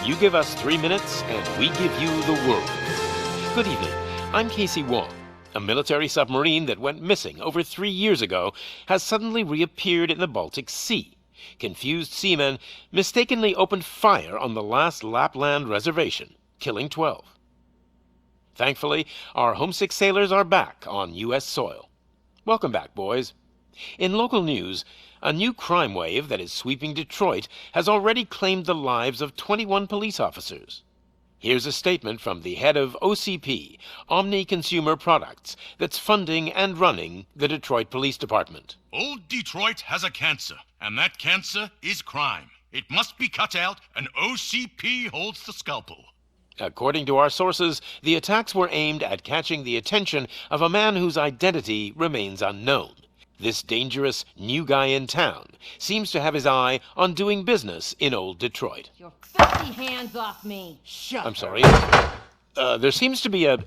You give us 3 minutes, and we give you the world. Good evening. I'm Casey Wong. A military submarine that went missing over 3 years ago has suddenly reappeared in the Baltic Sea. Confused seamen mistakenly opened fire on the last Lapland reservation, killing 12. Thankfully, our homesick sailors are back on U.S. soil. Welcome back, boys. In local news, a new crime wave that is sweeping Detroit has already claimed the lives of 21 police officers. Here's a statement from the head of OCP, Omni Consumer Products, that's funding and running the Detroit Police Department. Old Detroit has a cancer, and that cancer is crime. It must be cut out, and OCP holds the scalpel. According to our sources, the attacks were aimed at catching the attention of a man whose identity remains unknown. This dangerous new guy in town seems to have his eye on doing business in old Detroit. Your filthy hands off me! Shut I'm sorry. There seems to be a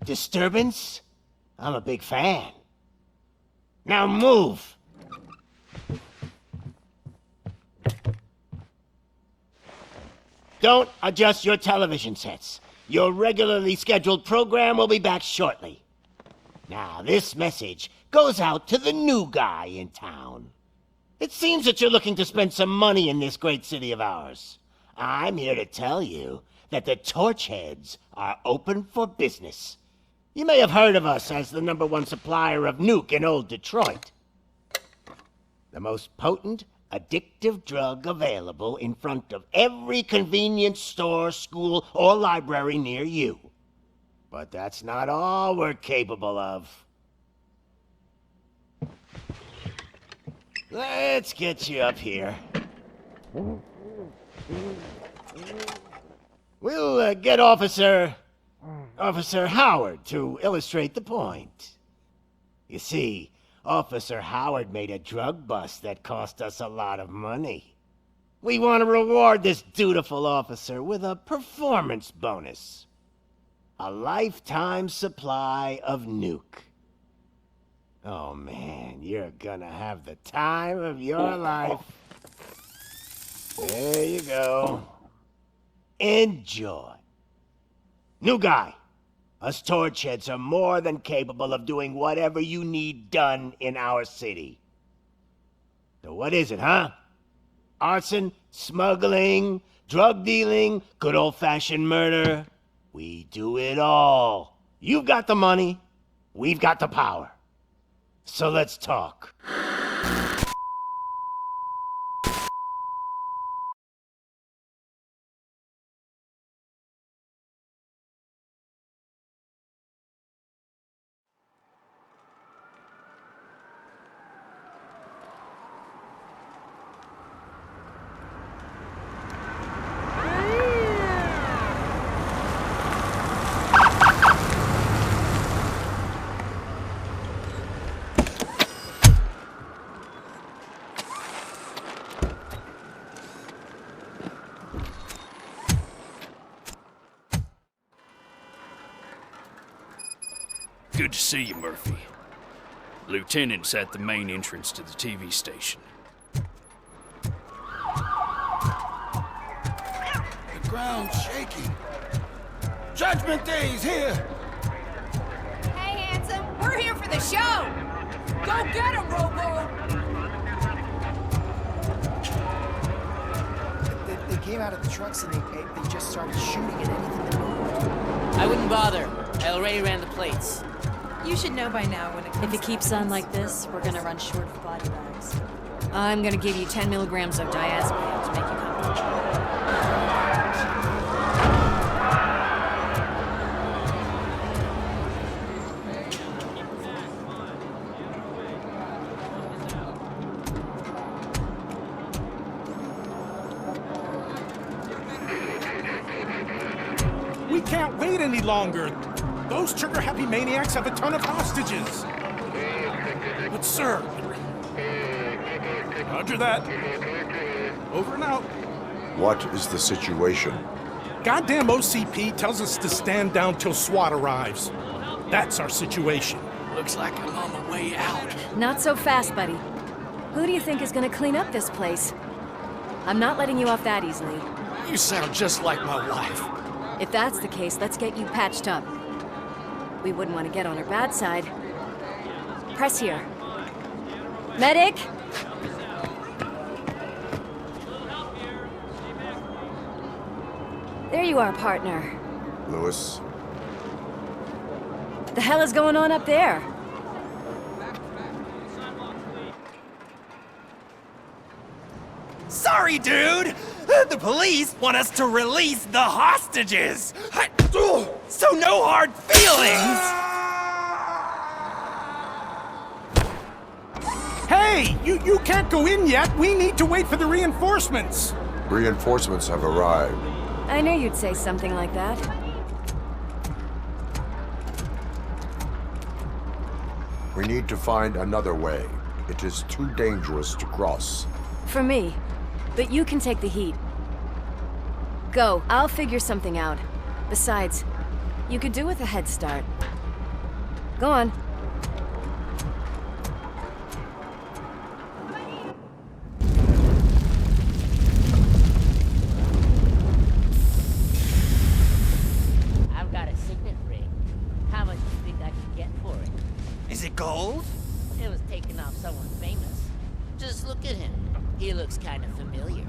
disturbance? I'm a big fan. Now move! Don't adjust your television sets. Your regularly scheduled program will be back shortly. Now, this message goes out to the new guy in town. It seems that you're looking to spend some money in this great city of ours. I'm here to tell you that the Torchheads are open for business. You may have heard of us as the #1 supplier of nuke in old Detroit. The most potent, addictive drug available in front of every convenience store, school, or library near you. But that's not all we're capable of. Let's get you up here. We'll get Officer Howard to illustrate the point. You see, Officer Howard made a drug bust that cost us a lot of money. We want to reward this dutiful officer with a performance bonus. A lifetime supply of nuke. Oh man, you're gonna have the time of your life. There you go. Enjoy. New guy. Us Torchheads are more than capable of doing whatever you need done in our city. So what is it, huh? Arson, smuggling, drug dealing, good old-fashioned murder. We do it all. You've got the money, we've got the power. So let's talk. Good to see you, Murphy. Lieutenant's at the main entrance to the TV station. The ground's shaking. Judgment Day's here! Hey, handsome, we're here for the show! Go get him, Robo! They came out of the trucks and they just started shooting at anything that moved. I wouldn't bother. I already ran the plates. You should know by now when it comes. If it keeps on like this, we're gonna run short of body bags. I'm gonna give you 10 milligrams of diazepam to make you comfortable. We can't wait any longer. Those trigger-happy maniacs have a ton of hostages. But sir... Roger that. Over and out. What is the situation? Goddamn OCP tells us to stand down till SWAT arrives. That's our situation. Looks like I'm on the way out. Not so fast, buddy. Who do you think is gonna clean up this place? I'm not letting you off that easily. You sound just like my wife. If that's the case, let's get you patched up. We wouldn't want to get on her bad side. Press here. Medic! There you are, partner. Lewis, The hell is going on up there? Sorry, dude! The police want us to release the hostages! So no hard feelings! Hey, you can't go in yet. We need to wait for the reinforcements. reinforcements have arrived. I knew you'd say something like that. We need to find another way. It is too dangerous to cross. For me. But you can take the heat. Go, I'll figure something out. Besides, you could do with a head start. Go on. I've got a signet ring. How much do you think I can get for it? Is it gold? It was taken off someone famous. Just look at him. He looks kind of familiar.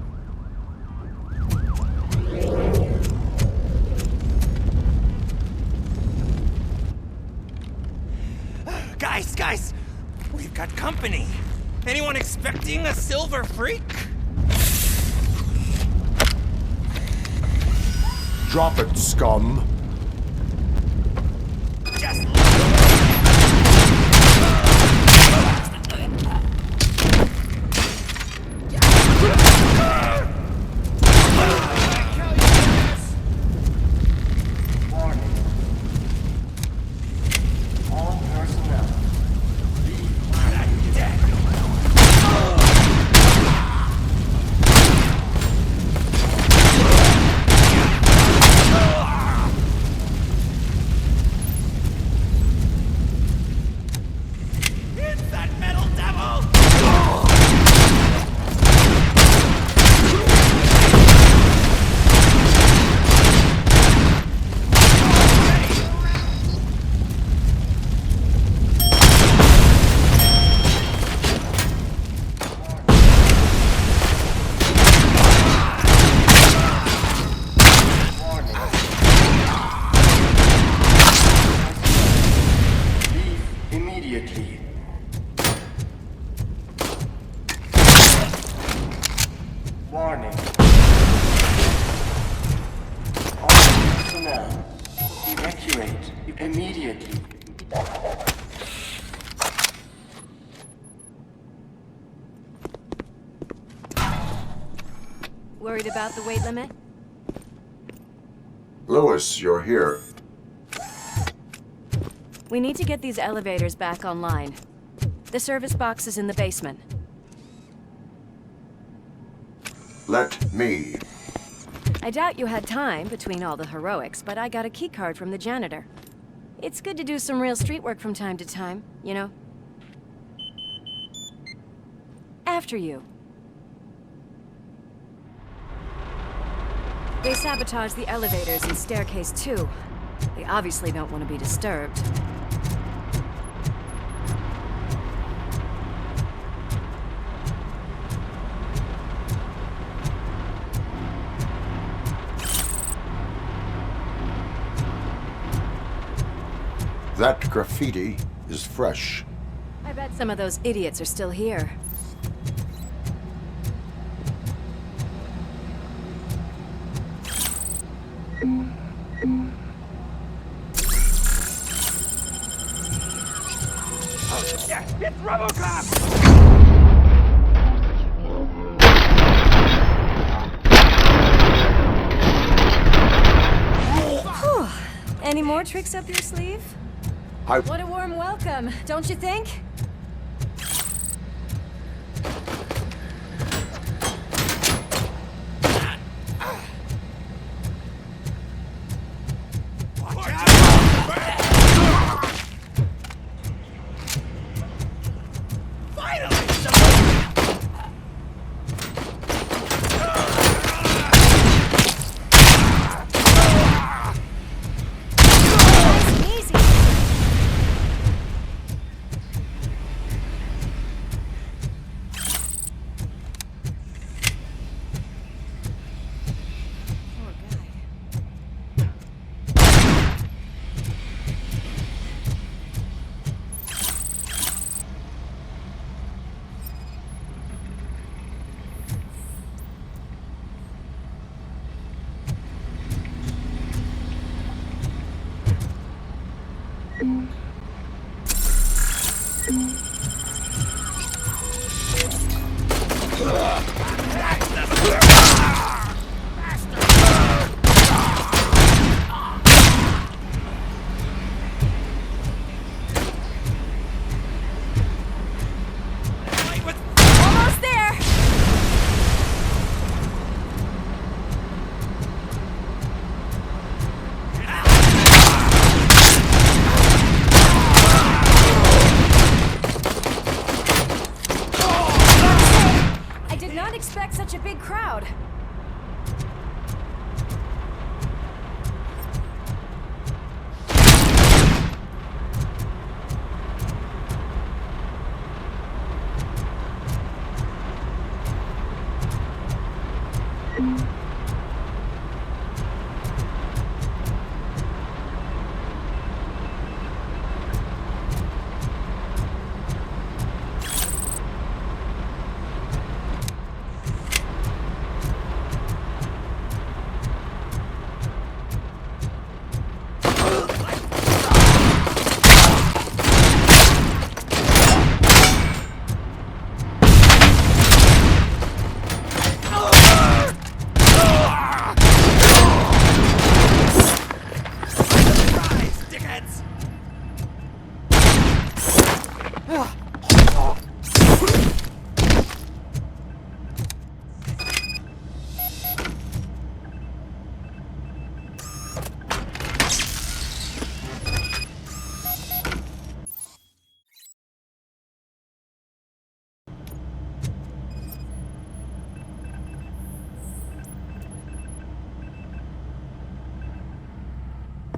Guys! We've got company. Anyone expecting a silver freak? Drop it, scum! Just Warning. All personnel, evacuate immediately. Worried about the weight limit? Lewis, you're here. We need to get these elevators back online. The service box is in the basement. Let me. I doubt you had time between all the heroics, but I got a keycard from the janitor. It's good to do some real street work from time to time, you know? After you. They sabotaged the elevators and staircase too. They obviously don't want to be disturbed. That graffiti is fresh. I bet some of those idiots are still here. Oh, yeah, it's Robocop! Any more tricks up your sleeve? What a warm welcome, don't you think?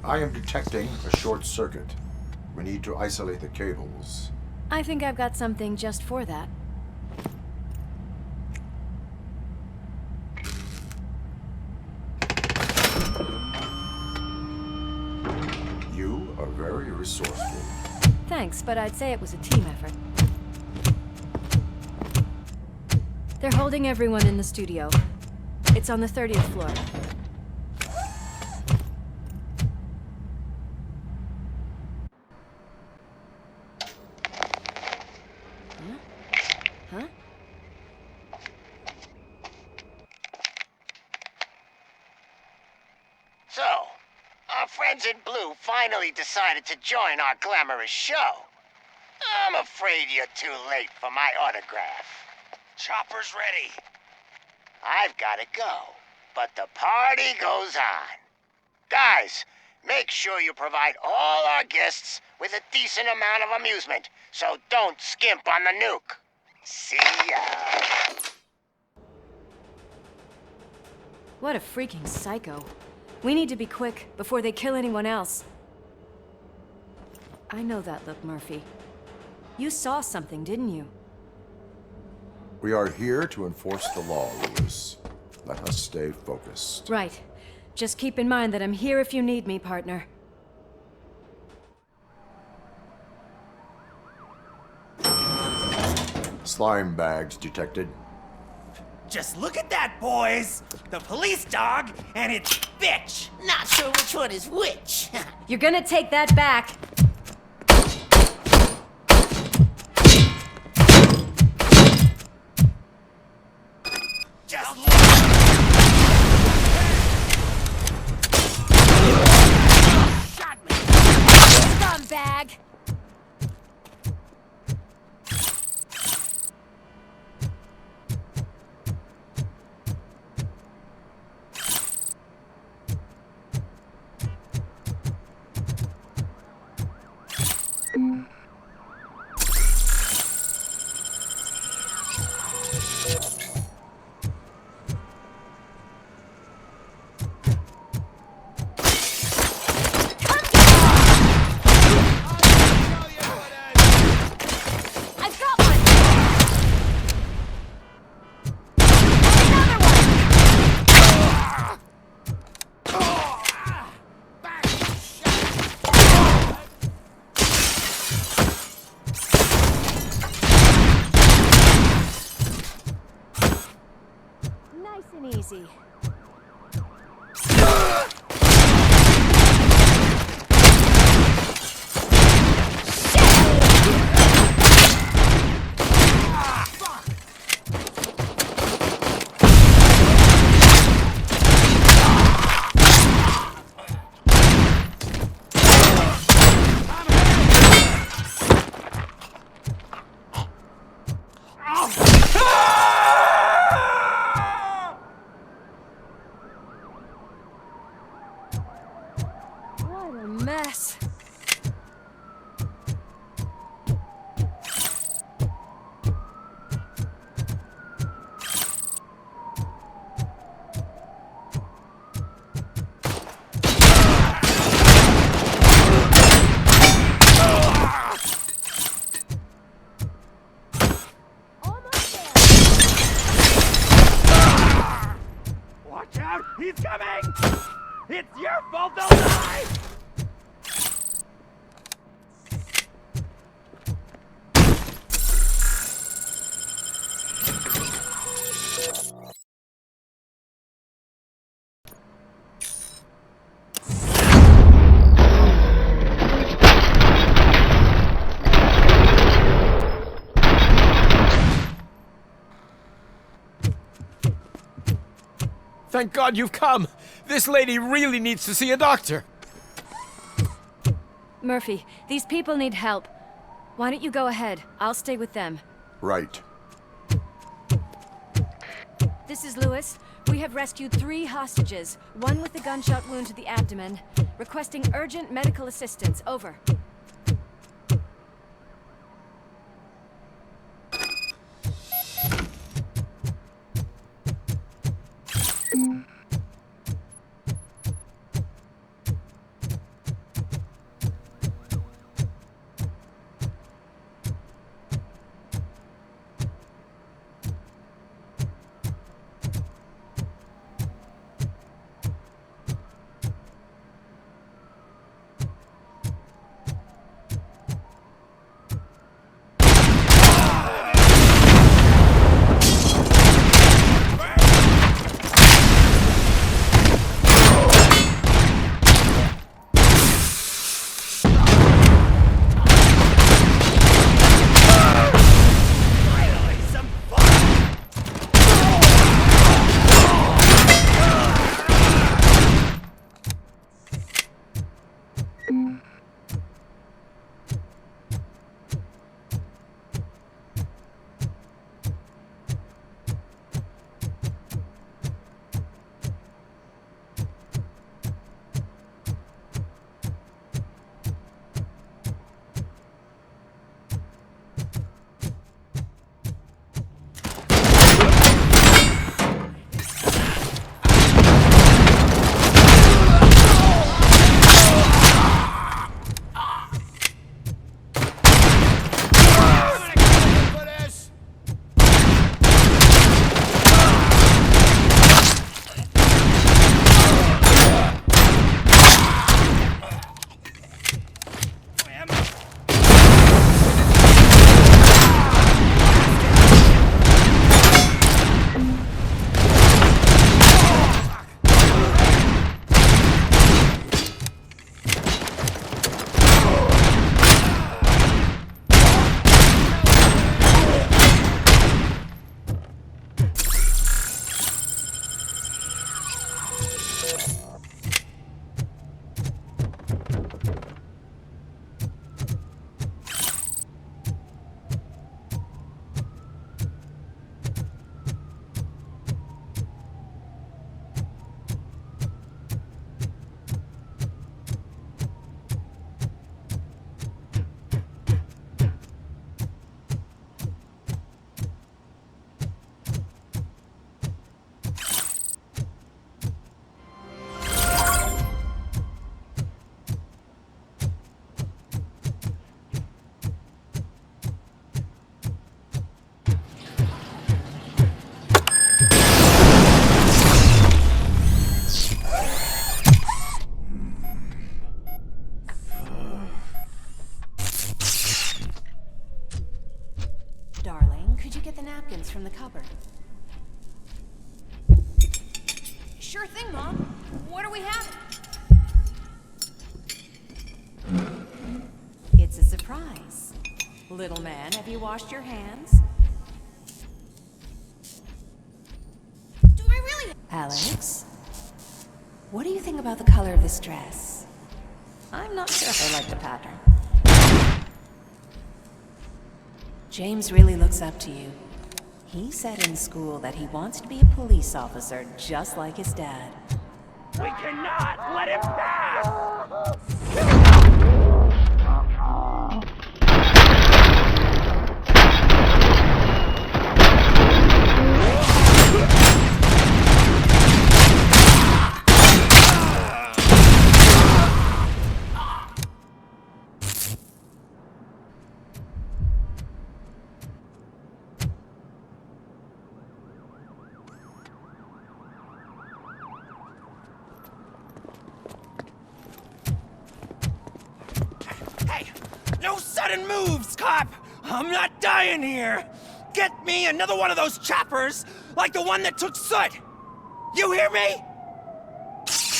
I am detecting a short circuit. We need to isolate the cables. I think I've got something just for that. You are very resourceful. Thanks, but I'd say it was a team effort. They're holding everyone in the studio. It's on the 30th floor. Huh? So, our friends in blue finally decided to join our glamorous show. I'm afraid you're too late for my autograph. Chopper's ready. I've got to go, but the party goes on. Guys, make sure you provide all our guests with a decent amount of amusement, so don't skimp on the nuke. See ya. What a freaking psycho. We need to be quick before they kill anyone else. I know that look, Murphy. You saw something, didn't you? We are here to enforce the law, Lewis. Let us stay focused. Right. Just keep in mind that I'm here if you need me, partner. Slime bags detected. Just look at that, boys! The police dog and its bitch! Not sure which one is which. You're gonna take that back. Just Shot me. Scumbag. Easy. Mess. watch out! He's coming! It's your fault they'll die! Thank God you've come! This lady really needs to see a doctor! Murphy, these people need help. Why don't you go ahead? I'll stay with them. Right. This is Lewis. We have rescued 3 hostages, one with a gunshot wound to the abdomen. Requesting urgent medical assistance. Over. from the cupboard. Sure thing, Mom. What do we have? It's a surprise. Little man, have you washed your hands? Do I really? Alex, what do you think about the color of this dress? I'm not sure if I like the pattern. James really looks up to you. He said in school that he wants to be a police officer just like his dad. We cannot let him pass! No sudden moves, cop! I'm not dying here! Get me another one of those choppers, like the one that took Soot! You hear me?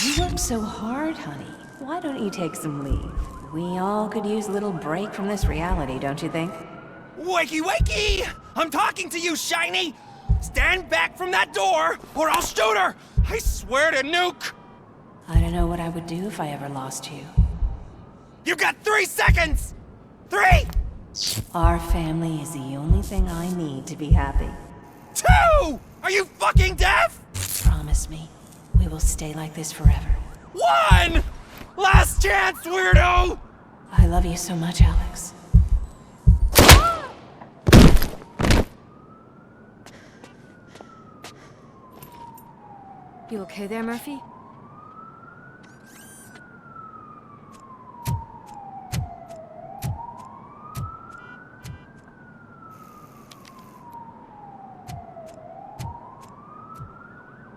You work so hard, honey. Why don't you take some leave? We all could use a little break from this reality, don't you think? Wakey, wakey! I'm talking to you, Shiny! Stand back from that door, or I'll shoot her! I swear to nuke! I don't know what I would do if I ever lost you. You got 3 seconds! 3! Our family is the only thing I need to be happy. 2! Are you fucking deaf? Promise me, we will stay like this forever. 1! Last chance, weirdo! I love you so much, Alex. You okay there, Murphy?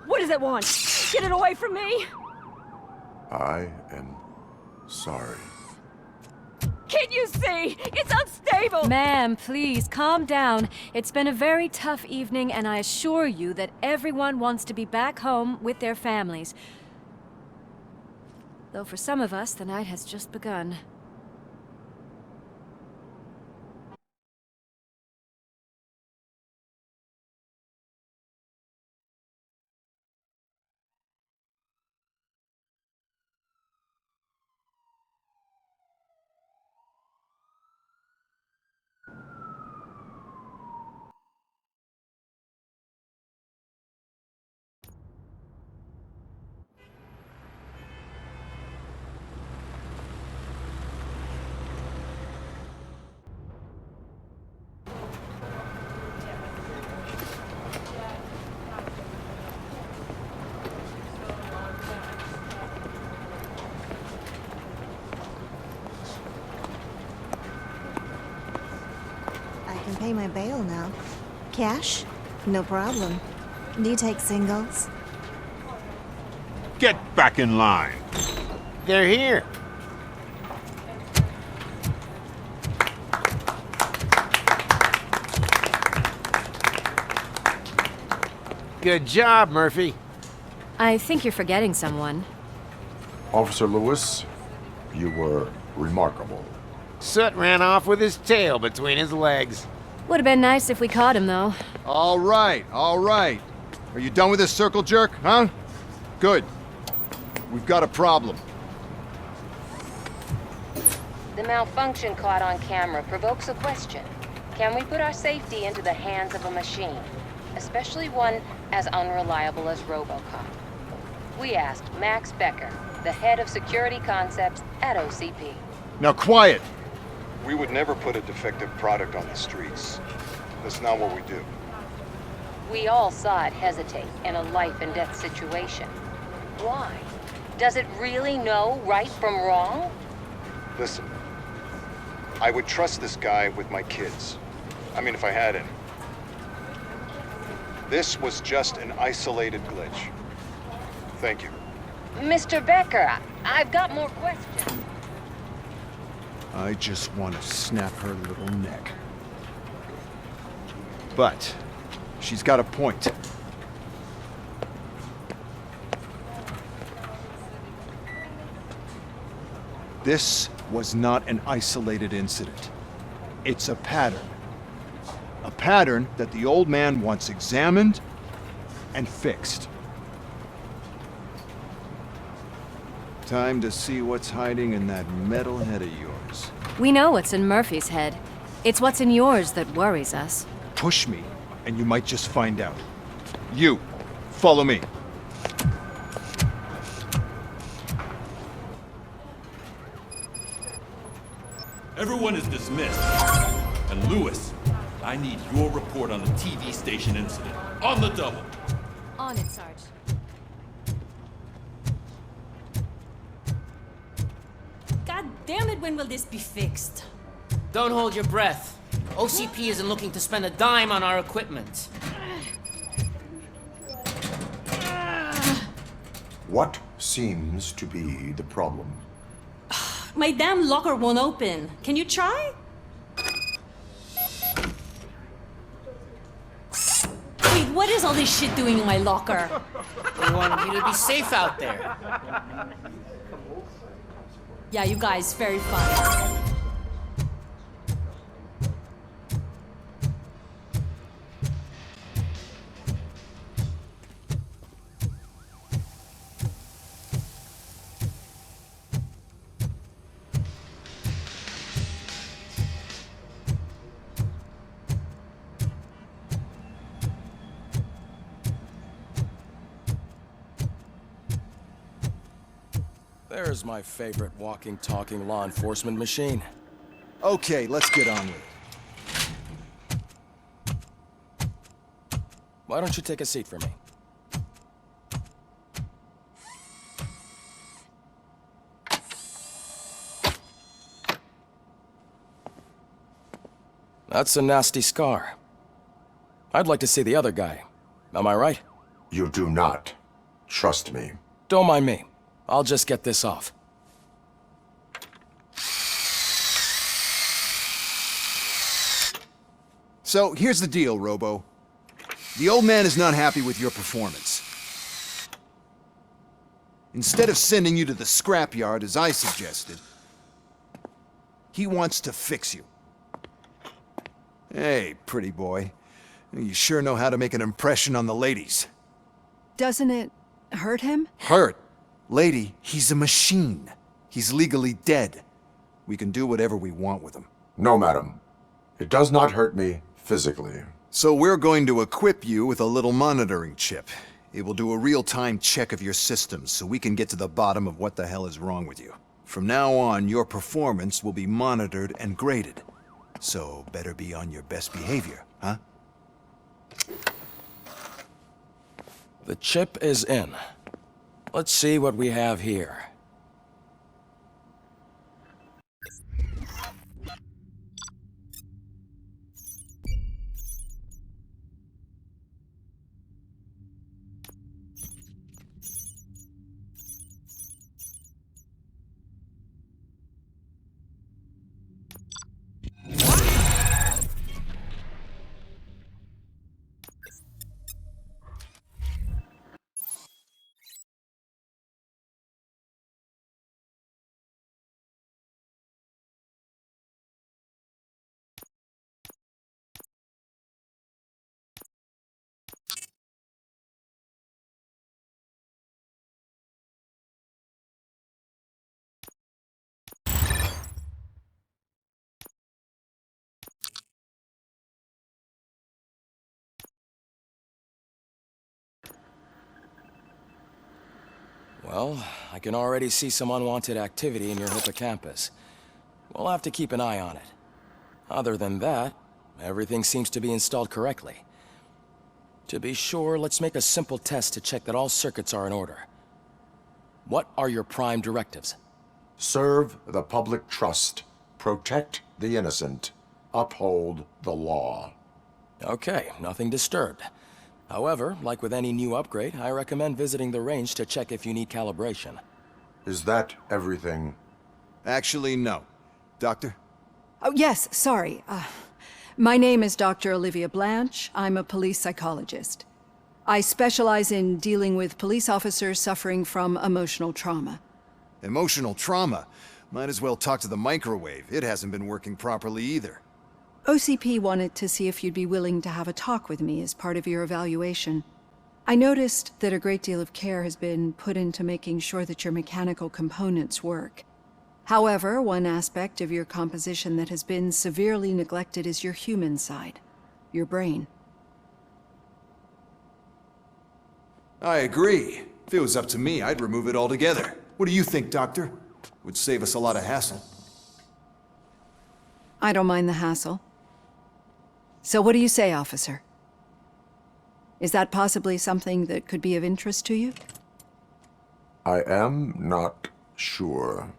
What does it want? Get it away from me! I am sorry. Can't you see? It's unstable! Ma'am, please, calm down. It's been a very tough evening, and I assure you that everyone wants to be back home with their families. Though for some of us, the night has just begun. I can pay my bail now. Cash? No problem. Do you take singles? Get back in line. They're here. Good job, Murphy. I think you're forgetting someone. Officer Lewis, you were remarkable. Soot ran off with his tail between his legs. Would have been nice if we caught him, though. All right, all right. Are you done with this circle jerk, huh? Good. We've got a problem. The malfunction caught on camera provokes a question. Can we put our safety into the hands of a machine? Especially one as unreliable as Robocop. We asked Max Becker, the head of security concepts at OCP. Now quiet! We would never put a defective product on the streets. That's not what we do. We all saw it hesitate in a life and death situation. Why? Does it really know right from wrong? Listen, I would trust this guy with my kids. I mean, if I had any. This was just an isolated glitch. Thank you. Mr. Becker, I've got more questions. I just want to snap her little neck. But She's got a point. This was not an isolated incident. It's a pattern. A pattern that the old man wants examined and fixed. Time to see what's hiding in that metal head of yours. We know what's in Murphy's head. It's what's in yours that worries us. Push me, and you might just find out. You, follow me. Everyone is dismissed. And Lewis, I need your report on the TV station incident. On the double. On it, Sarge. God damn it, when will this be fixed? Don't hold your breath. OCP isn't looking to spend a dime on our equipment. What seems to be the problem? My damn locker won't open. Can you try? Wait, what is all this shit doing in my locker? We wanted you to be safe out there. Yeah, you guys, very fun. There's my favorite walking, talking law enforcement machine. Okay, let's get on with it. Why don't you take a seat for me? That's a nasty scar. I'd like to see the other guy. Am I right? You do not. Trust me. Don't mind me. I'll just get this off. So, here's the deal, Robo. The old man is not happy with your performance. Instead of sending you to the scrapyard, as I suggested, he wants to fix you. Hey, pretty boy. You sure know how to make an impression on the ladies. Doesn't it hurt him? Hurt? Lady, he's a machine. He's legally dead. We can do whatever we want with him. No, madam. It does not hurt me physically. So we're going to equip you with a little monitoring chip. It will do a real-time check of your systems so we can get to the bottom of what the hell is wrong with you. From now on, your performance will be monitored and graded. So better be on your best behavior, huh? The chip is in. Let's see what we have here. Well, I can already see some unwanted activity in your hippocampus. We'll have to keep an eye on it. Other than that, everything seems to be installed correctly. To be sure, let's make a simple test to check that all circuits are in order. What are your prime directives? Serve the public trust. Protect the innocent. Uphold the law. Okay, nothing disturbed. However, like with any new upgrade, I recommend visiting the range to check if you need calibration. Is that everything? Actually, no. Doctor? Oh, yes, sorry. My name is Dr. Olivia Blanche. I'm a police psychologist. I specialize in dealing with police officers suffering from emotional trauma. Emotional trauma? Might as well talk to the microwave. It hasn't been working properly either. OCP wanted to see if you'd be willing to have a talk with me as part of your evaluation. I noticed that a great deal of care has been put into making sure that your mechanical components work. However, one aspect of your composition that has been severely neglected is your human side, your brain. I agree. If it was up to me, I'd remove it altogether. What do you think, Doctor? Would save us a lot of hassle. I don't mind the hassle. So what do you say, officer? Is that possibly something that could be of interest to you? I am not sure.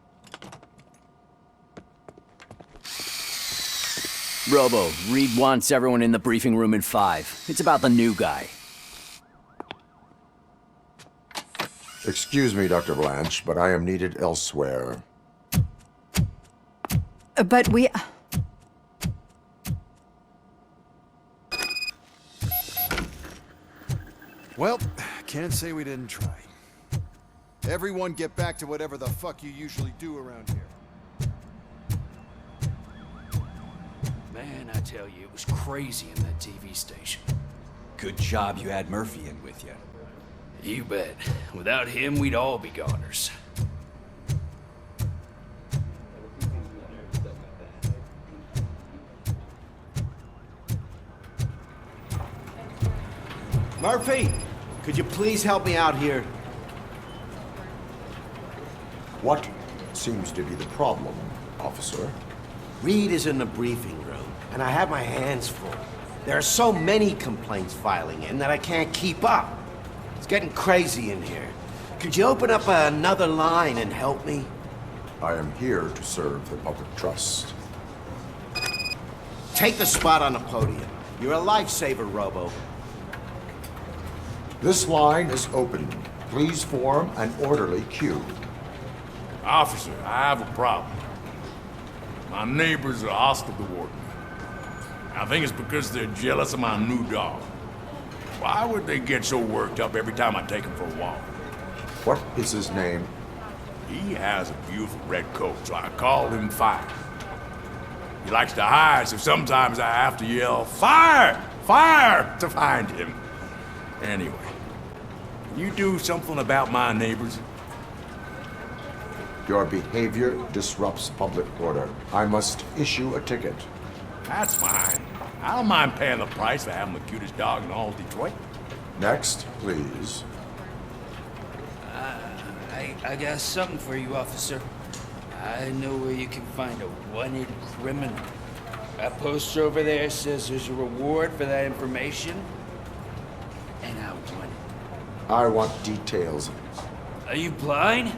Robo, Reed wants everyone in the briefing room in 5. It's about the new guy. Excuse me, Dr. Blanche, but I am needed elsewhere. But we... Well, can't say we didn't try. Everyone get back to whatever the fuck you usually do around here. Man, I tell you, it was crazy in that TV station. Good job you had Murphy in with you. You bet. Without him, we'd all be goners. Murphy, could you please help me out here? What seems to be the problem, officer? Reed is in the briefing room, and I have my hands full. There are so many complaints filing in that I can't keep up. It's getting crazy in here. Could you open up another line and help me? I am here to serve the public trust. Take the spot on the podium. You're a lifesaver, Robo. This line is open. Please form an orderly queue. Officer, I have a problem. My neighbors are hostile toward me. I think it's because they're jealous of my new dog. Why would they get so worked up every time I take him for a walk? What is his name? He has a beautiful red coat, so I call him Fire. He likes to hide, so sometimes I have to yell, "Fire! Fire!" to find him. Anyway, can you do something about my neighbors? Your behavior disrupts public order. I must issue a ticket. That's fine. I don't mind paying the price for having the cutest dog in all of Detroit. Next, please. I got something for you, officer. I know where you can find a wanted criminal. That poster over there says there's a reward for that information. And I want it. I want details. Are you blind?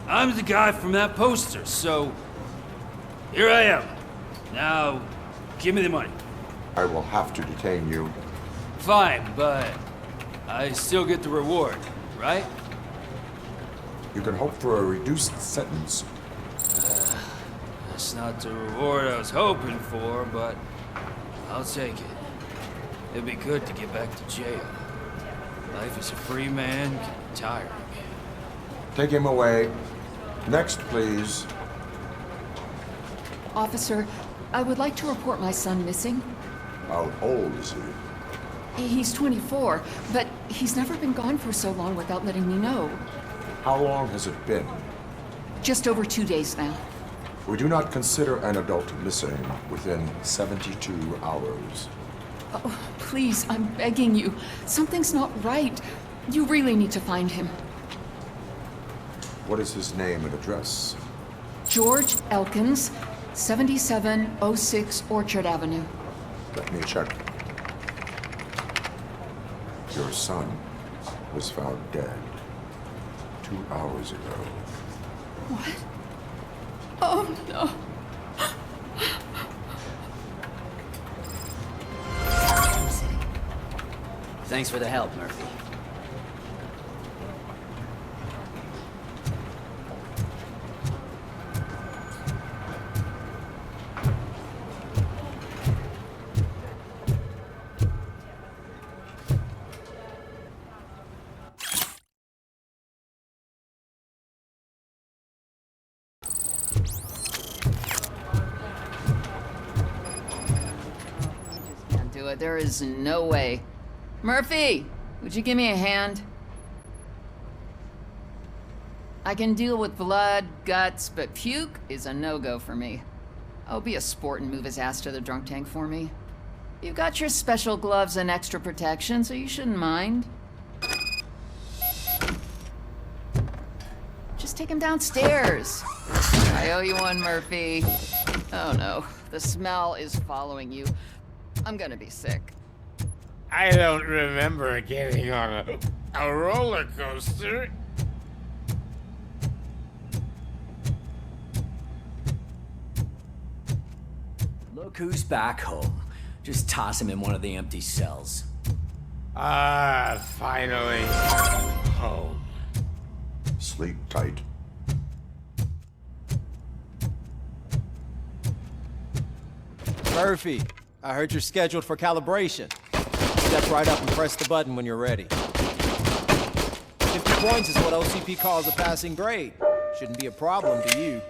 I'm the guy from that poster, so... here I am. Now, give me the money. I will have to detain you. Fine, but I still get the reward, right? You can hope for a reduced sentence. That's not the reward I was hoping for, but I'll take it. It'd be good to get back to jail. Life as a free man can be tiring. Take him away. Next, please. Officer, I would like to report my son missing. How old is he? He's 24, but he's never been gone for so long without letting me know. How long has it been? Just over 2 days now. We do not consider an adult missing within 72 hours. Oh, please, I'm begging you. Something's not right. You really need to find him. What is his name and address? George Elkins, 7706 Orchard Avenue. Let me check. Your son was found dead 2 hours ago. What? Oh, no. Thanks for the help, Murphy. there is no way. Murphy, would you give me a hand? I can deal with blood, guts, but puke is a no-go for me. Oh, be a sport and move his ass to the drunk tank for me. You've got your special gloves and extra protection, so you shouldn't mind. Just take him downstairs. I owe you one, Murphy. Oh no, the smell is following you. I'm gonna be sick. I don't remember getting on a roller coaster. Look who's back home. Just toss him in one of the empty cells. Ah, finally. Home. Sleep tight. Murphy, I heard you're scheduled for calibration. Step right up and press the button when you're ready. 50 points is what OCP calls a passing grade. Shouldn't be a problem to you.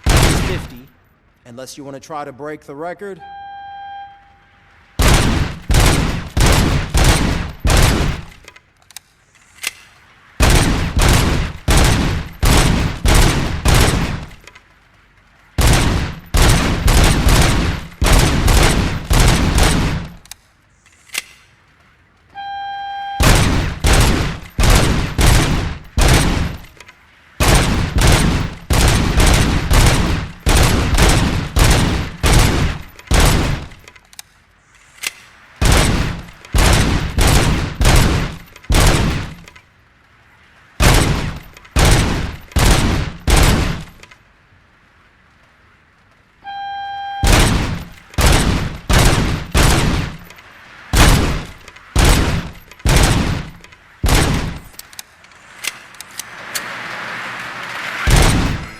It's 50, unless you want to try to break the record.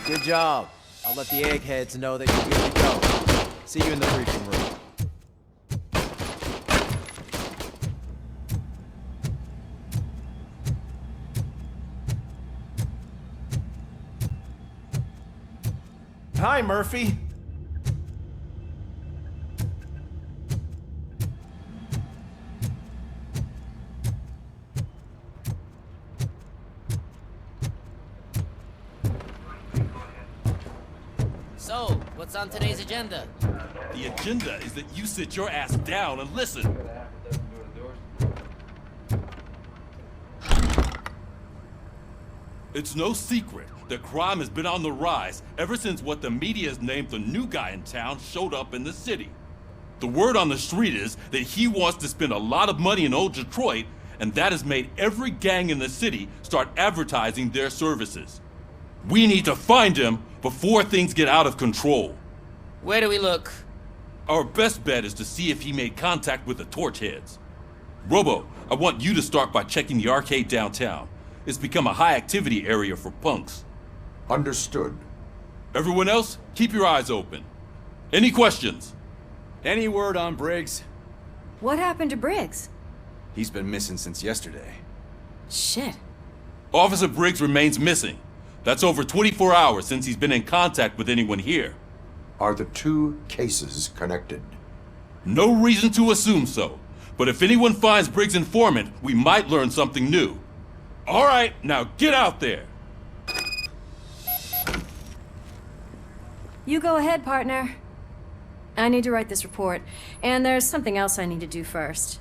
Good job. I'll let the eggheads know that you're good to go. See you in the briefing room. Hi, Murphy. So, what's on today's agenda? The agenda is that you sit your ass down and listen. It's no secret that crime has been on the rise ever since what the media has named the new guy in town showed up in the city. The word on the street is that he wants to spend a lot of money in old Detroit, and that has made every gang in the city start advertising their services. We need to find him before things get out of control. Where do we look? Our best bet is to see if he made contact with the Torchheads. Robo, I want you to start by checking the arcade downtown. It's become a high-activity area for punks. Understood. Everyone else, keep your eyes open. Any questions? Any word on Briggs? What happened to Briggs? He's been missing since yesterday. Shit. Officer Briggs remains missing. That's over 24 hours since he's been in contact with anyone here. Are the two cases connected? No reason to assume so. But if anyone finds Briggs' informant, we might learn something new. All right, now get out there. You go ahead, partner. I need to write this report, and there's something else I need to do first.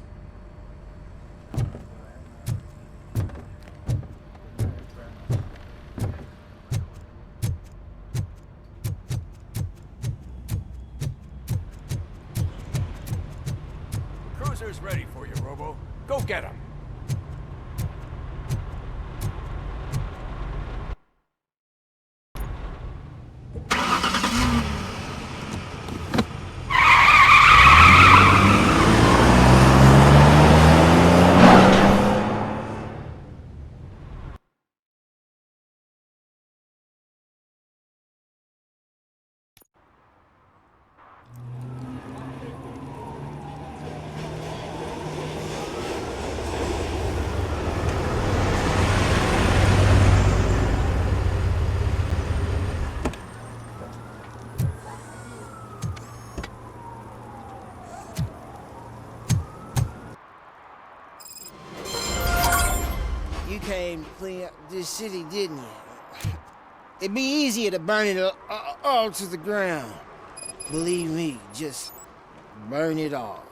Cruiser's ready for you, Robo. Go get him. and clean up this city, didn't you? It'd be easier to burn it all to the ground. Believe me, just burn it all.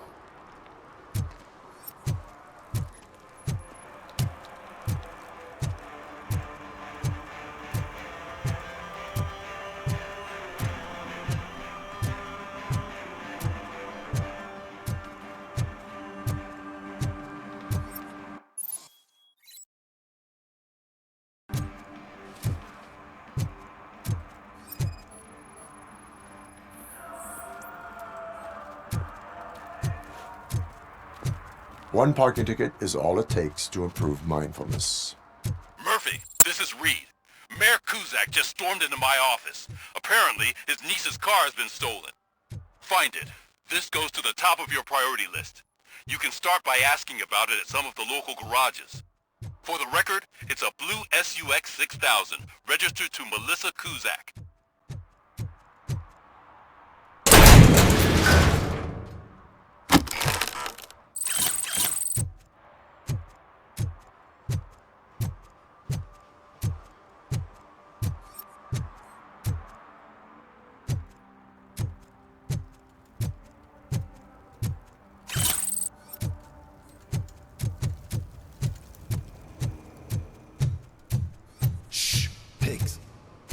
One parking ticket is all it takes to improve mindfulness. Murphy, this is Reed. Mayor Kuzak just stormed into my office. Apparently, his niece's car has been stolen. Find it. This goes to the top of your priority list. You can start by asking about it at some of the local garages. For the record, it's a blue SUX 6000, registered to Melissa Kuzak.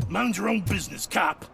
Mind your own business, cop.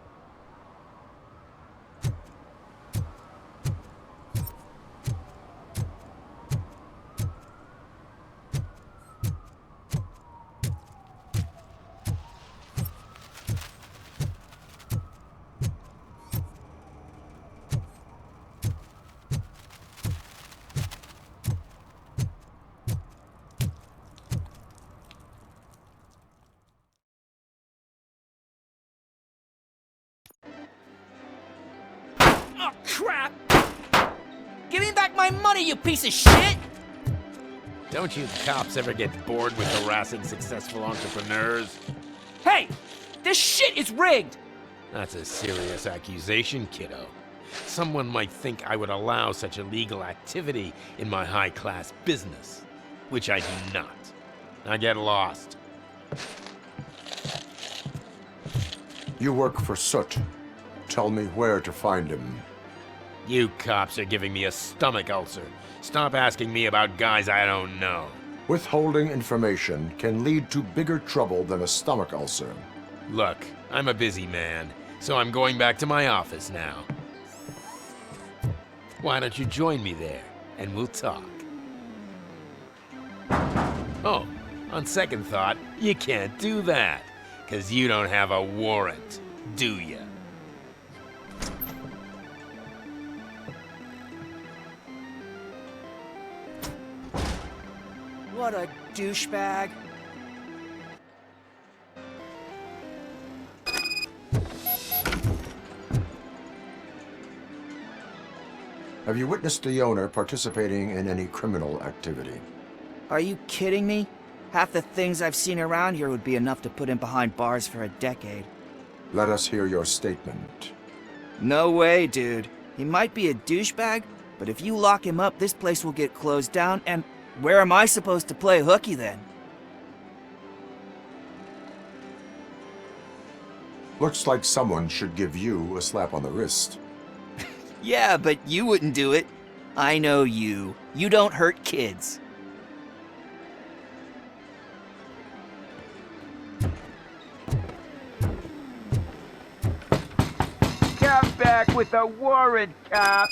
Oh, crap! Give me back my money, you piece of shit! Don't you cops ever get bored with harassing successful entrepreneurs? Hey! This shit is rigged! That's a serious accusation, kiddo. Someone might think I would allow such illegal activity in my high-class business, which I do not. Now get lost. You work for Soot. Tell me where to find him. You cops are giving me a stomach ulcer. Stop asking me about guys I don't know. Withholding information can lead to bigger trouble than a stomach ulcer. Look, I'm a busy man, so I'm going back to my office now. Why don't you join me there, and we'll talk. Oh, on second thought, you can't do that, 'cause you don't have a warrant, do ya? What a douchebag. Have you witnessed the owner participating in any criminal activity? Are you kidding me? Half the things I've seen around here would be enough to put him behind bars for a decade. Let us hear your statement. No way, dude. He might be a douchebag, but if you lock him up, this place will get closed down, and where am I supposed to play hooky then? Looks like someone should give you a slap on the wrist. Yeah, but you wouldn't do it. I know you. You don't hurt kids. Come back with a warrant, cop!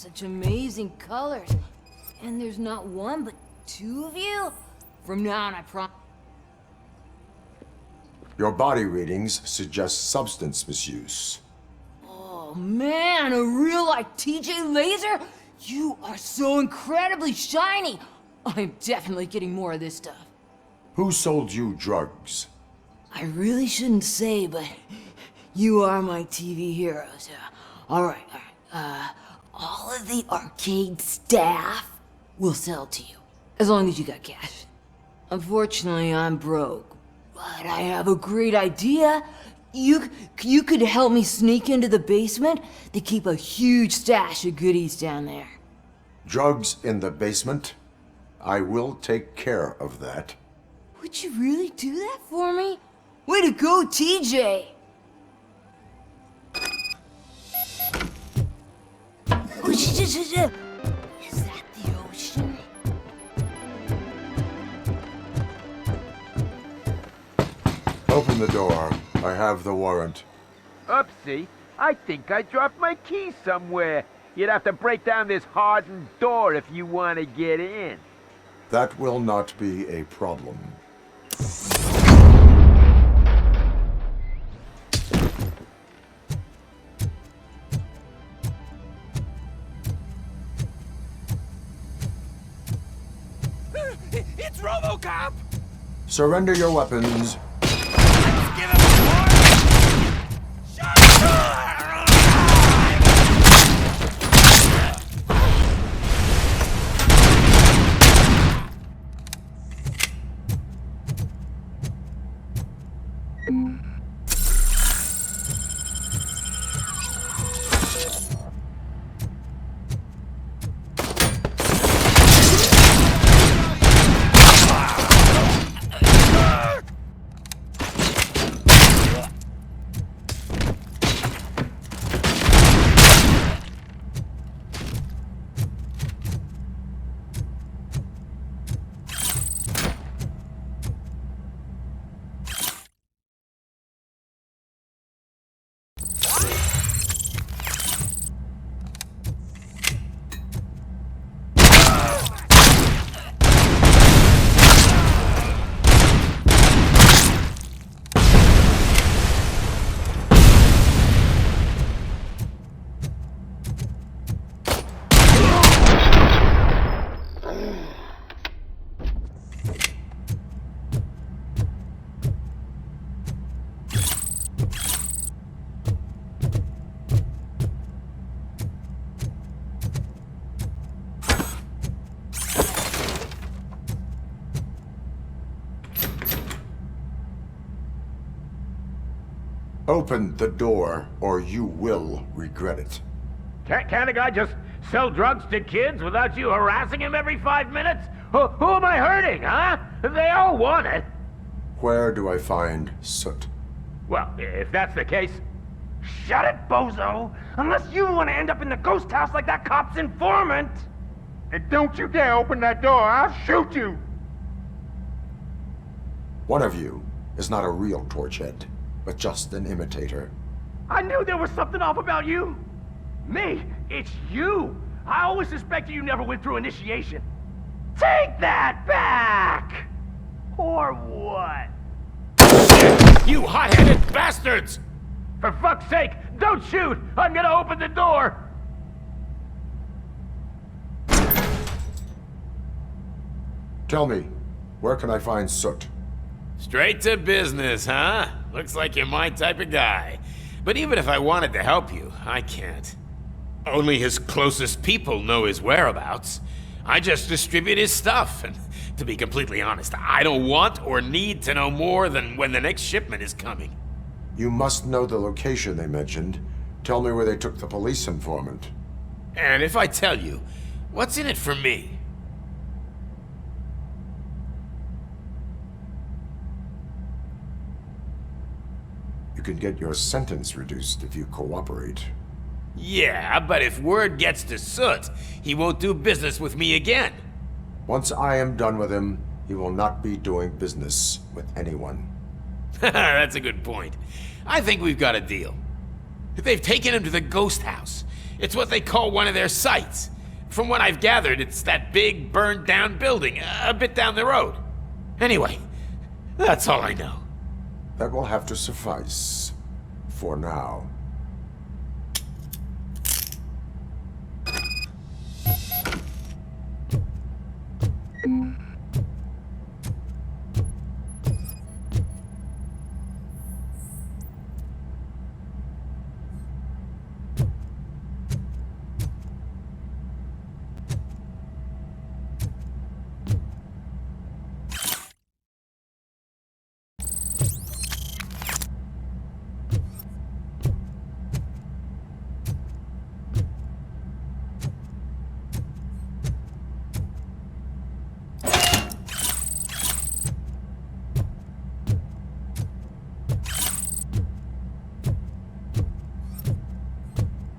such amazing colors. And there's not one, but two of you? From now on, I promise. Your body readings suggest substance misuse. Oh man, a real like TJ Laser? You are so incredibly shiny. I'm definitely getting more of this stuff. Who sold you drugs? I really shouldn't say, but you are my TV heroes. All right. All of the arcade staff will sell to you, as long as you got cash. Unfortunately, I'm broke, but I have a great idea. You could help me sneak into the basement. They keep a huge stash of goodies down there. Drugs in the basement? I will take care of that. Would you really do that for me? Way to go, TJ! Is that the ocean? Open the door. I have the warrant. Oopsie, I think I dropped my keys somewhere. You'd have to break down this hardened door if you want to get in. That will not be a problem. It's Robocop! Surrender your weapons. Open the door, or you will regret it. Can't a guy just sell drugs to kids without you harassing him every 5 minutes? Who am I hurting, huh? They all want it. Where do I find Soot? Well, if that's the case... Shut it, bozo! Unless you want to end up in the ghost house like that cop's informant! And don't you dare open that door, I'll shoot you! One of you is not a real Torchhead, but just an imitator. I knew there was something off about you! Me? It's you! I always suspected you never went through initiation. Take that back! Or what? You hot-headed bastards! For fuck's sake, don't shoot! I'm gonna open the door! Tell me, where can I find Soot? Straight to business, huh? Looks like you're my type of guy. But even if I wanted to help you, I can't. Only his closest people know his whereabouts. I just distribute his stuff, and to be completely honest, I don't want or need to know more than when the next shipment is coming. You must know the location they mentioned. Tell me where they took the police informant. And if I tell you, what's in it for me? You can get your sentence reduced if you cooperate. Yeah, but if word gets to Soot, he won't do business with me again. Once I am done with him, he will not be doing business with anyone. That's a good point. I think we've got a deal. They've taken him to the ghost house, It's what they call one of their sites. From what I've gathered, it's that big, burned-down building a bit down the road. Anyway, that's all I know. That will have to suffice. For now.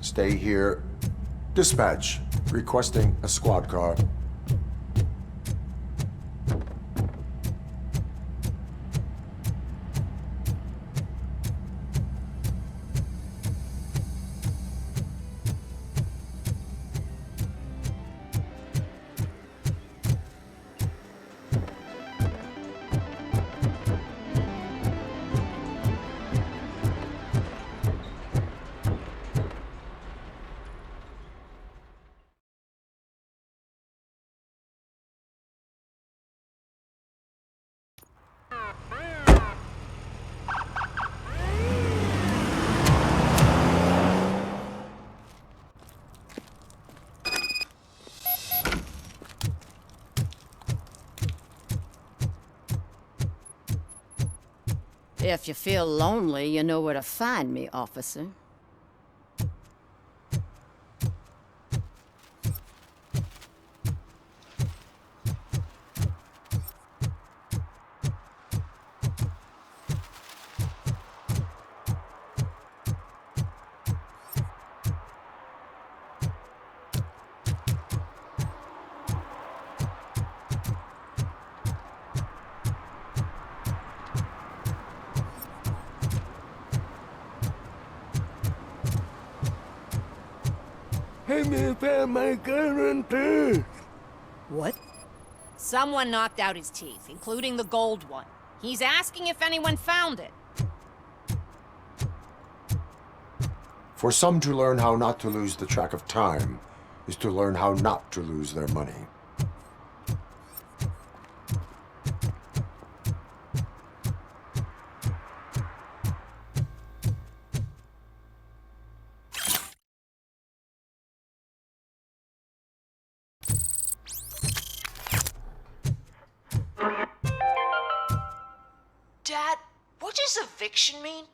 Stay here. Dispatch. Requesting a squad car. If you feel lonely, you know where to find me, officer. What? Someone knocked out his teeth, including the gold one. He's asking if anyone found it. For some to learn how not to lose the track of time is to learn how not to lose their money. Dad, what does eviction mean?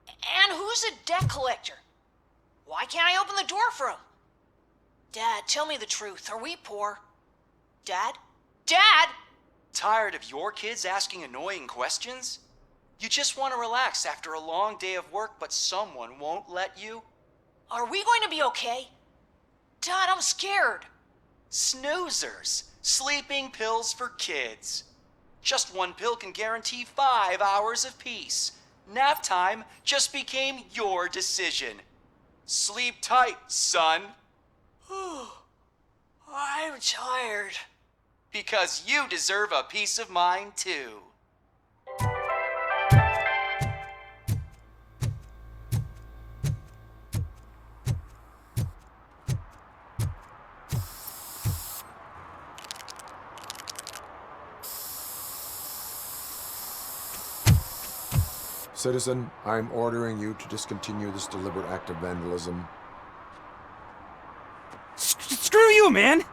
And who's a debt collector? Why can't I open the door for him? Dad, tell me the truth. Are we poor? Dad? Dad! Tired of your kids asking annoying questions? You just want to relax after a long day of work, but someone won't let you? Are we going to be okay? Dad, I'm scared. Snoozers. Sleeping pills for kids. Just one pill can guarantee 5 hours of peace. Nap time just became your decision. Sleep tight, son. I'm tired. Because you deserve a peace of mind, too. Citizen, I'm ordering you to discontinue this deliberate act of vandalism. Screw you, man!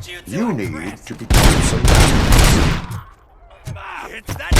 You need to become some masters. It's that.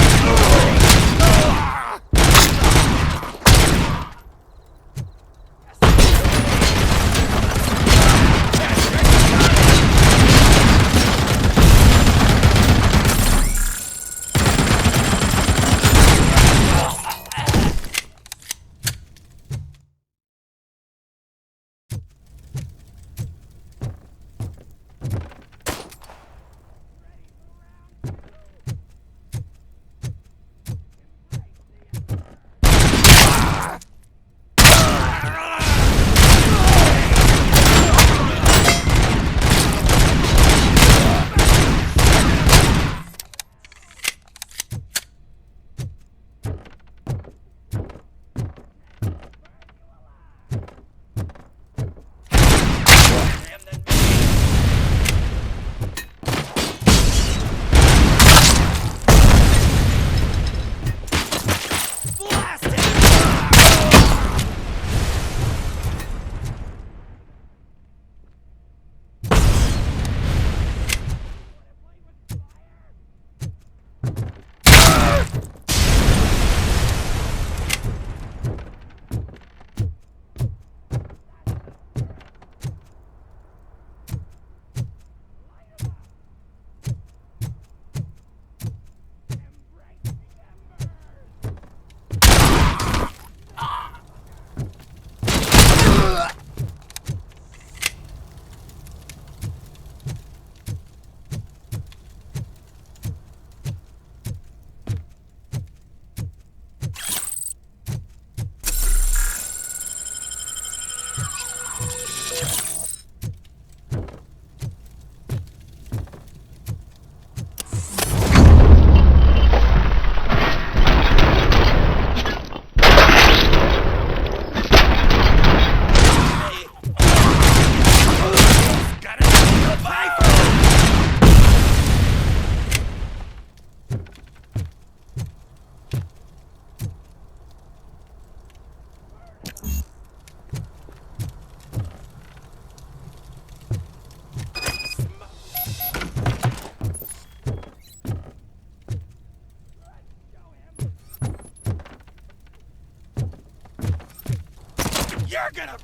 You're gonna...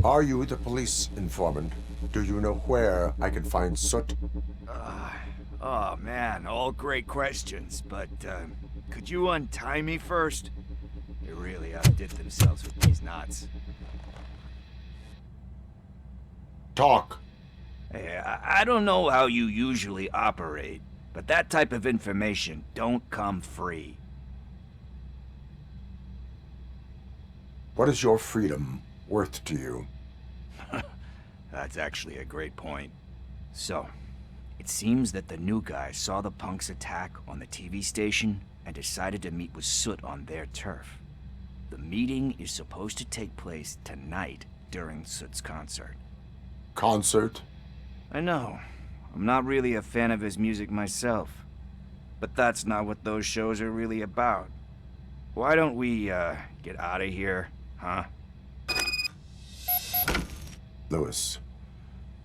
Are you the police informant? Do you know where I can find Soot? Oh man, all great questions, but could you untie me first? They really outdid themselves with these knots. Talk. Hey, I don't know how you usually operate, but that type of information don't come free. What is your freedom worth to you? That's actually a great point. So, It seems that the new guy saw the punk's attack on the TV station and decided to meet with Soot on their turf. The meeting is supposed to take place tonight during Soot's concert. Concert? I know. I'm not really a fan of his music myself. But that's not what those shows are really about. Why don't we, get out of here, huh? Lewis,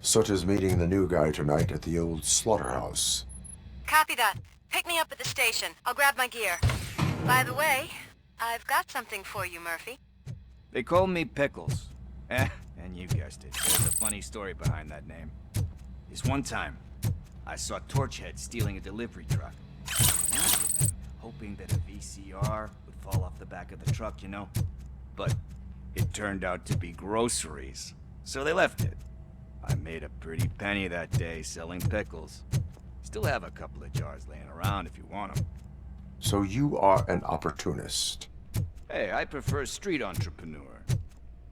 Soot is meeting the new guy tonight at the old slaughterhouse. Copy that. Pick me up at the station. I'll grab my gear. By the way, I've got something for you, Murphy. They call me Pickles. And you guessed it. There's a funny story behind that name. This one time, I saw Torchhead stealing a delivery truck. I went after them, hoping that a VCR would fall off the back of the truck, you know? But it turned out to be groceries, so they left it. I made a pretty penny that day selling pickles. Still have a couple of jars laying around if you want them. So you are an opportunist. Hey, I prefer street entrepreneur.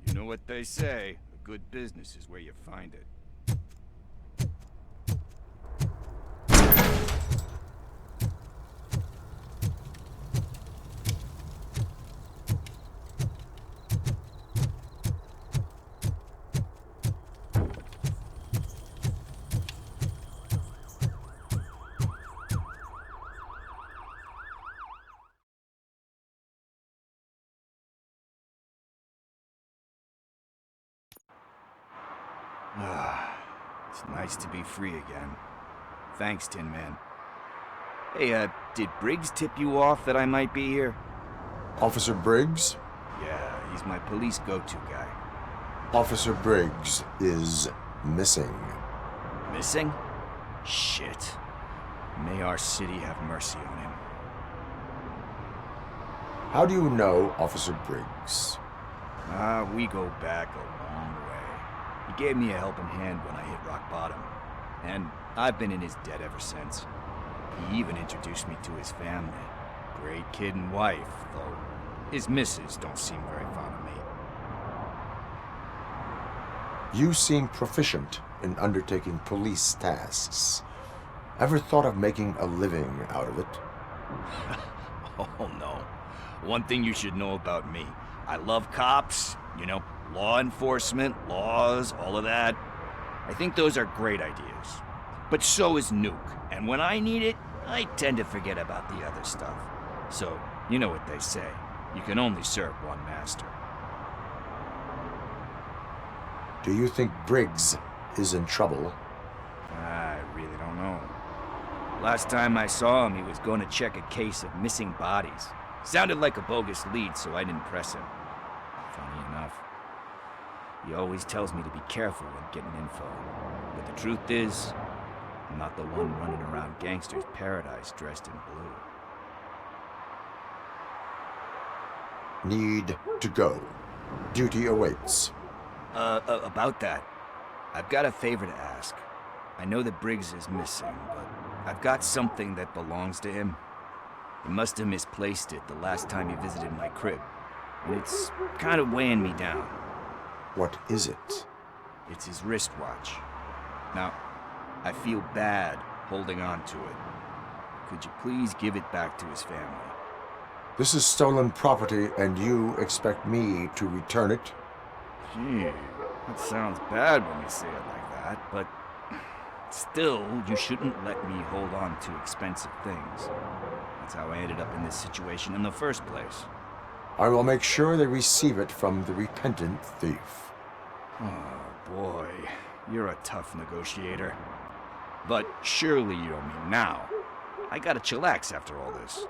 You know what they say, a good business is where you find it. It's nice to be free again. Thanks, Tin Man. Hey, did Briggs tip you off that I might be here? Officer Briggs? Yeah, he's my police go-to guy. Officer Briggs is missing. Missing? Shit. May our city have mercy on him. How do you know Officer Briggs? We go back a long way. He gave me a helping hand when I hit rock bottom, and I've been in his debt ever since. He even introduced me to his family. Great kid and wife, though his missus don't seem very fond of me. You seem proficient in undertaking police tasks. Ever thought of making a living out of it? Oh no. One thing you should know about me. I love cops, you know, law enforcement, laws, all of that. I think those are great ideas. But so is Nuke, and when I need it, I tend to forget about the other stuff. So, you know what they say. You can only serve one master. Do you think Briggs is in trouble? I really don't know. Last time I saw him, he was going to check a case of missing bodies. Sounded like a bogus lead, so I didn't press him. Funny enough. He always tells me to be careful when getting info. But the truth is, I'm not the one running around gangster's paradise dressed in blue. Need to go. Duty awaits. About that, I've got a favor to ask. I know that Briggs is missing, but I've got something that belongs to him. He must have misplaced it the last time he visited my crib, and it's kind of weighing me down. What is it? It's his wristwatch. Now, I feel bad holding on to it. Could you please give it back to his family? This is stolen property, and you expect me to return it? Gee, that sounds bad when you say it like that, but still, you shouldn't let me hold on to expensive things. That's how I ended up in this situation in the first place. I will make sure they receive it from the repentant thief. Oh, boy. You're a tough negotiator. But surely you don't mean now. I gotta chillax after all this.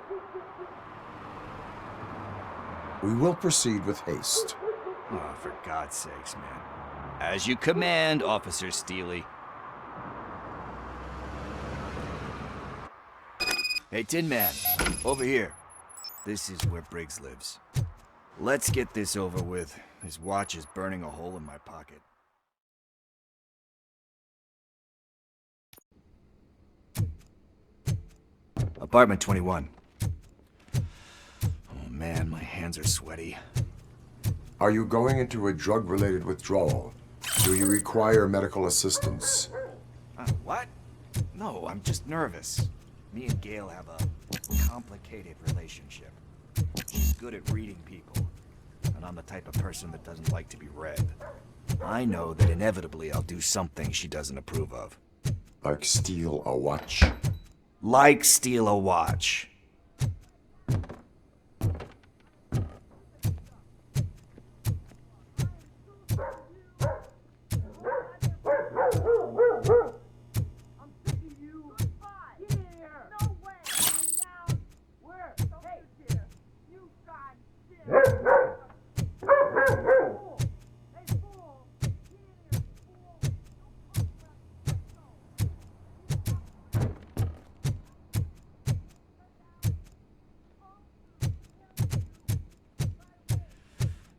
We will proceed with haste. Oh, for God's sakes, man. As you command, Officer Steely. Hey, Tin Man, over here. This is where Briggs lives. Let's get this over with. His watch is burning a hole in my pocket. Apartment 21. Oh man, my hands are sweaty. Are you going into a drug-related withdrawal? Do you require medical assistance? What? No, I'm just nervous. Me and Gail have a complicated relationship. She's good at reading people, and I'm the type of person that doesn't like to be read. I know that inevitably I'll do something she doesn't approve of. Like steal a watch? Like steal a watch.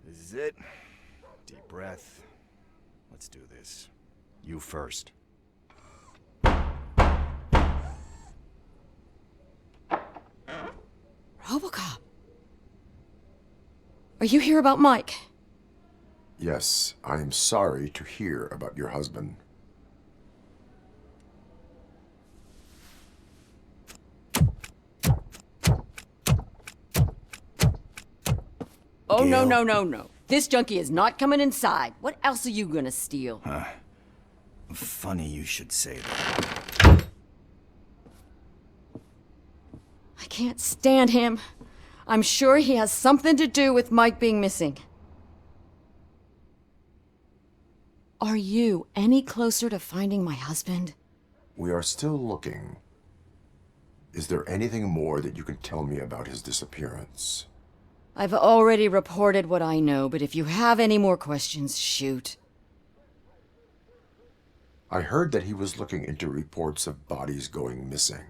This is it. Deep breath. Let's do this. You first. Robocop. Are you here about Mike? Yes, I am sorry to hear about your husband. Oh, no, no, no, no. This junkie is not coming inside. What else are you gonna steal? Funny you should say that. I can't stand him. I'm sure he has something to do with Mike being missing. Are you any closer to finding my husband? We are still looking. Is there anything more that you can tell me about his disappearance? I've already reported what I know, but if you have any more questions, shoot. I heard that he was looking into reports of bodies going missing.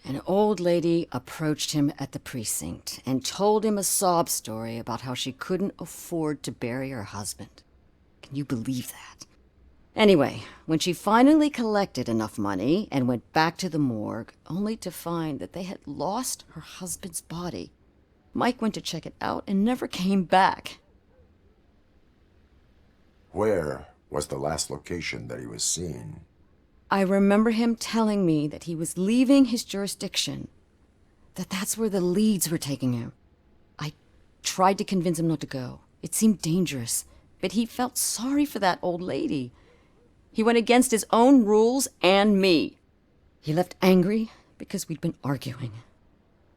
An old lady approached him at the precinct and told him a sob story about how she couldn't afford to bury her husband. Can you believe that? Anyway, when she finally collected enough money and went back to the morgue, only to find that they had lost her husband's body, Mike went to check it out and never came back. Where was the last location that he was seen? I remember him telling me that he was leaving his jurisdiction, that that's where the leads were taking him. I tried to convince him not to go. It seemed dangerous, but he felt sorry for that old lady. He went against his own rules and me. He left angry because we'd been arguing.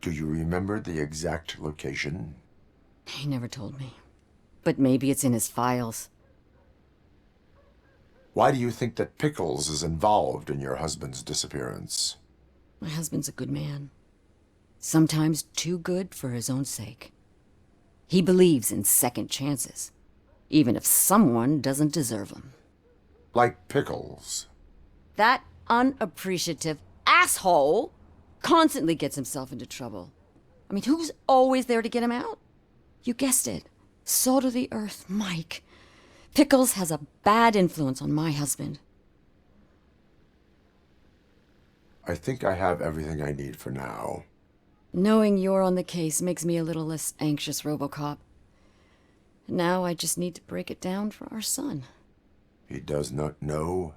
Do you remember the exact location? He never told me. But maybe it's in his files. Why do you think that Pickles is involved in your husband's disappearance? My husband's a good man. Sometimes too good for his own sake. He believes in second chances, even if someone doesn't deserve them. Like Pickles. That unappreciative asshole constantly gets himself into trouble. I mean, who's always there to get him out? You guessed it. Salt of the earth, Mike. Pickles has a bad influence on my husband. I think I have everything I need for now. Knowing you're on the case makes me a little less anxious, Robocop. Now I just need to break it down for our son. He does not know?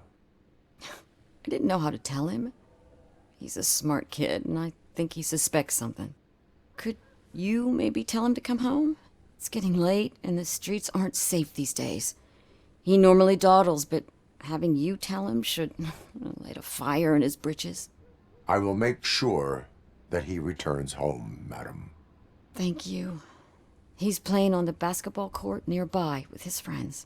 I didn't know how to tell him. He's a smart kid, and I think he suspects something. Could you maybe tell him to come home? It's getting late, and the streets aren't safe these days. He normally dawdles, but having you tell him should light a fire in his britches. I will make sure that he returns home, madam. Thank you. He's playing on the basketball court nearby with his friends.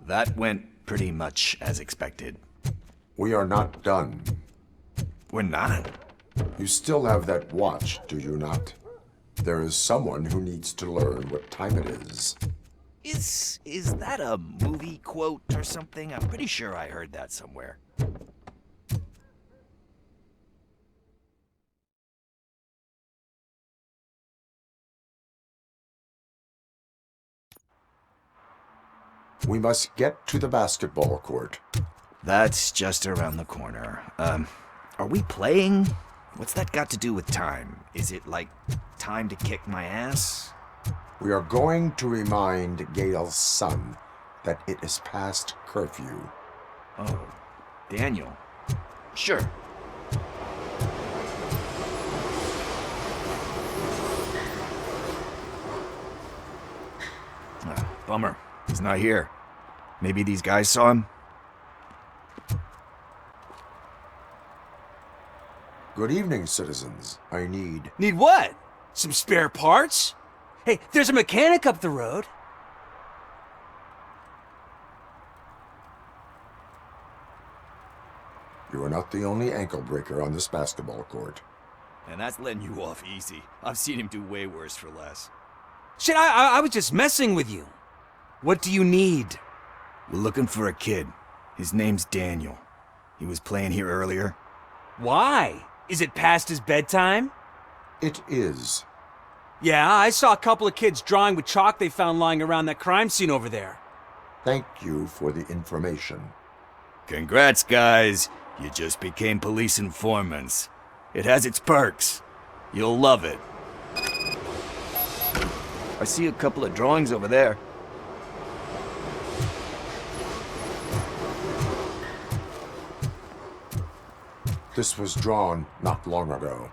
That went pretty much as expected. We are not done. We're not? You still have that watch, do you not? There is someone who needs to learn what time it is. Is that a movie quote or something? I'm pretty sure I heard that somewhere. We must get to the basketball court. That's just around the corner. Are we playing? What's that got to do with time? Is it like time to kick my ass? We are going to remind Gail's son that it is past curfew. Oh, Daniel. Sure. Bummer. He's not here. Maybe these guys saw him? Good evening, citizens. I need... Need what? Some spare parts? Hey, there's a mechanic up the road. You are not the only ankle breaker on this basketball court. And that's letting you off easy. I've seen him do way worse for less. Shit, I was just messing with you. What do you need? We're looking for a kid. His name's Daniel. He was playing here earlier. Why? Is it past his bedtime? It is. Yeah, I saw a couple of kids drawing with chalk they found lying around that crime scene over there. Thank you for the information. Congrats, guys. You just became police informants. It has its perks. You'll love it. I see a couple of drawings over there. This was drawn not long ago.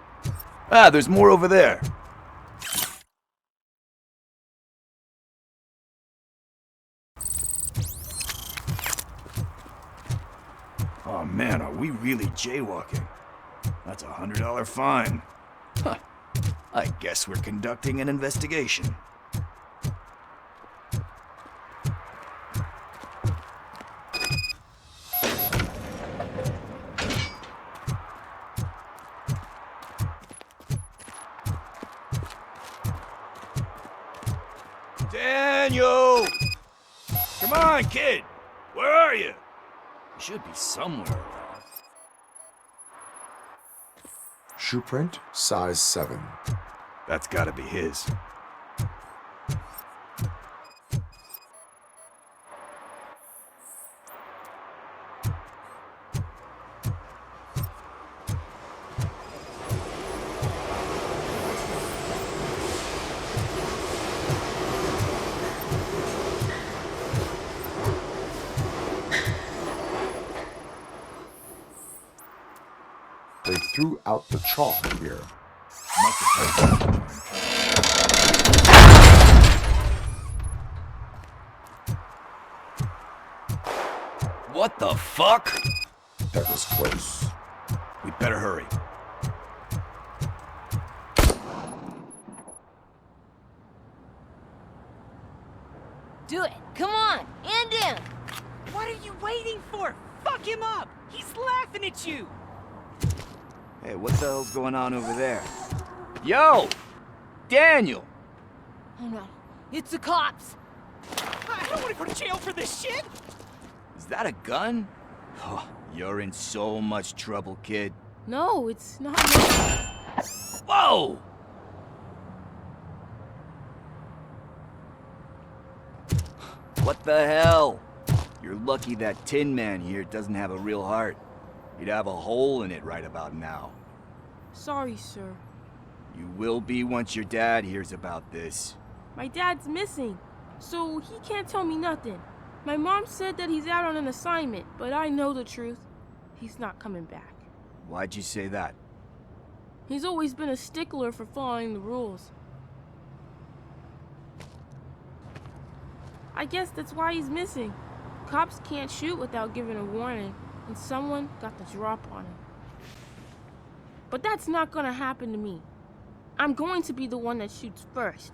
Ah, there's more over there. Oh man, are we really jaywalking? That's a $100 fine. Huh. I guess we're conducting an investigation. Daniel! Come on, kid! Where are you? You should be somewhere around. Shoe print, size 7. That's gotta be his. They threw out the chalk here. What the fuck? That was close. We better hurry. Do it. Come on. And in. What are you waiting for? Fuck him up! He's laughing at you! Hey, what the hell's going on over there? Yo! Daniel! Oh no. It's the cops. I don't want to go to jail for this shit! Is that a gun? Oh, you're in so much trouble, kid. No, it's not. Whoa! What the hell? You're lucky that Tin Man here doesn't have a real heart. He'd have a hole in it right about now. Sorry, sir. You will be once your dad hears about this. My dad's missing, so he can't tell me nothing. My mom said that he's out on an assignment, but I know the truth. He's not coming back. Why'd you say that? He's always been a stickler for following the rules. I guess that's why he's missing. Cops can't shoot without giving a warning, and someone got the drop on him. But that's not gonna happen to me. I'm going to be the one that shoots first.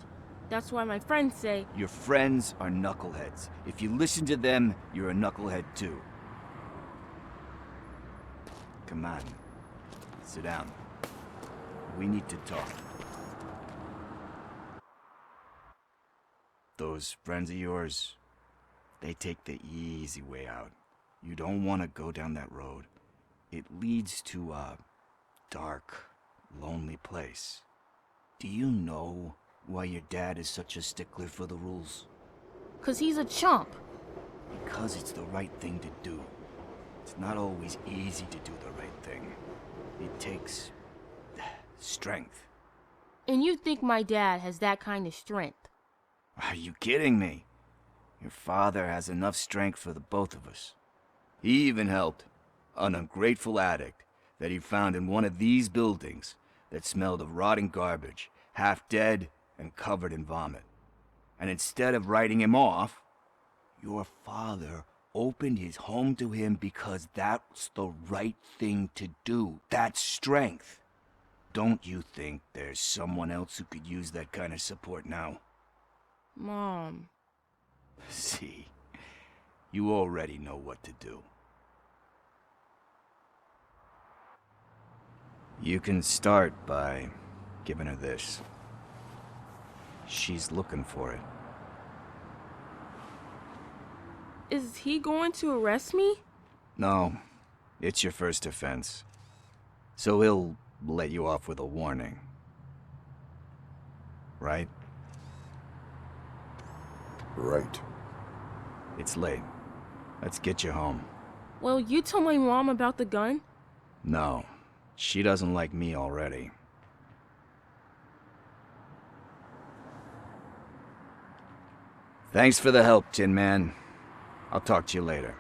That's why my friends say... Your friends are knuckleheads. If you listen to them, you're a knucklehead too. Come on. Sit down. We need to talk. Those friends of yours, they take the easy way out. You don't want to go down that road. It leads to a dark, lonely place. Do you know why your dad is such a stickler for the rules? 'Cause he's a chump. Because it's the right thing to do. It's not always easy to do the right thing. It takes strength. And you think my dad has that kind of strength? Are you kidding me? Your father has enough strength for the both of us. He even helped an ungrateful addict that he found in one of these buildings that smelled of rotting garbage, half dead and covered in vomit. And instead of writing him off, your father opened his home to him because that's the right thing to do. That's strength. Don't you think there's someone else who could use that kind of support now? Mom. See, you already know what to do. You can start by giving her this. She's looking for it. Is he going to arrest me? No, it's your first offense. So he'll let you off with a warning. Right? Right. It's late. Let's get you home. Well, you told my mom about the gun? No, she doesn't like me already. Thanks for the help, Tin Man. I'll talk to you later.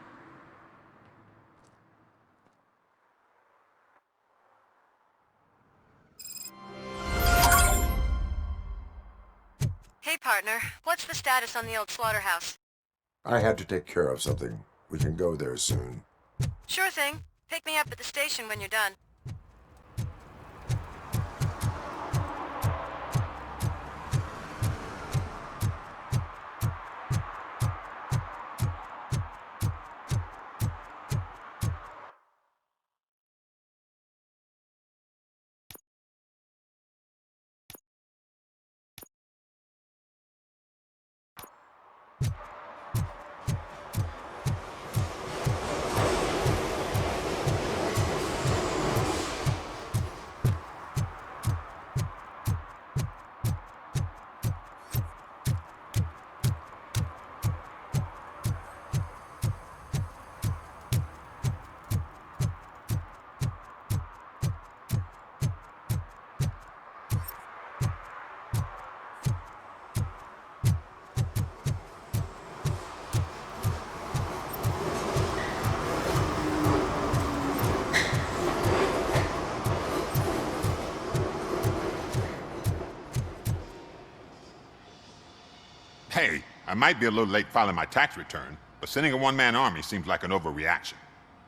Hey, partner. What's the status on the old slaughterhouse? I had to take care of something. We can go there soon. Sure thing. Pick me up at the station when you're done. Hey, I might be a little late filing my tax return, but sending a one-man army seems like an overreaction.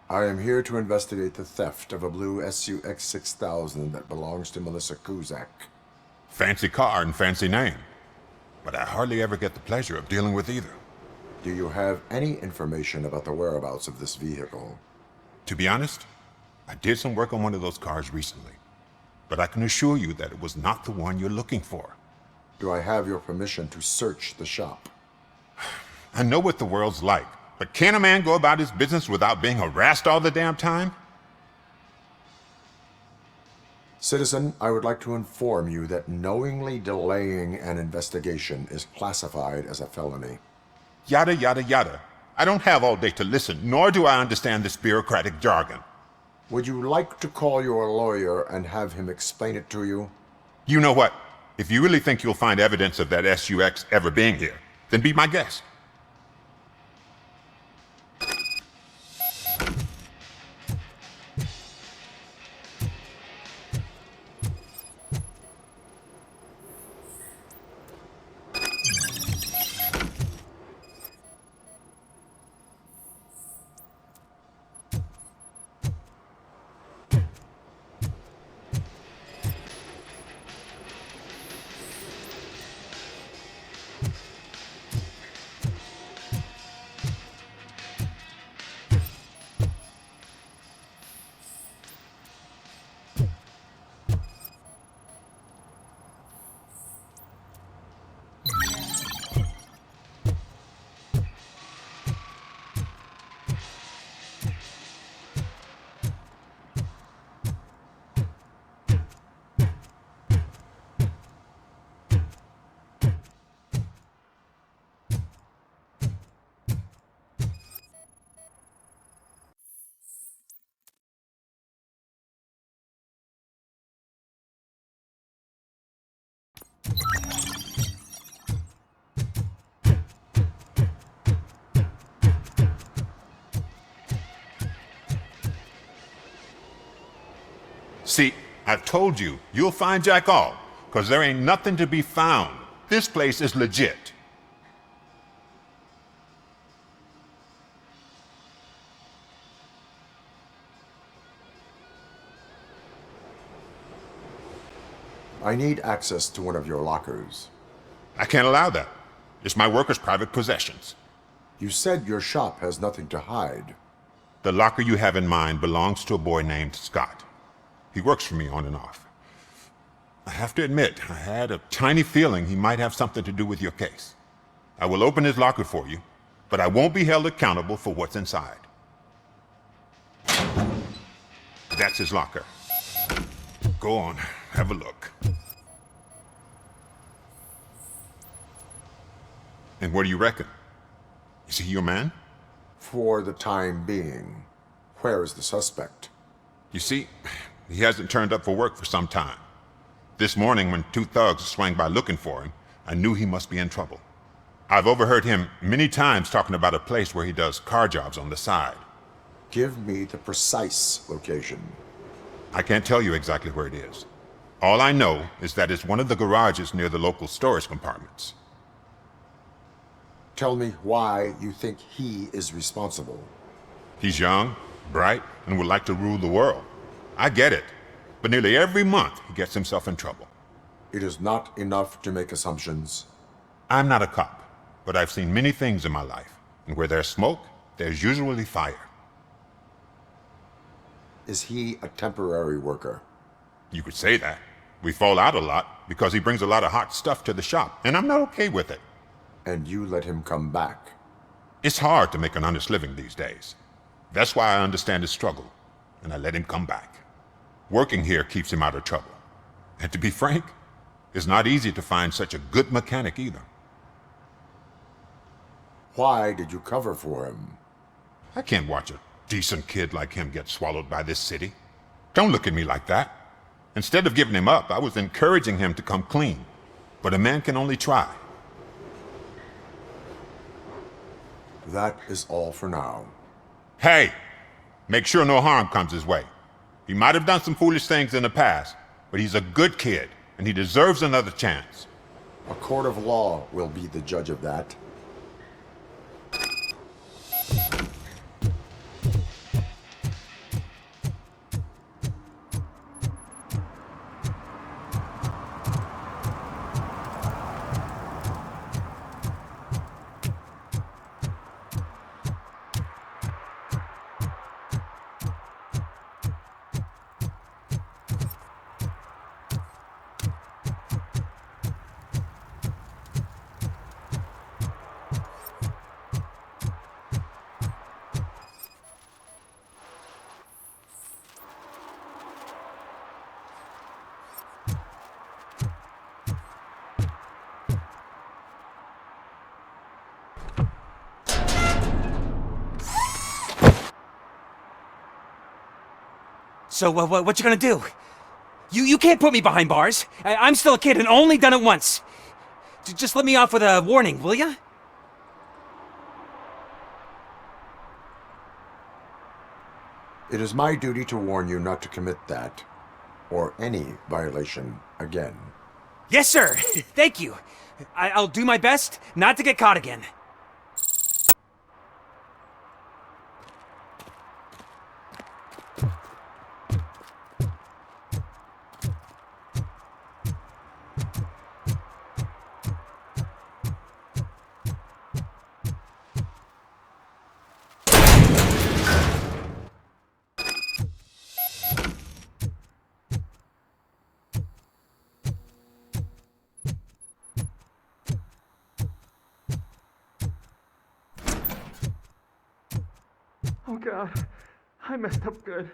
I am here to investigate the theft of a blue SUX 6000 that belongs to Melissa Kuzak. Fancy car and fancy name. But I hardly ever get the pleasure of dealing with either. Do you have any information about the whereabouts of this vehicle? To be honest, I did some work on one of those cars recently. But I can assure you that it was not the one you're looking for. Do I have your permission to search the shop? I know what the world's like, but can a man go about his business without being harassed all the damn time? Citizen, I would like to inform you that knowingly delaying an investigation is classified as a felony. Yada, yada, yada. I don't have all day to listen, nor do I understand this bureaucratic jargon. Would you like to call your lawyer and have him explain it to you? You know what? If you really think you'll find evidence of that SUX ever being here, then be my guest. See, I've told you, you'll find Jack all, because there ain't nothing to be found. This place is legit. I need access to one of your lockers. I can't allow that. It's my workers' private possessions. You said your shop has nothing to hide. The locker you have in mind belongs to a boy named Scott. He works for me on and off. I have to admit, I had a tiny feeling he might have something to do with your case. I will open his locker for you, but I won't be held accountable for what's inside. That's his locker. Go on, have a look. And what do you reckon? Is he your man? For the time being. Where is the suspect? You see, he hasn't turned up for work for some time. This morning, when two thugs swang by looking for him, I knew he must be in trouble. I've overheard him many times talking about a place where he does car jobs on the side. Give me the precise location. I can't tell you exactly where it is. All I know is that it's one of the garages near the local storage compartments. Tell me why you think he is responsible. He's young, bright, and would like to rule the world. I get it, but nearly every month he gets himself in trouble. It is not enough to make assumptions. I'm not a cop, but I've seen many things in my life, and where there's smoke, there's usually fire. Is he a temporary worker? You could say that. We fall out a lot because he brings a lot of hot stuff to the shop, and I'm not okay with it. And you let him come back? It's hard to make an honest living these days. That's why I understand his struggle, and I let him come back. Working here keeps him out of trouble. And to be frank, it's not easy to find such a good mechanic either. Why did you cover for him? I can't watch a decent kid like him get swallowed by this city. Don't look at me like that. Instead of giving him up, I was encouraging him to come clean. But a man can only try. That is all for now. Hey! Make sure no harm comes his way. He might have done some foolish things in the past, but he's a good kid, and he deserves another chance. A court of law will be the judge of that. So, what you gonna do? You can't put me behind bars. I'm still a kid and only done it once. Just let me off with a warning, will ya? It is my duty to warn you not to commit that, or any violation, again. Yes, sir. Thank you. I'll do my best not to get caught again. Oh God, I messed up good.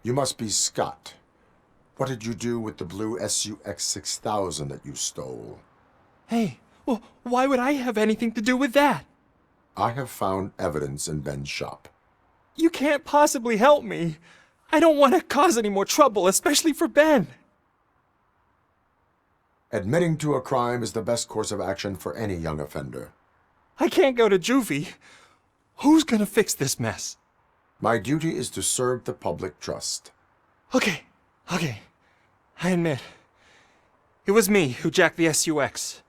You must be Scott. What did you do with the blue SUX 6000 that you stole? Hey, well, why would I have anything to do with that? I have found evidence in Ben's shop. You can't possibly help me. I don't want to cause any more trouble, especially for Ben. Admitting to a crime is the best course of action for any young offender. I can't go to juvie. Who's gonna fix this mess? My duty is to serve the public trust. Okay. I admit. It was me who jacked the SUX.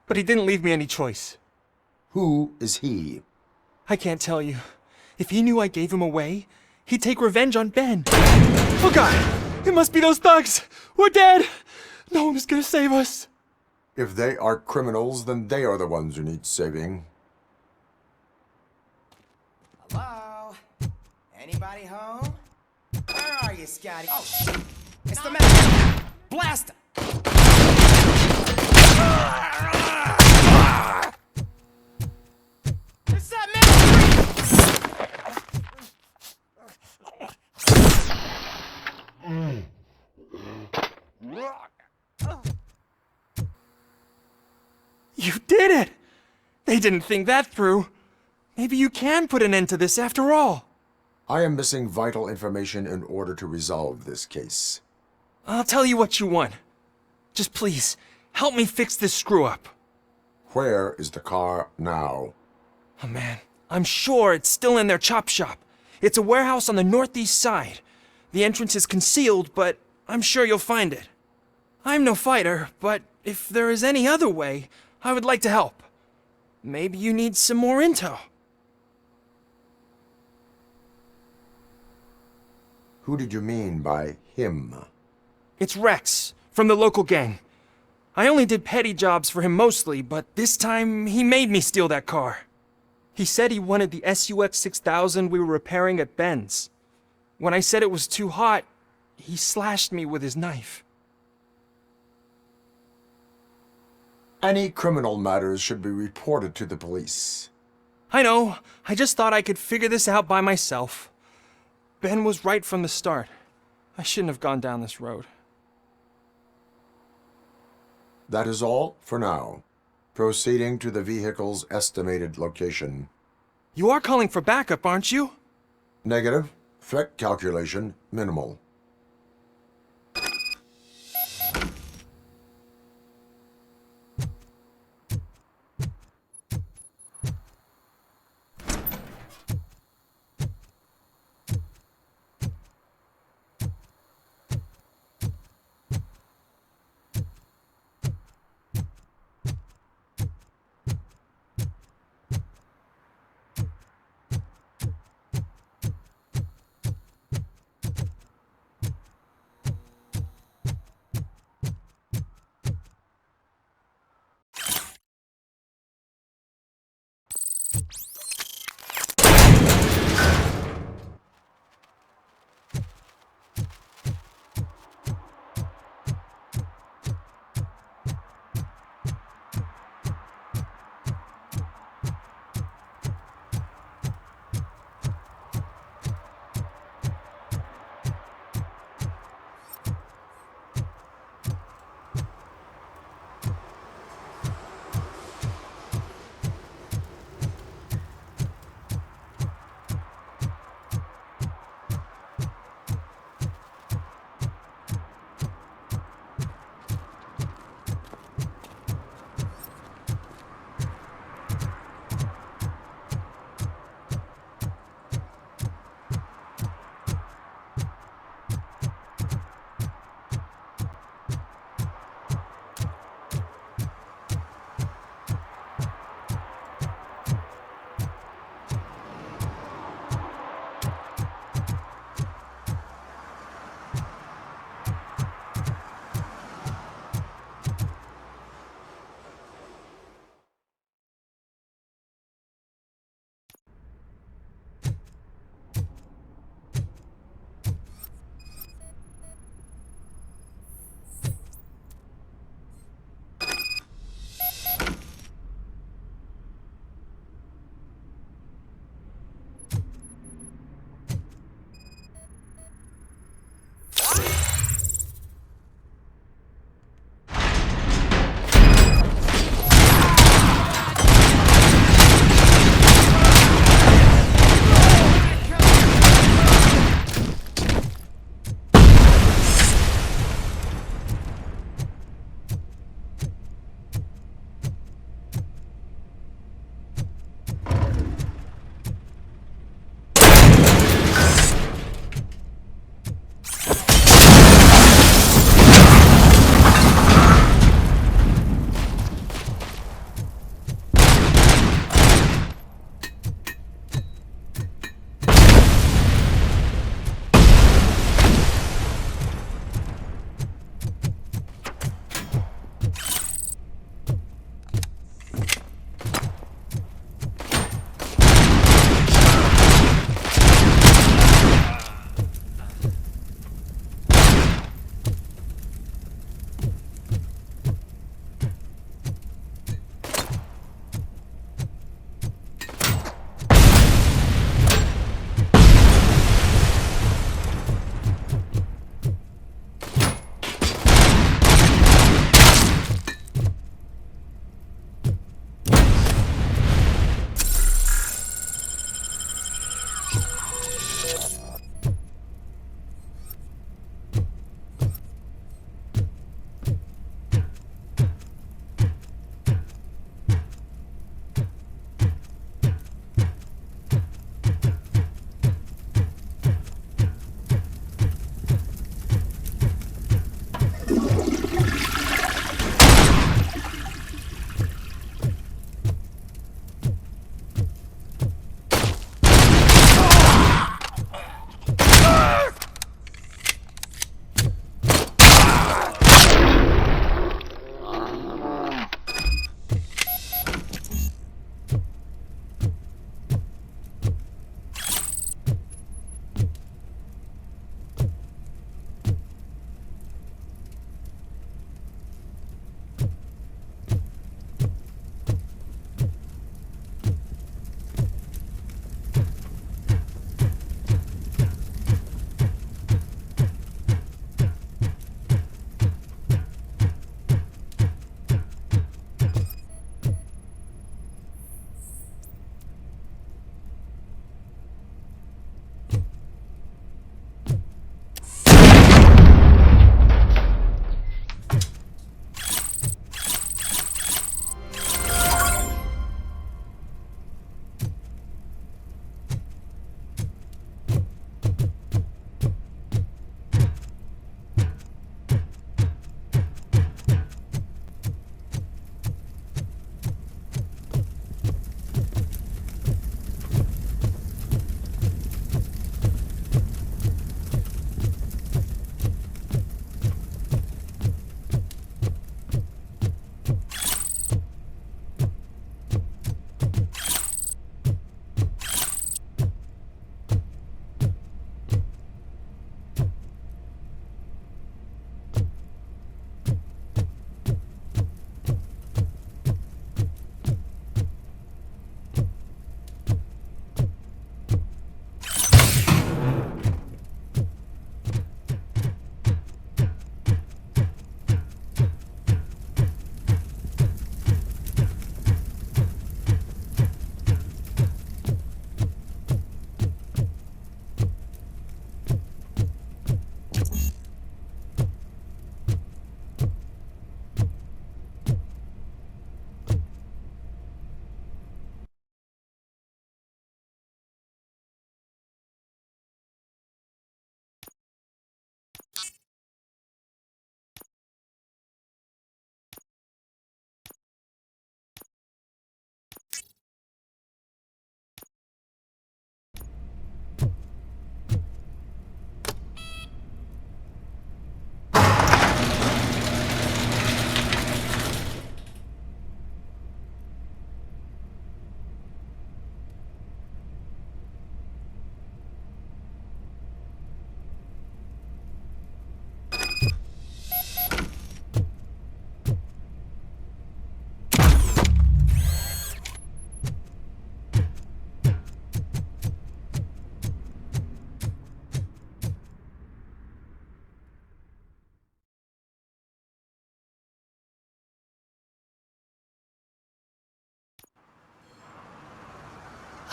But he didn't leave me any choice. Who is he? I can't tell you. If he knew I gave him away, he'd take revenge on Ben. Oh God! It must be those thugs! We're dead! No one is gonna save us. If they are criminals, then they are the ones who need saving. Hello? Anybody home? Where are you, Scotty? Oh, shit! It's the man! Blast him! It's that man! You did it! They didn't think that through. Maybe you can put an end to this after all. I am missing vital information in order to resolve this case. I'll tell you what you want. Just please, help me fix this screw-up. Where is the car now? Oh man, I'm sure it's still in their chop shop. It's a warehouse on the northeast side. The entrance is concealed, but I'm sure you'll find it. I'm no fighter, but if there is any other way, I would like to help. Maybe you need some more intel. Who did you mean by him? It's Rex, from the local gang. I only did petty jobs for him mostly, but this time he made me steal that car. He said he wanted the SUX 6000 we were repairing at Ben's. When I said it was too hot, he slashed me with his knife. Any criminal matters should be reported to the police. I know. I just thought I could figure this out by myself. Ben was right from the start. I shouldn't have gone down this road. That is all for now. Proceeding to the vehicle's estimated location. You are calling for backup, aren't you? Negative. Threat calculation minimal.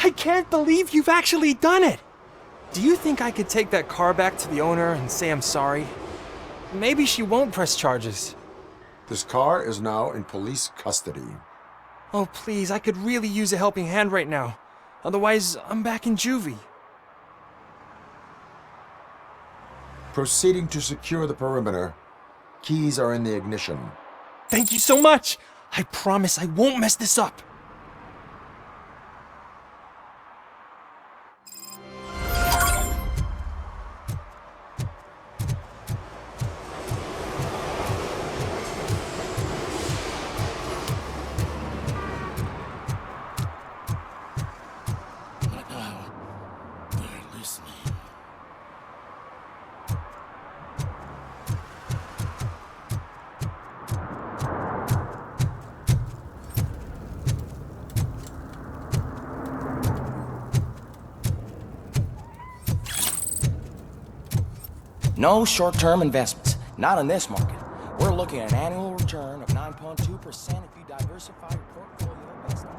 I can't believe you've actually done it! Do you think I could take that car back to the owner and say I'm sorry? Maybe she won't press charges. This car is now in police custody. Oh, please, I could really use a helping hand right now. Otherwise, I'm back in juvie. Proceeding to secure the perimeter. Keys are in the ignition. Thank you so much! I promise I won't mess this up. No short-term investments, not in this market. We're looking at an annual return of 9.2% if you diversify your portfolio based on...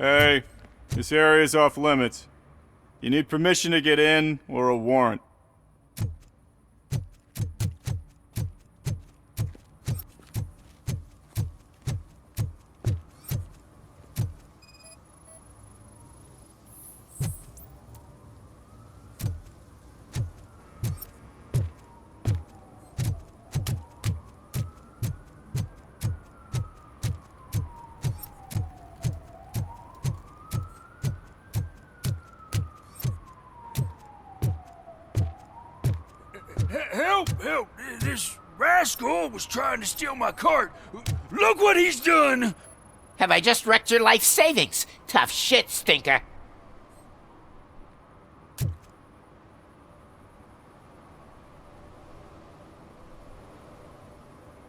Hey, this area is off limits. You need permission to get in or a warrant. Help! Help! This rascal was trying to steal my cart. Look what he's done! Have I just wrecked your life savings? Tough shit, stinker.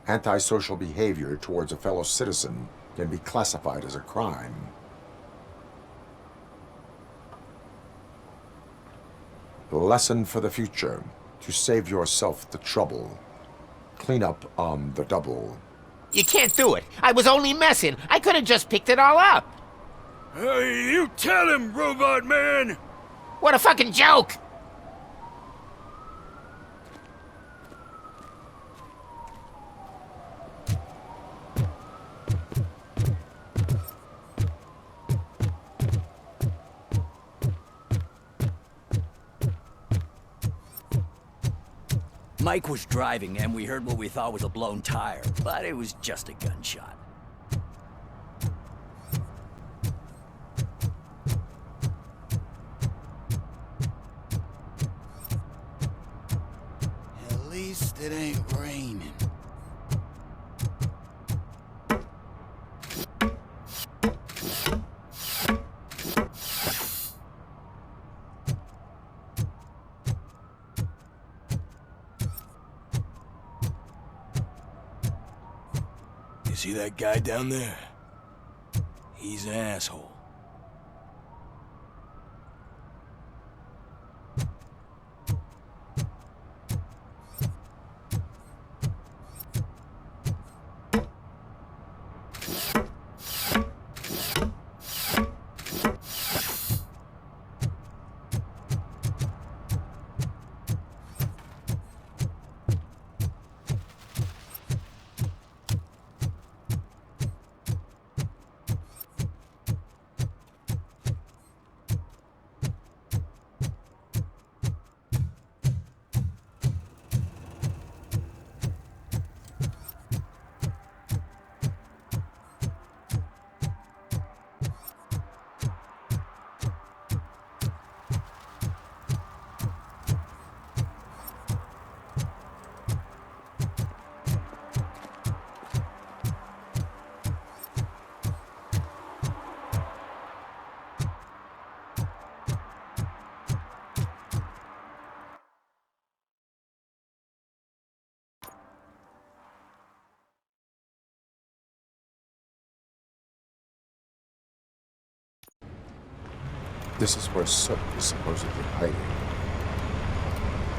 Antisocial behavior towards a fellow citizen can be classified as a crime. Lesson for the future. To save yourself the trouble. Clean up on the double. You can't do it. I was only messing. I could have just picked it all up. Hey, you tell him, Robot Man! What a fucking joke! Mike was driving and we heard what we thought was a blown tire, but it was just a gunshot. At least it ain't raining. You see that guy down there? He's an asshole. This is where Soot is supposedly hiding.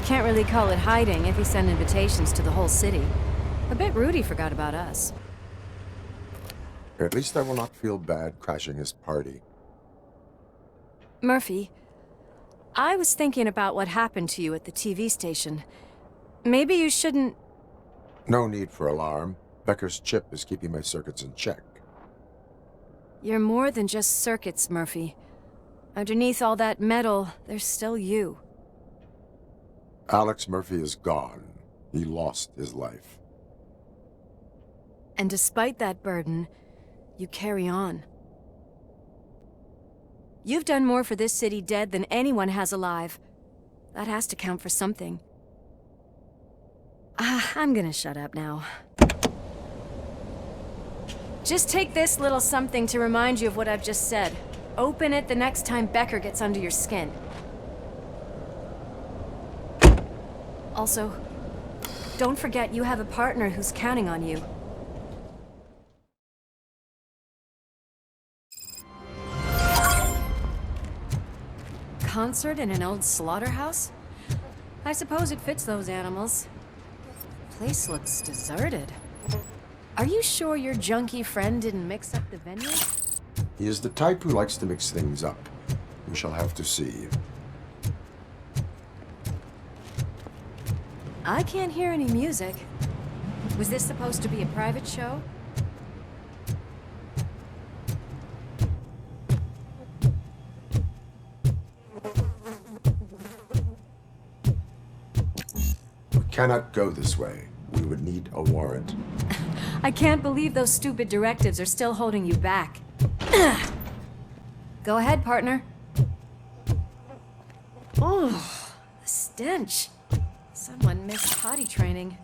Can't really call it hiding if he sent invitations to the whole city. A bit rude he forgot about us. At least I will not feel bad crashing his party. Murphy, I was thinking about what happened to you at the TV station. Maybe you shouldn't... No need for alarm. Becker's chip is keeping my circuits in check. You're more than just circuits, Murphy. Underneath all that metal, there's still you. Alex Murphy is gone. He lost his life. And despite that burden, you carry on. You've done more for this city dead than anyone has alive. That has to count for something. I'm gonna shut up now. Just take this little something to remind you of what I've just said. Open it the next time Becker gets under your skin. Also, don't forget you have a partner who's counting on you. Concert in an old slaughterhouse? I suppose it fits those animals. Place looks deserted. Are you sure your junkie friend didn't mix up the venue? He is the type who likes to mix things up. We shall have to see. I can't hear any music. Was this supposed to be a private show? We cannot go this way. We would need a warrant. I can't believe those stupid directives are still holding you back. Go ahead, partner. Oh, the stench. Someone missed potty training.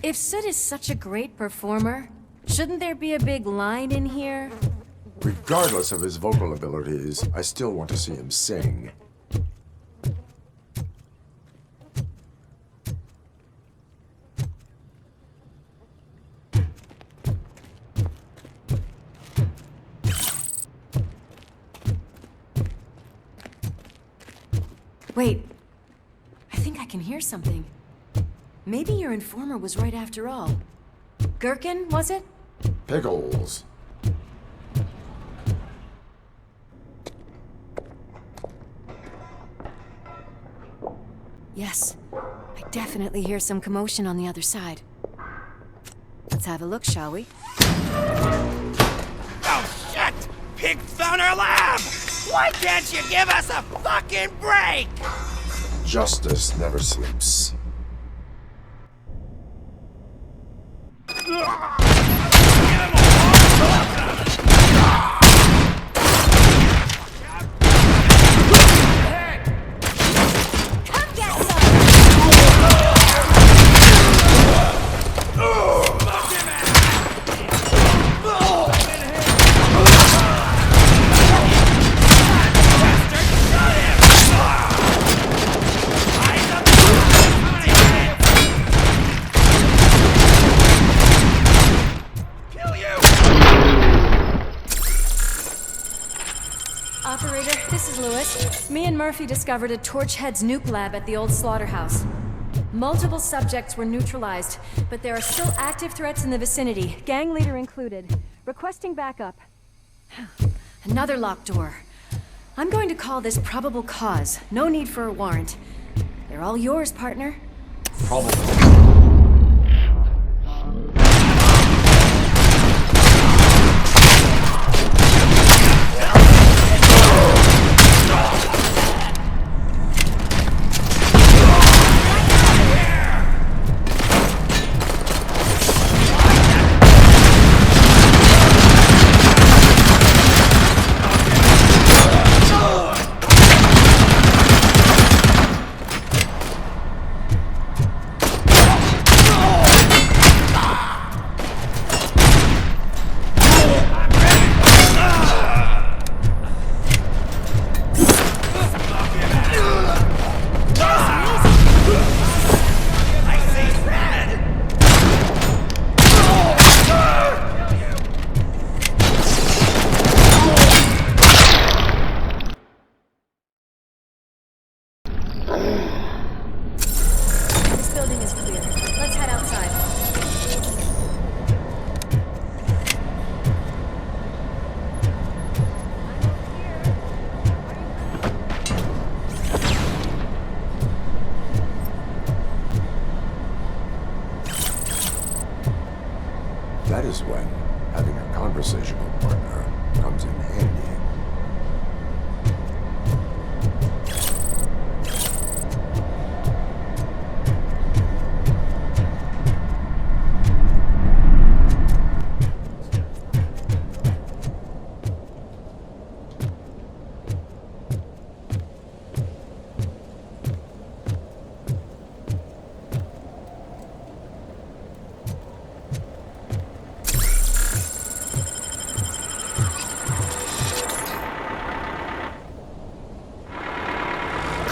If Sid is such a great performer, shouldn't there be a big line in here? Regardless of his vocal abilities, I still want to see him sing. Wait, I think I can hear something. Maybe your informer was right after all. Gherkin, was it? Pickles. Yes, I definitely hear some commotion on the other side. Let's have a look, shall we? Oh, shit! Pig found our lab! Why can't you give us a fucking break? Justice never sleeps. Operator, this is Lewis. Me and Murphy discovered a Torchhead's nuke lab at the old slaughterhouse. Multiple subjects were neutralized, but there are still active threats in the vicinity, gang leader included. Requesting backup. Another locked door. I'm going to call this probable cause. No need for a warrant. They're all yours, partner. Probable.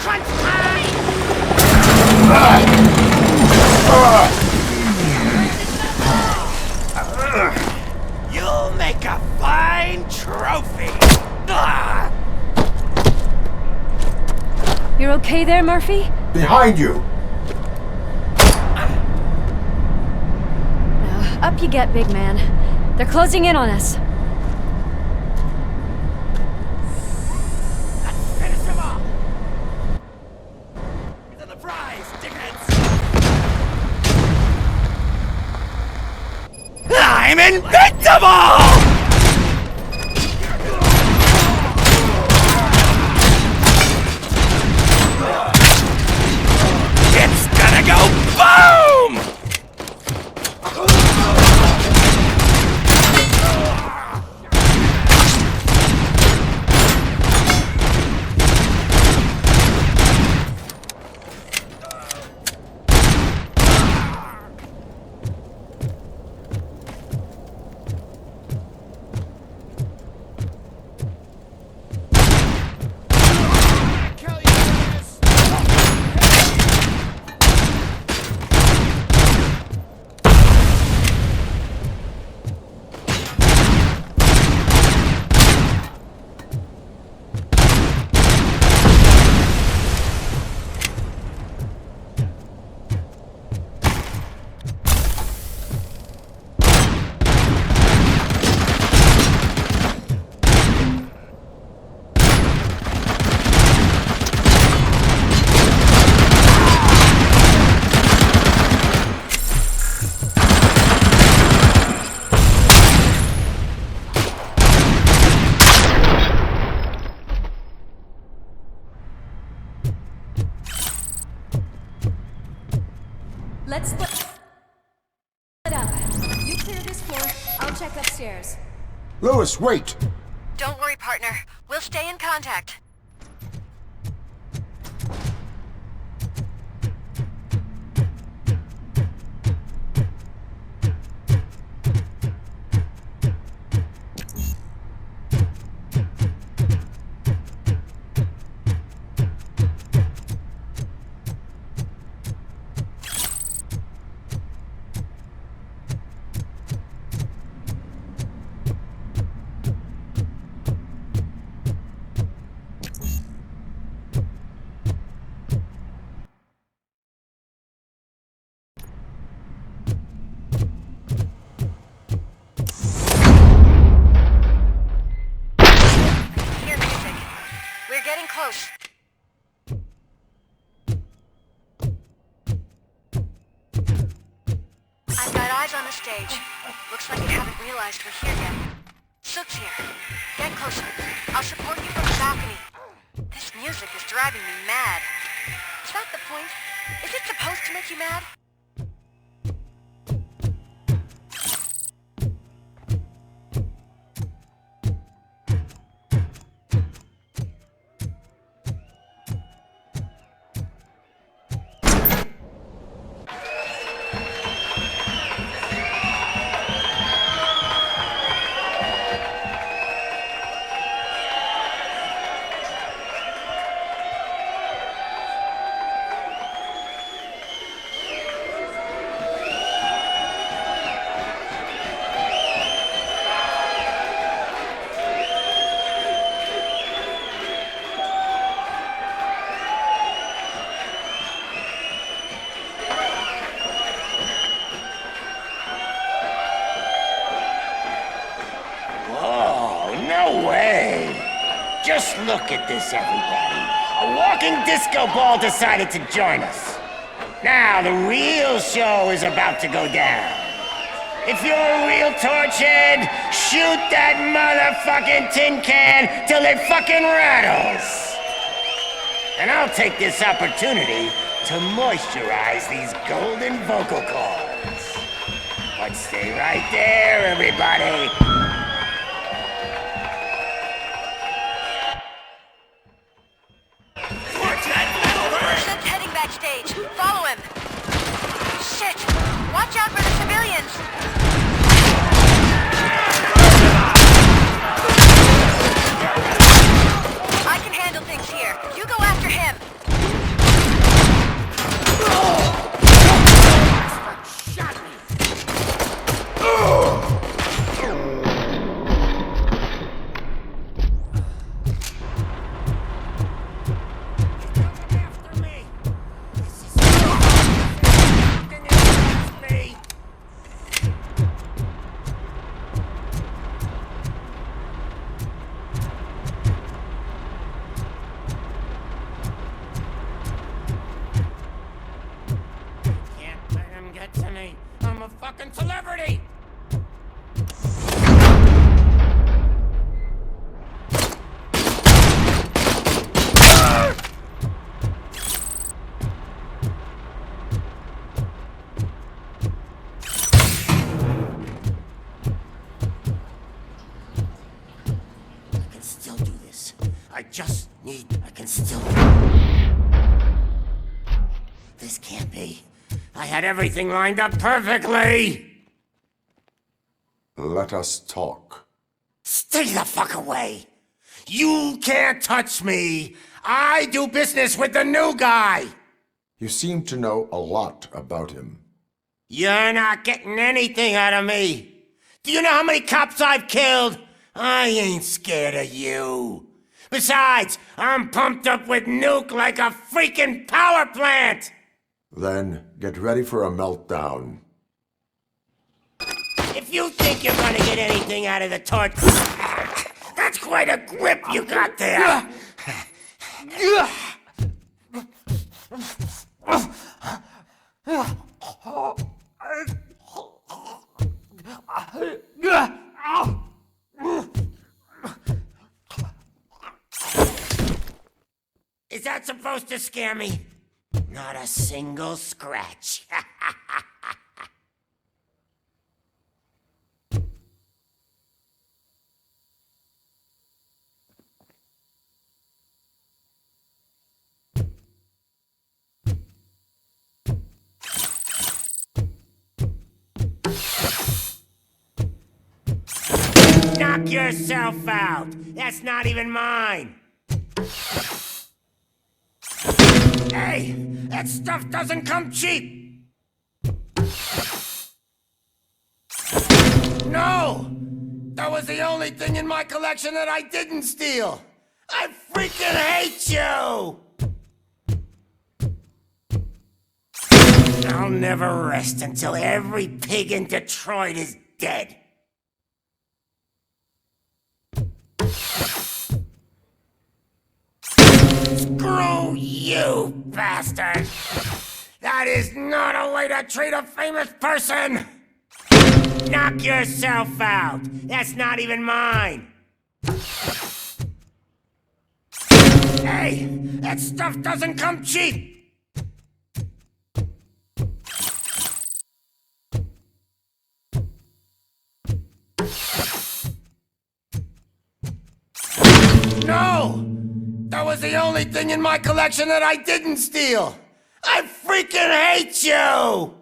crunch time! You'll make a fine trophy! You're okay there, Murphy? Behind you! Up you get, big man. They're closing in on us. Finish him off! You're the prize, dickheads! I'm invincible! It's gonna go boom! Let's split it up. You clear this floor, I'll check upstairs. Lewis, wait! Don't worry, partner. We'll stay in contact. Close. I've got eyes on the stage. Looks like they haven't realized we're here yet. Sook's here. Get closer. I'll support you from the balcony. This music is driving me mad. Is that the point? Is it supposed to make you mad? No way! Just look at this, everybody. A walking disco ball decided to join us. Now, the real show is about to go down. If you're a real torchhead, shoot that motherfucking tin can till it fucking rattles. And I'll take this opportunity to moisturize these golden vocal cords. But stay right there, everybody. Seth's heading backstage. Follow him. Shit! Watch out for the civilians! I can handle things here. You go after him. I had everything lined up perfectly! Let us talk. Stay the fuck away! You can't touch me! I do business with the new guy! You seem to know a lot about him. You're not getting anything out of me! Do you know how many cops I've killed? I ain't scared of you. Besides, I'm pumped up with nuke like a freaking power plant! Then get ready for a meltdown. If you think you're gonna get anything out of the torch, that's quite a grip you got there! Is that supposed to scare me? Not a single scratch. Knock yourself out. That's not even mine. Hey, that stuff doesn't come cheap. No, that was the only thing in my collection that I didn't steal. I freaking hate you. I'll never rest until every pig in Detroit is dead. Screw you, bastard! That is not a way to treat a famous person! Knock yourself out! That's not even mine! Hey, that stuff doesn't come cheap! No! That was the only thing in my collection that I didn't steal! I freaking hate you!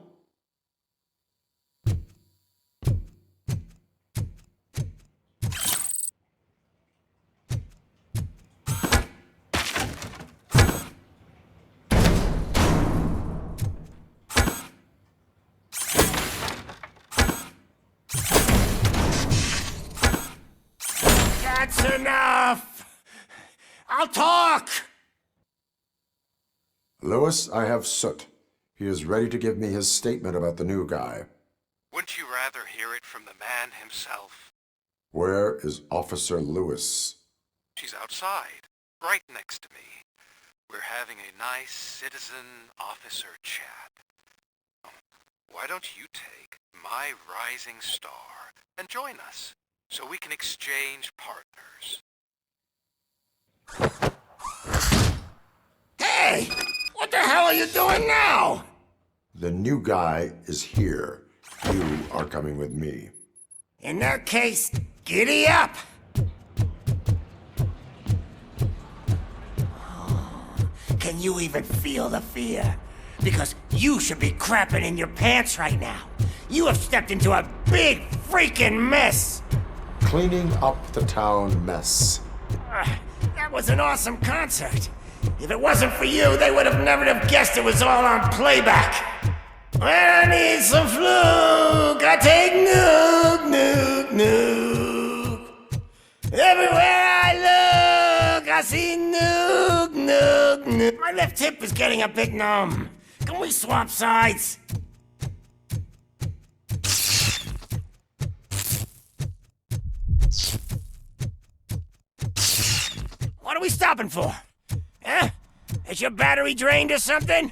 That's enough! I'll talk! Lewis, I have Soot. He is ready to give me his statement about the new guy. Wouldn't you rather hear it from the man himself? Where is Officer Lewis? She's outside, right next to me. We're having a nice citizen-officer chat. Why don't you take my rising star and join us, so we can exchange partners? Hey! What the hell are you doing now? The new guy is here. You are coming with me. In that case, giddy up! Can you even feel the fear? Because you should be crapping in your pants right now. You have stepped into a big freaking mess! Cleaning up the town mess. That was an awesome concert. If it wasn't for you, they would have never have guessed it was all on playback. When I need some fluke, I take nuke, nuke, nuke. Everywhere I look, I see nuke, nuke, nuke. My left hip is getting a bit numb. Can we swap sides? What are we stopping for? Huh? Is your battery drained or something?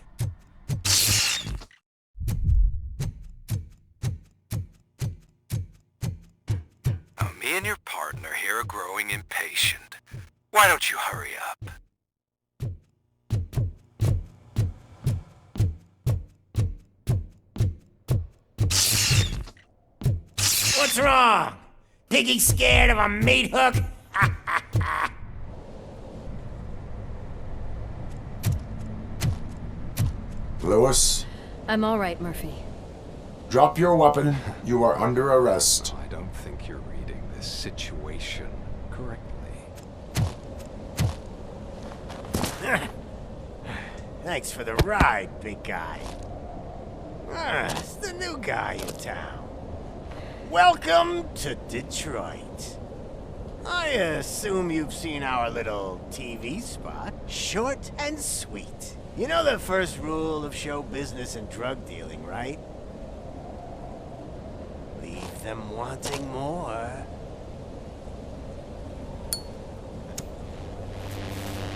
Me and your partner here are growing impatient. Why don't you hurry up? What's wrong? Piggy scared of a meat hook? Lewis? I'm all right, Murphy. Drop your weapon. You are under arrest. I don't think you're reading this situation correctly. Thanks for the ride, big guy. It's the new guy in town. Welcome to Detroit. I assume you've seen our little TV spot. Short and sweet. You know the first rule of show business and drug dealing, right? Leave them wanting more.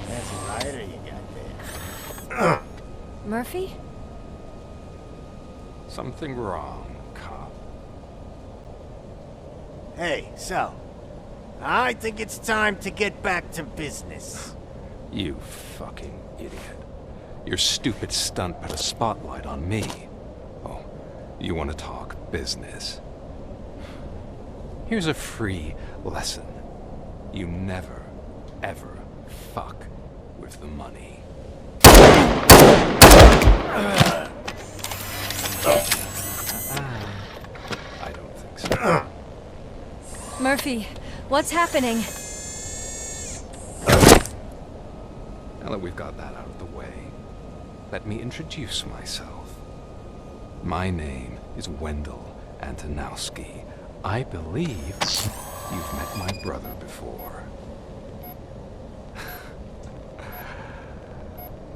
That's a lighter you got there. Murphy? Something wrong, cop. Hey, so, I think it's time to get back to business. You fucking idiot. Your stupid stunt put a spotlight on me. Oh, you want to talk business? Here's a free lesson. You never, ever fuck with the money. I don't think so. Murphy, what's happening? Now that we've got that out of the way, let me introduce myself. My name is Wendell Antonowski. I believe you've met my brother before.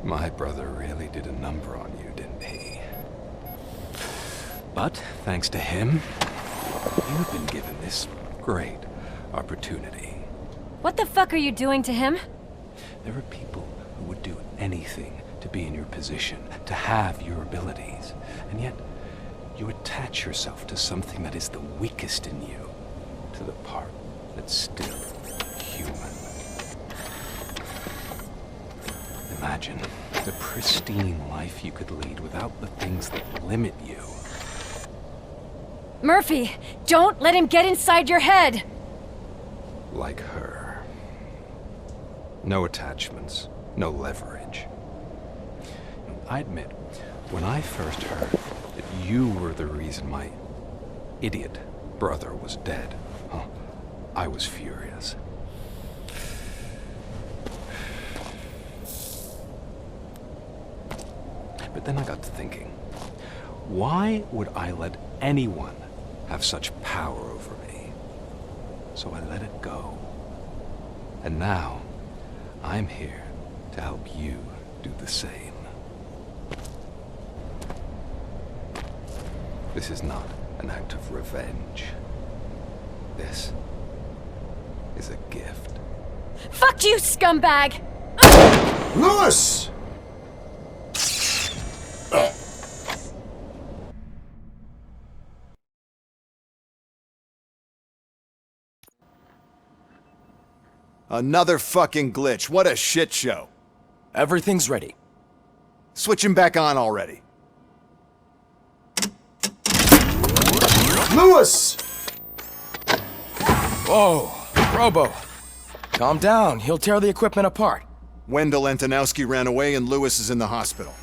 My brother really did a number on you, didn't he? But thanks to him, you've been given this great opportunity. What the fuck are you doing to him? There are people who would do anything to be in your position, to have your abilities, and yet you attach yourself to something that is the weakest in you, to the part that's still human. Imagine the pristine life you could lead without the things that limit you. Murphy, don't let him get inside your head! Like her. No attachments, no leverage. I admit, when I first heard that you were the reason my idiot brother was dead, I was furious. But then I got to thinking, why would I let anyone have such power over me? So I let it go. And now, I'm here to help you do the same. This is not an act of revenge. This is a gift. Fuck you, scumbag! Lewis! Another fucking glitch. What a shit show. Everything's ready. Switch him back on already. Lewis! Whoa, Robo. Calm down. He'll tear the equipment apart. Wendell Antonowski ran away and Lewis is in the hospital.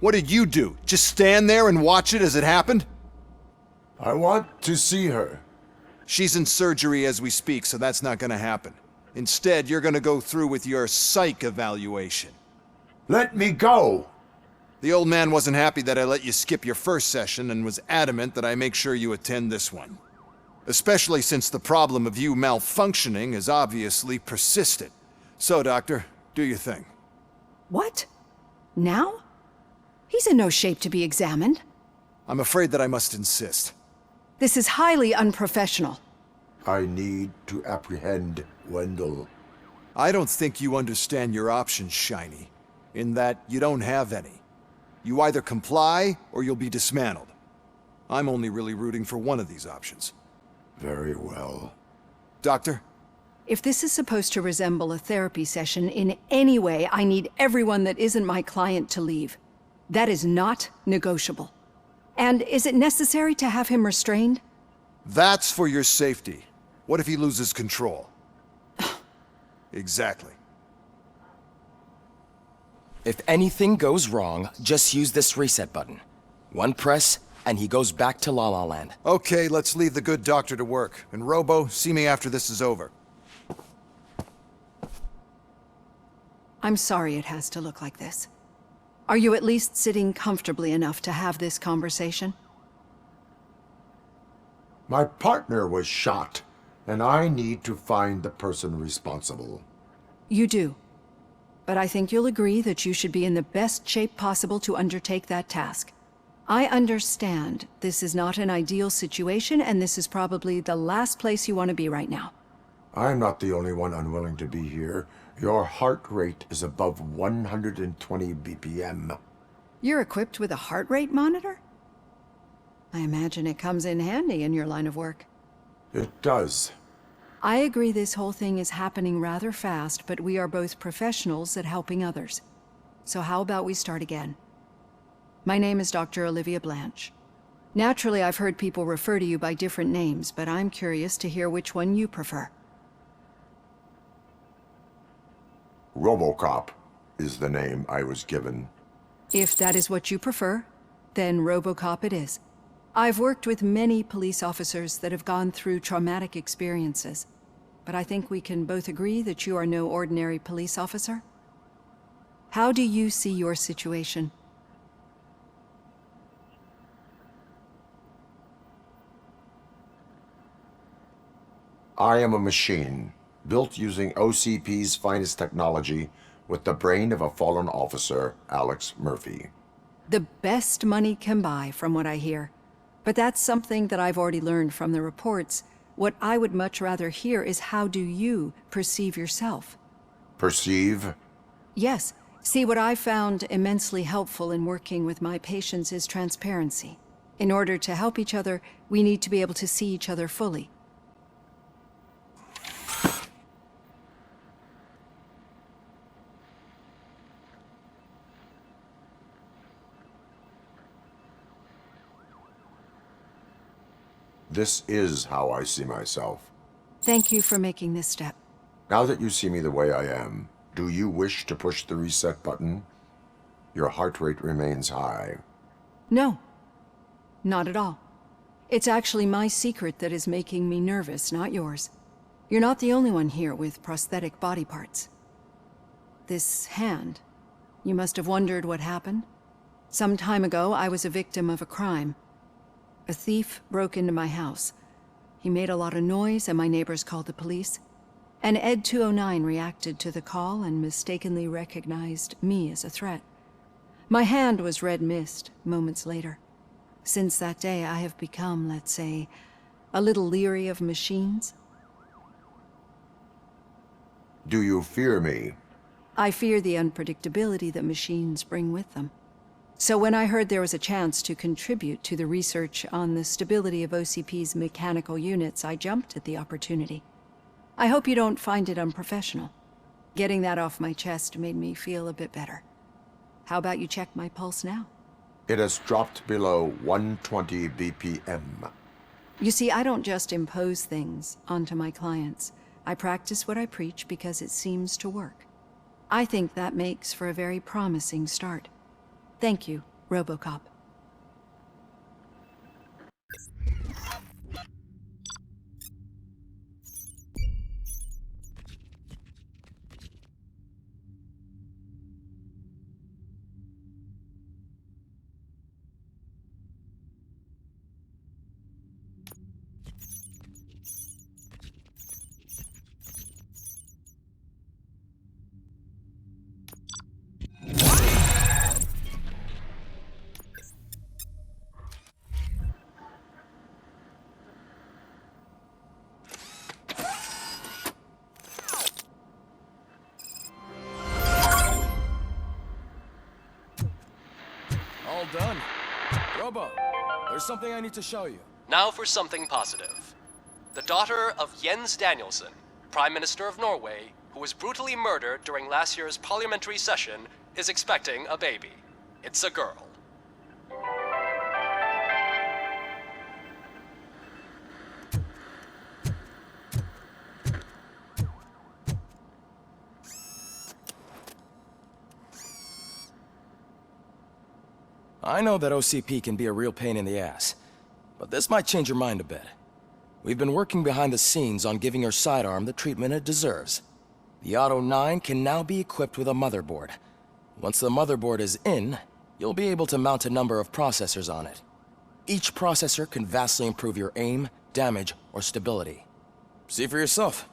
What did you do? Just stand there and watch it as it happened? I want to see her. She's in surgery as we speak, so that's not gonna happen. Instead, you're gonna go through with your psych evaluation. Let me go! The old man wasn't happy that I let you skip your first session and was adamant that I make sure you attend this one. Especially since the problem of you malfunctioning has obviously persisted. So, Doctor, do your thing. What? Now? He's in no shape to be examined. I'm afraid that I must insist. This is highly unprofessional. I need to apprehend Wendell. I don't think you understand your options, Shiny, in that you don't have any. You either comply or you'll be dismantled. I'm only really rooting for one of these options. Very well. Doctor? If this is supposed to resemble a therapy session in any way, I need everyone that isn't my client to leave. That is not negotiable. And is it necessary to have him restrained? That's for your safety. What if he loses control? Exactly. If anything goes wrong, just use this reset button. One press, and he goes back to La La Land. Okay, let's leave the good doctor to work. And Robo, see me after this is over. I'm sorry it has to look like this. Are you at least sitting comfortably enough to have this conversation? My partner was shot, and I need to find the person responsible. You do. But I think you'll agree that you should be in the best shape possible to undertake that task. I understand this is not an ideal situation, and this is probably the last place you want to be right now. I'm not the only one unwilling to be here. Your heart rate is above 120 BPM. You're equipped with a heart rate monitor? I imagine it comes in handy in your line of work. It does. I agree this whole thing is happening rather fast, but we are both professionals at helping others. So how about we start again? My name is Dr. Olivia Blanche. Naturally, I've heard people refer to you by different names, but I'm curious to hear which one you prefer. Robocop is the name I was given. If that is what you prefer, then Robocop it is. I've worked with many police officers that have gone through traumatic experiences, but I think we can both agree that you are no ordinary police officer. How do you see your situation? I am a machine, built using OCP's finest technology with the brain of a fallen officer, Alex Murphy. The best money can buy, from what I hear. But that's something that I've already learned from the reports. What I would much rather hear is how do you perceive yourself? Perceive? Yes. See, what I found immensely helpful in working with my patients is transparency. In order to help each other, we need to be able to see each other fully. This is how I see myself. Thank you for making this step. Now that you see me the way I am, do you wish to push the reset button? Your heart rate remains high. No. Not at all. It's actually my secret that is making me nervous, not yours. You're not the only one here with prosthetic body parts. This hand, you must have wondered what happened. Some time ago, I was a victim of a crime. A thief broke into my house. He made a lot of noise and my neighbors called the police. And Ed 209 reacted to the call and mistakenly recognized me as a threat. My hand was red mist moments later. Since that day, I have become, let's say, a little leery of machines. Do you fear me? I fear the unpredictability that machines bring with them. So when I heard there was a chance to contribute to the research on the stability of OCP's mechanical units, I jumped at the opportunity. I hope you don't find it unprofessional. Getting that off my chest made me feel a bit better. How about you check my pulse now? It has dropped below 120 BPM. You see, I don't just impose things onto my clients. I practice what I preach because it seems to work. I think that makes for a very promising start. Thank you, Robocop. All done. Robo, there's something I need to show you. Now for something positive. The daughter of Jens Danielson, Prime Minister of Norway, who was brutally murdered during last year's parliamentary session, is expecting a baby. It's a girl. I know that OCP can be a real pain in the ass, but this might change your mind a bit. We've been working behind the scenes on giving her sidearm the treatment it deserves. The Auto 9 can now be equipped with a motherboard. Once the motherboard is in, you'll be able to mount a number of processors on it. Each processor can vastly improve your aim, damage, or stability. See for yourself.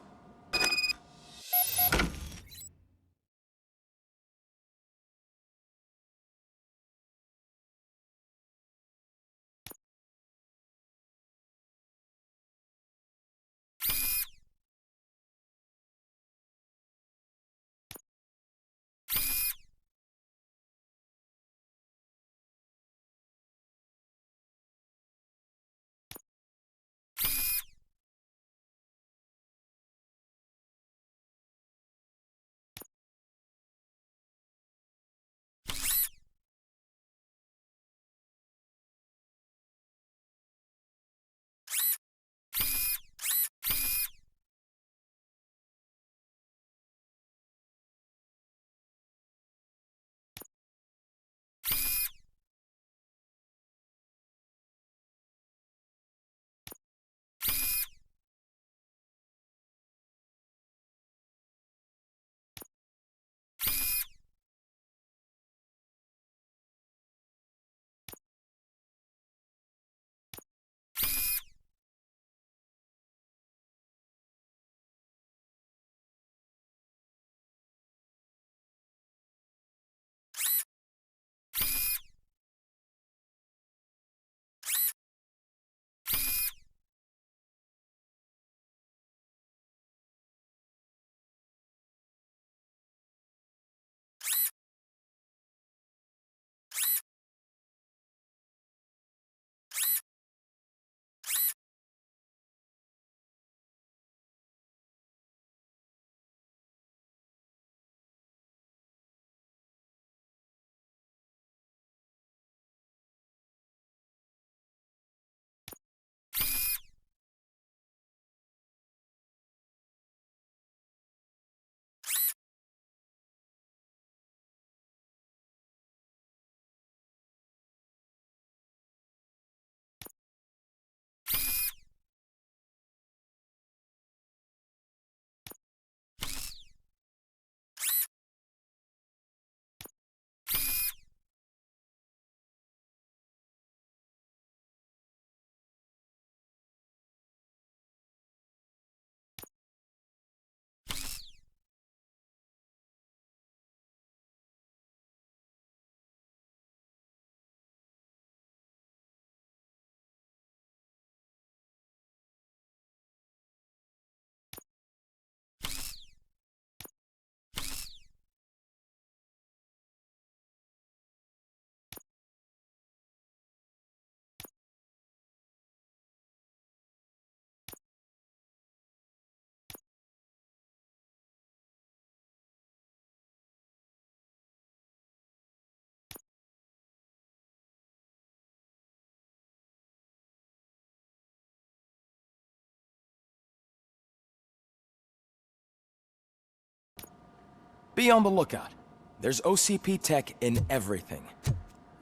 Be on the lookout. There's OCP tech in everything.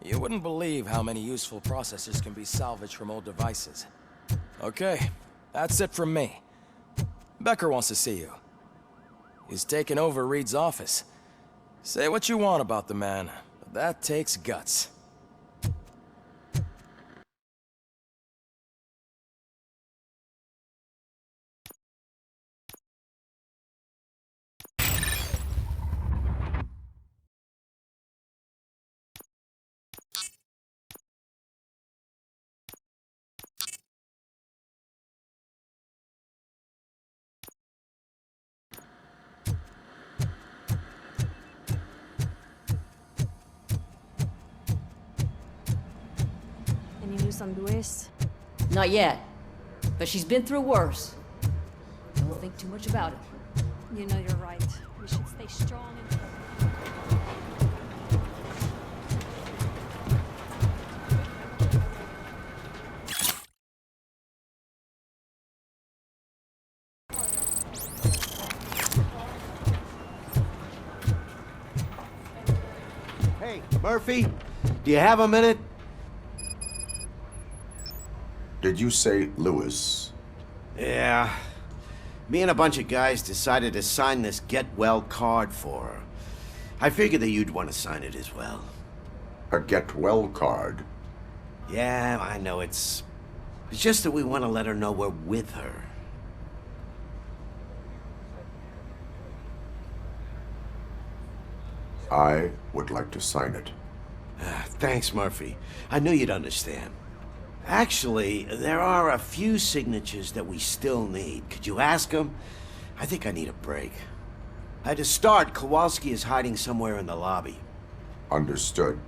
You wouldn't believe how many useful processors can be salvaged from old devices. Okay, that's it from me. Becker wants to see you. He's taken over Reed's office. Say what you want about the man, but that takes guts. Any news on Luis? Not yet. But she's been through worse. Don't think too much about it. You know you're right. We should stay strong and Hey, Murphy, Do you have a minute? Did you say Lewis? Yeah. Me and a bunch of guys decided to sign this get well card for her. I figured that you'd want to sign it as well. A get well card? Yeah, I know it's just that we want to let her know we're with her. I would like to sign it. Thanks, Murphy. I knew you'd understand. Actually, there are a few signatures that we still need. Could you ask them? I think I need a break. To start, Kowalski is hiding somewhere in the lobby. Understood.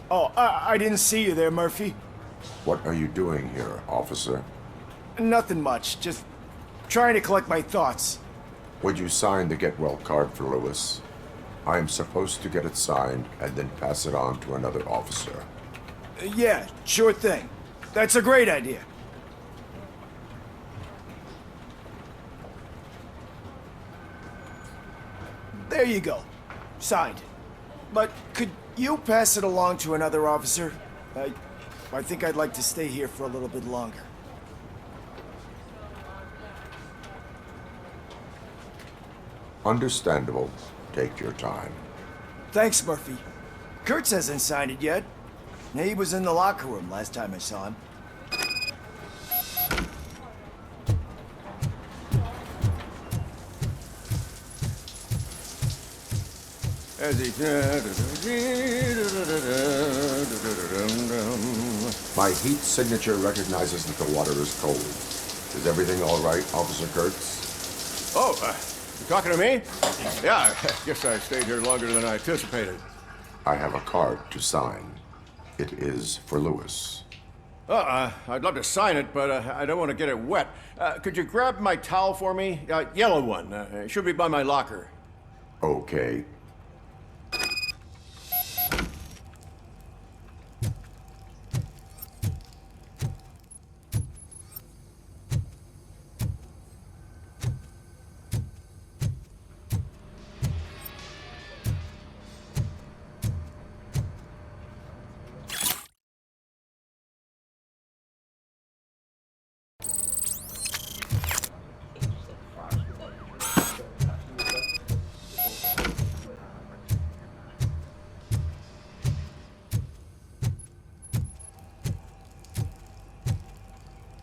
Oh, I didn't see you there, Murphy. What are you doing here, officer? Nothing much, just trying to collect my thoughts. Would you sign the get well card for Lewis? I am supposed to get it signed and then pass it on to another officer. Yeah, sure thing. That's a great idea. There you go. Signed. But could you pass it along to another officer? I think I'd like to stay here for a little bit longer. Understandable. Take your time. Thanks, Murphy. Kurtz hasn't signed it yet. He was in the locker room last time I saw him. My heat signature recognizes that the water is cold. Is everything all right, Officer Kurtz? Oh, you talking to me? Yeah, I guess I stayed here longer than I anticipated. I have a card to sign. It is for Lewis. I'd love to sign it, but I don't want to get it wet. Could you grab my towel for me? Yellow one. It should be by my locker. Okay.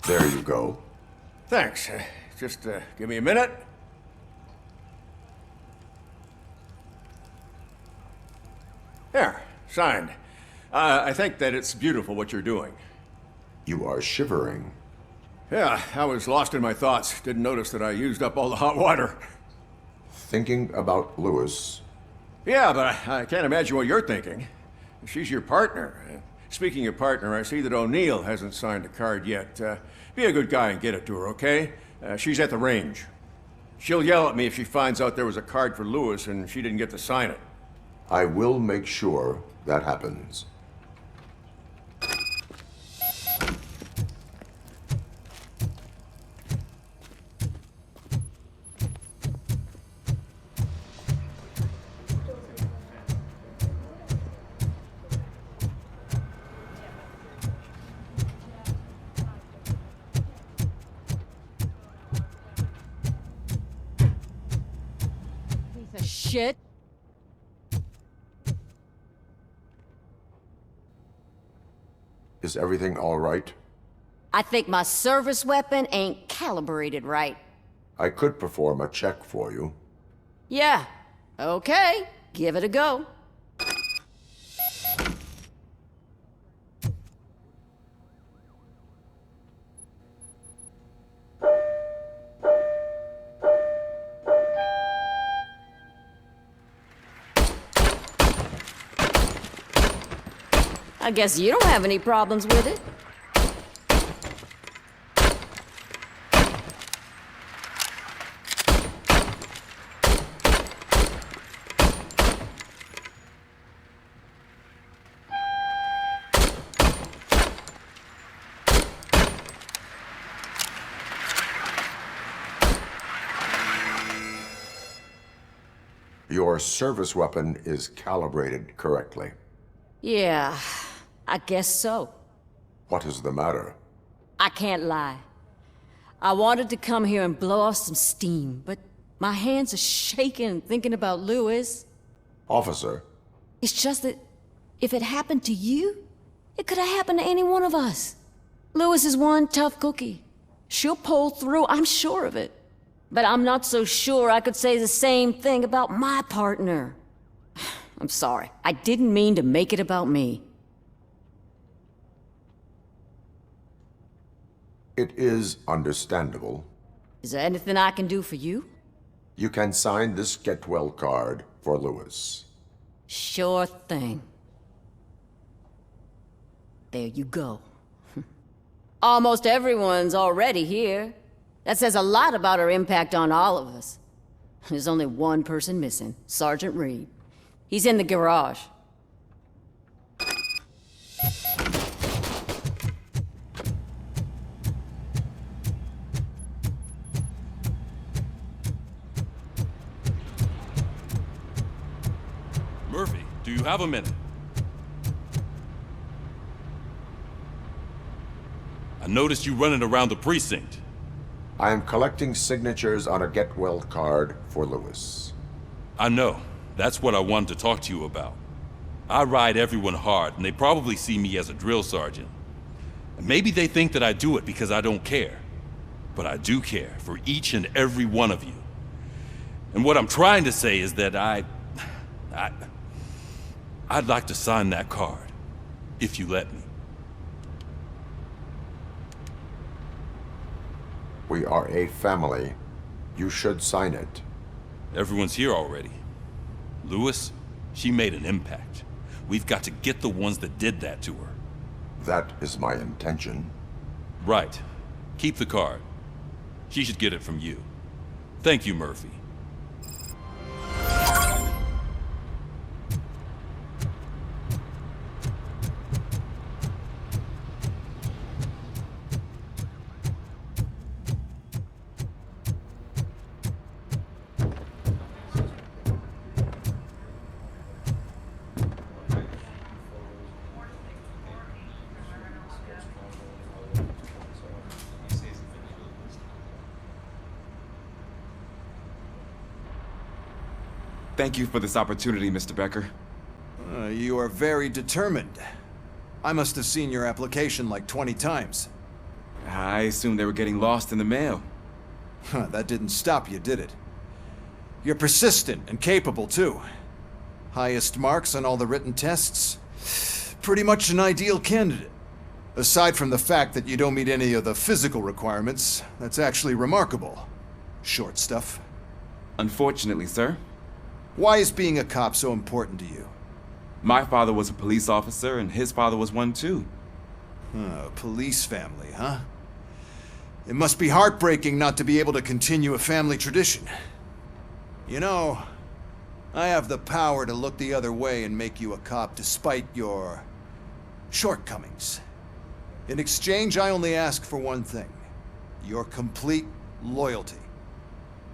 There you go. Thanks. Just give me a minute. There, signed. I think that it's beautiful what you're doing. You are shivering. Yeah, I was lost in my thoughts. Didn't notice that I used up all the hot water. Thinking about Lewis. Yeah, but I can't imagine what you're thinking. She's your partner. Speaking of partner, I see that O'Neill hasn't signed a card yet. Be a good guy and get it to her, okay? She's at the range. She'll yell at me if she finds out there was a card for Lewis and she didn't get to sign it. I will make sure that happens. Shit. Is everything all right? I think my service weapon ain't calibrated right. I could perform a check for you. Yeah. Okay. Give it a go. I guess you don't have any problems with it. Your service weapon is calibrated correctly. Yeah, I guess so. What is the matter? I can't lie. I wanted to come here and blow off some steam, but my hands are shaking thinking about Lewis. Officer, It's just that if it happened to you, it could have happened to any one of us. Lewis is one tough cookie. She'll pull through, I'm sure of it. But I'm not so sure I could say the same thing about my partner. I'm sorry. I didn't mean to make it about me. it is understandable. Is there anything I can do for you? You can sign this Get Well card for Lewis. Sure thing. There you go. Almost everyone's already here. That says a lot about her impact on all of us. There's only one person missing, Sergeant Reed. He's in the garage. Murphy, do you have a minute? I noticed you running around the precinct. I am collecting signatures on a Get Well card for Lewis. I know. That's what I wanted to talk to you about. I ride everyone hard, and they probably see me as a drill sergeant. And maybe they think that I do it because I don't care. But I do care for each and every one of you. And what I'm trying to say is that I'd like to sign that card, if you let me. We are a family. You should sign it. Everyone's here already. Lewis, she made an impact. We've got to get the ones that did that to her. That is my intention. Right. Keep the card. She should get it from you. Thank you, Murphy. Thank you for this opportunity, Mr. Becker. You are very determined. I must have seen your application like 20 times. I assumed they were getting lost in the mail. That didn't stop you, did it? You're persistent and capable, too. Highest marks on all the written tests. Pretty much an ideal candidate. Aside from the fact that you don't meet any of the physical requirements, that's actually remarkable. Short stuff. Unfortunately, sir. Why is being a cop so important to you? My father was a police officer, and his father was one too. A police family, huh? It must be heartbreaking not to be able to continue a family tradition. You know, I have the power to look the other way and make you a cop despite your shortcomings. In exchange, I only ask for one thing. Your complete loyalty.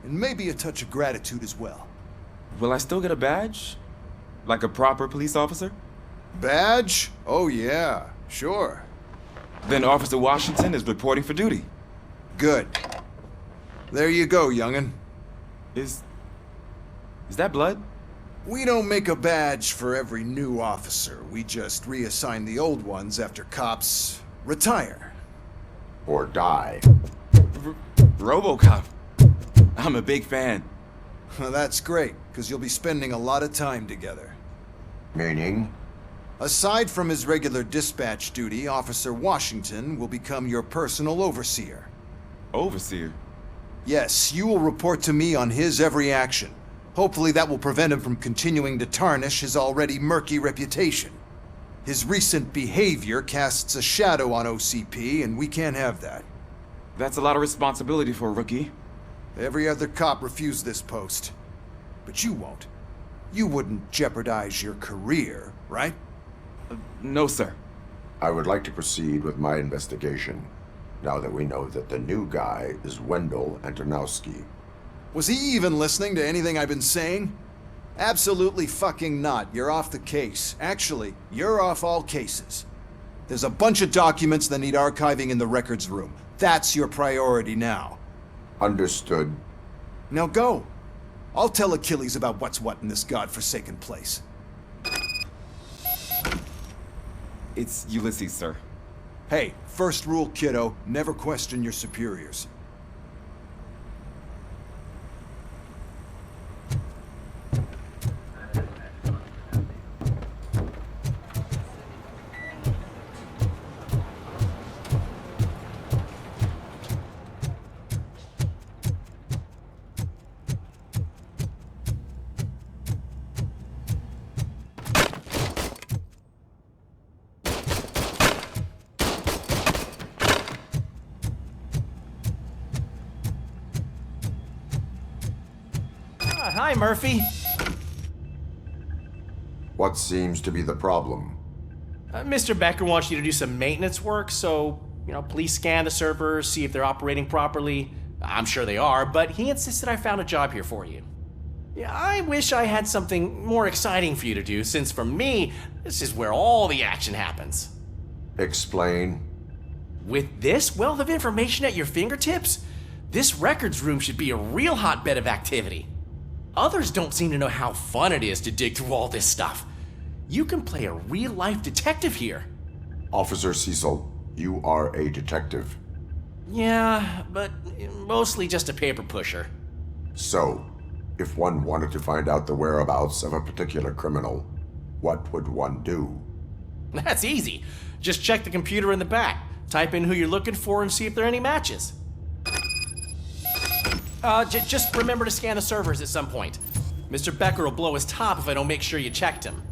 And maybe a touch of gratitude as well. Will I still get a badge? Like a proper police officer? Badge? Oh yeah, sure. Then Officer Washington is reporting for duty. Good. There you go, young'un. Is that blood? We don't make a badge for every new officer. We just reassign the old ones after cops retire. Or die. Robocop. I'm a big fan. That's great, because you'll be spending a lot of time together. Meaning? Aside from his regular dispatch duty, Officer Washington will become your personal overseer. Overseer? Yes, you will report to me on his every action. Hopefully that will prevent him from continuing to tarnish his already murky reputation. His recent behavior casts a shadow on OCP, and we can't have that. That's a lot of responsibility for a rookie. Every other cop refused this post. But you won't. You wouldn't jeopardize your career, right? No, sir. I would like to proceed with my investigation, now that we know that the new guy is Wendell Antonowski. Was he even listening to anything I've been saying? Absolutely fucking not. You're off the case. Actually, you're off all cases. There's a bunch of documents that need archiving in the records room. That's your priority now. Understood. Now go. I'll tell Achilles about what's what in this godforsaken place. It's Ulysses, sir. Hey, first rule, kiddo, never question your superiors. Hi, Murphy. What seems to be the problem? Mr. Becker wants you to do some maintenance work, so, please scan the servers, see if they're operating properly. I'm sure they are, but he insisted I found a job here for you. Yeah, I wish I had something more exciting for you to do, since for me, this is where all the action happens. Explain. With this wealth of information at your fingertips, this records room should be a real hotbed of activity. Others don't seem to know how fun it is to dig through all this stuff. You can play a real-life detective here. Officer Cecil, you are a detective. Yeah, but mostly just a paper pusher. So, if one wanted to find out the whereabouts of a particular criminal, what would one do? That's easy. Just check the computer in the back, type in who you're looking for, and see if there are any matches. Just remember to scan the servers at some point. Mr. Becker will blow his top if I don't make sure you checked him.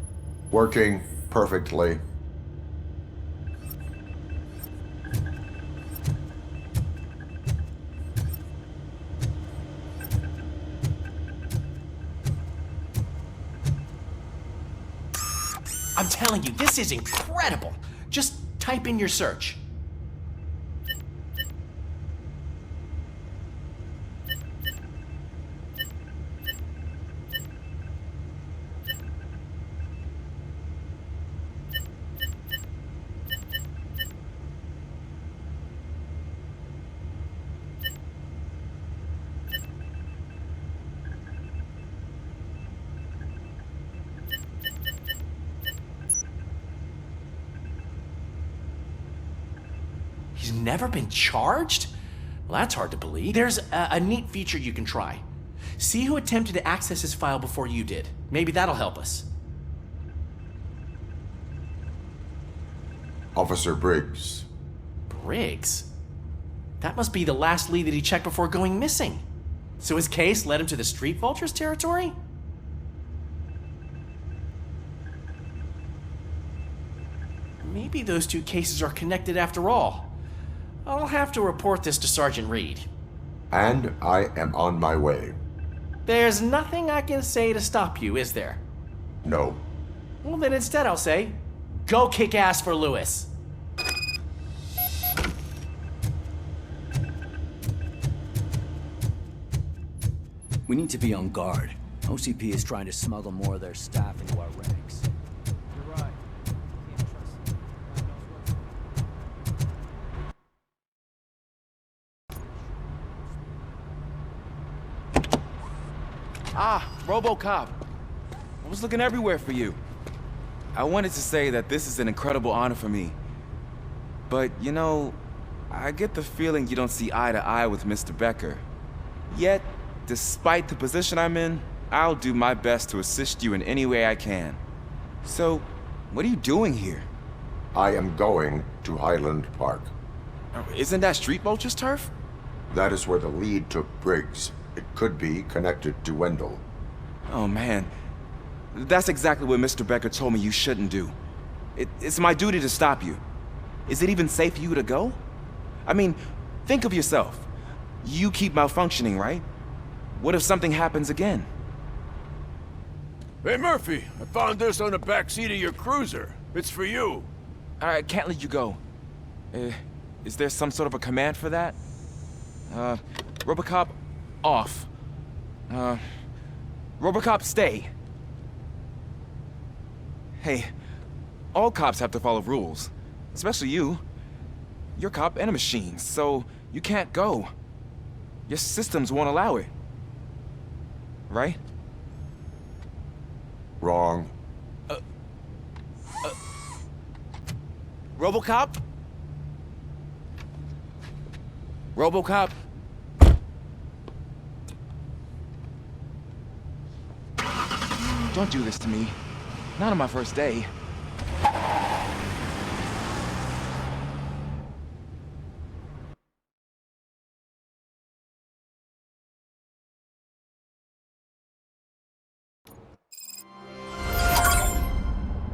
Working perfectly. I'm telling you, this is incredible. Just type in your search. He's never been charged? Well, that's hard to believe. There's a neat feature you can try. See who attempted to access his file before you did. Maybe that'll help us. Officer Briggs. Briggs? That must be the last lead that he checked before going missing. So his case led him to the Street Vultures territory? Maybe those two cases are connected after all. I'll have to report this to Sergeant Reed. And I am on my way. There's nothing I can say to stop you, is there? No. Well, then instead I'll say, go kick ass for Lewis. We need to be on guard. OCP is trying to smuggle more of their staff into our ranks. You're right. Ah, Robocop. I was looking everywhere for you. I wanted to say that this is an incredible honor for me. But, I get the feeling you don't see eye to eye with Mr. Becker. Yet, despite the position I'm in, I'll do my best to assist you in any way I can. So, what are you doing here? I am going to Highland Park. Isn't that Street Vulture's turf? That is where the lead took Briggs. It could be connected to Wendell. Oh man, that's exactly what Mr. Becker told me you shouldn't do. It's my duty to stop you. Is it even safe for you to go? I mean, think of yourself. You keep malfunctioning, right? What if something happens again? Hey, Murphy, I found this on the back seat of your cruiser. It's for you. I can't let you go. Is there some sort of a command for that? Robocop, off. Robocop, stay. Hey, all cops have to follow rules. Especially you. You're a cop and a machine, so you can't go. Your systems won't allow it. Right? Wrong. Robocop? Robocop? Don't do this to me. Not on my first day.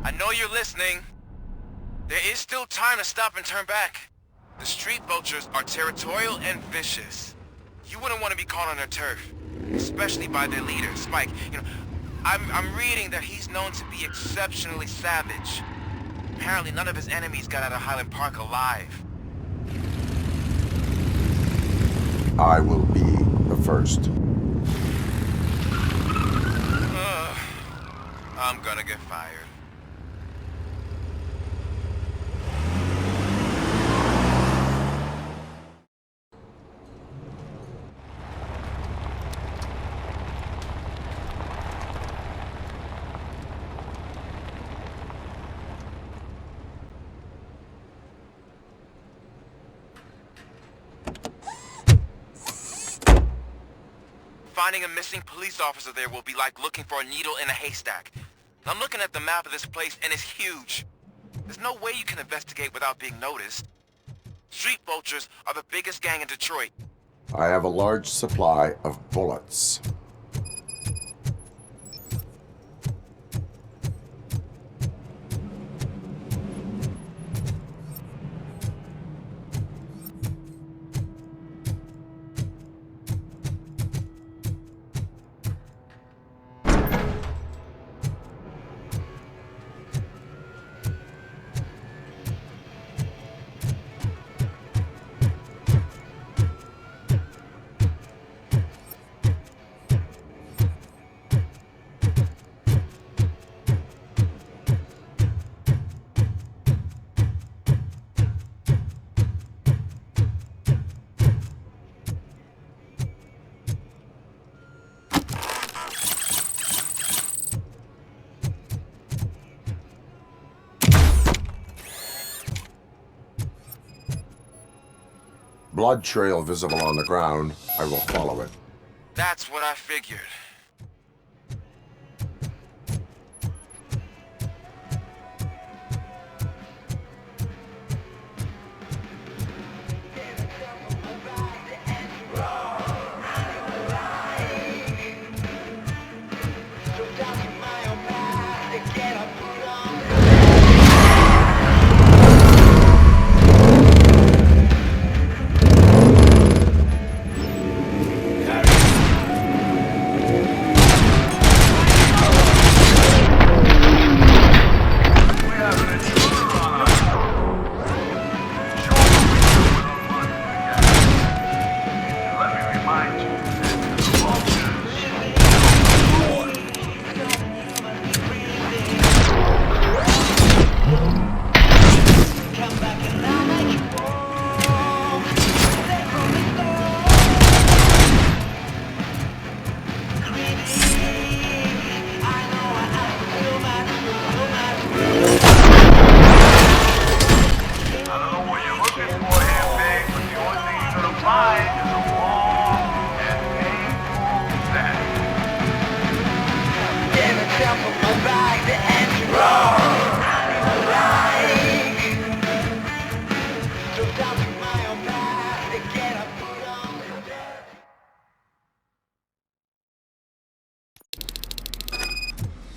I know you're listening. There is still time to stop and turn back. The street vultures are territorial and vicious. You wouldn't want to be caught on their turf, especially by their leader, Spike. You know, I'm reading that he's known to be exceptionally savage. Apparently none of his enemies got out of Highland Park alive. I will be the first. I'm gonna get fired. Finding a missing police officer there will be like looking for a needle in a haystack. I'm looking at the map of this place and it's huge. There's no way you can investigate without being noticed. Street vultures are the biggest gang in Detroit. I have a large supply of bullets. Blood trail visible on the ground. I will follow it. That's what I figured.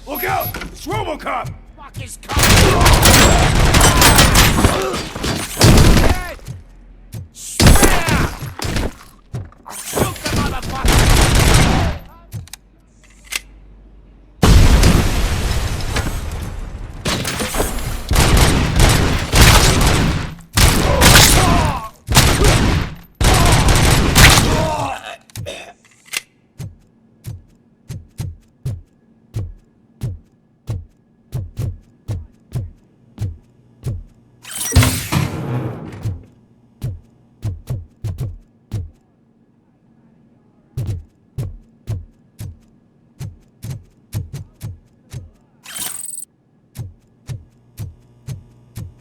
Look out! It's Robocop! Fuck is coming!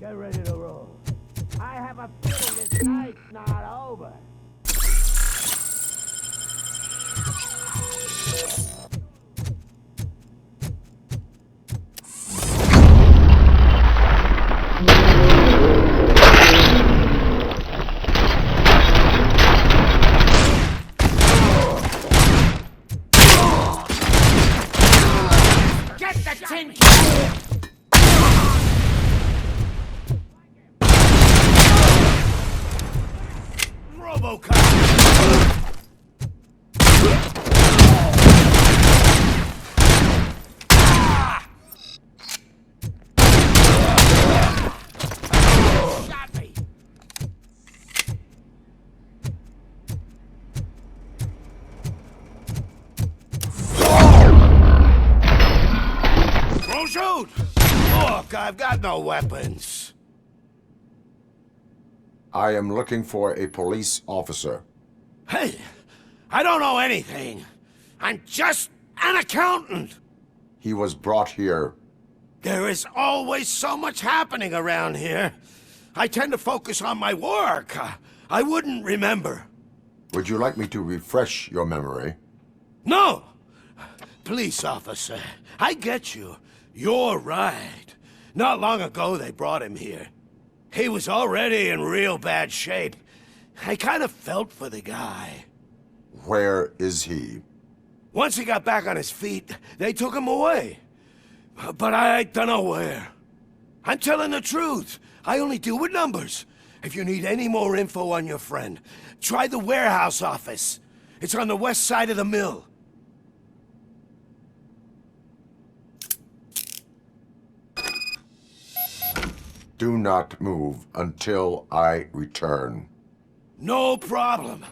Get ready to roll. I have a feeling this night's not over. Get the tin can! Robocop! Shot me! Don't shoot! Look, I've got no weapons. I am looking for a police officer. Hey, I don't know anything. I'm just an accountant. He was brought here. There is always so much happening around here. I tend to focus on my work. I wouldn't remember. Would you like me to refresh your memory? No! Police officer, I get you. You're right. Not long ago they brought him here. He was already in real bad shape. I kind of felt for the guy. Where is he? Once he got back on his feet, they took him away. But I don't know where. I'm telling the truth. I only deal with numbers. If you need any more info on your friend, try the warehouse office. It's on the west side of the mill. Do not move until I return. No problem.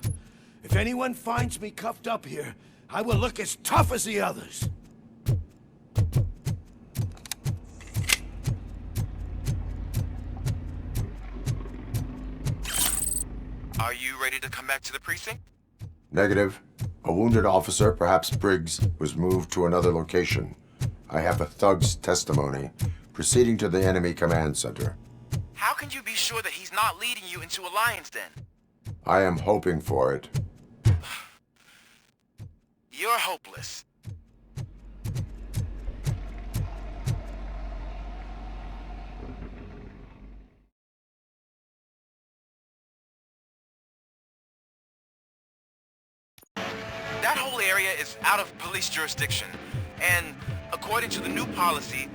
If anyone finds me cuffed up here, I will look as tough as the others. Are you ready to come back to the precinct? Negative. A wounded officer, perhaps Briggs, was moved to another location. I have a thug's testimony, proceeding to the enemy command center. How can you be sure that he's not leading you into a lion's den? I am hoping for it. You're hopeless. That whole area is out of police jurisdiction, and according to the new policy,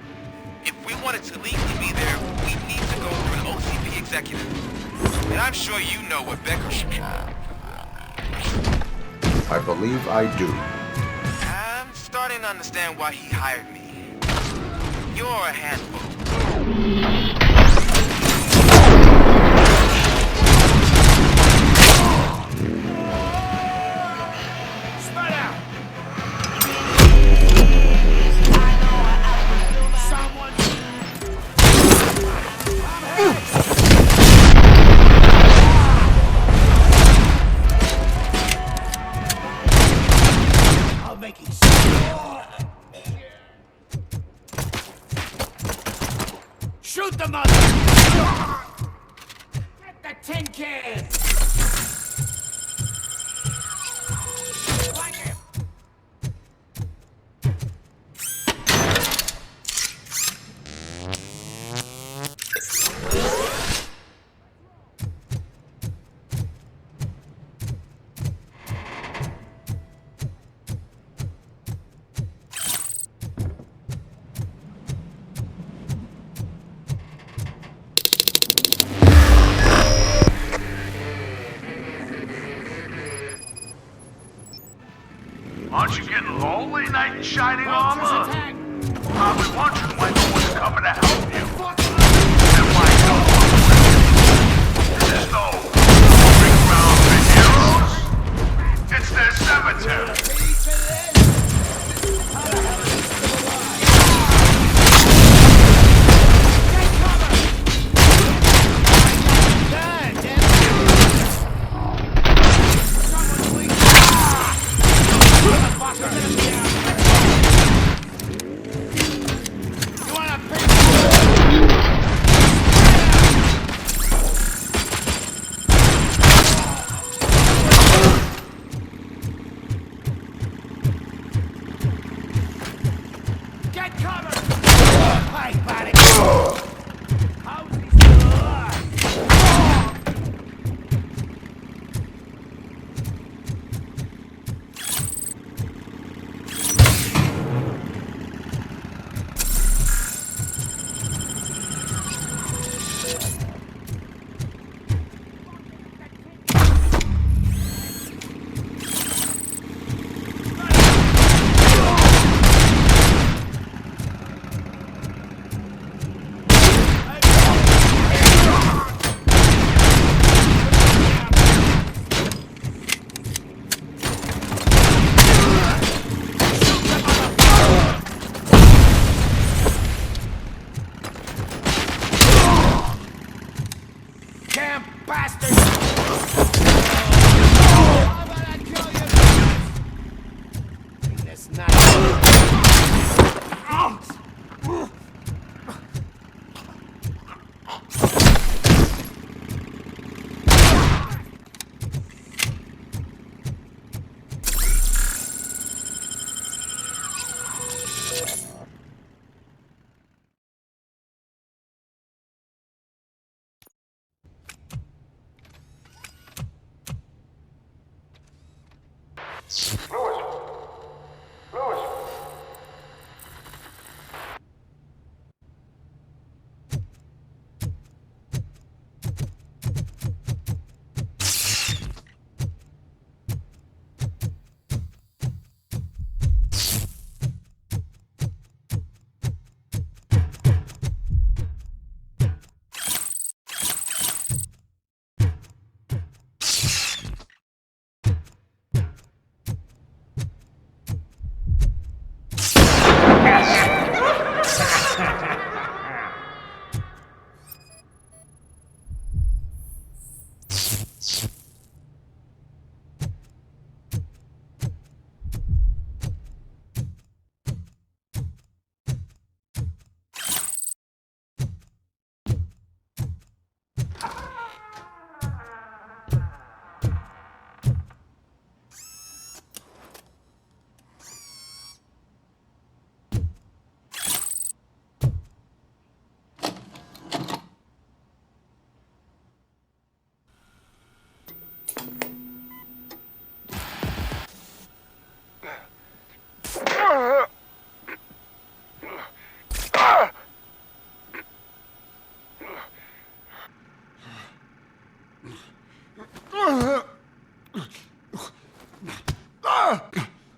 if we wanted to legally be there, we'd need to go through an OCP executive. And I'm sure you know what Becker should do. I believe I do. I'm starting to understand why he hired me. You're a handful. Spread out! I'll make you shoot the mother! Get the tin can! Like him! Aren't you getting lonely, knight in shining armor? Probably wondering when no one's coming to help you. And why don't there's no big ground for heroes? It's their cemetery. You wanna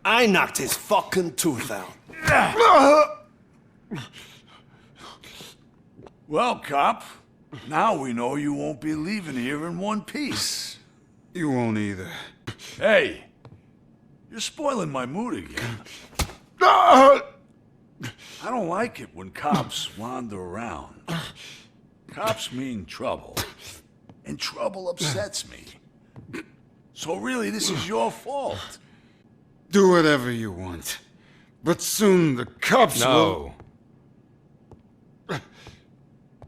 I knocked his fucking tooth out. Well, cop, now we know you won't be leaving here in one piece. You won't either. Hey, you're spoiling my mood again. I don't like it when cops wander around. Cops mean trouble, and trouble upsets me. So really, this is your fault. Do whatever you want. But soon the cops will...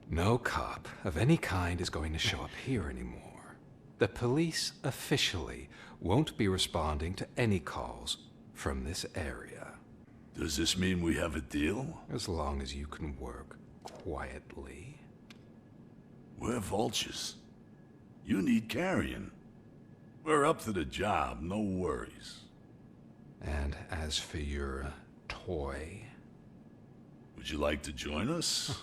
No cop of any kind is going to show up here anymore. The police officially won't be responding to any calls from this area. Does this mean we have a deal? As long as you can work quietly. We're vultures. You need carrion. We're up to the job, no worries. And as for your toy... Would you like to join us?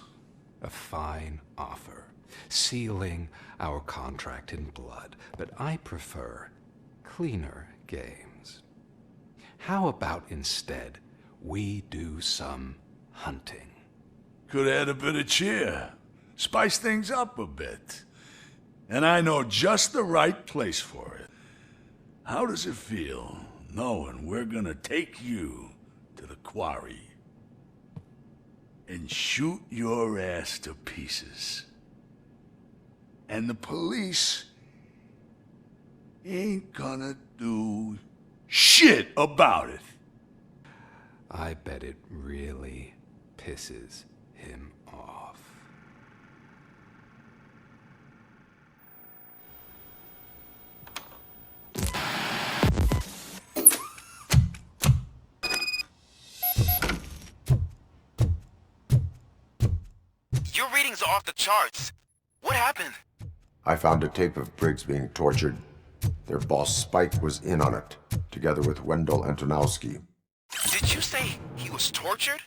A fine offer, sealing our contract in blood, but I prefer cleaner games. How about instead we do some hunting? Could add a bit of cheer, spice things up a bit. And I know just the right place for it. How does it feel knowing we're gonna take you to the quarry and shoot your ass to pieces? And the police ain't gonna do shit about it. I bet it really pisses him off. Your readings are off the charts. What happened? I found a tape of Briggs being tortured. Their boss Spike was in on it, together with Wendell Antonowski. Did you say he was tortured?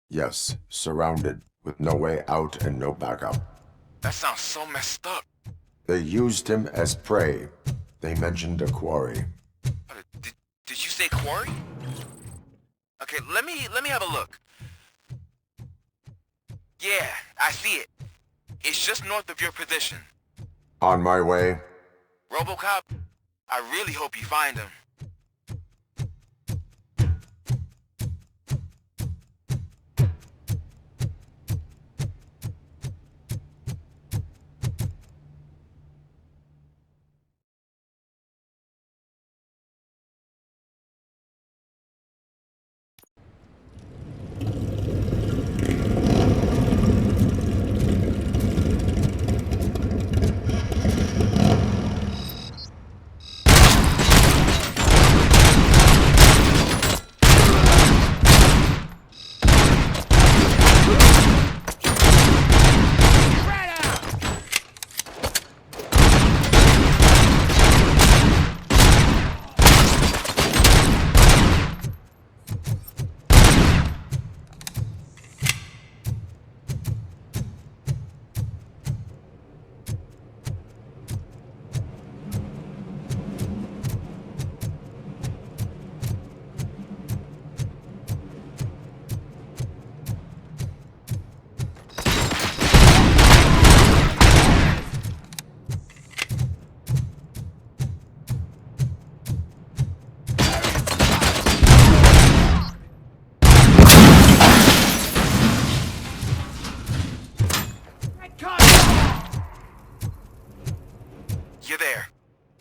Yes, surrounded, with no way out and no backup. That sounds so messed up. They used him as prey. They mentioned a quarry. Did you say quarry? Okay, let me have a look. Yeah, I see it. It's just north of your position. On my way. Robocop, I really hope you find him.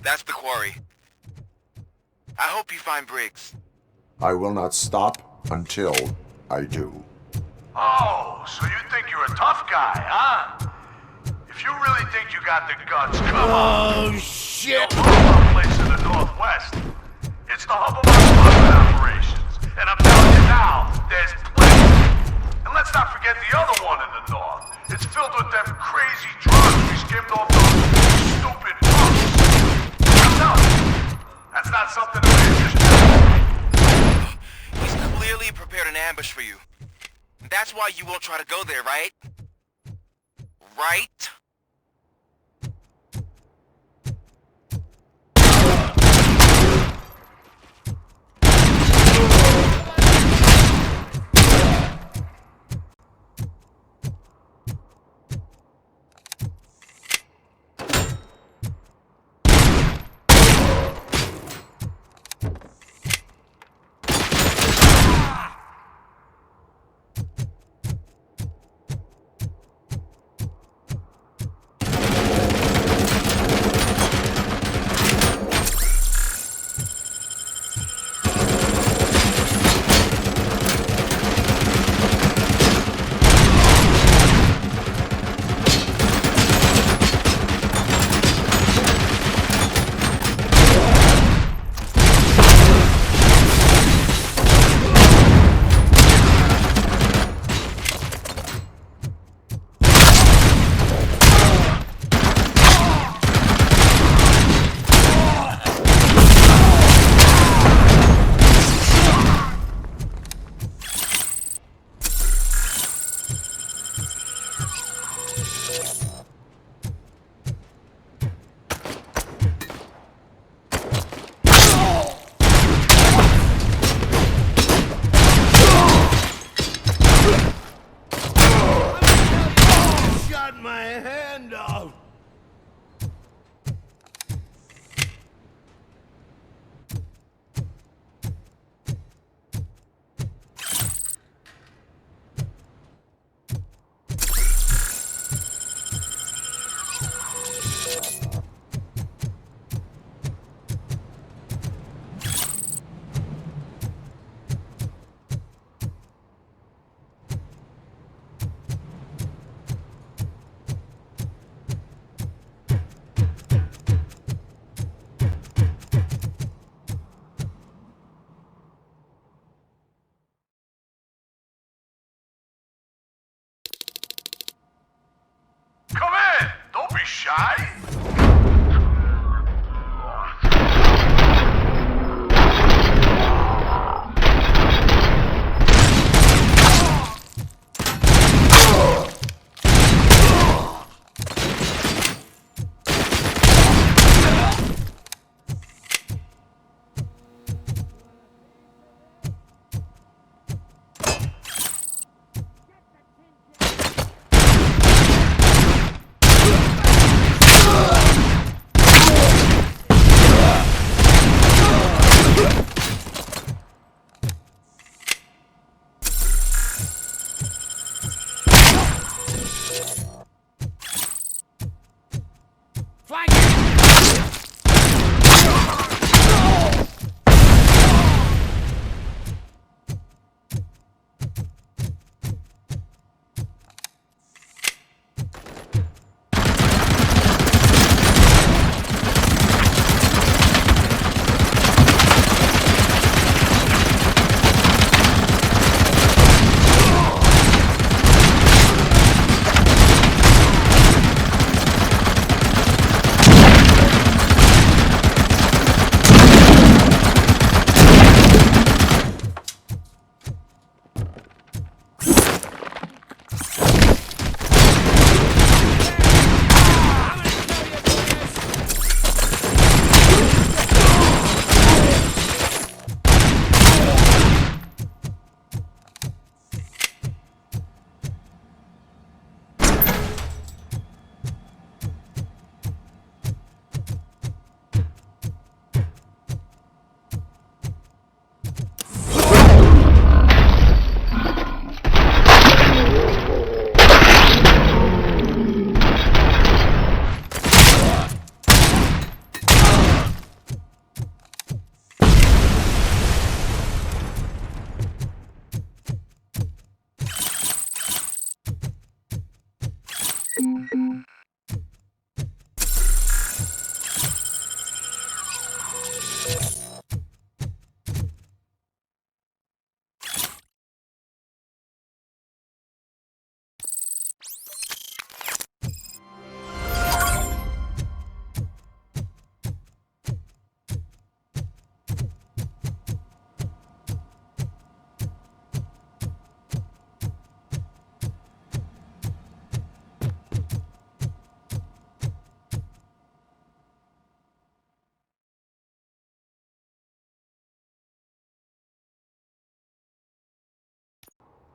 That's the quarry. I hope you find Briggs. I will not stop until I do. Oh, so you think you're a tough guy, huh? If you really think you got the guts, come on. Oh, shit! You'll blow up place in the Northwest. It's the hub of our puppet operations. And I'm telling you now, there's plenty. And let's not forget the other one in the north. It's filled with them crazy drugs we skimmed off those stupid books. I'm telling you, that's not something that we just do. He's clearly prepared an ambush for you. That's why you won't try to go there, right? Right? Come in! Don't be shy!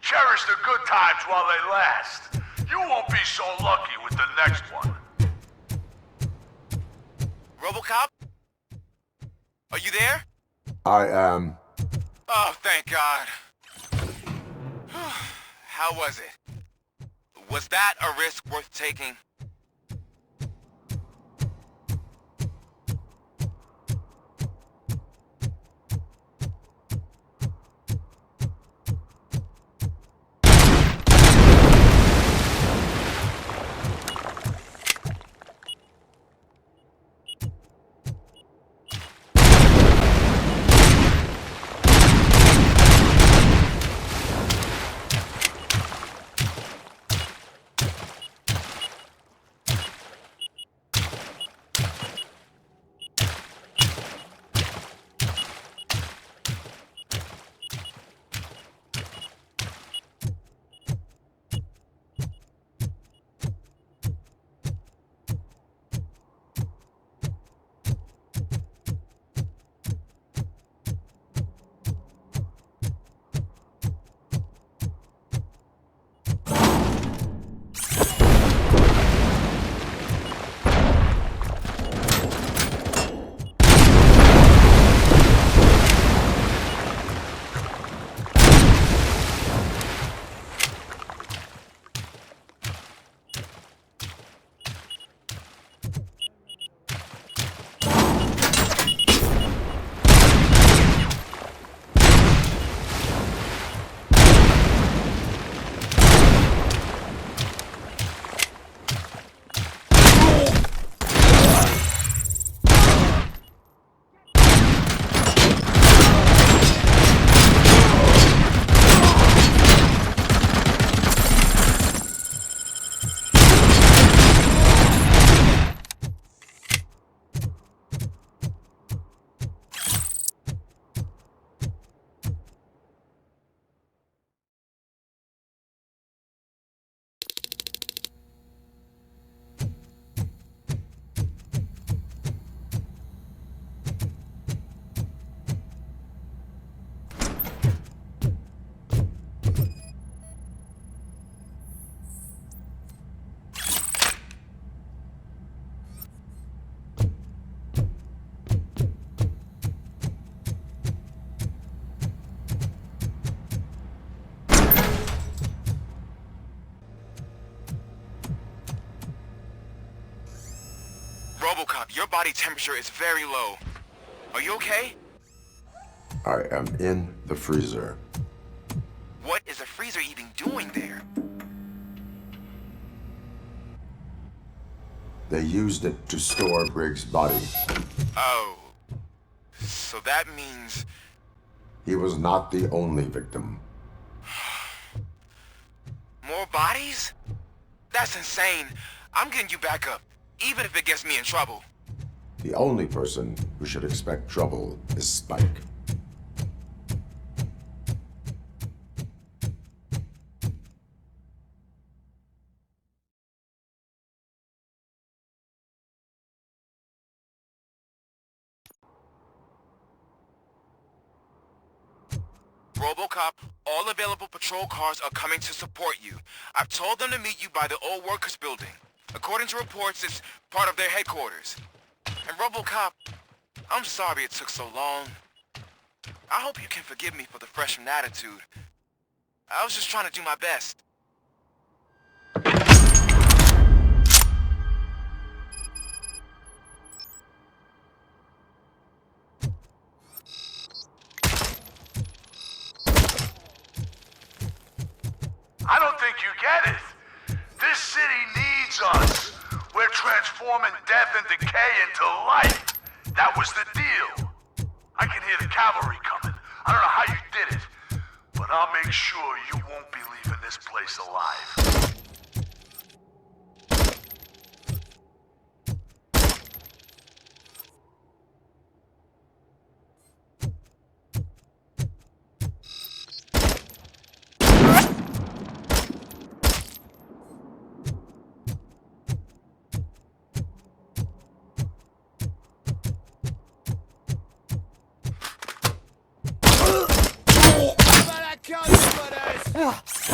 Cherish the good times while they last. You won't be so lucky with the next one. Robocop? Are you there? I am. Oh, thank God. How was it? Was that a risk worth taking? Robocop, your body temperature is very low. Are you okay? I am in the freezer. What is the freezer even doing there? They used it to store Briggs' body. Oh. So that means... He was not the only victim. More bodies? That's insane. I'm getting you back up, even if it gets me in trouble. The only person who should expect trouble is Spike. Robocop, all available patrol cars are coming to support you. I've told them to meet you by the old workers building. According to reports, it's part of their headquarters. And Robocop, I'm sorry it took so long. I hope you can forgive me for the freshman attitude. I was just trying to do my best. I don't think you get it. This city needs us. We're transforming death and decay into life. That was the deal. I can hear the cavalry coming. I don't know how you did it, but I'll make sure you won't be leaving this place alive. Ugh.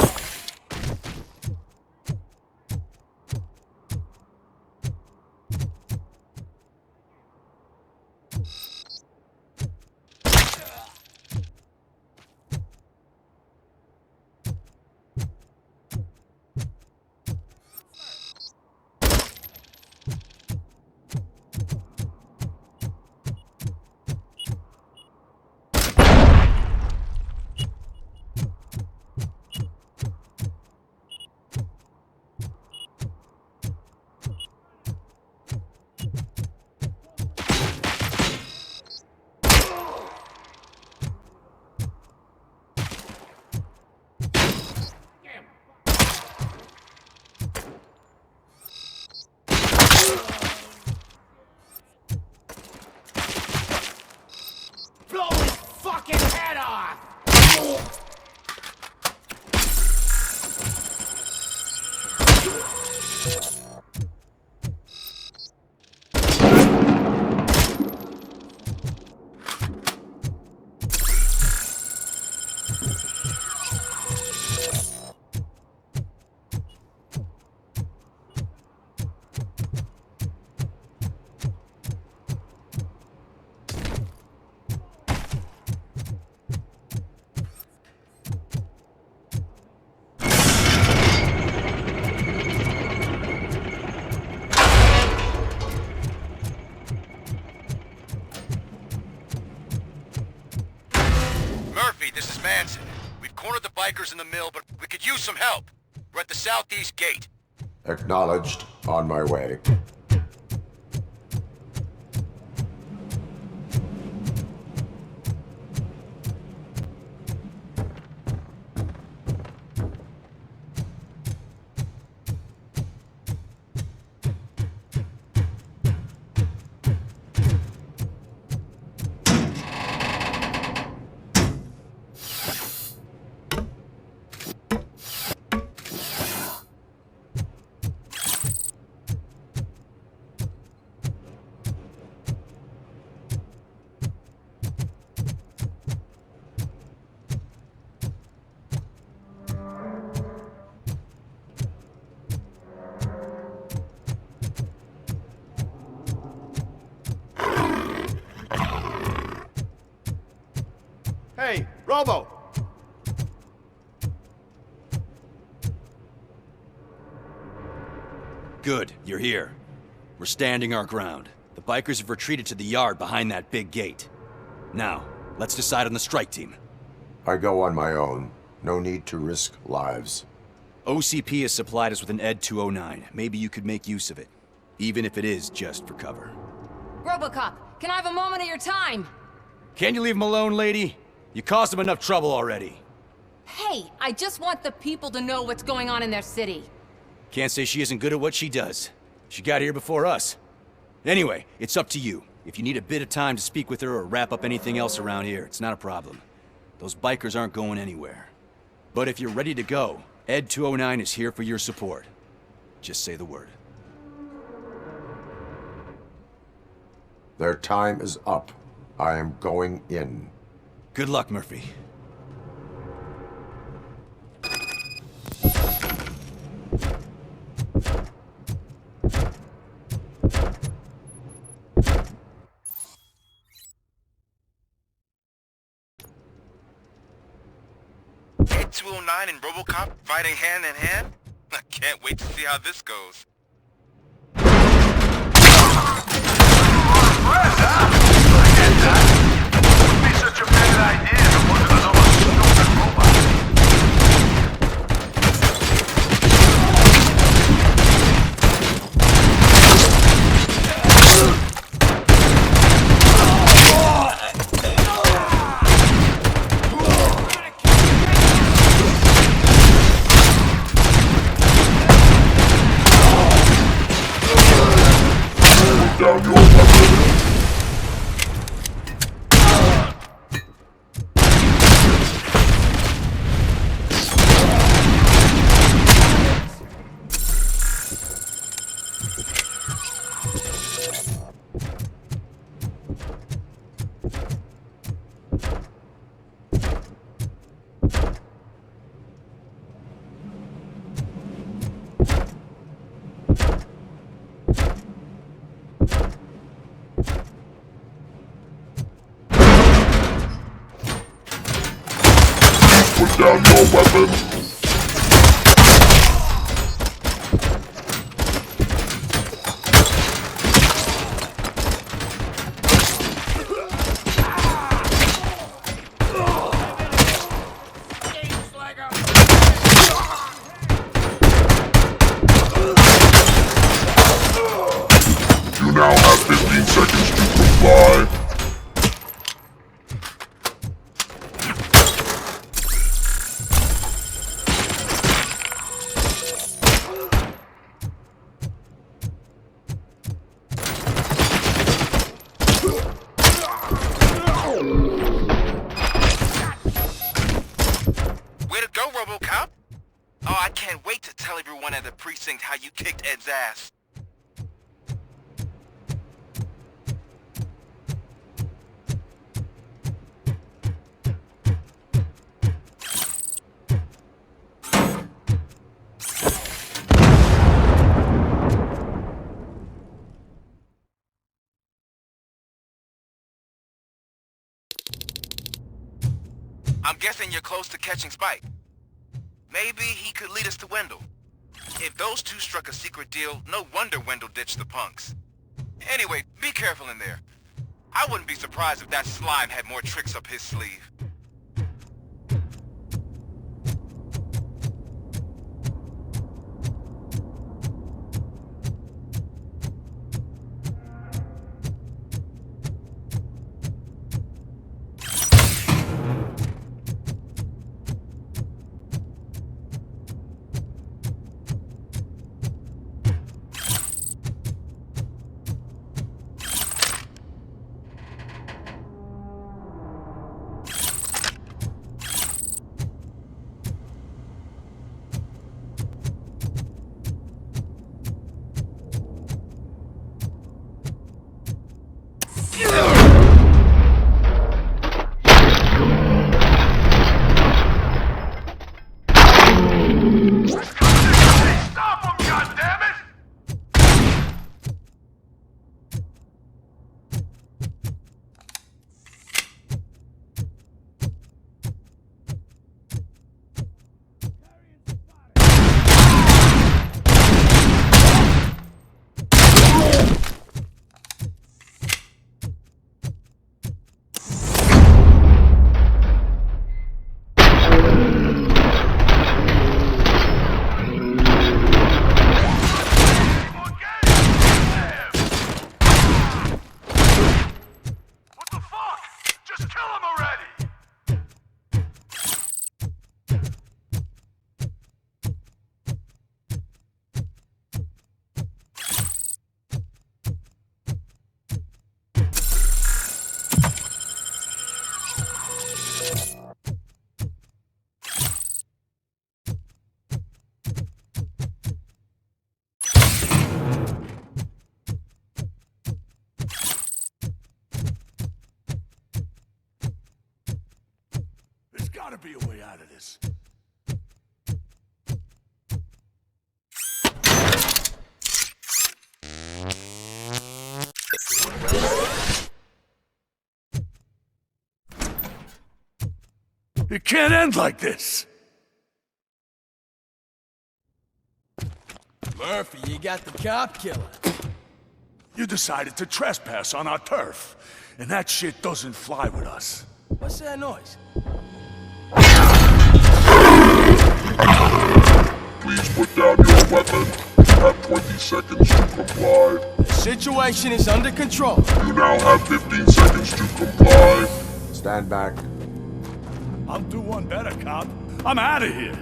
bikers in the mill, but we could use some help. We're at the southeast gate. Acknowledged. On my way. Hey, Robo! Good, you're here. We're standing our ground. The bikers have retreated to the yard behind that big gate. Now, let's decide on the strike team. I go on my own. No need to risk lives. OCP has supplied us with an ED 209. Maybe you could make use of it. Even if it is just for cover. Robocop, can I have a moment of your time? Can't you leave him alone, lady? You caused him enough trouble already. Hey, I just want the people to know what's going on in their city. Can't say she isn't good at what she does. She got here before us. Anyway, it's up to you. If you need a bit of time to speak with her or wrap up anything else around here, it's not a problem. Those bikers aren't going anywhere. But if you're ready to go, ED 209 is here for your support. Just say the word. Their time is up. I am going in. Good luck, Murphy. Ed 209 and Robocop fighting hand in hand? I can't wait to see how this goes. Such a bad idea if it wasn't another stupid robot. Down your weapon. Put down your weapon. You now have 15 seconds to comply. Way to go, Robocop! Oh, I can't wait to tell everyone at the precinct how you kicked Ed's ass. I'm guessing you're close to catching Spike. Maybe he could lead us to Wendell. If those two struck a secret deal, no wonder Wendell ditched the punks. Anyway, be careful in there. I wouldn't be surprised if that slime had more tricks up his sleeve. Stop him, goddammit! There's gotta be a way out of this. It can't end like this! Murphy, you got the cop killer. You decided to trespass on our turf, and that shit doesn't fly with us. What's that noise? Please put down your weapon. You have 20 seconds to comply. The situation is under control. You now have 15 seconds to comply. Stand back. I'll do one better, cop. I'm out of here.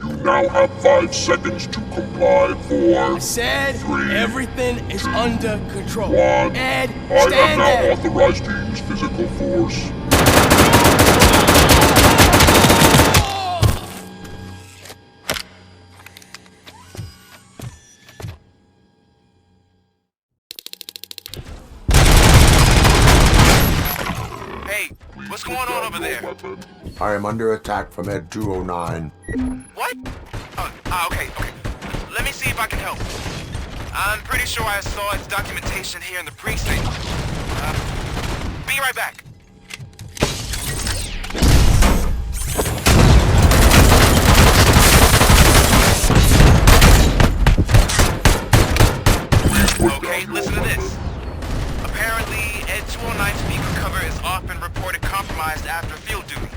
You now have 5 seconds to comply. 4, I said 3, everything is under control. 1. Ed, I stand am now there. authorized to use physical force. Hey, what's going on over there? I am under attack from Ed 209. What? Okay. Let me see if I can help. I'm pretty sure I saw its documentation here in the precinct. Be right back. Okay, listen to this. Apparently, Ed 209 speaker cover is often reported compromised after field duty.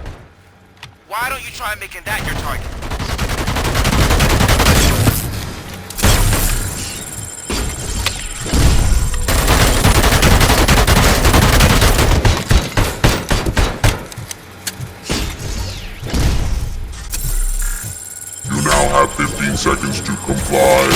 Why don't you try making that your target? You now have 15 seconds to comply.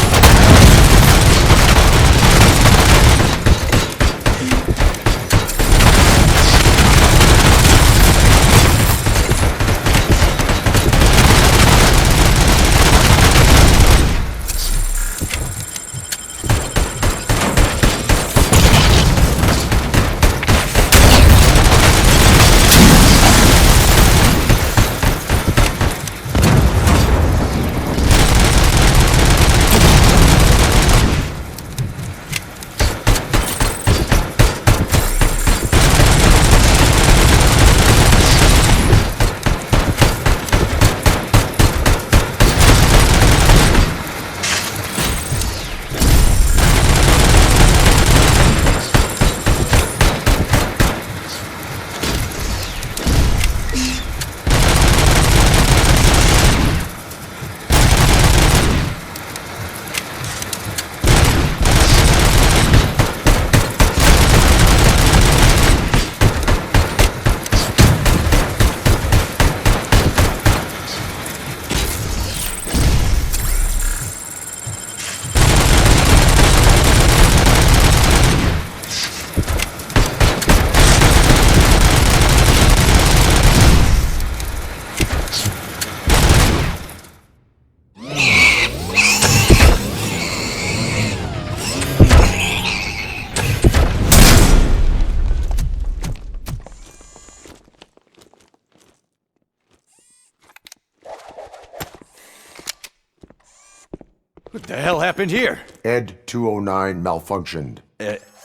the hell happened here? Ed 209 malfunctioned.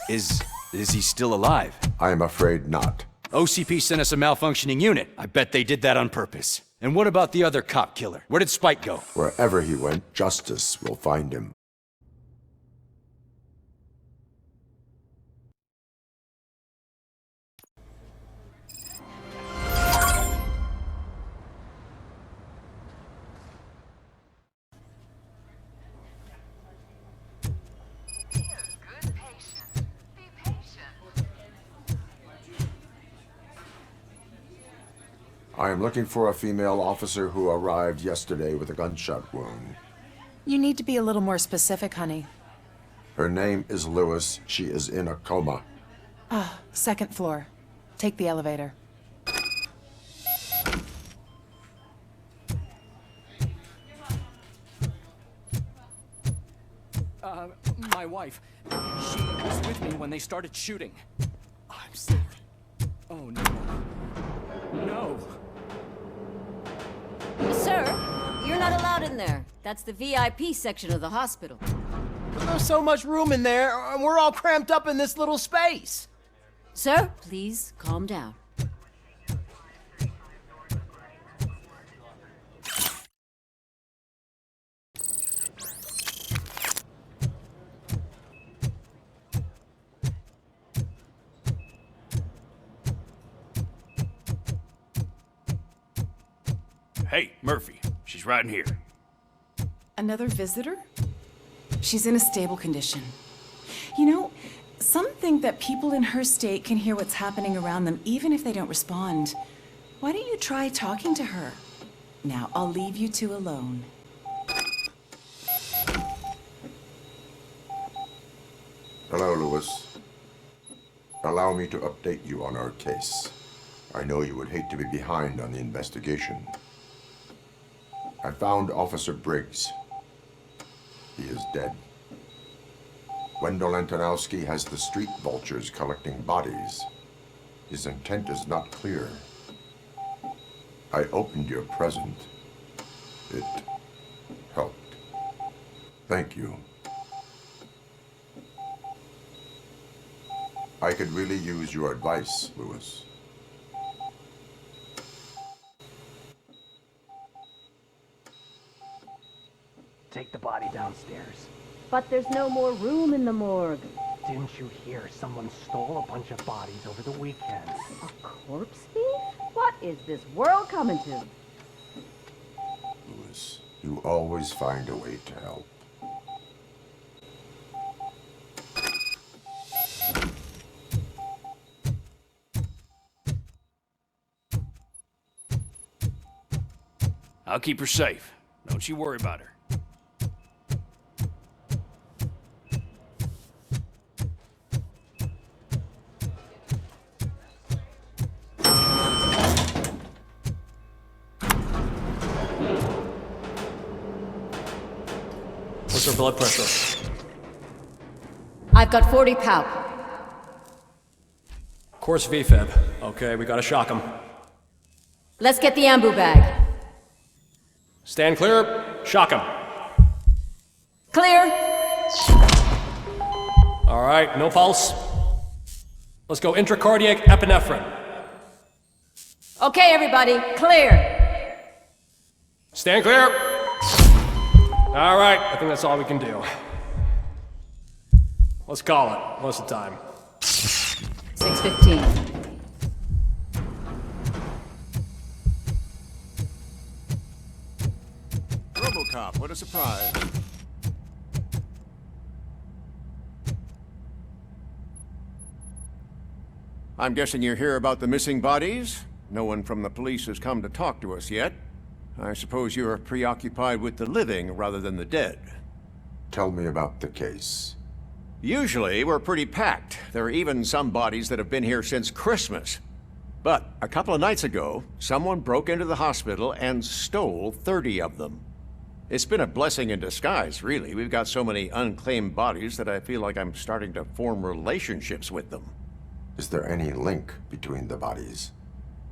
Is he still alive? I am afraid not. OCP sent us a malfunctioning unit. I bet they did that on purpose. And what about the other cop killer? Where did Spike go? Wherever he went, justice will find him. I am looking for a female officer who arrived yesterday with a gunshot wound. You need to be a little more specific, honey. Her name is Lewis. She is in a coma. Ah, second floor. Take the elevator. My wife. She was with me when they started shooting. I'm sorry. Oh, no. No. Sir, you're not allowed in there. That's the VIP section of the hospital. But there's so much room in there, and we're all cramped up in this little space. Sir, please calm down. Hey, Murphy. She's right in here. Another visitor? She's in a stable condition. You know, some think that people in her state can hear what's happening around them even if they don't respond. Why don't you try talking to her? Now, I'll leave you two alone. Hello, Lewis. Allow me to update you on our case. I know you would hate to be behind on the investigation. I found Officer Briggs. He is dead. Wendell Antonowski has the street vultures collecting bodies. His intent is not clear. I opened your present. It helped. Thank you. I could really use your advice, Lewis. Take the body downstairs. But there's no more room in the morgue. Didn't you hear someone stole a bunch of bodies over the weekend? A corpse thief? What is this world coming to? Lewis, you always find a way to help. I'll keep her safe. Don't you worry about her. What's her blood pressure? I've got 40 palp. Course VFib. Okay, we gotta shock him. Let's get the ambu bag. Stand clear. Shock him. Clear. All right, no pulse. Let's go intracardiac epinephrine. Okay, everybody, clear. Stand clear. All right, I think that's all we can do. Let's call it. What's the time? 6:15. Robocop, what a surprise. I'm guessing you're here about the missing bodies? No one from the police has come to talk to us yet. I suppose you're preoccupied with the living rather than the dead. Tell me about the case. Usually, we're pretty packed. There are even some bodies that have been here since Christmas. But a couple of nights ago, someone broke into the hospital and stole 30 of them. It's been a blessing in disguise, really. We've got so many unclaimed bodies that I feel like I'm starting to form relationships with them. Is there any link between the bodies?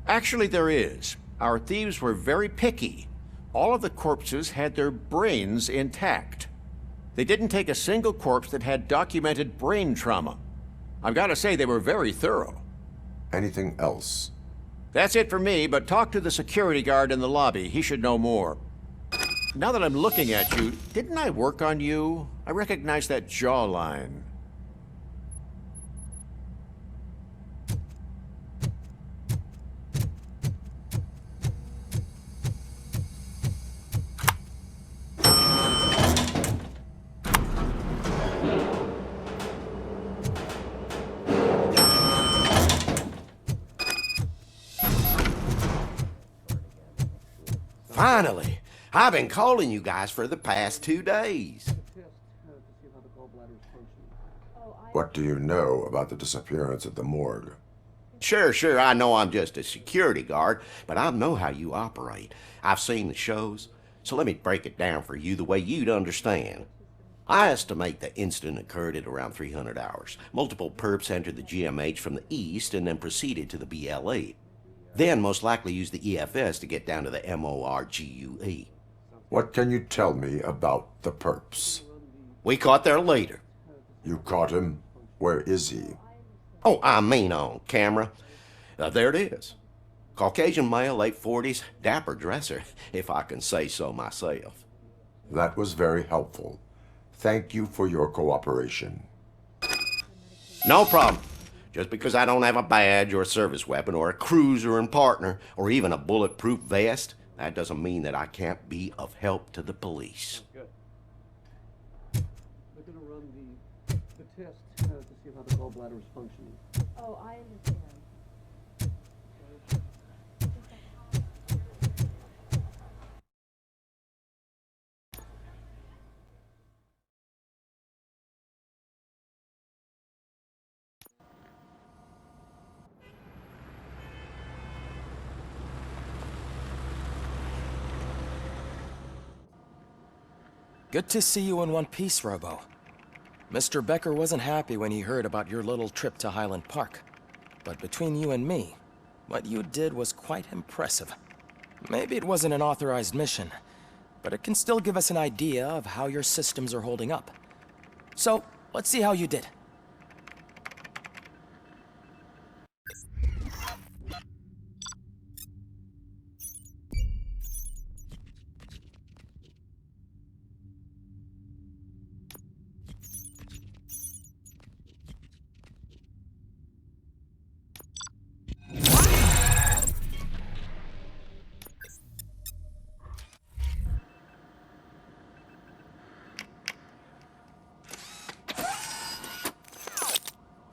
Actually, there is. Our thieves were very picky. All of the corpses had their brains intact. They didn't take a single corpse that had documented brain trauma. I've got to say, they were very thorough. Anything else? That's it for me, but talk to the security guard in the lobby. He should know more. Now that I'm looking at you, didn't I work on you? I recognize that jawline. Finally! I've been calling you guys for the past 2 days. What do you know about the disappearance at the morgue? Sure, I know I'm just a security guard, but I know how you operate. I've seen the shows, so let me break it down for you the way you'd understand. I estimate the incident occurred at around 300 hours. Multiple perps entered the GMH from the east and then proceeded to the BLE. Then most likely used the EFS to get down to the MORGUE. What can you tell me about the perps? We caught their leader. You caught him? Where is he? Oh, I mean on camera. There it is. Caucasian male, late 40s, dapper dresser, if I can say so myself. That was very helpful. Thank you for your cooperation. No problem. Just because I don't have a badge or a service weapon or a cruiser and partner or even a bulletproof vest, that doesn't mean that I can't be of help to the police. Good. They're going to run the test to see how the gallbladder is functioning. Oh, I understand. Good to see you in one piece, Robo. Mr. Becker wasn't happy when he heard about your little trip to Highland Park. But between you and me, what you did was quite impressive. Maybe it wasn't an authorized mission, but it can still give us an idea of how your systems are holding up. So, let's see how you did.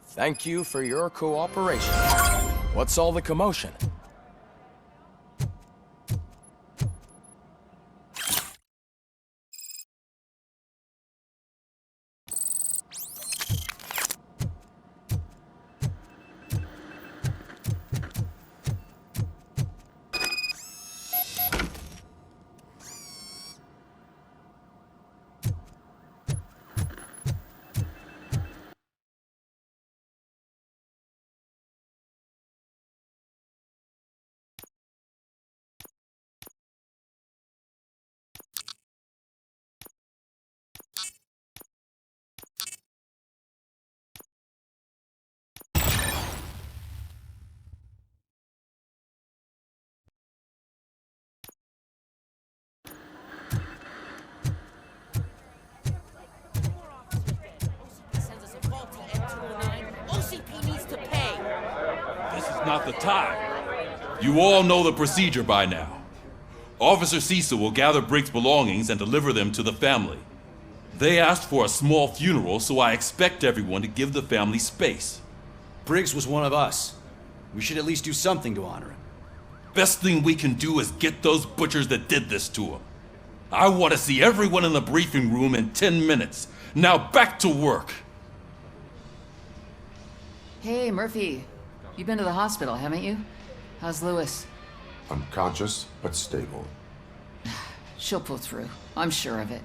Thank you for your cooperation. What's all the commotion? Not the time. You all know the procedure by now. Officer Cecil will gather Briggs' belongings and deliver them to the family. They asked for a small funeral, so I expect everyone to give the family space. Briggs was one of us. We should at least do something to honor him. Best thing we can do is get those butchers that did this to him. I want to see everyone in the briefing room in 10 minutes. Now back to work. Hey, Murphy. You've been to the hospital, haven't you? How's Lewis? Unconscious, but stable. She'll pull through. I'm sure of it.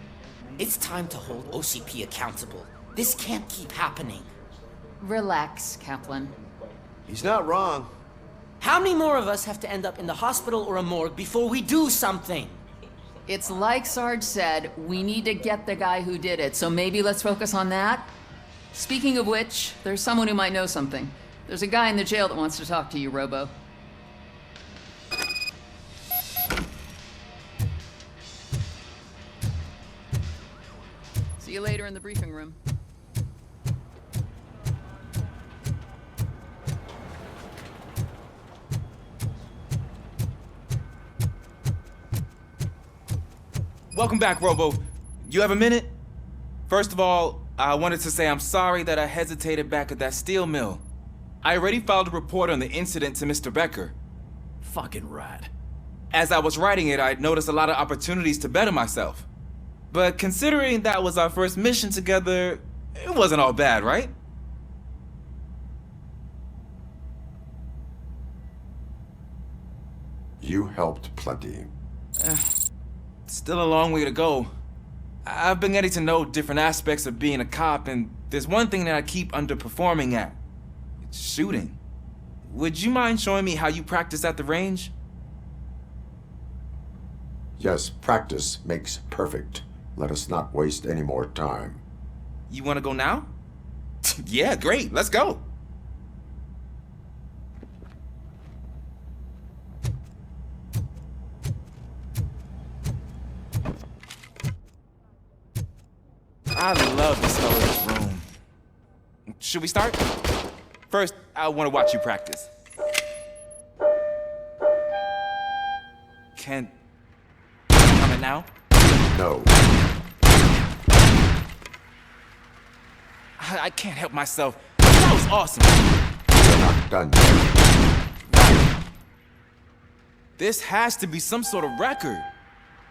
It's time to hold OCP accountable. This can't keep happening. Relax, Kaplan. He's not wrong. How many more of us have to end up in the hospital or a morgue before we do something? It's like Sarge said, we need to get the guy who did it, so maybe let's focus on that? Speaking of which, there's someone who might know something. There's a guy in the jail that wants to talk to you, Robo. See you later in the briefing room. Welcome back, Robo. You have a minute? First of all, I wanted to say I'm sorry that I hesitated back at that steel mill. I already filed a report on the incident to Mr. Becker. Fucking rat. As I was writing it, I'd noticed a lot of opportunities to better myself. But considering that was our first mission together, it wasn't all bad, right? You helped plenty. Still a long way to go. I've been getting to know different aspects of being a cop, and there's one thing that I keep underperforming at. It's shooting. Would you mind showing me how you practice at the range? Yes, practice makes perfect. Let us not waste any more time. You want to go now? Yeah, great. Let's go. I love the smell of this room. Should we start? First, I want to watch you practice. Can... Comment now? No. I can't help myself. That was awesome. We're not done yet. This has to be some sort of record.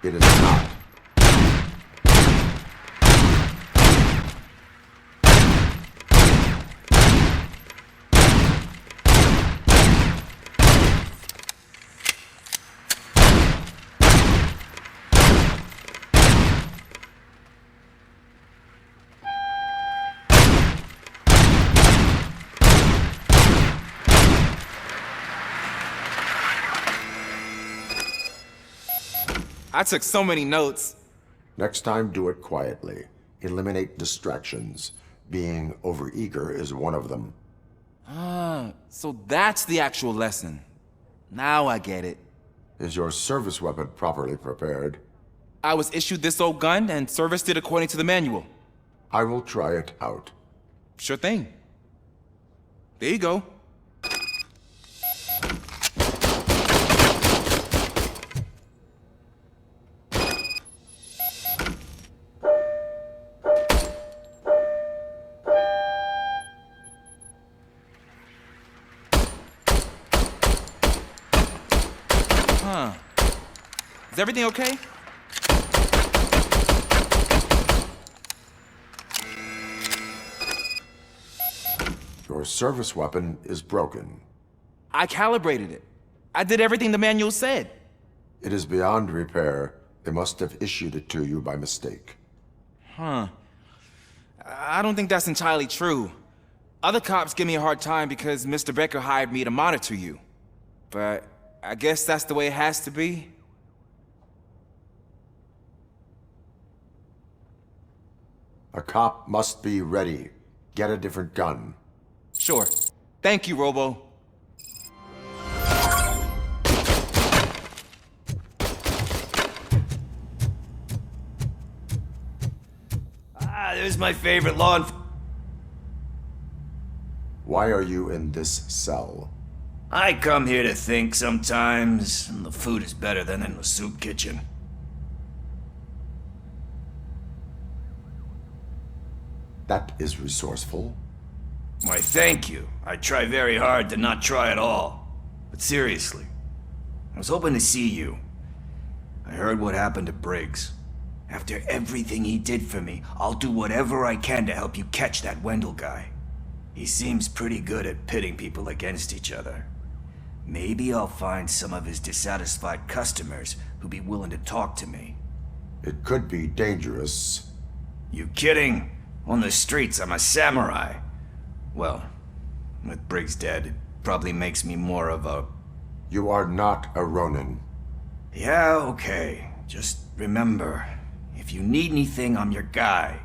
It is not. I took so many notes. Next time, do it quietly. Eliminate distractions. Being overeager is one of them. Ah, so that's the actual lesson. Now I get it. Is your service weapon properly prepared? I was issued this old gun and serviced it according to the manual. I will try it out. Sure thing. There you go. Huh. Is everything okay? Your service weapon is broken. I calibrated it. I did everything the manual said. It is beyond repair. They must have issued it to you by mistake. Huh. I don't think that's entirely true. Other cops give me a hard time because Mr. Becker hired me to monitor you. But I guess that's the way it has to be. A cop must be ready. Get a different gun. Sure. Thank you, Robo. There's my favorite law enforcement. Why are you in this cell? I come here to think sometimes, and the food is better than in the soup kitchen. That is resourceful. Why, thank you. I try very hard to not try at all. But seriously, I was hoping to see you. I heard what happened to Briggs. After everything he did for me, I'll do whatever I can to help you catch that Wendell guy. He seems pretty good at pitting people against each other. Maybe I'll find some of his dissatisfied customers who'd be willing to talk to me. It could be dangerous. You kidding? On the streets, I'm a samurai. Well, with Briggs dead, it probably makes me more of a... You are not a Ronin. Yeah, okay. Just remember, if you need anything, I'm your guy.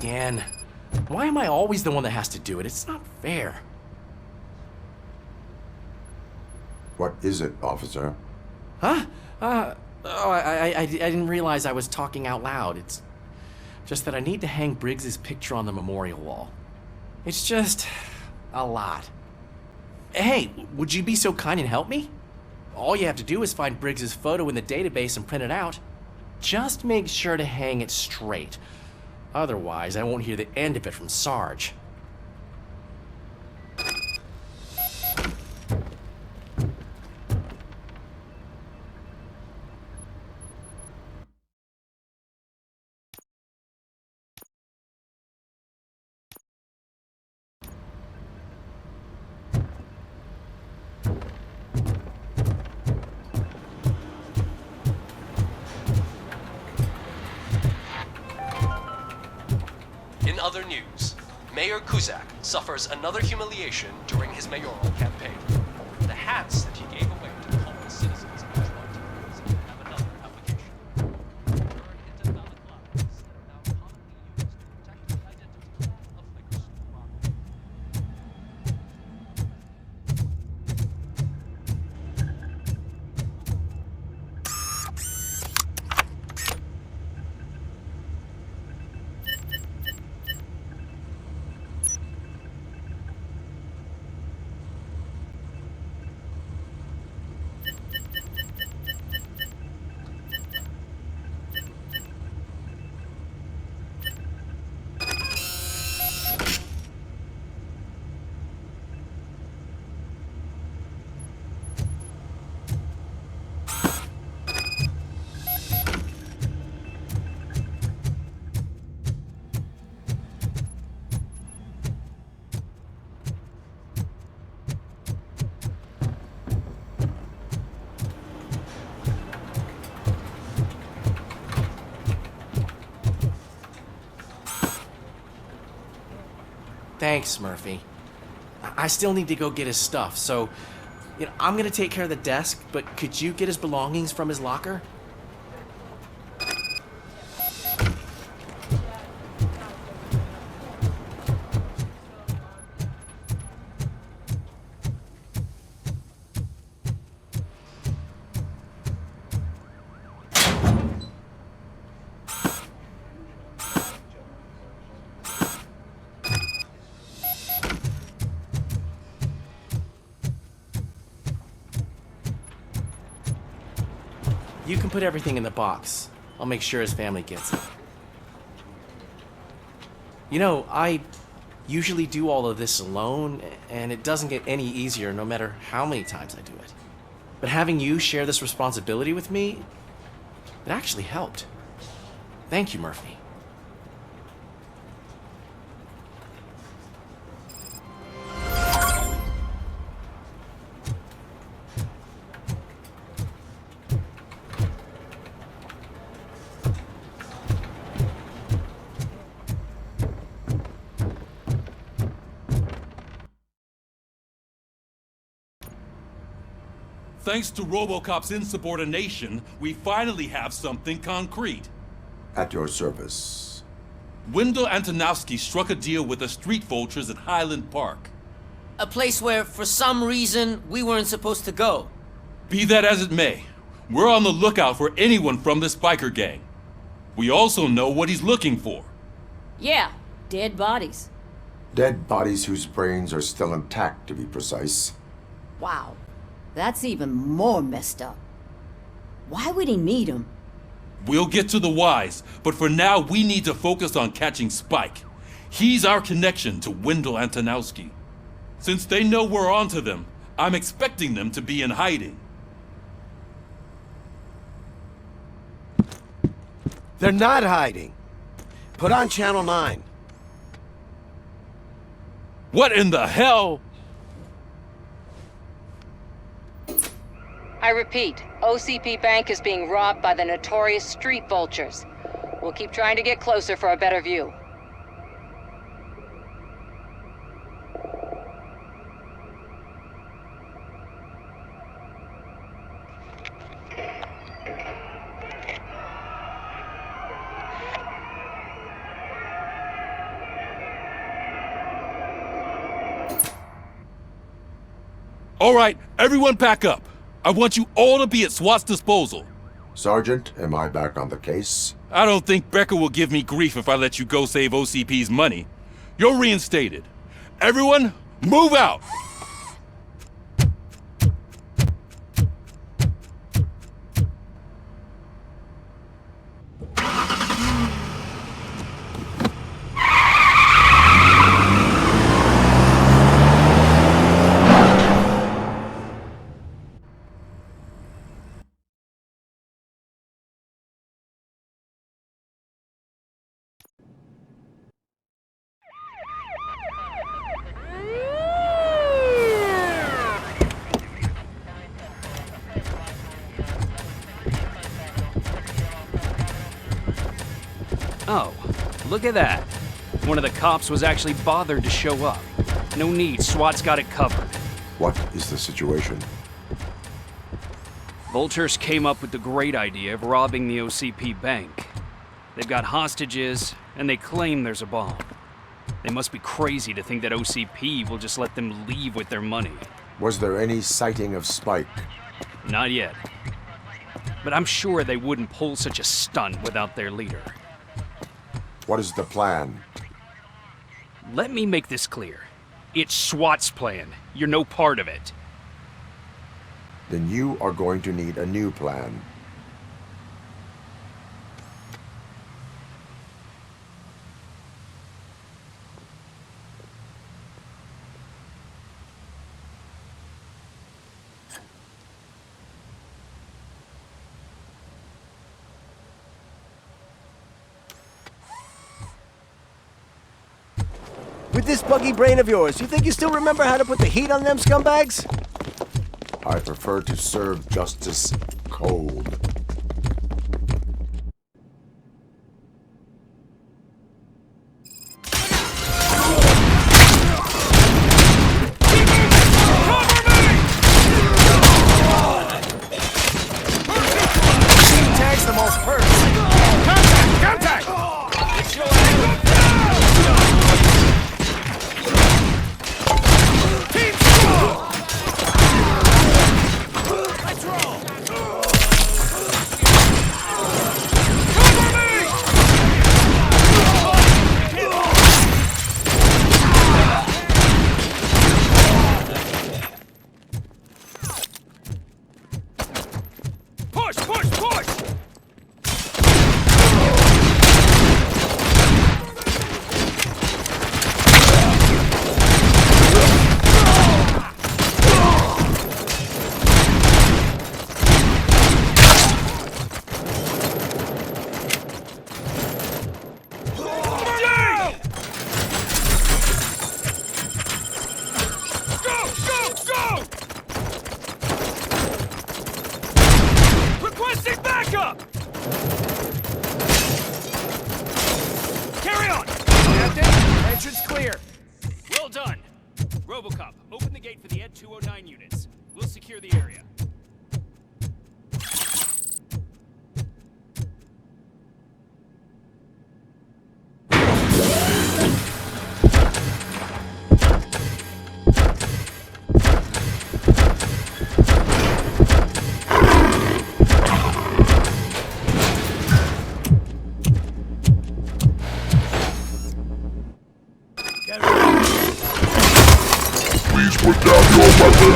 Again. Why am I always the one that has to do it? It's not fair. What is it, officer? Huh? I didn't realize I was talking out loud. It's just that I need to hang Briggs's picture on the memorial wall. It's just a lot. Hey, would you be so kind and help me? All you have to do is find Briggs's photo in the database and print it out. Just make sure to hang it straight. Otherwise, I won't hear the end of it from Sarge. In other news, Mayor Kuzak suffers another humiliation during his mayoral campaign. The hats that he gave away to homeless citizens of Detroit seem to have another application. Turned into velvet gloves that are now commonly used to protect the identity of liquor store robbers. Thanks, Murphy. I still need to go get his stuff, so, I'm gonna take care of the desk, but could you get his belongings from his locker? You can put everything in the box. I'll make sure his family gets it. I usually do all of this alone, and it doesn't get any easier no matter how many times I do it. But having you share this responsibility with me, it actually helped. Thank you, Murphy. Thanks to Robocop's insubordination, we finally have something concrete. At your service. Wendell Antonowski struck a deal with the street vultures at Highland Park. A place where, for some reason, we weren't supposed to go. Be that as it may, we're on the lookout for anyone from this biker gang. We also know what he's looking for. Yeah, dead bodies. Dead bodies whose brains are still intact, to be precise. Wow, that's even more messed up. Why would he need them? We'll get to the whys, but for now we need to focus on catching Spike. He's our connection to Wendell Antonowski. Since they know we're onto them, I'm expecting them to be in hiding. They're not hiding. Put on Channel 9. What in the hell? I repeat, OCP Bank is being robbed by the notorious street vultures. We'll keep trying to get closer for a better view. All right, everyone pack up. I want you all to be at SWAT's disposal. Sergeant, am I back on the case? I don't think Becker will give me grief if I let you go save OCP's money. You're reinstated. Everyone, move out! Oh, look at that. One of the cops was actually bothered to show up. No need, SWAT's got it covered. What is the situation? Vultures came up with the great idea of robbing the OCP bank. They've got hostages, and they claim there's a bomb. They must be crazy to think that OCP will just let them leave with their money. Was there any sighting of Spike? Not yet. But I'm sure they wouldn't pull such a stunt without their leader. What is the plan? Let me make this clear. It's SWAT's plan. You're no part of it. Then you are going to need a new plan. With this buggy brain of yours, you think you still remember how to put the heat on them scumbags? I prefer to serve justice cold. Tag's the most hurt. Contact! Push, push, push! Requesting backup! Carry on! Captain, entrance clear. Well done. Robocop, open the gate for the Ed 209 units. We'll secure the area. Please put down your weapon.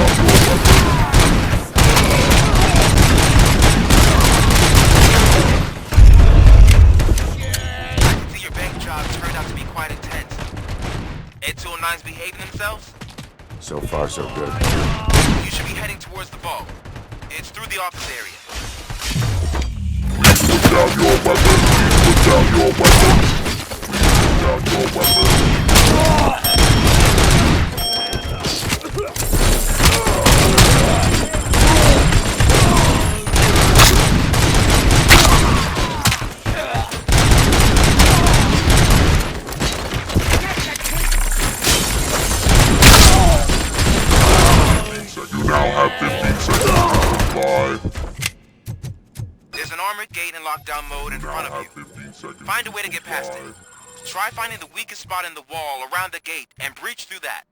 See, your bank job turned out to be quite intense. Ed 209's behaving themselves? So far, so good. You should be heading towards the vault. It's through the office area. Please put down your weapon. Please put down your weapon. Please put down your weapon. There's an armored gate in lockdown mode in front of you. Find a way to get past it. Try finding the weakest spot in the wall around the gate and breach through that.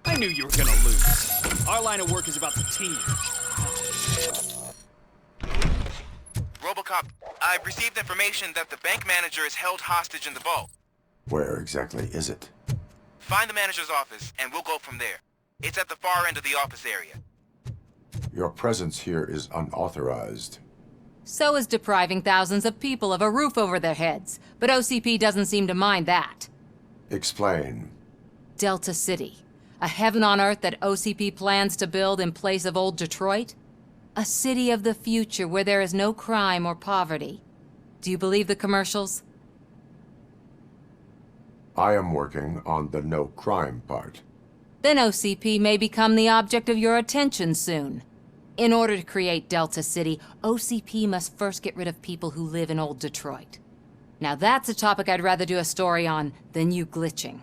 I knew you were gonna lose. Our line of work is about the team. Robocop, I've received information that the bank manager is held hostage in the vault. Where exactly is it? Find the manager's office, and we'll go from there. It's at the far end of the office area. Your presence here is unauthorized. So is depriving thousands of people of a roof over their heads. But OCP doesn't seem to mind that. Explain. Delta City. A heaven on earth that OCP plans to build in place of old Detroit? A city of the future where there is no crime or poverty. Do you believe the commercials? I am working on the no crime part. Then OCP may become the object of your attention soon. In order to create Delta City, OCP must first get rid of people who live in old Detroit. Now that's a topic I'd rather do a story on than you glitching.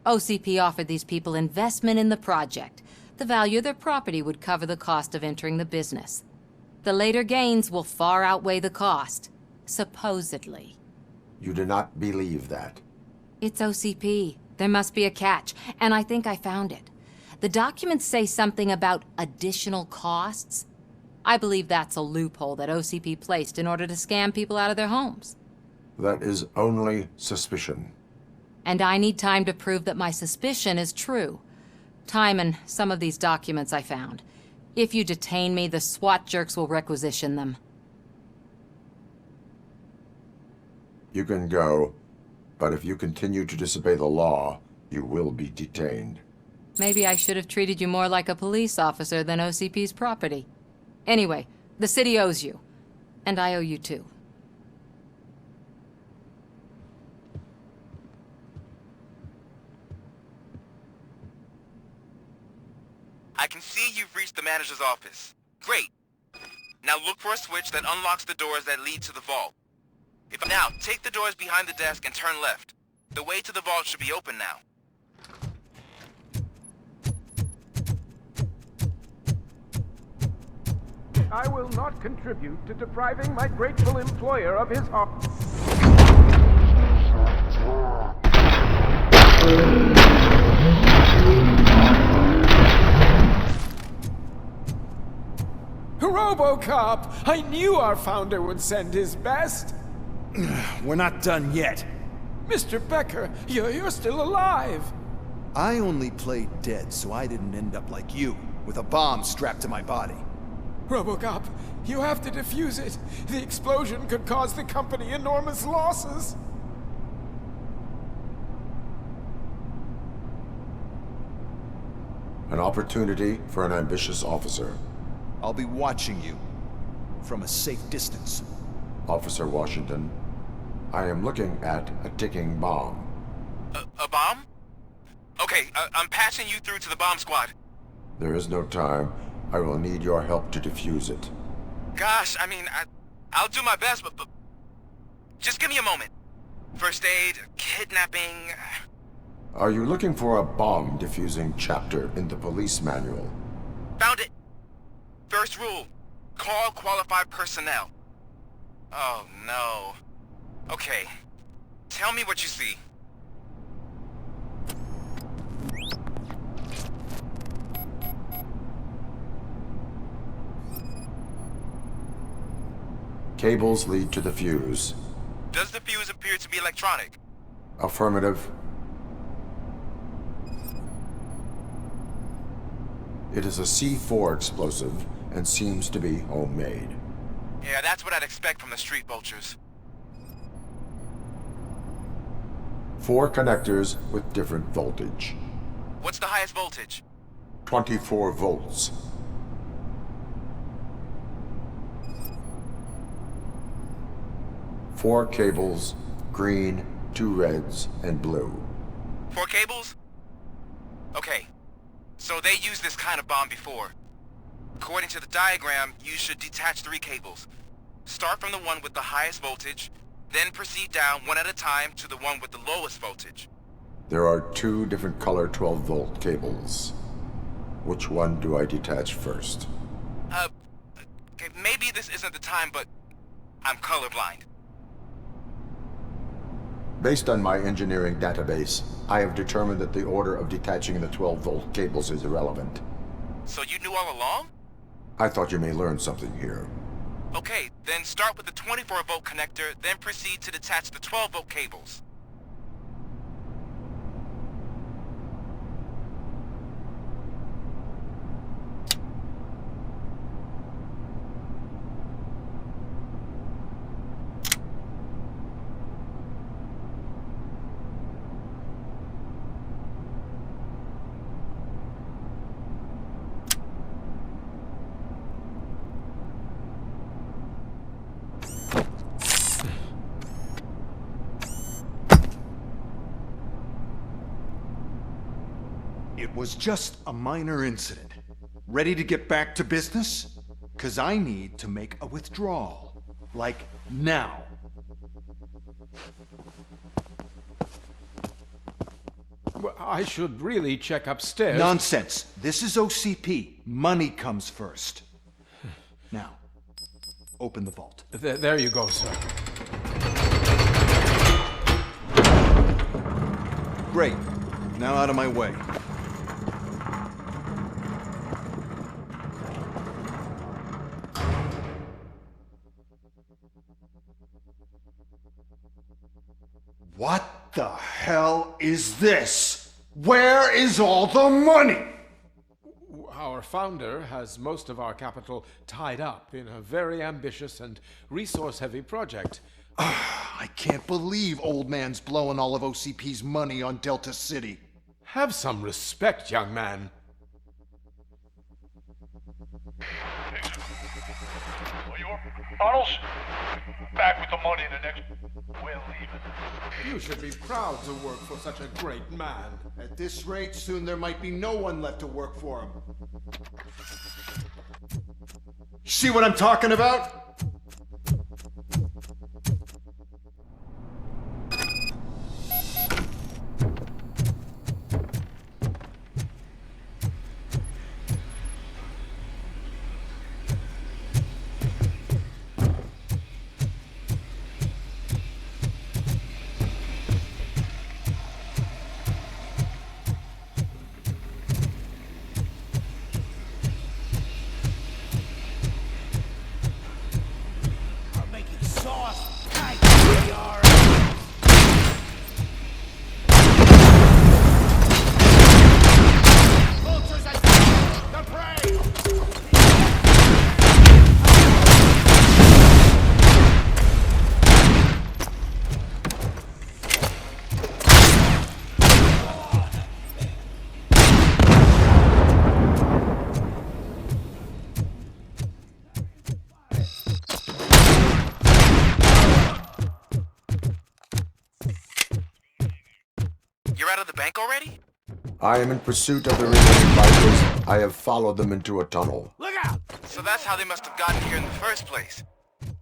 OCP offered these people investment in the project. The value of their property would cover the cost of entering the business. The later gains will far outweigh the cost, supposedly. You do not believe that? It's OCP. There must be a catch, and I think I found it. The documents say something about additional costs. I believe that's a loophole that OCP placed in order to scam people out of their homes. That is only suspicion. And I need time to prove that my suspicion is true. Time and some of these documents I found. If you detain me, the SWAT jerks will requisition them. You can go, but if you continue to disobey the law, you will be detained. Maybe I should have treated you more like a police officer than OCP's property. Anyway, the city owes you. And I owe you too. I can see you've reached the manager's office. Great. Now look for a switch that unlocks the doors that lead to the vault. Now, take the doors behind the desk and turn left. The way to the vault should be open now. I will not contribute to depriving my grateful employer of his office. Robocop! I knew our founder would send his best. We're not done yet. Mr. Becker, you're still alive. I only played dead so I didn't end up like you, with a bomb strapped to my body. Robocop, you have to defuse it. The explosion could cause the company enormous losses. An opportunity for an ambitious officer. I'll be watching you from a safe distance. Officer Washington, I am looking at a ticking bomb. A bomb? Okay, I'm passing you through to the bomb squad. There is no time. I will need your help to defuse it. Gosh, I mean, I'll do my best, but just give me a moment. First aid, kidnapping... Are you looking for a bomb diffusing chapter in the police manual? Found it! First rule, call qualified personnel. Oh no. Okay, tell me what you see. Cables lead to the fuse. Does the fuse appear to be electronic? Affirmative. It is a C4 explosive and seems to be homemade. Yeah, that's what I'd expect from the street vultures. 4 connectors with different voltage. What's the highest voltage? 24 volts. Four cables, green, 2 reds, and blue. 4 cables? Okay, so they used this kind of bomb before. According to the diagram, you should detach 3 cables. Start from the one with the highest voltage, then proceed down one at a time to the one with the lowest voltage. There are 2 different color 12-volt cables. Which one do I detach first? Okay, maybe this isn't the time, but I'm colorblind. Based on my engineering database, I have determined that the order of detaching the 12-volt cables is irrelevant. So you knew all along? I thought you may learn something here. Okay, then start with the 24-volt connector, then proceed to detach the 12-volt cables. It was just a minor incident. Ready to get back to business? 'Cause I need to make a withdrawal. Like, now. Well, I should really check upstairs. Nonsense. This is OCP. Money comes first. Now, open the vault. There you go, sir. Great. Now out of my way. What the hell is this? Where is all the money? Our founder has most of our capital tied up in a very ambitious and resource-heavy project. I can't believe old man's blowing all of OCP's money on Delta City. Have some respect, young man. Arnold's back with the money in the next... We're leaving. You should be proud to work for such a great man. At this rate, soon there might be no one left to work for him. See what I'm talking about? You're out of the bank already? I am in pursuit of the remaining bikers. I have followed them into a tunnel. Look out! So that's how they must have gotten here in the first place.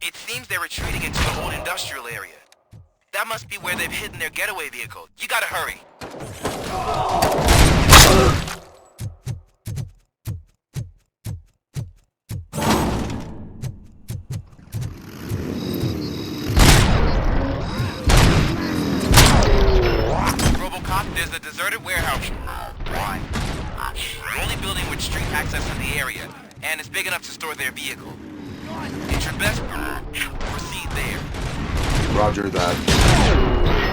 It seems they're retreating into an old industrial area. That must be where they've hidden their getaway vehicle. You gotta hurry. Robocop, there's a deserted warehouse. Why? The only building with street access in the area, and it's big enough to store their vehicle. It's your best proceed there. Roger that.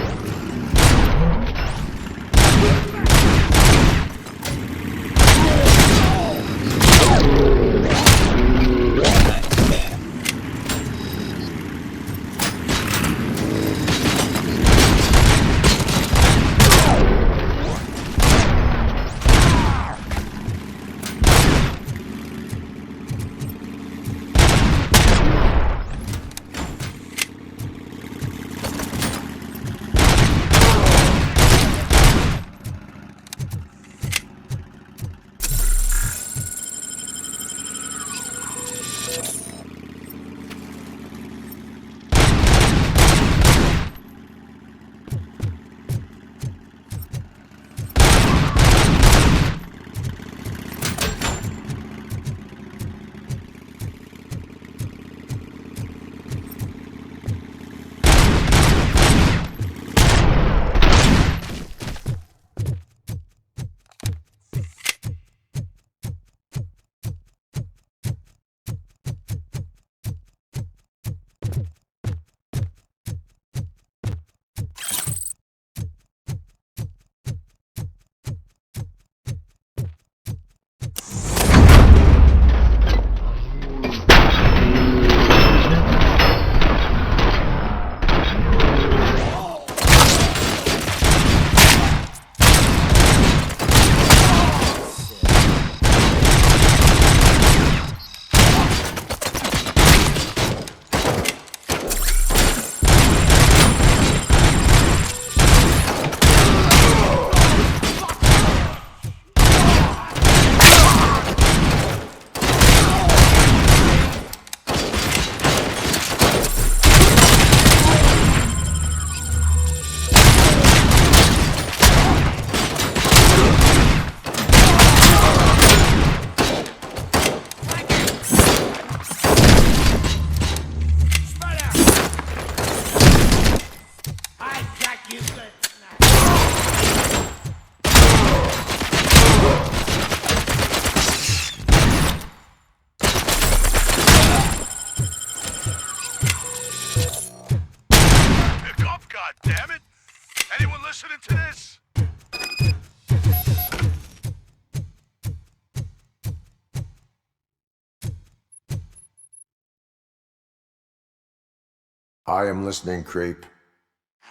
I am listening, creep.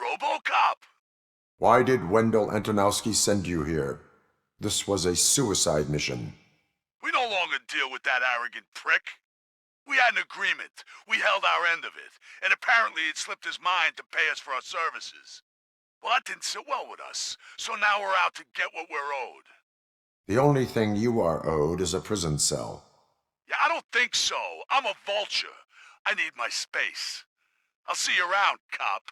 Robocop! Why did Wendell Antonowski send you here? This was a suicide mission. We no longer deal with that arrogant prick. We had an agreement. We held our end of it, and apparently it slipped his mind to pay us for our services. Well, that didn't sit well with us, so now we're out to get what we're owed. The only thing you are owed is a prison cell. Yeah, I don't think so. I'm a vulture. I need my space. I'll see you around, cop.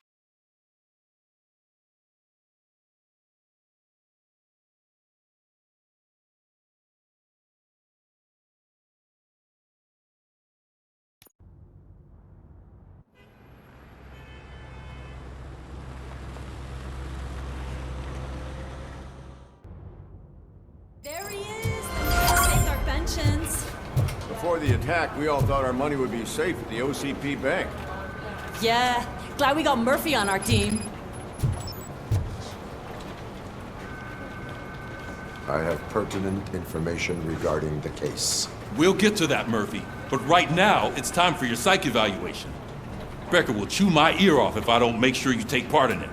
There he is! Take our pensions. Before the attack, we all thought our money would be safe at the OCP bank. Yeah, glad we got Murphy on our team. I have pertinent information regarding the case. We'll get to that, Murphy. But right now, it's time for your psych evaluation. Becker will chew my ear off if I don't make sure you take part in it.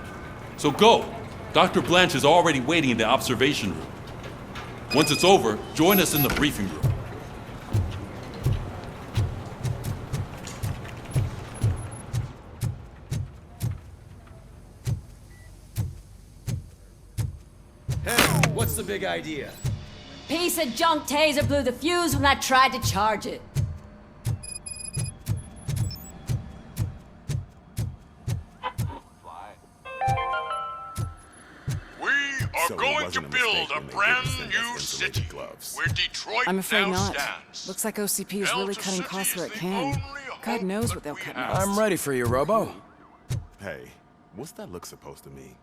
So go. Dr. Blanche is already waiting in the observation room. Once it's over, join us in the briefing room. Hey, what's the big idea? Piece of junk taser blew the fuse when I tried to charge it. going to build a brand new city where Detroit I'm afraid now not. stands. Looks like OCP is really cutting costs where it can. God knows what they'll cut next. I'm ready for you, Robo. Hey, what's that look supposed to mean?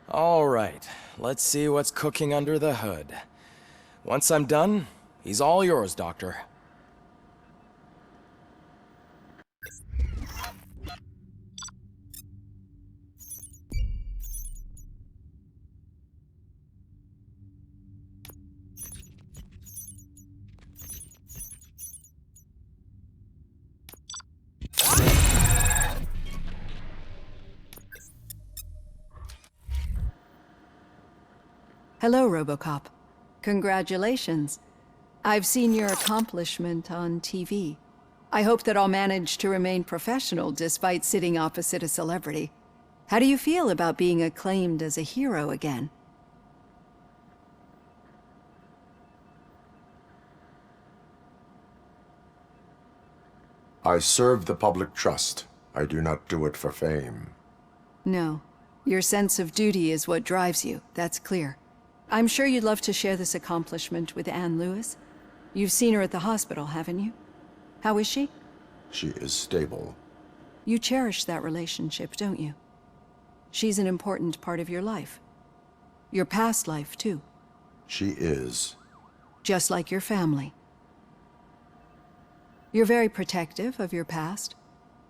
All right, let's see what's cooking under the hood. Once I'm done, he's all yours, Doctor. Hello, Robocop. Congratulations. I've seen your accomplishment on TV. I hope that I'll manage to remain professional despite sitting opposite a celebrity. How do you feel about being acclaimed as a hero again? I serve the public trust. I do not do it for fame. No. Your sense of duty is what drives you, that's clear. I'm sure you'd love to share this accomplishment with Anne Lewis. You've seen her at the hospital, haven't you? How is she? She is stable. You cherish that relationship, don't you? She's an important part of your life. Your past life, too. She is. Just like your family. You're very protective of your past.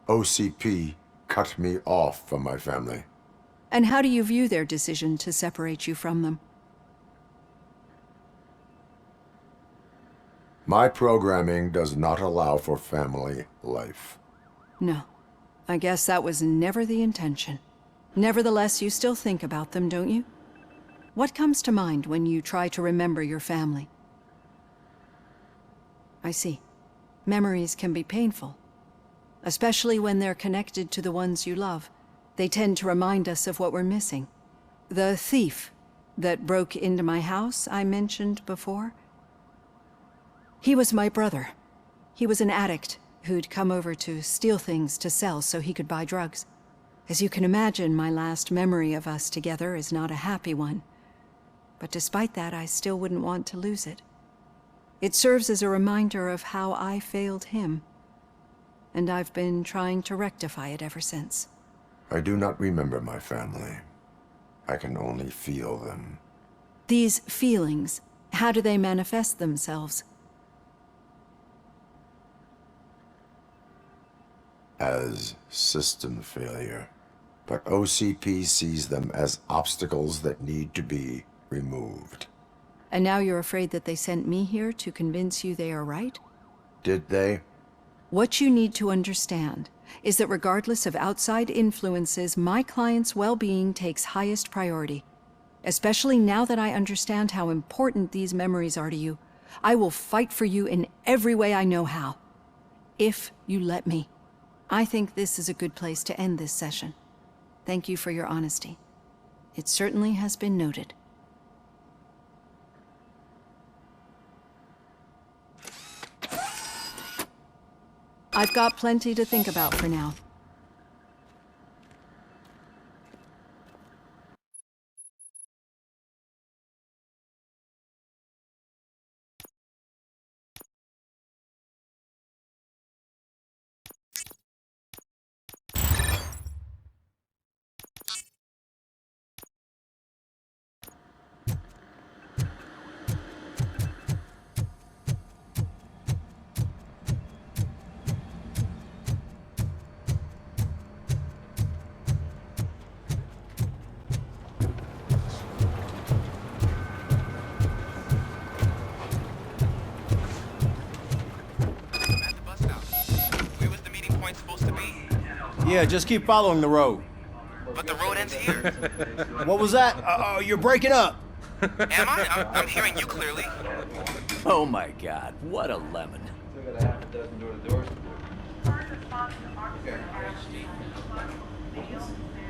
OCP cut me off from my family. And how do you view their decision to separate you from them? My programming does not allow for family life. No. I guess that was never the intention. Nevertheless, you still think about them, don't you? What comes to mind when you try to remember your family? I see. Memories can be painful. Especially when they're connected to the ones you love. They tend to remind us of what we're missing. The thief that broke into my house I mentioned before? He was my brother. He was an addict who'd come over to steal things to sell so he could buy drugs. As you can imagine, my last memory of us together is not a happy one. But despite that, I still wouldn't want to lose it. It serves as a reminder of how I failed him. And I've been trying to rectify it ever since. I do not remember my family. I can only feel them. These feelings, how do they manifest themselves? As system failure. But OCP sees them as obstacles that need to be removed. And now you're afraid that they sent me here to convince you they are right? Did they? What you need to understand is that regardless of outside influences, my client's well-being takes highest priority. Especially now that I understand how important these memories are to you, I will fight for you in every way I know how. If you let me. I think this is a good place to end this session. Thank you for your honesty. It certainly has been noted. I've got plenty to think about for now. Yeah, just keep following the road. But the road ends here. What was that? You're breaking up. Am I? I'm hearing you clearly. Oh my god, what a lemon.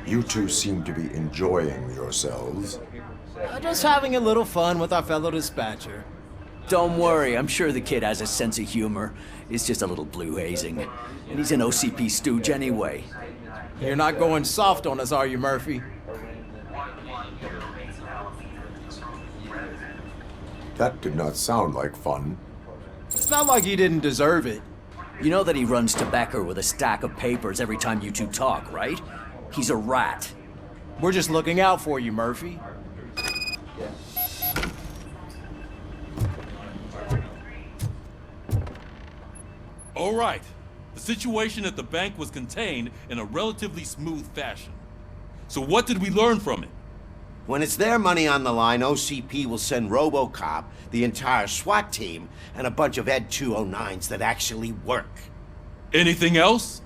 You two seem to be enjoying yourselves. Just having a little fun with our fellow dispatcher. Don't worry, I'm sure the kid has a sense of humor. It's just a little blue hazing. And he's an OCP stooge anyway. You're not going soft on us, are you, Murphy? That did not sound like fun. It's not like he didn't deserve it. You know that he runs to Becker with a stack of papers every time you two talk, right? He's a rat. We're just looking out for you, Murphy. All right. The situation at the bank was contained in a relatively smooth fashion. So what did we learn from it? When it's their money on the line, OCP will send Robocop, the entire SWAT team, and a bunch of Ed 209s that actually work. Anything else?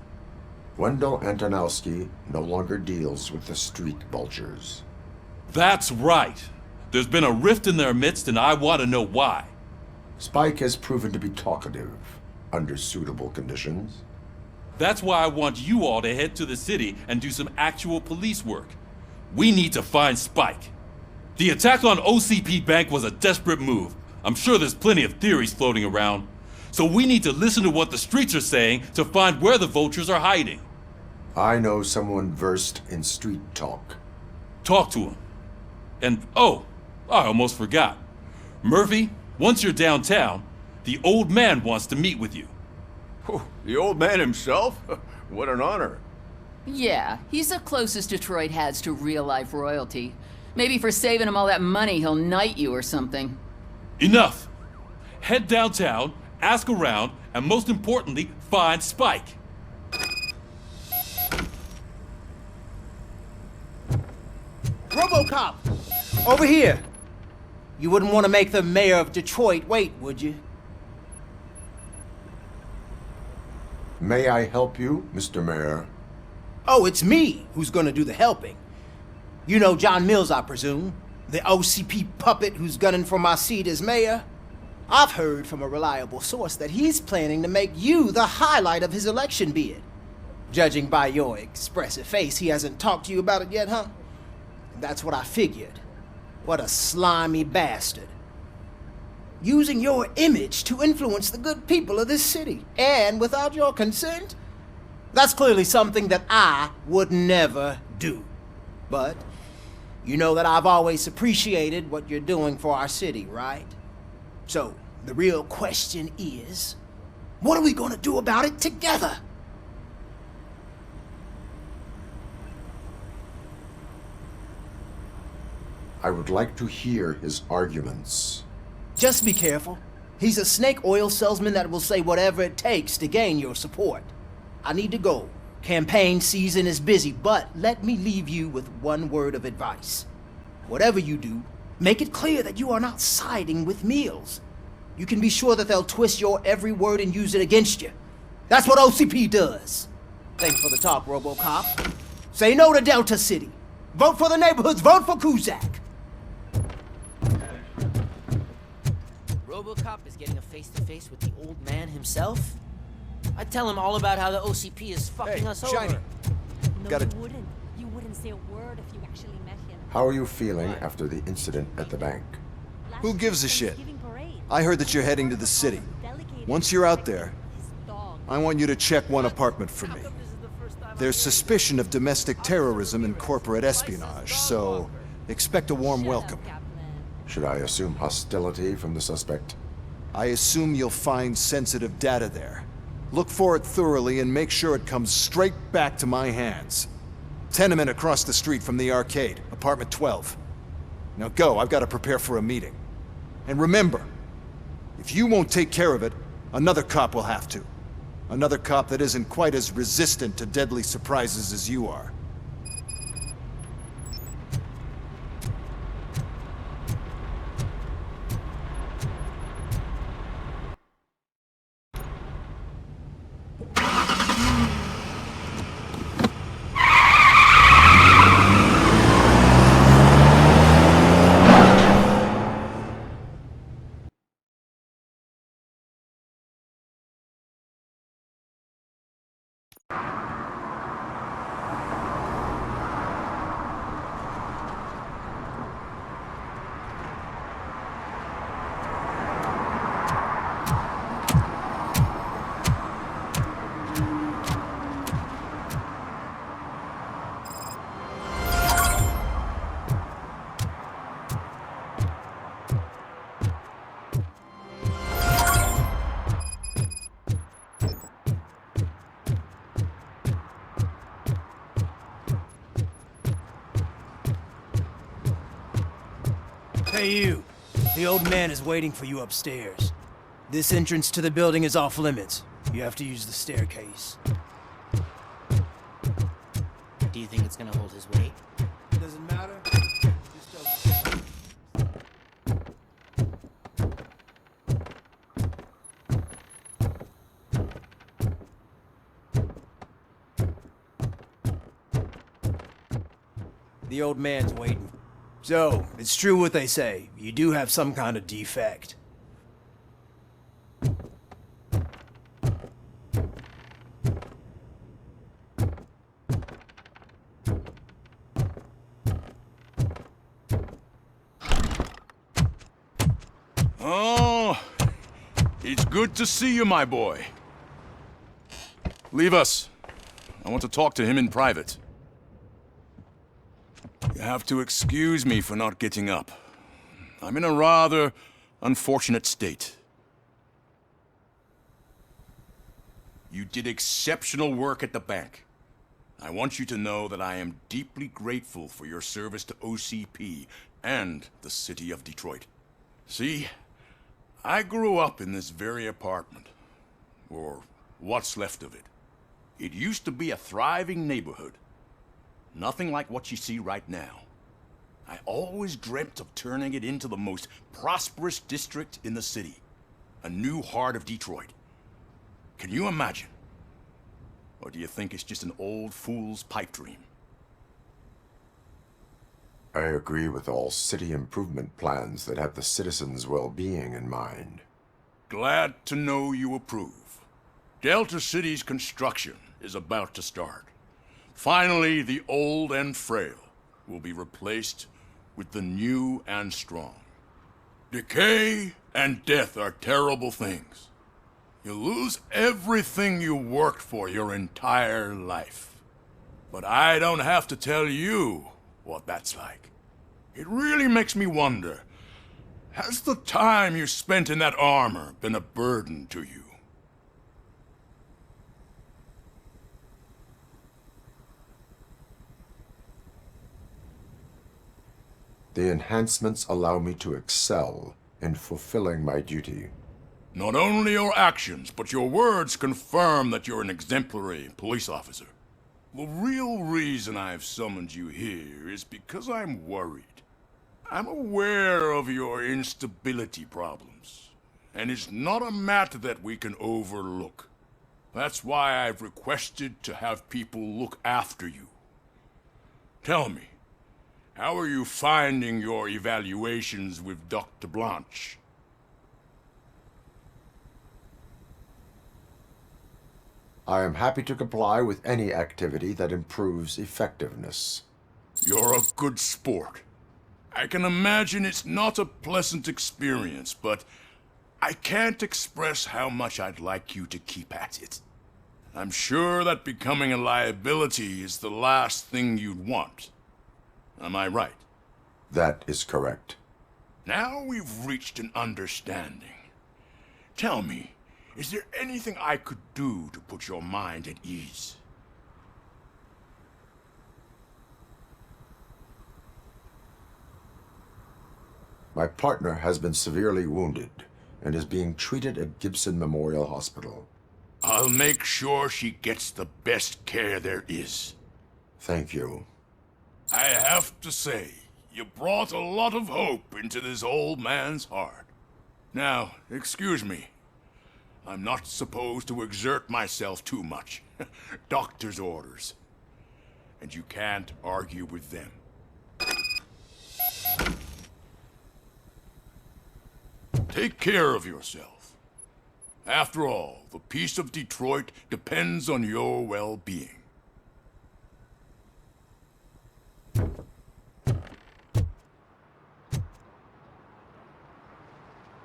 Wendell Antonowski no longer deals with the street vultures. That's right. There's been a rift in their midst, and I want to know why. Spike has proven to be talkative under suitable conditions. That's why I want you all to head to the city and do some actual police work. We need to find Spike. The attack on OCP Bank was a desperate move. I'm sure there's plenty of theories floating around. So we need to listen to what the streets are saying to find where the vultures are hiding. I know someone versed in street talk. Talk to him. And, oh, I almost forgot. Murphy, once you're downtown, the old man wants to meet with you. Oh, the old man himself? What an honor. Yeah, he's the closest Detroit has to real-life royalty. Maybe for saving him all that money, he'll knight you or something. Enough! Head downtown, ask around, and most importantly, find Spike. Robocop! Over here! You wouldn't want to make the mayor of Detroit wait, would you? May I help you, Mr. Mayor? Oh, it's me who's gonna do the helping. You know John Mills, I presume? The OCP puppet who's gunning for my seat as mayor? I've heard from a reliable source that he's planning to make you the highlight of his election bid. Judging by your expressive face, he hasn't talked to you about it yet, huh? That's what I figured. What a slimy bastard. Using your image to influence the good people of this city, and without your consent? That's clearly something that I would never do. But you know that I've always appreciated what you're doing for our city, right? So, the real question is, what are we gonna do about it together? I would like to hear his arguments. Just be careful. He's a snake oil salesman that will say whatever it takes to gain your support. I need to go. Campaign season is busy, but let me leave you with one word of advice. Whatever you do, make it clear that you are not siding with Mills. You can be sure that they'll twist your every word and use it against you. That's what OCP does. Thanks for the talk, Robocop. Say no to Delta City. Vote for the neighborhoods. Vote for Kuzak. Robocop is getting a face-to-face with the old man himself? I'd tell him all about how the OCP is fucking us Shiny. over. No, Got you it. wouldn't. You wouldn't say a word if you actually met him. How are you feeling after the incident at the bank? Who gives a shit? I heard that you're heading to the city. Once you're out there, I want you to check one apartment for me. There's suspicion of domestic terrorism and corporate espionage, so expect a warm welcome. Should I assume hostility from the suspect? I assume you'll find sensitive data there. Look for it thoroughly and make sure it comes straight back to my hands. Tenement across the street from the arcade, apartment 12. Now go, I've got to prepare for a meeting. And remember, if you won't take care of it, another cop will have to. Another cop that isn't quite as resistant to deadly surprises as you are. Hey, you. The old man is waiting for you upstairs. This entrance to the building is off limits. You have to use the staircase. Do you think it's gonna hold his weight? Doesn't matter. Just The old man's waiting. So, it's true what they say. You do have some kind of defect. Oh, it's good to see you, my boy. Leave us. I want to talk to him in private. You have to excuse me for not getting up. I'm in a rather unfortunate state. You did exceptional work at the bank. I want you to know that I am deeply grateful for your service to OCP and the city of Detroit. See, I grew up in this very apartment, or what's left of it. It used to be a thriving neighborhood. Nothing like what you see right now. I always dreamt of turning it into the most prosperous district in the city. A new heart of Detroit. Can you imagine? Or do you think it's just an old fool's pipe dream? I agree with all city improvement plans that have the citizens' well-being in mind. Glad to know you approve. Delta City's construction is about to start. Finally, the old and frail will be replaced with the new and strong. Decay and death are terrible things. You lose everything you worked for your entire life. But I don't have to tell you what that's like. It really makes me wonder, has the time you spent in that armor been a burden to you? The enhancements allow me to excel in fulfilling my duty. Not only your actions, but your words confirm that you're an exemplary police officer. The real reason I've summoned you here is because I'm worried. I'm aware of your instability problems, and it's not a matter that we can overlook. That's why I've requested to have people look after you. Tell me, how are you finding your evaluations with Dr. Blanche? I am happy to comply with any activity that improves effectiveness. You're a good sport. I can imagine it's not a pleasant experience, but I can't express how much I'd like you to keep at it. I'm sure that becoming a liability is the last thing you'd want. Am I right? That is correct. Now we've reached an understanding. Tell me, is there anything I could do to put your mind at ease? My partner has been severely wounded and is being treated at Gibson Memorial Hospital. I'll make sure she gets the best care there is. Thank you. I have to say, you brought a lot of hope into this old man's heart. Now, excuse me. I'm not supposed to exert myself too much. Doctor's orders. And you can't argue with them. Take care of yourself. After all, the peace of Detroit depends on your well-being.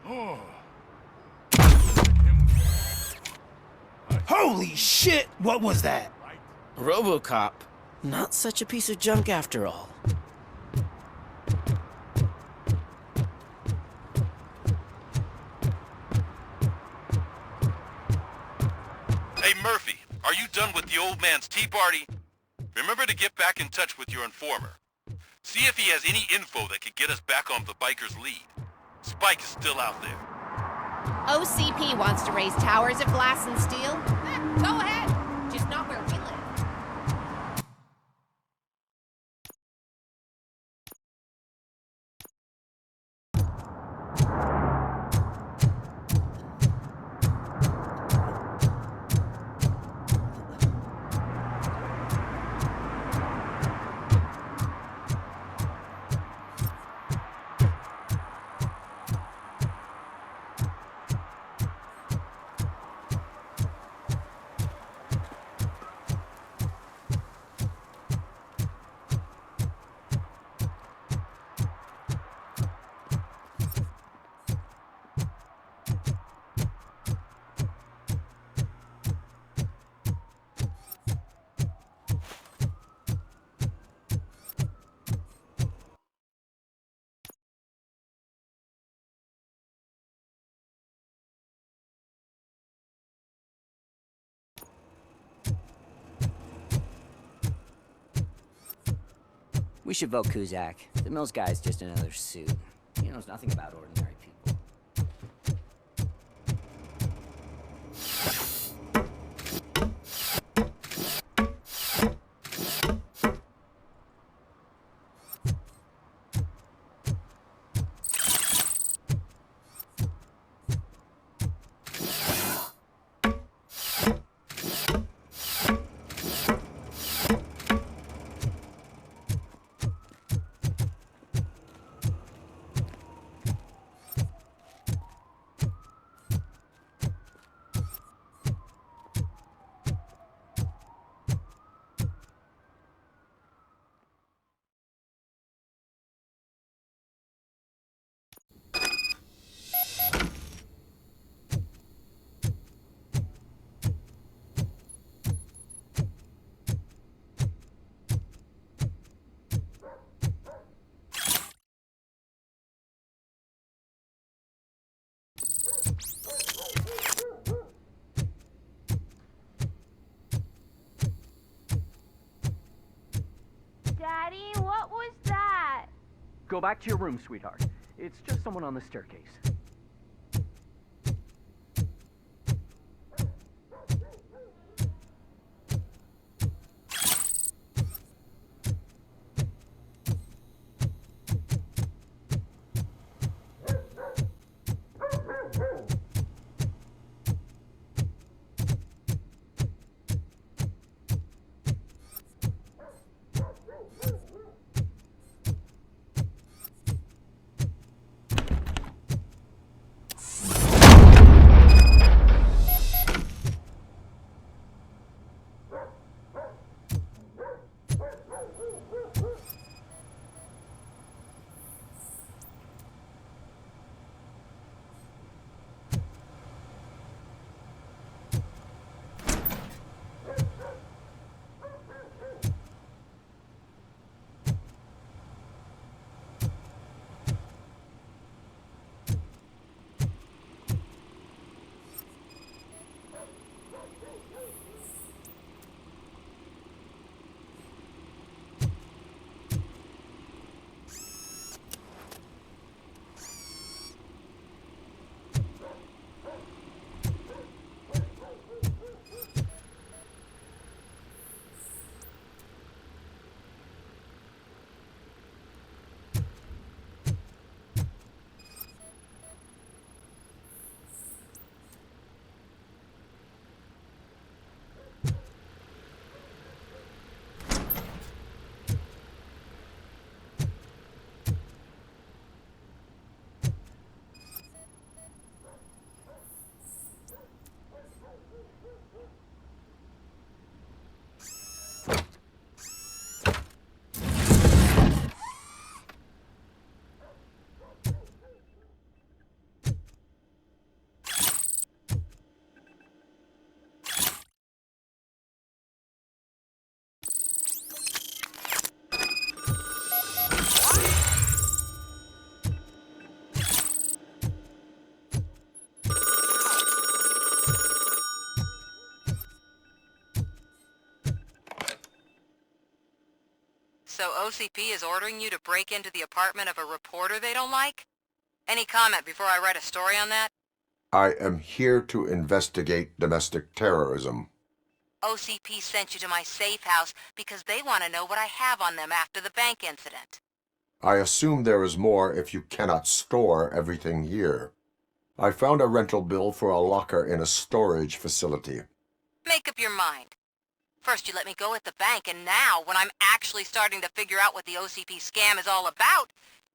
Oh. Holy shit! What was that? Robocop. Not such a piece of junk after all. Hey Murphy, are you done with the old man's tea party? Remember to get back in touch with your informer. See if he has any info that could get us back on the biker's lead. Spike is still out there. OCP wants to raise towers of glass and steel? Go ahead. Just not where we live. We should vote Kuzak. The Mills guy's just another suit. He knows nothing about ordinary people. Daddy, what was that? Go back to your room, sweetheart. It's just someone on the staircase. So OCP is ordering you to break into the apartment of a reporter they don't like? Any comment before I write a story on that? I am here to investigate domestic terrorism. OCP sent you to my safe house because they want to know what I have on them after the bank incident. I assume there is more if you cannot store everything here. I found a rental bill for a locker in a storage facility. Make up your mind. First you let me go at the bank, and now, when I'm actually starting to figure out what the OCP scam is all about,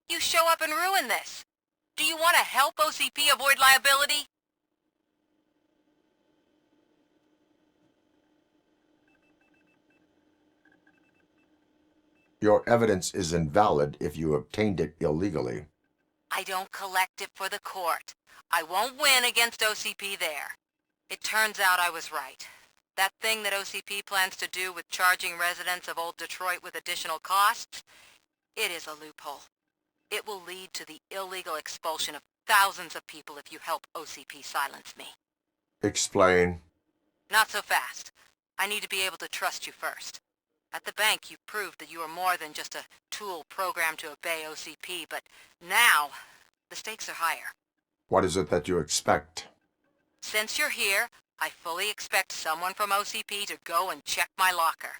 you show up and ruin this. Do you want to help OCP avoid liability? Your evidence is invalid if you obtained it illegally. I don't collect it for the court. I won't win against OCP there. It turns out I was right. That thing that OCP plans to do with charging residents of Old Detroit with additional costs, it is a loophole. It will lead to the illegal expulsion of thousands of people if you help OCP silence me. Explain. Not so fast. I need to be able to trust you first. At the bank, you proved that you are more than just a tool programmed to obey OCP, but now, the stakes are higher. What is it that you expect? Since you're here, I fully expect someone from OCP to go and check my locker.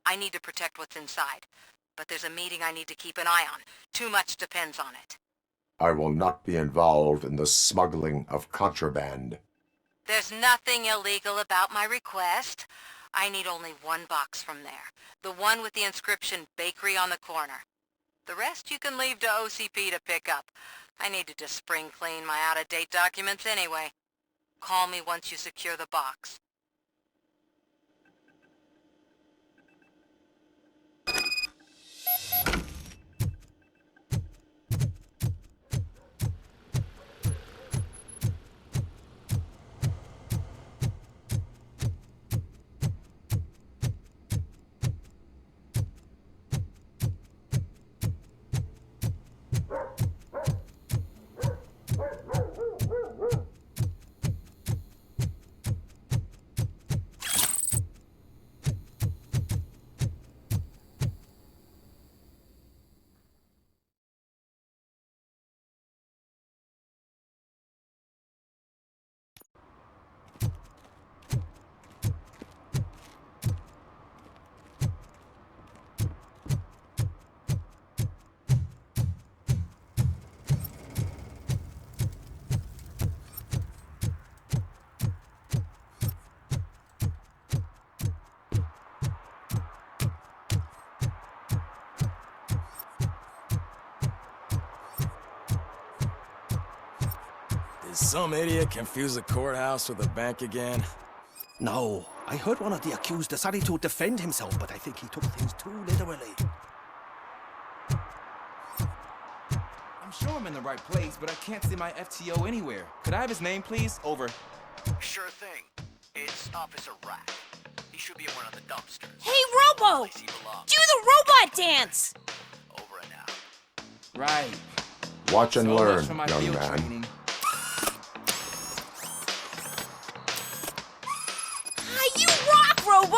I need to protect what's inside, but there's a meeting I need to keep an eye on. Too much depends on it. I will not be involved in the smuggling of contraband. There's nothing illegal about my request. I need only one box from there. The one with the inscription Bakery on the corner. The rest you can leave to OCP to pick up. I need to just spring clean my out-of-date documents anyway. Call me once you secure the box. Did some idiot confuse the courthouse with a bank again? No, I heard one of the accused decided to defend himself, but I think he took things too literally. I'm sure I'm in the right place, but I can't see my FTO anywhere. Could I have his name, please? Over. Sure thing. It's Officer Rat. He should be in one of the dumpsters. Hey, Robo! Do the robot dance! Over and out. Right. Watch and So learn, much for my young field man. training. You rock, Robo!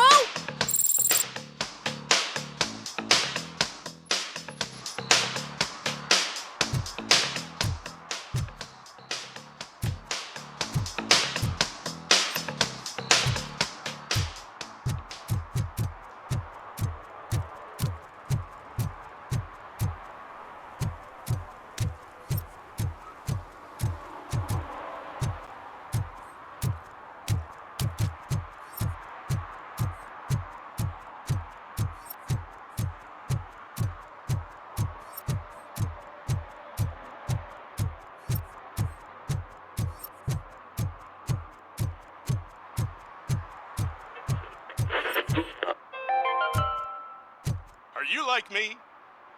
Are you like me?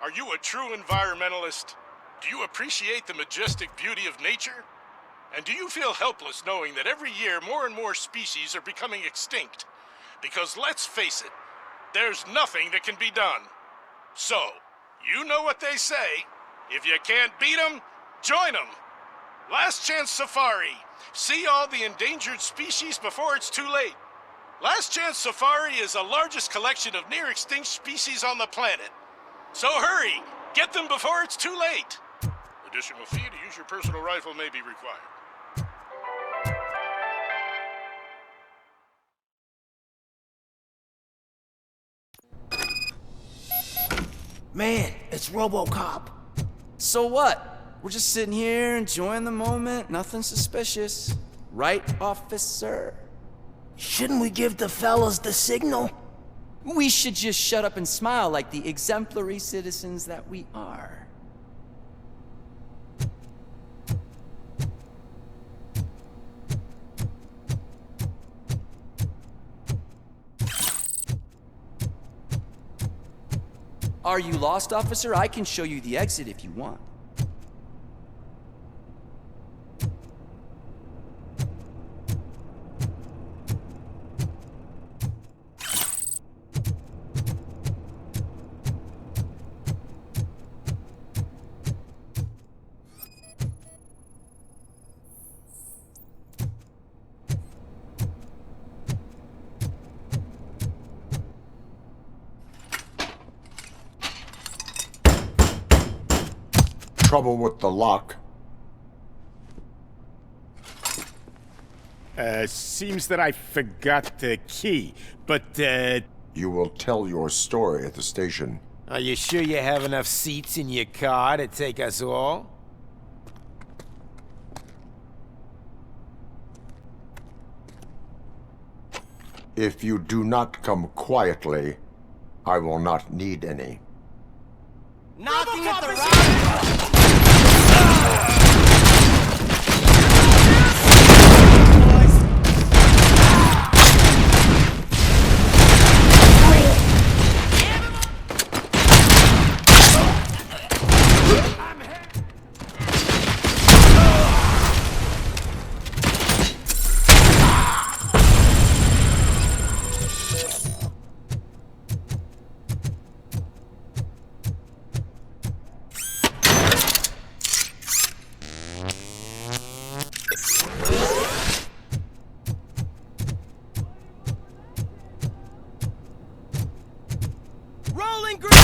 Are you a true environmentalist? Do you appreciate the majestic beauty of nature? And do you feel helpless knowing that every year more and more species are becoming extinct? Because let's face it, there's nothing that can be done. So, you know what they say. If you can't beat 'em, join 'em. Last Chance Safari. See all the endangered species before it's too late. Last Chance Safari is the largest collection of near-extinct species on the planet. So hurry! Get them before it's too late! Additional fee to use your personal rifle may be required. Man, it's Robocop. So what? We're just sitting here enjoying the moment, nothing suspicious. Right, officer? Shouldn't we give the fellas the signal? We should just shut up and smile like the exemplary citizens that we are. Are you lost, officer? I can show you the exit if you want. Trouble with the lock. Seems that I forgot the key, but, You will tell your story at the station. Are you sure you have enough seats in your car to take us all? If you do not come quietly, I will not need any. Knocking at the Rolling green!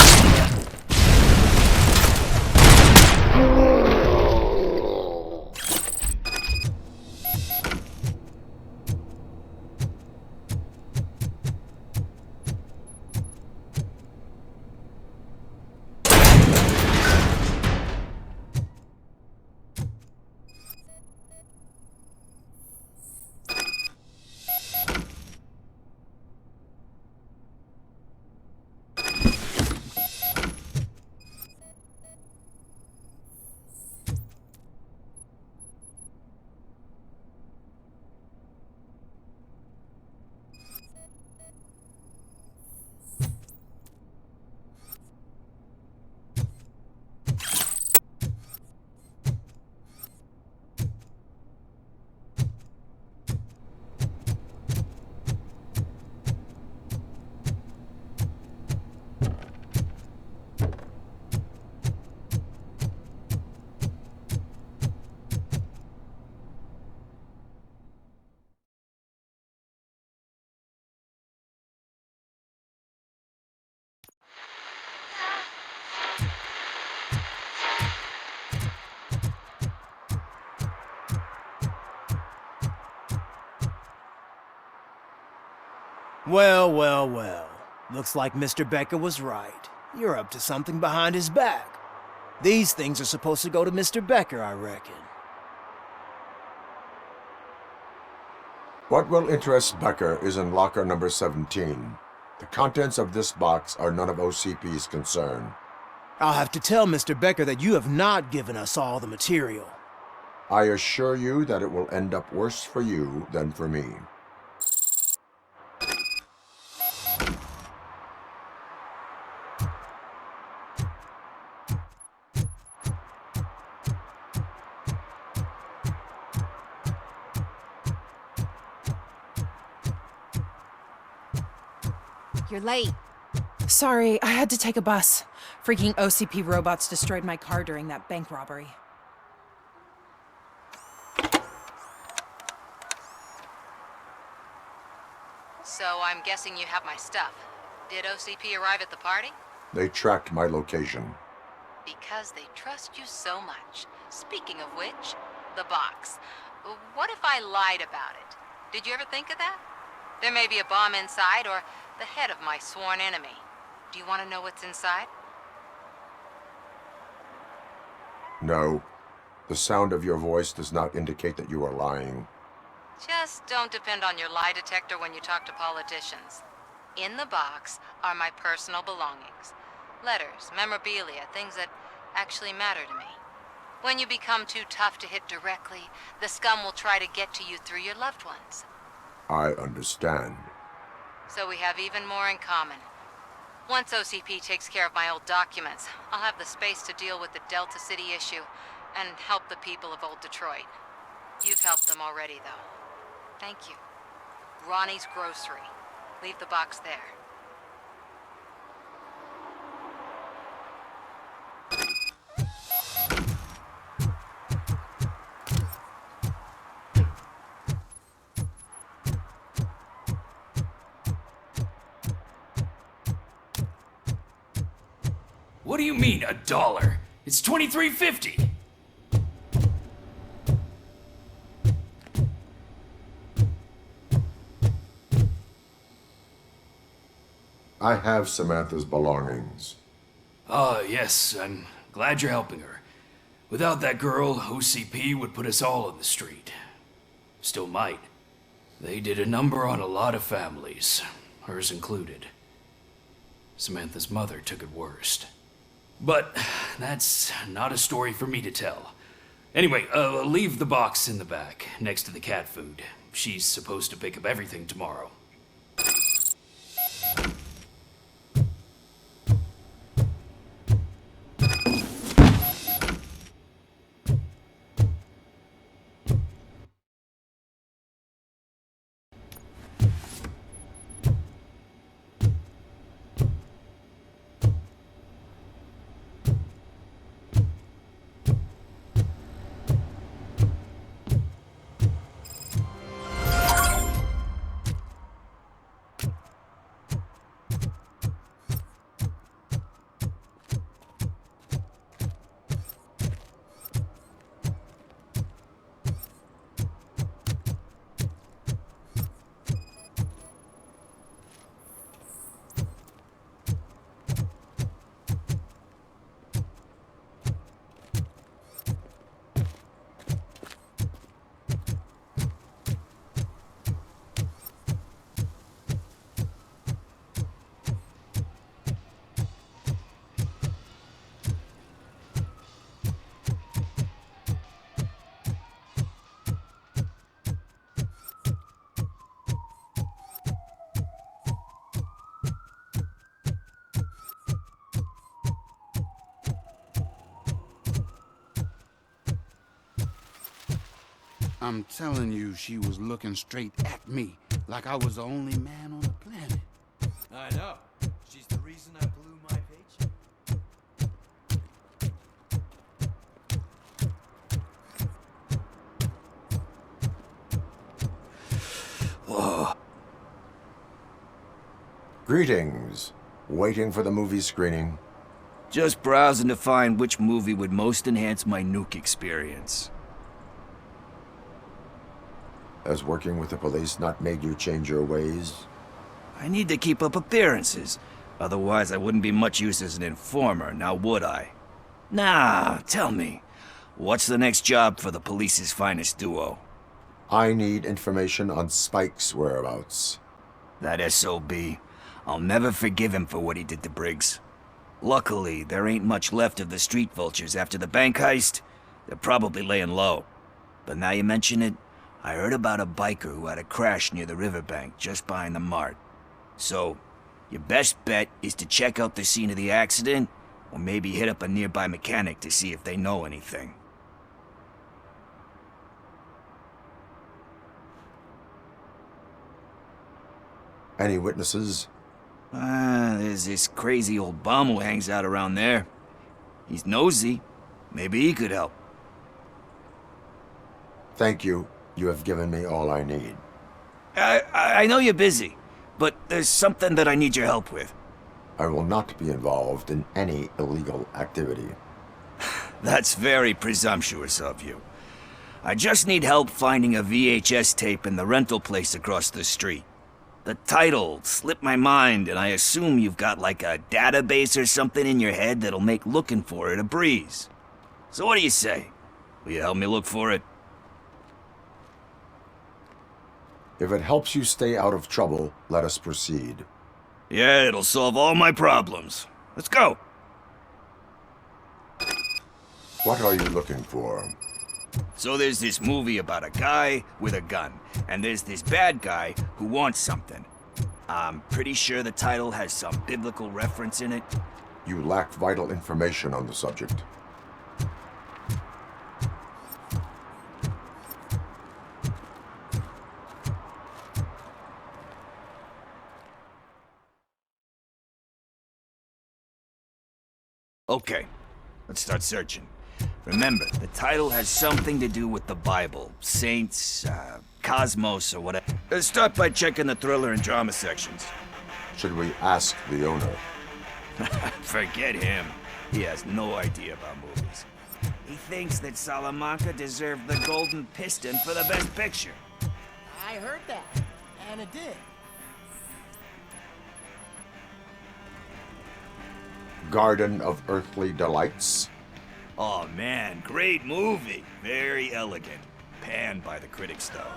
Well, well, well. Looks like Mr. Becker was right. You're up to something behind his back. These things are supposed to go to Mr. Becker, I reckon. What will interest Becker is in locker number 17. The contents of this box are none of OCP's concern. I'll have to tell Mr. Becker that you have not given us all the material. I assure you that it will end up worse for you than for me. You're late. Sorry, I had to take a bus. Freaking OCP robots destroyed my car during that bank robbery. So I'm guessing you have my stuff. Did OCP arrive at the party? They tracked my location. Because they trust you so much. Speaking of which, the box. What if I lied about it? Did you ever think of that? There may be a bomb inside or the head of my sworn enemy. Do you want to know what's inside? No. The sound of your voice does not indicate that you are lying. Just don't depend on your lie detector when you talk to politicians. In the box are my personal belongings. Letters, memorabilia, things that actually matter to me. When you become too tough to hit directly, the scum will try to get to you through your loved ones. I understand. So we have even more in common. Once OCP takes care of my old documents, I'll have the space to deal with the Delta City issue and help the people of Old Detroit. You've helped them already, though. Thank you. Ronnie's Grocery. Leave the box there. What do you mean, $1? It's $23.50. I have Samantha's belongings. Yes, I'm glad you're helping her. Without that girl, OCP would put us all in the street. Still might. They did a number on a lot of families, hers included. Samantha's mother took it worst. But that's not a story for me to tell. Anyway, leave the box in the back, next to the cat food. She's supposed to pick up everything tomorrow. I'm telling you, she was looking straight at me, like I was the only man on the planet. I know. She's the reason I blew my paycheck. Whoa. Greetings. Waiting for the movie screening. Just browsing to find which movie would most enhance my nuke experience. Has working with the police not made you change your ways? I need to keep up appearances. Otherwise, I wouldn't be much use as an informer, now would I? Nah, tell me. What's the next job for the police's finest duo? I need information on Spike's whereabouts. That SOB. I'll never forgive him for what he did to Briggs. Luckily, there ain't much left of the street vultures after the bank heist. They're probably laying low. But now you mention it, I heard about a biker who had a crash near the riverbank just behind the mart. So, your best bet is to check out the scene of the accident, or maybe hit up a nearby mechanic to see if they know anything. Any witnesses? There's this crazy old bum who hangs out around there. He's nosy. Maybe he could help. Thank you. You have given me all I need. I know you're busy, but there's something that I need your help with. I will not be involved in any illegal activity. That's very presumptuous of you. I just need help finding a VHS tape in the rental place across the street. The title slipped my mind, and I assume you've got like a database or something in your head that'll make looking for it a breeze. So what do you say? Will you help me look for it? If it helps you stay out of trouble, let us proceed. Yeah, it'll solve all my problems. Let's go! What are you looking for? So there's this movie about a guy with a gun, and there's this bad guy who wants something. I'm pretty sure the title has some biblical reference in it. You lack vital information on the subject. Okay, let's start searching. Remember, the title has something to do with the Bible, saints, cosmos, or whatever. Let's start by checking the thriller and drama sections. Should we ask the owner? Forget him. He has no idea about movies. He thinks that Salamanca deserved the Golden Piston for the Best Picture. I heard that, and it did. Garden of Earthly Delights? Oh man, great movie. Very elegant. Panned by the critics though.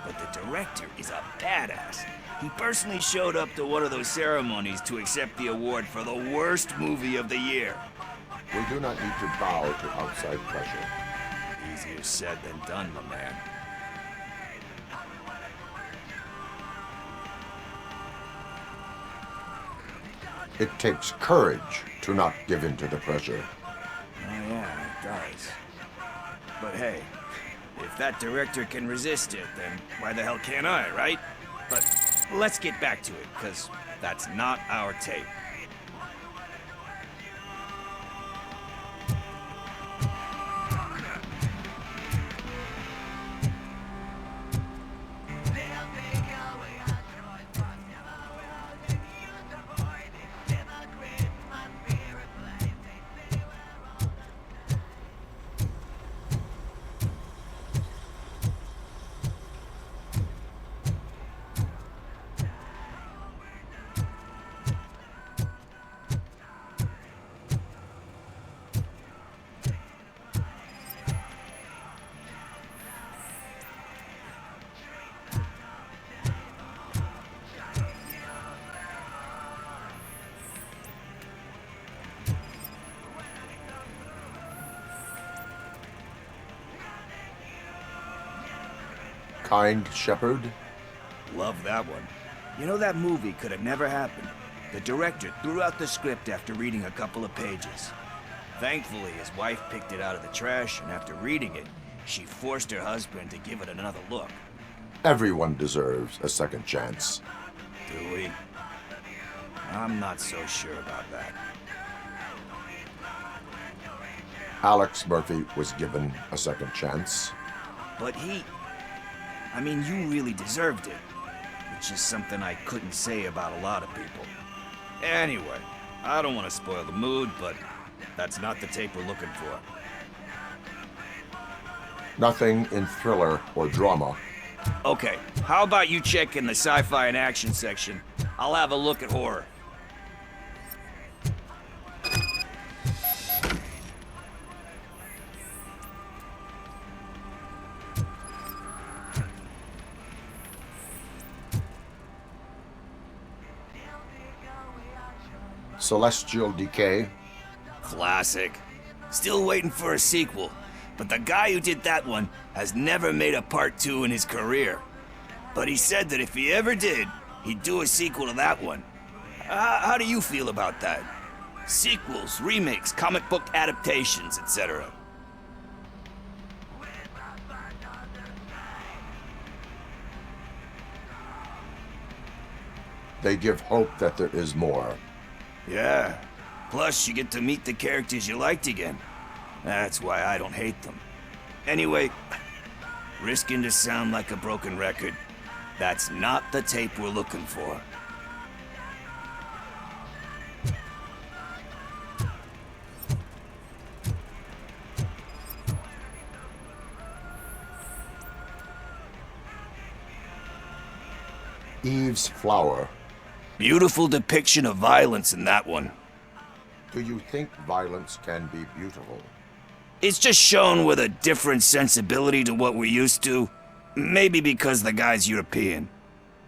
But the director is a badass. He personally showed up to one of those ceremonies to accept the award for the worst movie of the year. We do not need to bow to outside pressure. Easier said than done, my man. It takes courage to not give in to the pressure. Oh yeah, it does. But hey, if that director can resist it, then why the hell can't I, right? But let's get back to it, because that's not our tape. Kind Shepherd? Love that one. You know, that movie could have never happened. The director threw out the script after reading a couple of pages. Thankfully, his wife picked it out of the trash, and after reading it, she forced her husband to give it another look. Everyone deserves a second chance. Do we? I'm not so sure about that. Alex Murphy was given a second chance. But I mean, you really deserved it. Which is something I couldn't say about a lot of people. Anyway, I don't want to spoil the mood, but that's not the tape we're looking for. Nothing in thriller or drama. Okay, how about you check in the sci-fi and action section? I'll have a look at horror. Celestial Decay. Classic. Still waiting for a sequel, but the guy who did that one has never made a part 2 in his career. But he said that if he ever did, he'd do a sequel to that one. How do you feel about that? Sequels, remakes, comic book adaptations, etc. They give hope that there is more. Yeah. Plus, you get to meet the characters you liked again. That's why I don't hate them. Anyway, risking to sound like a broken record, that's not the tape we're looking for. Eve's flower. Beautiful depiction of violence in that one. Do you think violence can be beautiful? It's just shown with a different sensibility to what we're used to. Maybe because the guy's European.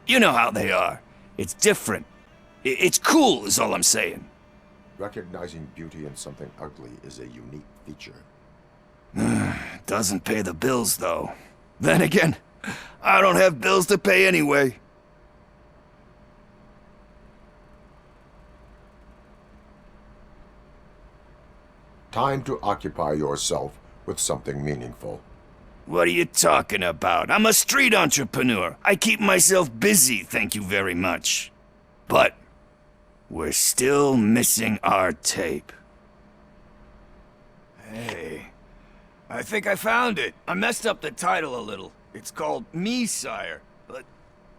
You know how they are. It's different. It's cool, is all I'm saying. Recognizing beauty in something ugly is a unique feature. Doesn't pay the bills, though. Then again, I don't have bills to pay anyway. Time to occupy yourself with something meaningful. What are you talking about? I'm a street entrepreneur. I keep myself busy, thank you very much. But we're still missing our tape. Hey, I think I found it. I messed up the title a little. It's called Me, Sire, but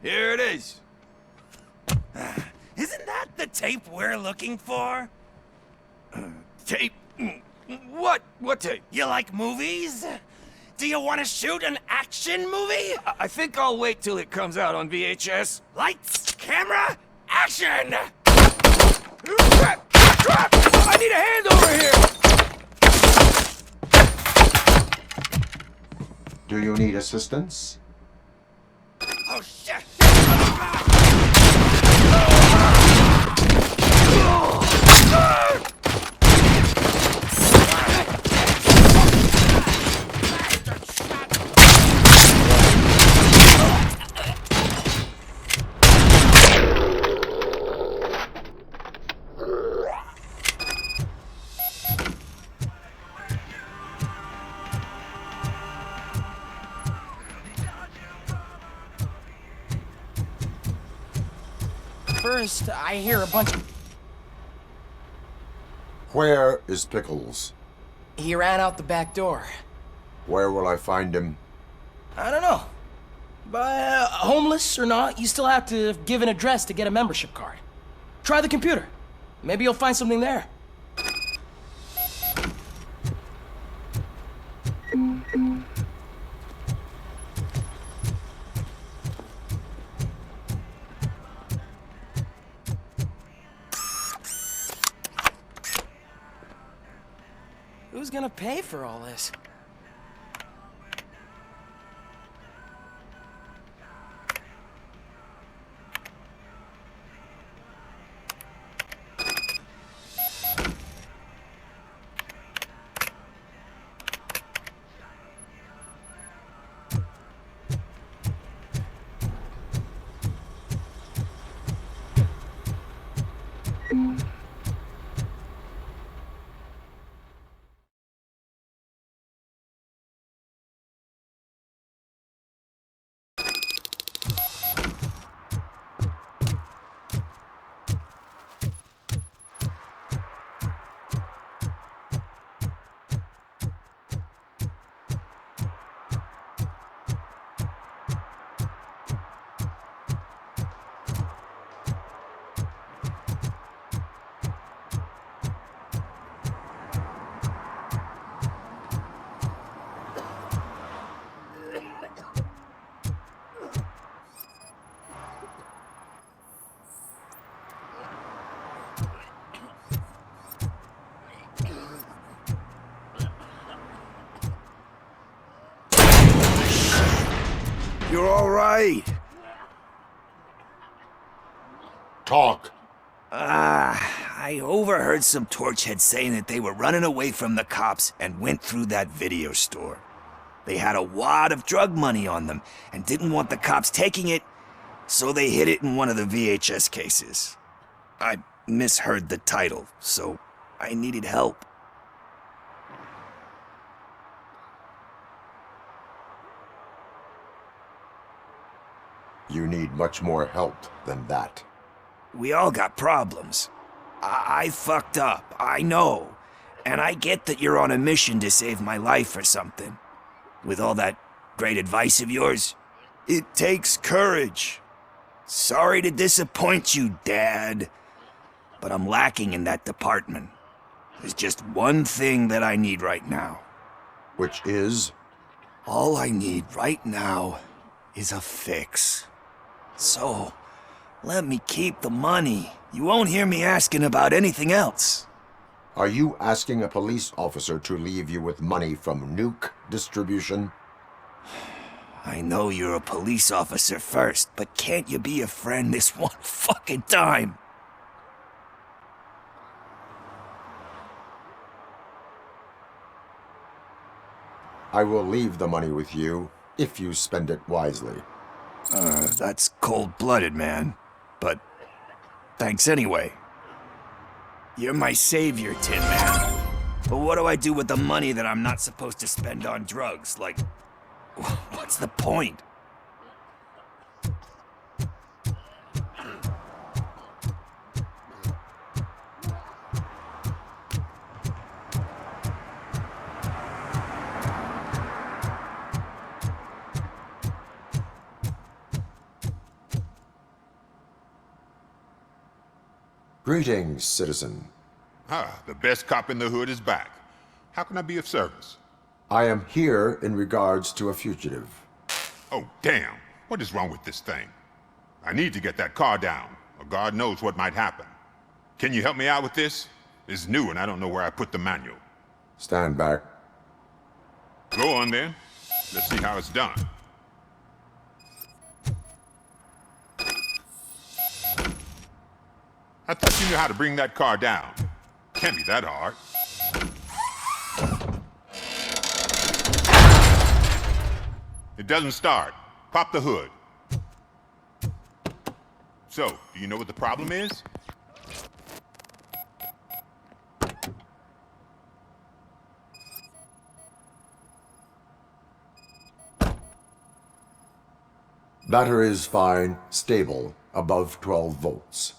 here it is. Isn't that the tape we're looking for? Tape? What? What tape? You like movies? Do you want to shoot an action movie? I think I'll wait till it comes out on VHS. Lights, camera, action! Crap! Crap! I need a hand over here! Do you need assistance? Oh, shit! First, I hear a bunch of... Where is Pickles? He ran out the back door. Where will I find him? I don't know. But homeless or not, you still have to give an address to get a membership card. Try the computer. Maybe you'll find something there. Who's gonna pay for all this? You're all right. Talk. I overheard some torchheads saying that they were running away from the cops and went through that video store. They had a wad of drug money on them and didn't want the cops taking it, so they hid it in one of the VHS cases. I misheard the title, so I needed help. You need much more help than that. We all got problems. I fucked up, I know. And I get that you're on a mission to save my life or something. With all that great advice of yours, it takes courage. Sorry to disappoint you, Dad. But I'm lacking in that department. There's just one thing that I need right now. Which is? All I need right now is a fix. So, Let me keep the money. You won't hear me asking about anything else. Are you asking a police officer to leave you with money from nuke distribution? I know you're a police officer first, but can't you be a friend this one fucking time? I will leave the money with you if you spend it wisely. That's cold-blooded, man. But thanks anyway. You're my savior, Tin Man. But what do I do with the money that I'm not supposed to spend on drugs? Like, what's the point? Greetings, citizen. Ah, the best cop in the hood is back. How can I be of service? I am here in regards to a fugitive. Oh, damn. What is wrong with this thing? I need to get that car down, or God knows what might happen. Can you help me out with this? It's new and I don't know where I put the manual. Stand back. Go on then. Let's see how it's done. I thought you knew how to bring that car down. Can't be that hard. It doesn't start. Pop the hood. So, do you know what the problem is? Battery is fine, stable, above 12 volts.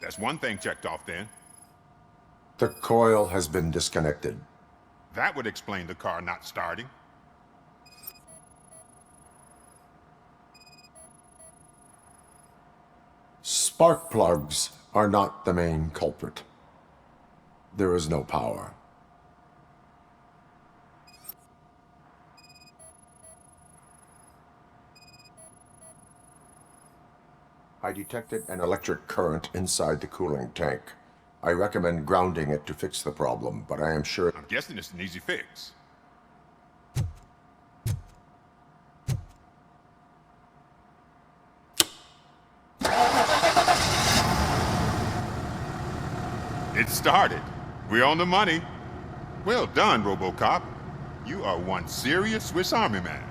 That's one thing checked off then. The coil has been disconnected. That would explain the car not starting. Spark plugs are not the main culprit. There is no power. I detected an electric current inside the cooling tank. I recommend grounding it to fix the problem, but I am sure... I'm guessing it's an easy fix. It started. We're on the money. Well done, Robocop. You are one serious Swiss Army man.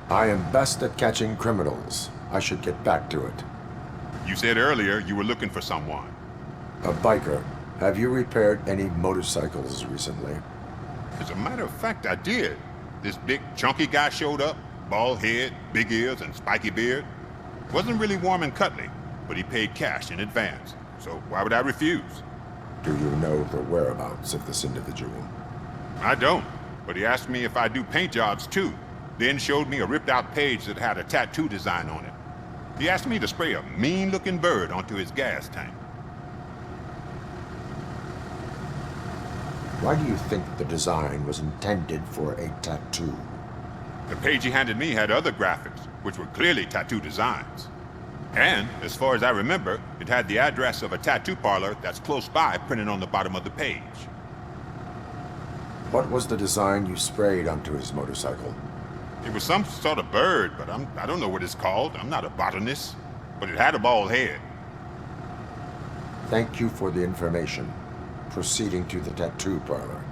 I am best at catching criminals. I should get back to it. You said earlier you were looking for someone. A biker. Have you repaired any motorcycles recently? As a matter of fact, I did. This big, chunky guy showed up. Bald head, big ears, and spiky beard. Wasn't really warm and cuddly, but he paid cash in advance. So why would I refuse? Do you know the whereabouts of this individual? I don't, but he asked me if I do paint jobs too. Then showed me a ripped-out page that had a tattoo design on it. He asked me to spray a mean-looking bird onto his gas tank. Why do you think the design was intended for a tattoo? The page he handed me had other graphics, which were clearly tattoo designs. And, as far as I remember, it had the address of a tattoo parlor that's close by printed on the bottom of the page. What was the design you sprayed onto his motorcycle? It was some sort of bird, but I don't know what it's called. I'm not a botanist. But it had a bald head. Thank you for the information. Proceeding to the tattoo parlor.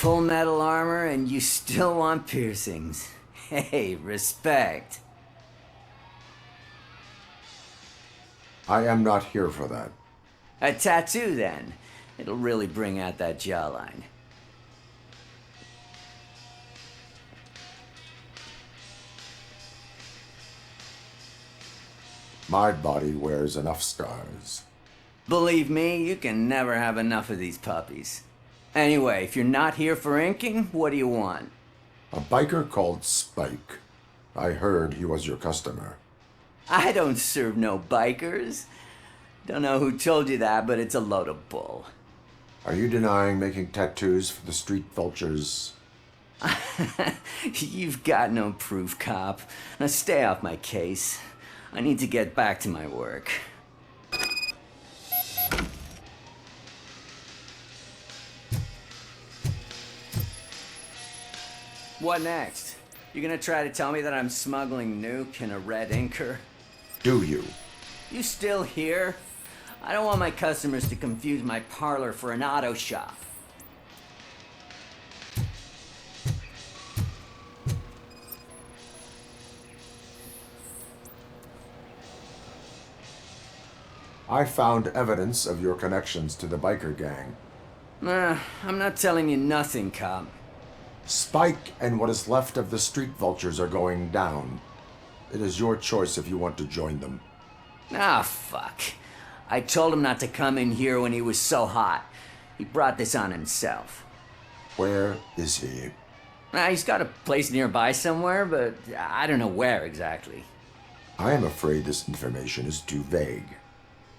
full metal armor and you still want piercings. Hey, respect. I am not here for that. A tattoo, then. It'll really bring out that jawline. My body wears enough scars. Believe me, you can never have enough of these puppies. Anyway, if you're not here for inking, what do you want? A biker called Spike. I heard he was your customer. I don't serve no bikers. Don't know who told you that, but it's a load of bull. Are you denying making tattoos for the street vultures? You've got no proof, cop. Now stay off my case. I need to get back to my work. What next? You gonna try to tell me that I'm smuggling nuke in a red inker? Do you? You still here? I don't want my customers to confuse my parlor for an auto shop. I found evidence of your connections to the biker gang. I'm not telling you nothing, cop. Spike and what is left of the street vultures are going down. It is your choice if you want to join them. Ah, fuck. I told him not to come in here when he was so hot. He brought this on himself. Where is he? He's got a place nearby somewhere, but I don't know where exactly. I am afraid this information is too vague.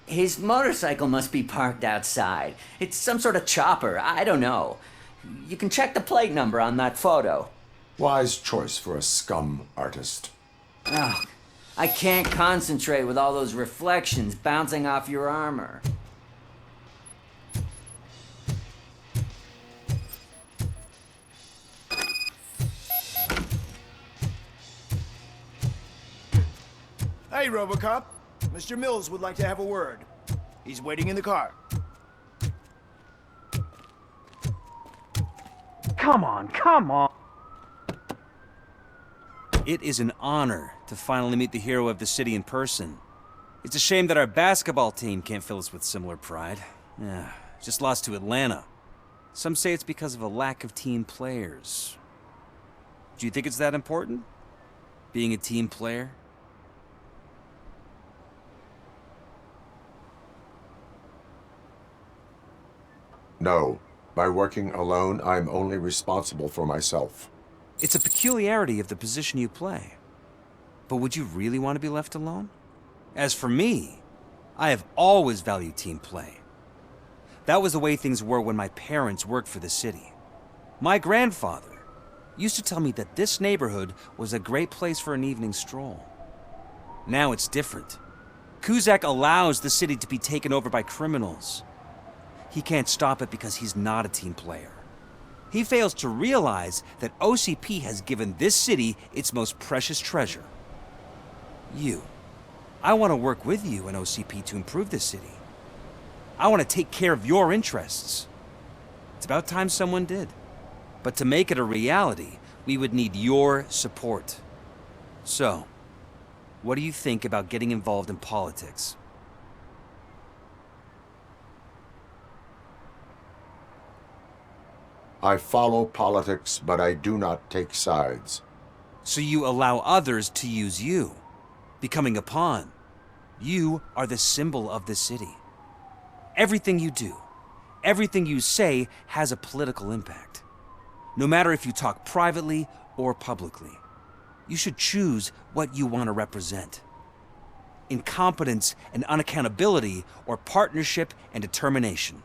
His motorcycle must be parked outside. It's some sort of chopper. I don't know. You can check the plate number on that photo. Wise choice for a scum artist. Oh, I can't concentrate with all those reflections bouncing off your armor. Hey, Robocop. Mr. Mills would like to have a word. He's waiting in the car. Come on, come on! It is an honor to finally meet the hero of the city in person. It's a shame that our basketball team can't fill us with similar pride. Yeah, just lost to Atlanta. Some say it's because of a lack of team players. Do you think it's that important? Being a team player? No. By working alone, I'm only responsible for myself. It's a peculiarity of the position you play. But would you really want to be left alone? As for me, I have always valued team play. That was the way things were when my parents worked for the city. My grandfather used to tell me that this neighborhood was a great place for an evening stroll. Now it's different. Kuzak allows the city to be taken over by criminals. He can't stop it because he's not a team player. He fails to realize that OCP has given this city its most precious treasure. You. I want to work with you and OCP to improve this city. I want to take care of your interests. It's about time someone did. But to make it a reality, we would need your support. So, what do you think about getting involved in politics? I follow politics, but I do not take sides. So you allow others to use you, becoming a pawn. You are the symbol of the city. Everything you do, everything you say has a political impact. No matter if you talk privately or publicly, you should choose what you want to represent. Incompetence and unaccountability, or partnership and determination.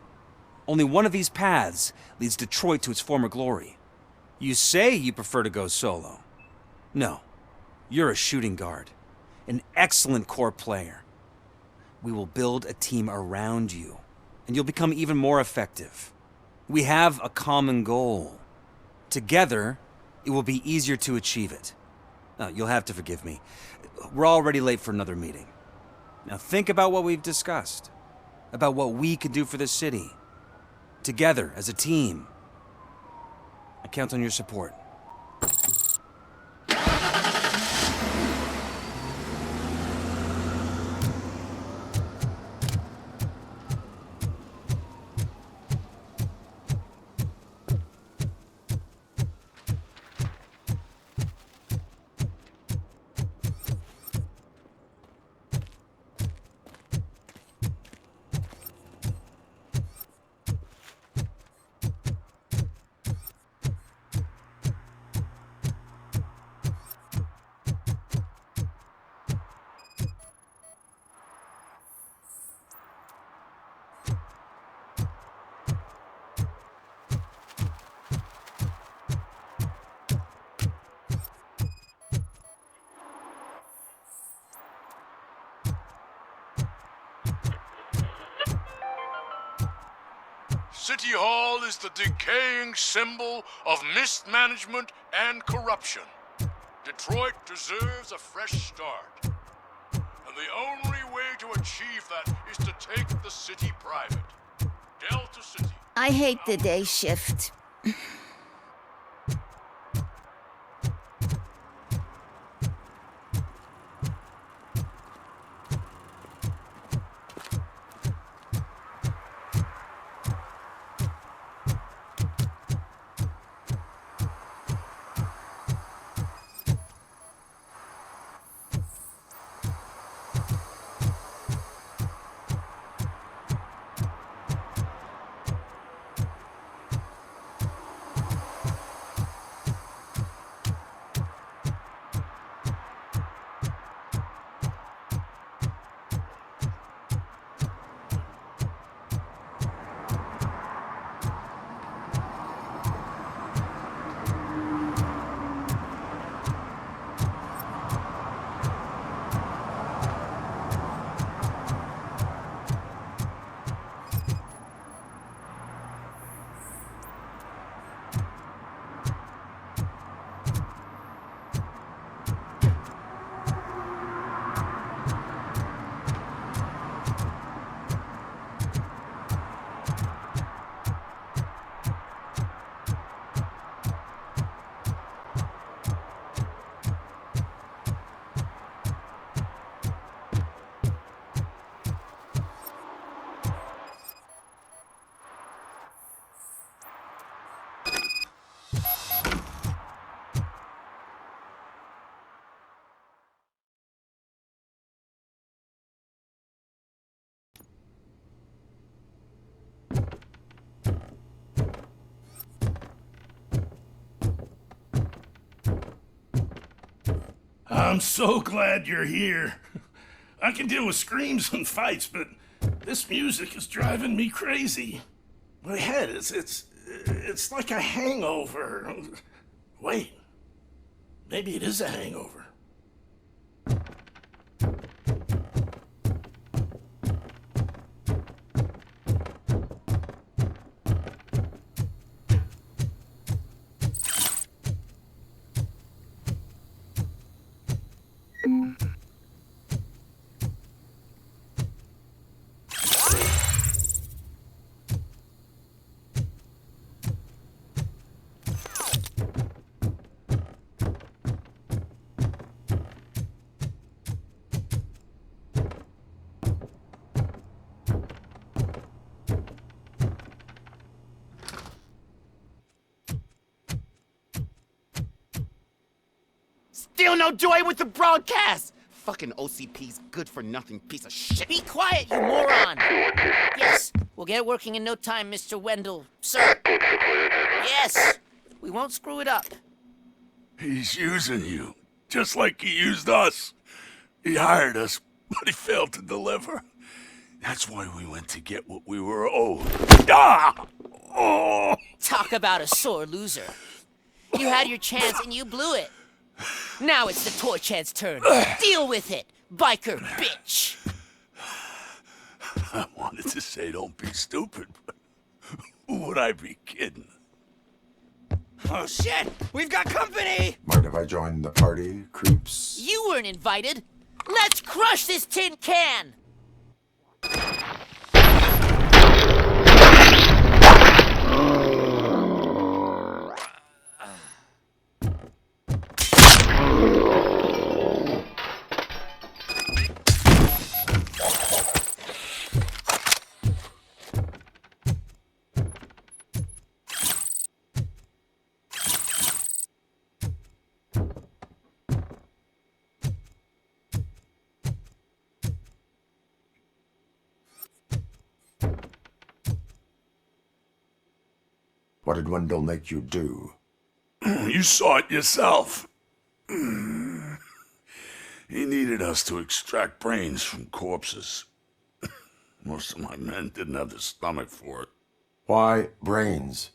Only one of these paths leads Detroit to its former glory. You say you prefer to go solo. No, you're a shooting guard, an excellent core player. We will build a team around you, and you'll become even more effective. We have a common goal. Together, it will be easier to achieve it. Now, you'll have to forgive me. We're already late for another meeting. Now think about what we've discussed, about what we can do for the city. Together, as a team. I count on your support. City Hall is the decaying symbol of mismanagement and corruption. Detroit deserves a fresh start. And the only way to achieve that is to take the city private. Delta City. I hate the day shift. I'm so glad you're here. I can deal with screams and fights, but this music is driving me crazy. My head it's like a hangover. Wait, maybe it is a hangover. Still no joy with the broadcast! Fucking OCP's good-for-nothing piece of shit. Be quiet, you moron! Yes, we'll get it working in no time, Mr. Wendell. Sir. Yes, we won't screw it up. He's using you, just like he used us. He hired us, but he failed to deliver. That's why we went to get what we were owed. Ah! Oh! Talk about a sore loser. You had your chance and you blew it. Now it's the Torchhead's turn. Deal with it, biker bitch. I wanted to say don't be stupid, but would I be kidding? Oh shit, we've got company! Mind if I join the party, creeps? You weren't invited. Let's crush this tin can! What did Wendell make you do? You saw it yourself. He needed us to extract brains from corpses. Most of my men didn't have the stomach for it. Why brains?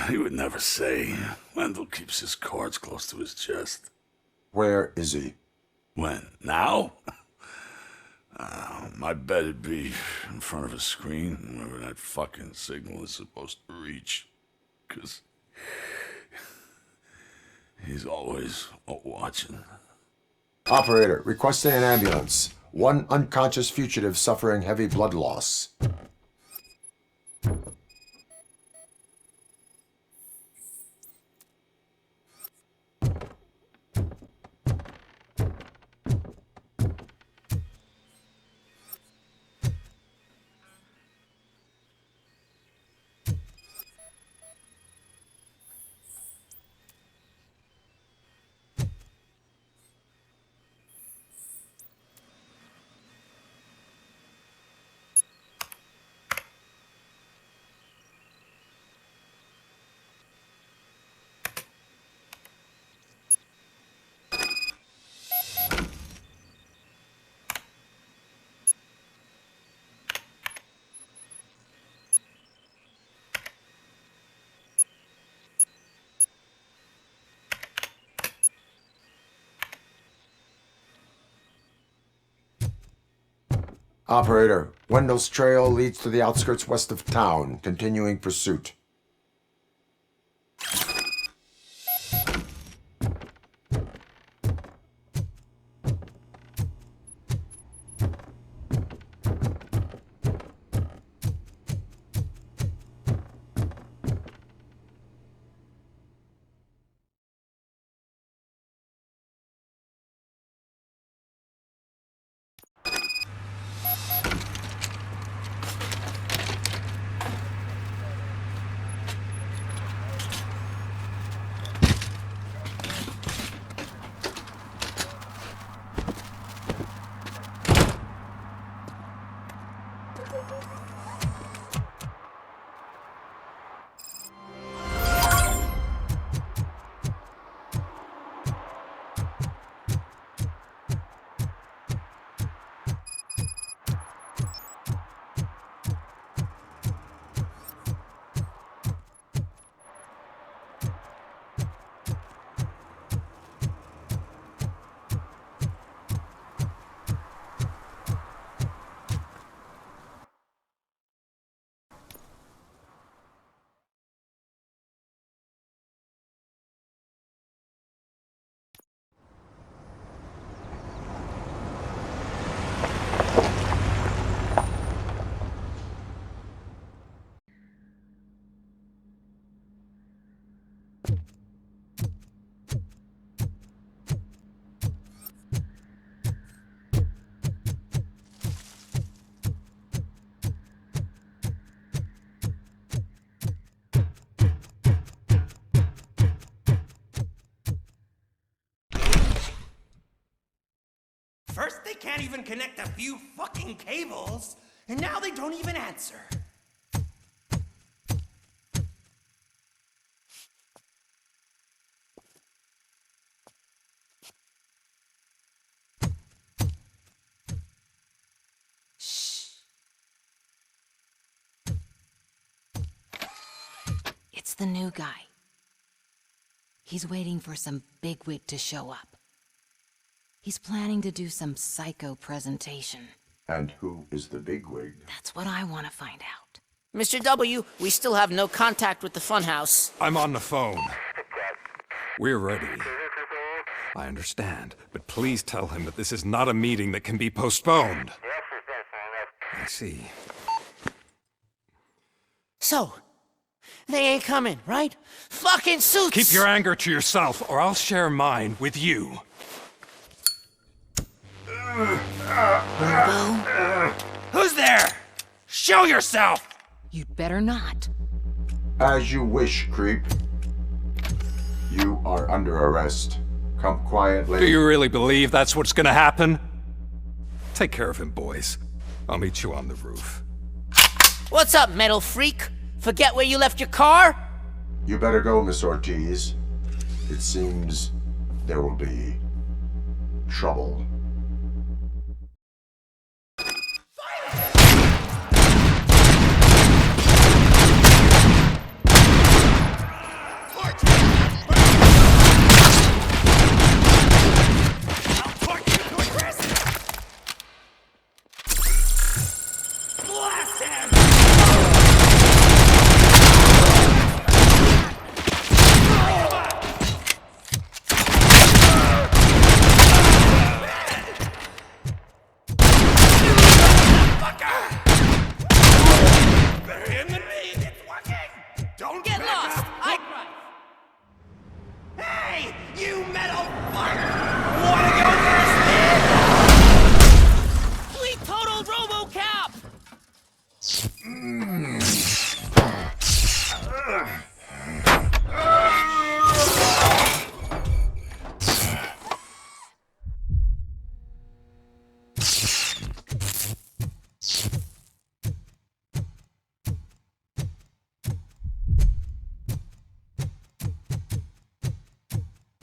He would never say. Wendell keeps his cards close to his chest. Where is he? When? Now? My bet it'd be in front of a screen, wherever that fucking signal is supposed to reach. 'Cause he's always watching. Operator, requesting an ambulance. One unconscious fugitive suffering heavy blood loss. Operator, Wendell's trail leads to the outskirts west of town. Continuing pursuit. First, they can't even connect a few fucking cables, and now they don't even answer. It's the new guy. He's waiting for some bigwig to show up. He's planning to do some psycho presentation. And who is the bigwig? That's what I want to find out. Mr. W, we still have no contact with the funhouse. I'm on the phone. We're ready. I understand, but please tell him that this is not a meeting that can be postponed. I see. So, they ain't coming, right? Fucking suits! Keep your anger to yourself, or I'll share mine with you. Who's there? Show yourself! You'd better not. As you wish, creep. You are under arrest. Come quietly. Do you really believe that's what's gonna happen? Take care of him, boys. I'll meet you on the roof. What's up, metal freak? Forget where you left your car? You better go, Miss Ortiz. It seems there will be trouble. Hey, you metal fucker! Wanna go first, man? We totaled Robocop!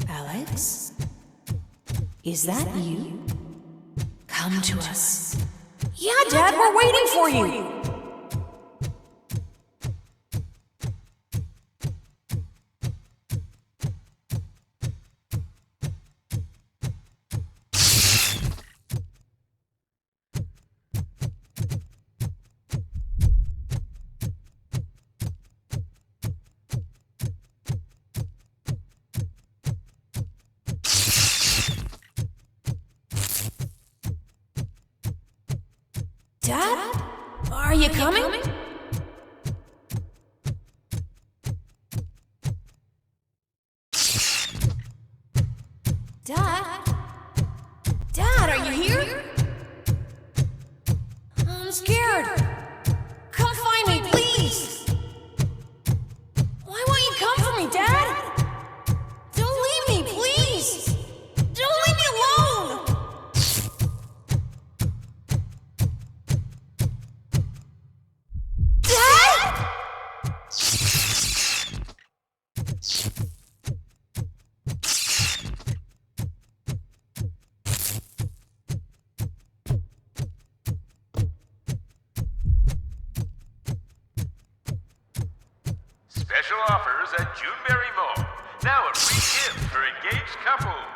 Alex? Is that you? Come to us. Yeah, Dad, we're waiting for you. Dad? Are you coming? Dad? Dad, are you here? I'm scared. Come find me, please. Why won't you come for me, Dad? Don't leave me, please. Don't leave me alone. Special offers at Juneberry Mall. Now a free gift for engaged couples.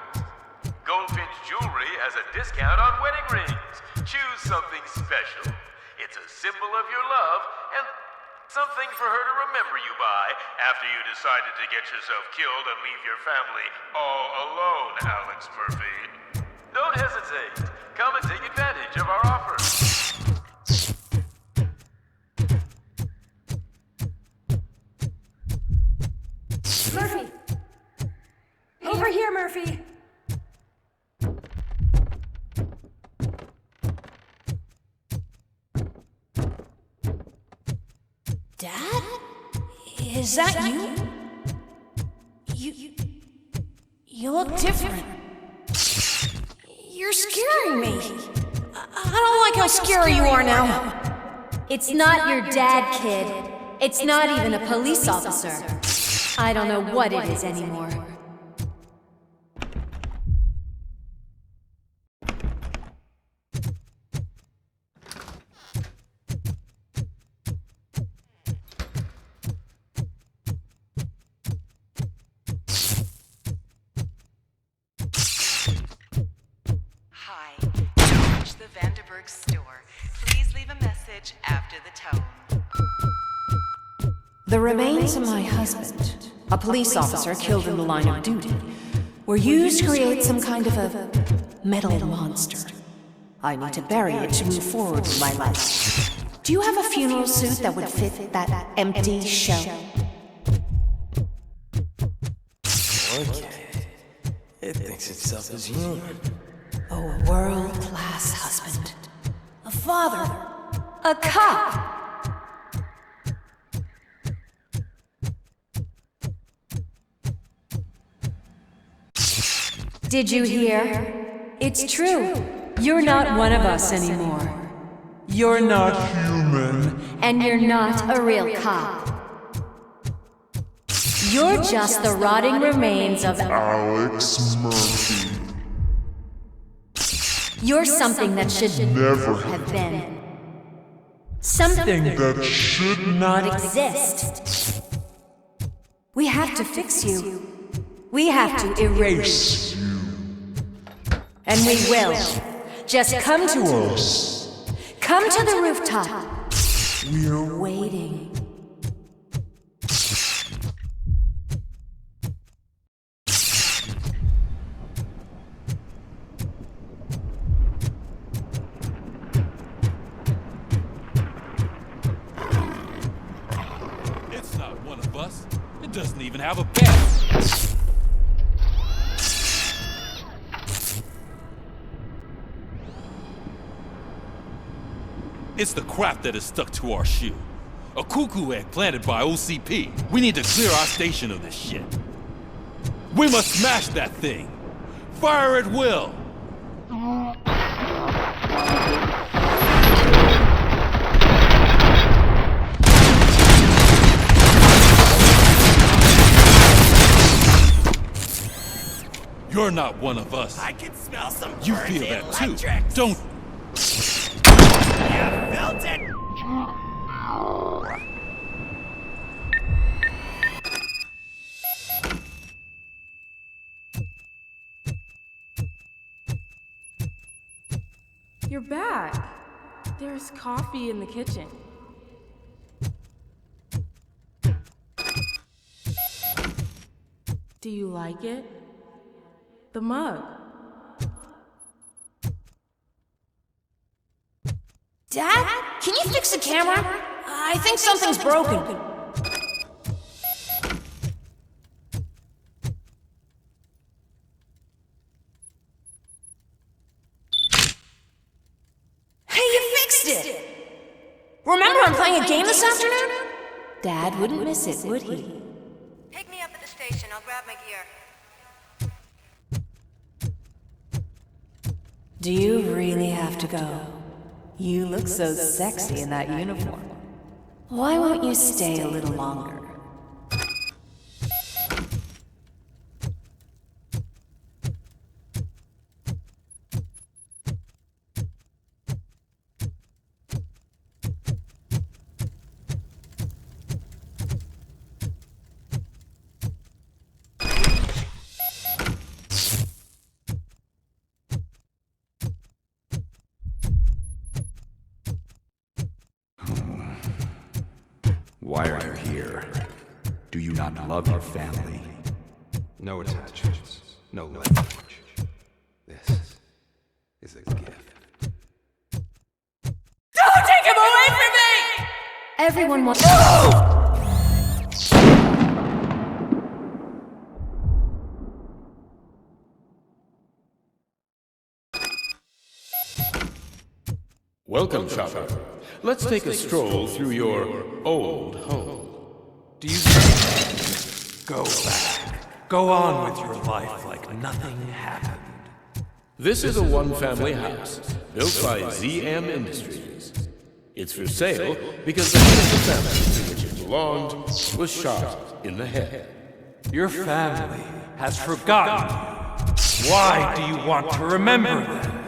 Goldfinch Jewelry has a discount on wedding rings. Choose something special. It's a symbol of your love and something for her to remember you by after you decided to get yourself killed and leave your family all alone, Alex Murphy. Don't hesitate. Come and take advantage of our offer. Murphy! Over here, Murphy! Dad? Is that you? You look different. You're scaring me. I don't like how scary you are now. It's not your dad, kid. It's not even a police officer. I don't know what it is anymore. Hi, you've reached the Vanderburg store. Please leave a message after the tone. The remains of my husband, a police officer killed in the line of duty, were used to create some kind of a metal monster. I need to bury it to move forward with my life. Do you have a funeral suit that would fit that empty shell? Okay. It thinks itself as human. A world-class husband. A father. A cop. Did you hear? It's true. You're not one of us anymore. You're not human. And you're not a real cop. You're just the rotting remains of Alex Murphy. You're something that should Never have been. Something that should not exist. We have to fix you. We have to erase you. And we will. Just come to us. Come to the rooftop. We're waiting. It's not one of us. It doesn't even have a badge. It's the crap that is stuck to our shoe. A cuckoo egg planted by OCP. We need to clear our station of this shit. We must smash that thing. Fire at will. You're not one of us. I can smell some You burnt feel that too, electrics. don't? You felt it. You're back. There's coffee in the kitchen. Do you like it? The mug. Dad? Can you fix the camera? I think something's broken. Hey, you fixed it! Remember I'm playing a game this afternoon? Dad wouldn't miss it, would he? Pick me up at the station. I'll grab my gear. Do you really have to go? You look so sexy in that uniform. Why won't you stay a little longer? Why are you here? Do you not love your family? No attachments, no language. This is a gift. Don't take him away from me! Everyone wants. Welcome, shopper. Let's take a stroll through your old home. Do you go back? Go on with your life like nothing happened. This is a one-family house built by ZM Industries. It's for sale because the head of the family to which it belonged was shot in the head. Your family has forgotten you. Why do you want to remember them?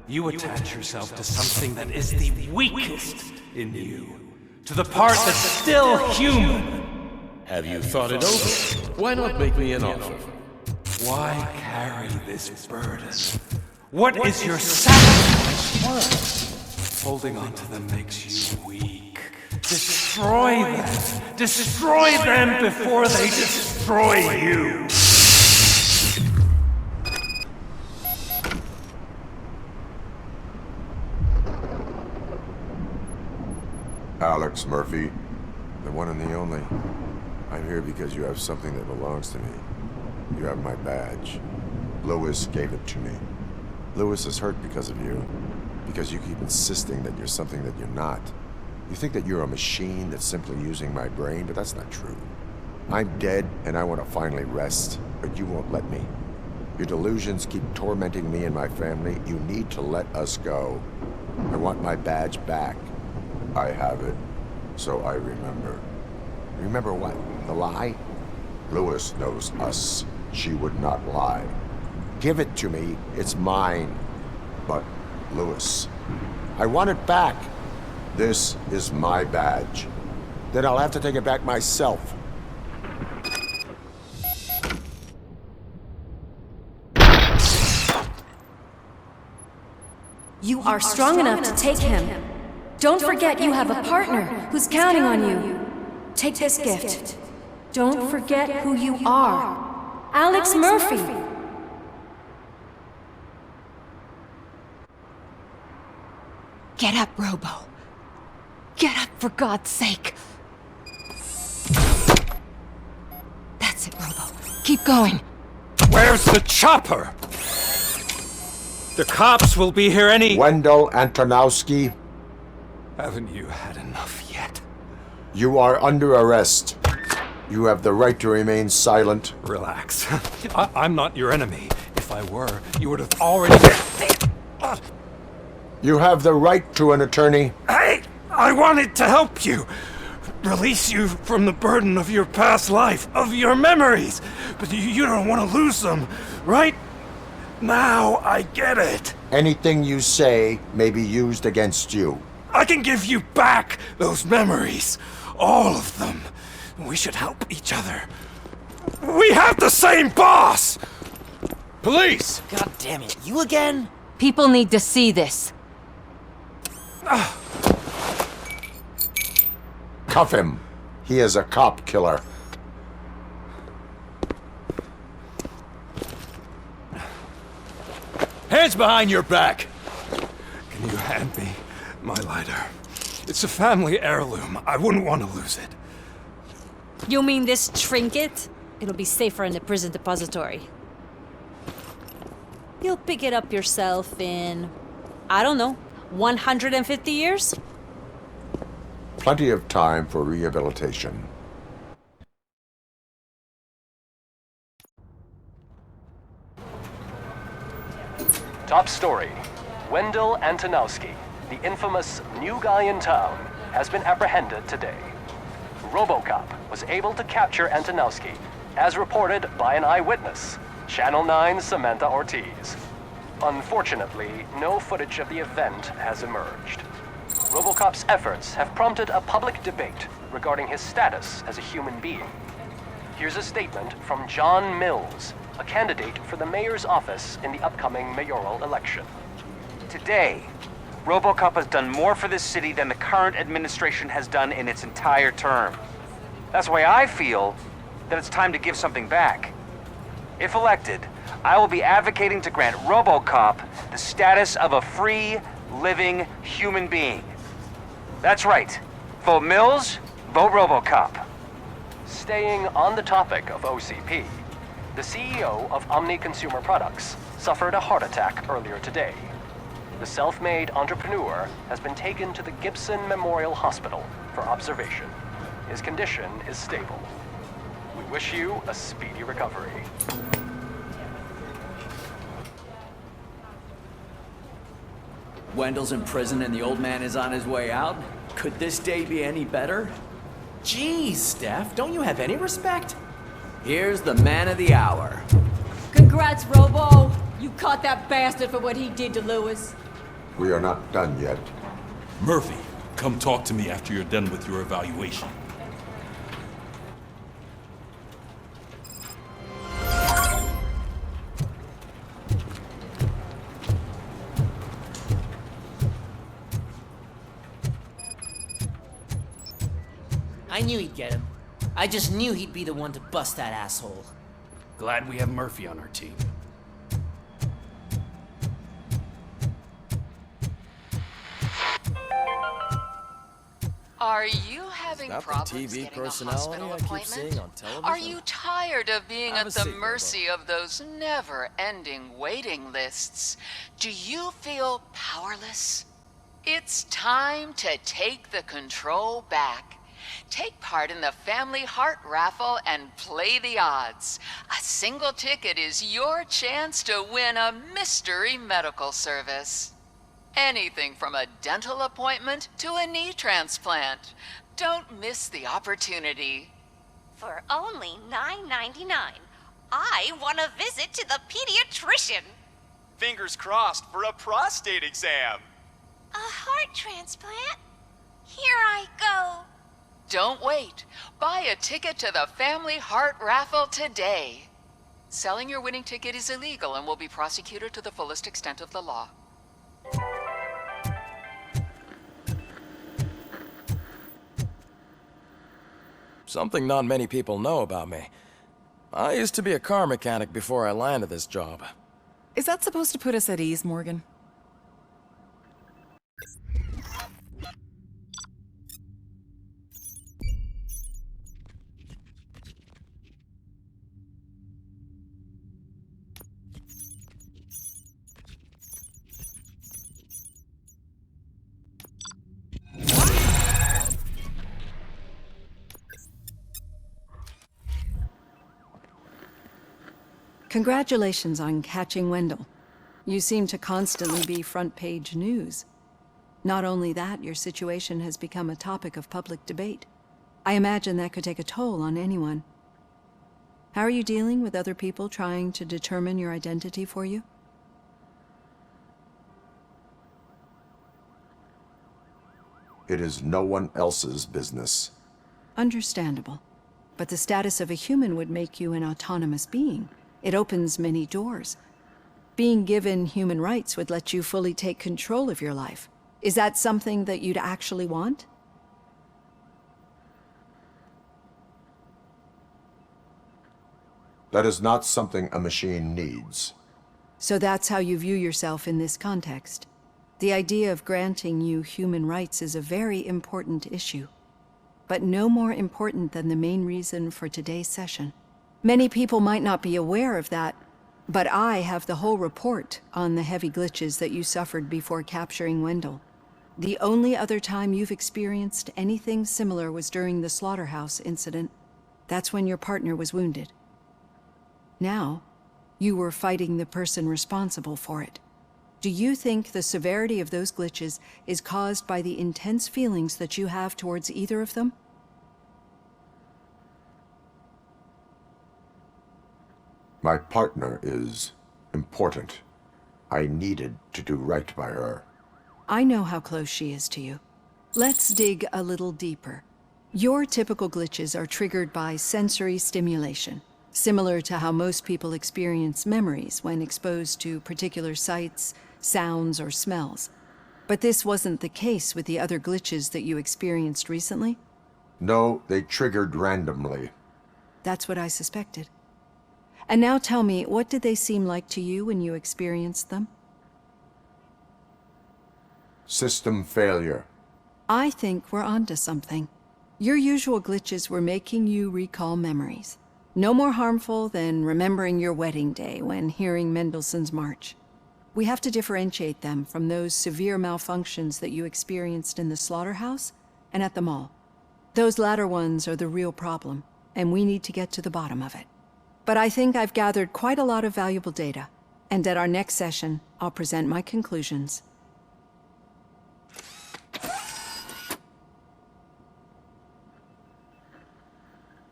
You attach yourself to something that is the weakest in you, to the part that's still human. Have you thought it over? Why not make me an offer? Why carry this burden? What is your sacrifice worth? Holding on to them makes you weak. Destroy them! Destroy them before they destroy you! Alex Murphy, the one and the only. I'm here because you have something that belongs to me. You have my badge. Lewis gave it to me. Lewis is hurt because of you. Because you keep insisting that you're something that you're not. You think that you're a machine that's simply using my brain, but that's not true. I'm dead, and I want to finally rest, but you won't let me. Your delusions keep tormenting me and my family. You need to let us go. I want my badge back. I have it. So I remember. Remember what? The lie? Lewis knows us. She would not lie. Give it to me. It's mine. But, Lewis, I want it back. This is my badge. Then I'll have to take it back myself. You are strong enough to take him. Don't forget you have a partner who's counting on you. Take this gift. Don't forget who you are. Alex Murphy. Get up, Robo. Get up, for God's sake. That's it, Robo. Keep going. Where's the chopper? The cops will be here any... Wendell Antonowski. Haven't you had enough yet? You are under arrest. You have the right to remain silent. Relax. I'm not your enemy. If I were, you would have already... You have the right to an attorney. Hey! I wanted to help you. Release you from the burden of your past life, of your memories. But you don't want to lose them, right? Now I get it. Anything you say may be used against you. I can give you back those memories. All of them. We should help each other. We have the same boss! Police! God damn it, you again? People need to see this. Cuff him. He is a cop killer. Hands behind your back! Can you hand me my lighter? It's a family heirloom. I wouldn't want to lose it. You mean this trinket? It'll be safer in the prison depository. You'll pick it up yourself in, I don't know, 150 years? Plenty of time for rehabilitation. Top story. Wendell Antonowski, the infamous new guy in town, has been apprehended today. Robocop was able to capture Antonowski, as reported by an eyewitness, Channel 9's Samantha Ortiz. Unfortunately, no footage of the event has emerged. Robocop's efforts have prompted a public debate regarding his status as a human being. Here's a statement from John Mills, a candidate for the mayor's office in the upcoming mayoral election. Today, Robocop has done more for this city than the current administration has done in its entire term. That's why I feel that it's time to give something back. If elected, I will be advocating to grant Robocop the status of a free, living human being. That's right. Vote Mills, vote Robocop. Staying on the topic of OCP, the CEO of Omni Consumer Products suffered a heart attack earlier today. The self-made entrepreneur has been taken to the Gibson Memorial Hospital for observation. His condition is stable. We wish you a speedy recovery. Wendell's in prison and the old man is on his way out? Could this day be any better? Jeez, Steph, don't you have any respect? Here's the man of the hour. Congrats, Robo. You caught that bastard for what he did to Lewis. We are not done yet. Murphy, come talk to me after you're done with your evaluation. I knew he'd get him. I just knew he'd be the one to bust that asshole. Glad we have Murphy on our team. Are you having Not the problems TV getting a personality hospital I keep appointment? seeing on television? Are you tired of being Have at a the seat, mercy of those never-ending waiting lists? Do you feel powerless? It's time to take the control back. Take part in the Family Heart Raffle and play the odds. A single ticket is your chance to win a mystery medical service. Anything from a dental appointment to a knee transplant. Don't miss the opportunity. For only $9.99, I want a visit to the pediatrician. Fingers crossed for a prostate exam. A heart transplant? Here I go. Don't wait. Buy a ticket to the Family Heart Raffle today. Selling your winning ticket is illegal and will be prosecuted to the fullest extent of the law. Something not many people know about me. I used to be a car mechanic before I landed this job. Is that supposed to put us at ease, Morgan? Congratulations on catching Wendell. You seem to constantly be front-page news. Not only that, your situation has become a topic of public debate. I imagine that could take a toll on anyone. How are you dealing with other people trying to determine your identity for you? It is no one else's business. Understandable. But the status of a human would make you an autonomous being. It opens many doors. Being given human rights would let you fully take control of your life. Is that something that you'd actually want? That is not something a machine needs. So that's how you view yourself in this context. The idea of granting you human rights is a very important issue, but no more important than the main reason for today's session. Many people might not be aware of that, but I have the whole report on the heavy glitches that you suffered before capturing Wendell. The only other time you've experienced anything similar was during the slaughterhouse incident. That's when your partner was wounded. Now, you were fighting the person responsible for it. Do you think the severity of those glitches is caused by the intense feelings that you have towards either of them? My partner is important. I needed to do right by her. I know how close she is to you. Let's dig a little deeper. Your typical glitches are triggered by sensory stimulation, similar to how most people experience memories when exposed to particular sights, sounds, or smells. But this wasn't the case with the other glitches that you experienced recently? No, they triggered randomly. That's what I suspected. And now tell me, what did they seem like to you when you experienced them? System failure. I think we're onto something. Your usual glitches were making you recall memories. No more harmful than remembering your wedding day when hearing Mendelssohn's March. We have to differentiate them from those severe malfunctions that you experienced in the slaughterhouse and at the mall. Those latter ones are the real problem, and we need to get to the bottom of it. But I think I've gathered quite a lot of valuable data, and at our next session, I'll present my conclusions.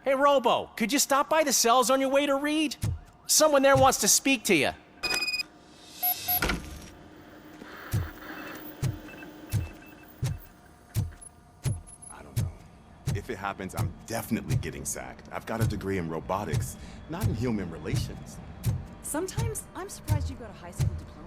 Hey, Robo, could you stop by the cells on your way to Reed? Someone there wants to speak to you. If it happens, I'm definitely getting sacked. I've got a degree in robotics, not in human relations. Sometimes I'm surprised you got a high school diploma.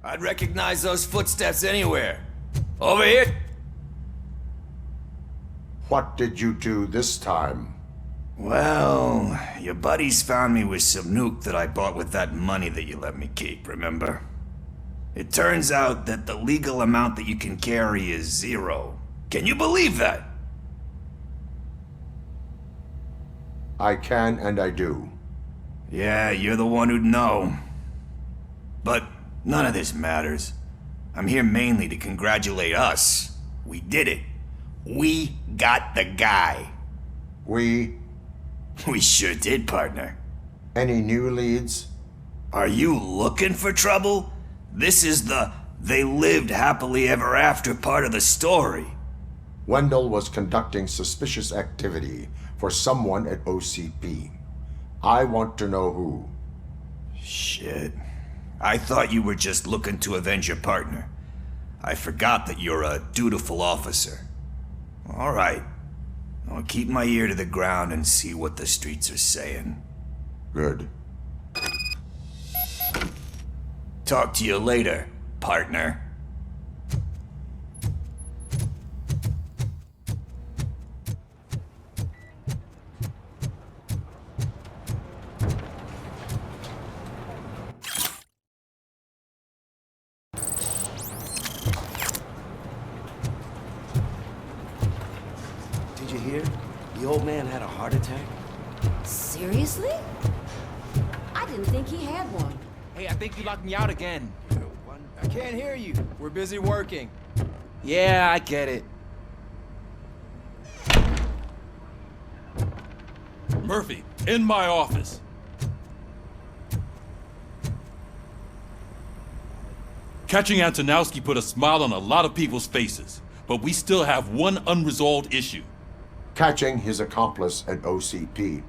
I'd recognize those footsteps anywhere. Over here! What did you do this time? Well, your buddies found me with some nuke that I bought with that money that you let me keep, remember? It turns out that the legal amount that you can carry is 0. Can you believe that? I can and I do. Yeah, you're the one who'd know. But none of this matters. I'm here mainly to congratulate us. We did it. We got the guy. We sure did, partner. Any new leads? Are you looking for trouble? This is the they lived happily ever after part of the story. Wendell was conducting suspicious activity for someone at OCP. I want to know who. Shit. I thought you were just looking to avenge your partner. I forgot that you're a dutiful officer. All right. I'll keep my ear to the ground and see what the streets are saying. Good. Talk to you later, partner. Did you hear? The old man had a heart attack. Seriously? I didn't think he had one. Hey, I think you locked me out again. I can't hear you. We're busy working. Yeah, I get it. Murphy, in my office. Catching Antonowski put a smile on a lot of people's faces, but we still have one unresolved issue. Catching his accomplice at OCP.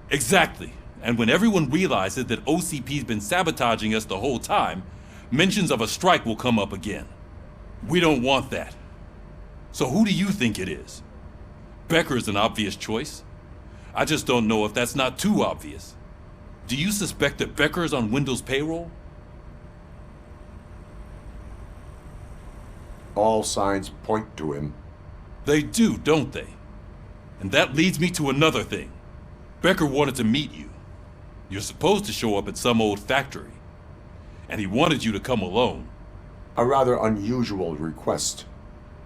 Exactly. And when everyone realizes that OCP's been sabotaging us the whole time, mentions of a strike will come up again. We don't want that. So who do you think it is? Becker is an obvious choice. I just don't know if that's not too obvious. Do you suspect that Becker is on Wendell's payroll? All signs point to him. They do, don't they? And that leads me to another thing. Becker wanted to meet you. You're supposed to show up at some old factory. And he wanted you to come alone. A rather unusual request.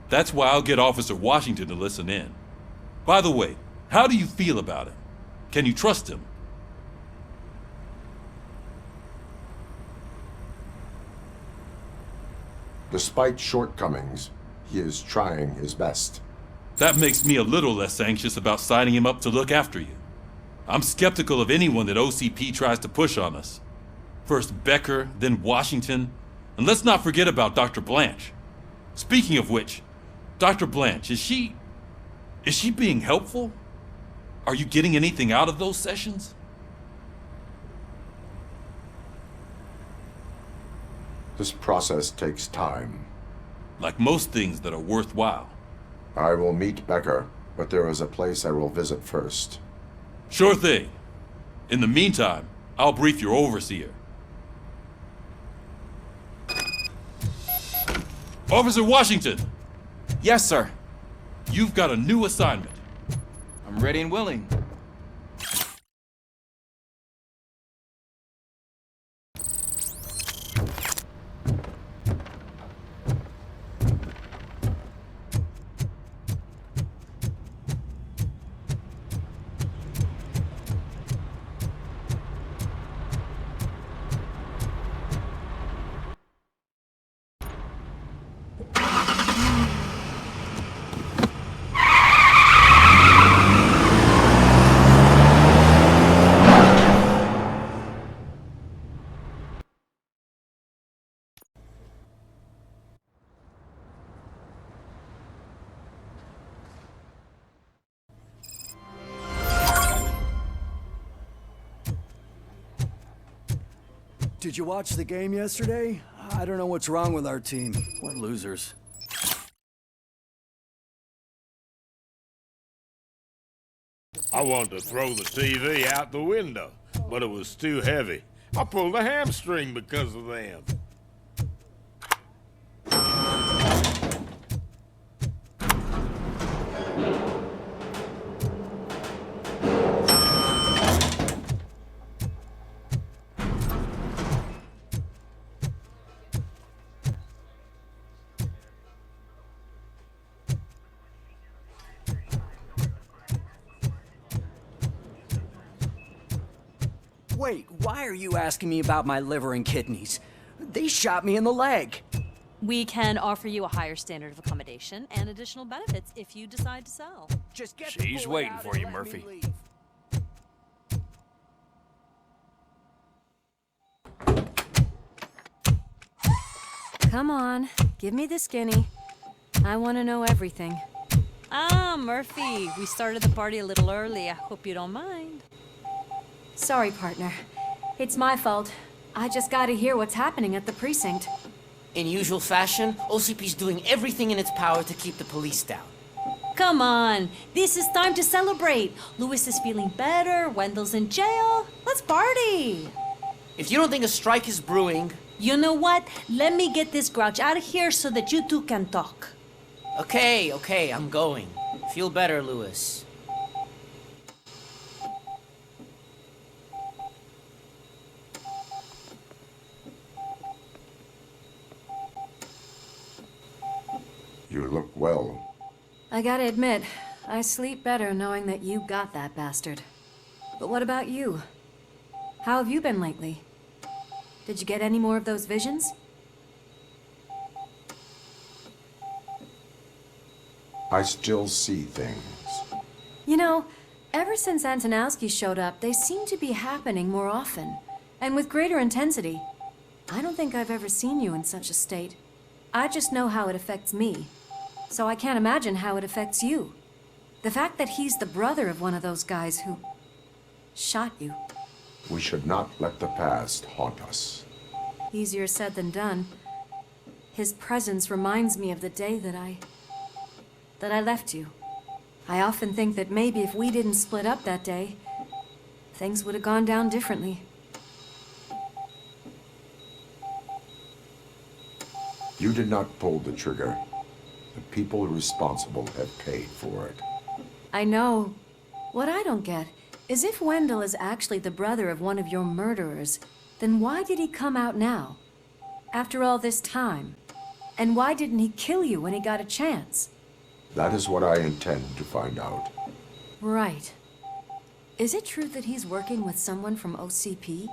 That's why I'll get Officer Washington to listen in. By the way, how do you feel about him? Can you trust him? Despite shortcomings, he is trying his best. That makes me a little less anxious about signing him up to look after you. I'm skeptical of anyone that OCP tries to push on us. First Becker, then Washington, and let's not forget about Dr. Blanche. Speaking of which, Dr. Blanche, is she being helpful? Are you getting anything out of those sessions? This process takes time. Like most things that are worthwhile. I will meet Becker, but there is a place I will visit first. Sure thing. In the meantime, I'll brief your overseer. Officer Washington! Yes, sir. You've got a new assignment. I'm ready and willing. Did you watch the game yesterday? I don't know what's wrong with our team. We're losers. I wanted to throw the TV out the window, but it was too heavy. I pulled a hamstring because of them. Wait, why are you asking me about my liver and kidneys? They shot me in the leg. We can offer you a higher standard of accommodation and additional benefits if you decide to sell. Just get She's waiting for you, Murphy. Come on, give me the skinny. I want to know everything. Ah, Murphy, we started the party a little early. I hope you don't mind. Sorry, partner. It's my fault. I just gotta hear what's happening at the precinct. In usual fashion, OCP's doing everything in its power to keep the police down. Come on, this is time to celebrate. Louis is feeling better, Wendell's in jail. Let's party! If you don't think a strike is brewing... You know what? Let me get this grouch out of here so that you two can talk. Okay, I'm going. Feel better, Louis. You look well. I gotta admit, I sleep better knowing that you got that bastard. But what about you? How have you been lately? Did you get any more of those visions? I still see things. You know, ever since Antonowski showed up, they seem to be happening more often, and with greater intensity. I don't think I've ever seen you in such a state. I just know how it affects me, so I can't imagine how it affects you. The fact that he's the brother of one of those guys who shot you. We should not let the past haunt us. Easier said than done. His presence reminds me of the day that I left you. I often think that maybe if we didn't split up that day, things would have gone down differently. You did not pull the trigger. The people responsible have paid for it. I know. What I don't get is if Wendell is actually the brother of one of your murderers, then why did he come out now? After all this time? And why didn't he kill you when he got a chance? That is what I intend to find out. Right. Is it true that he's working with someone from OCP?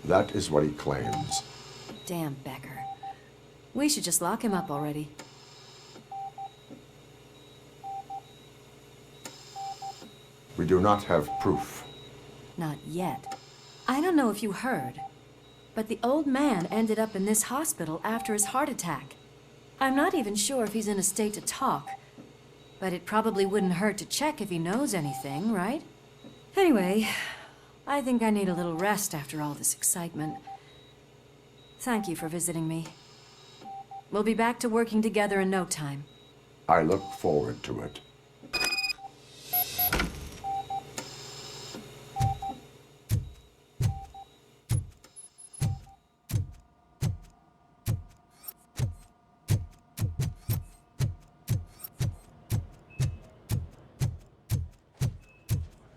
That is what he claims. Damn Becker. We should just lock him up already. We do not have proof. Not yet. I don't know if you heard, but the old man ended up in this hospital after his heart attack. I'm not even sure if he's in a state to talk, but it probably wouldn't hurt to check if he knows anything, right? Anyway, I think I need a little rest after all this excitement. Thank you for visiting me. We'll be back to working together in no time. I look forward to it.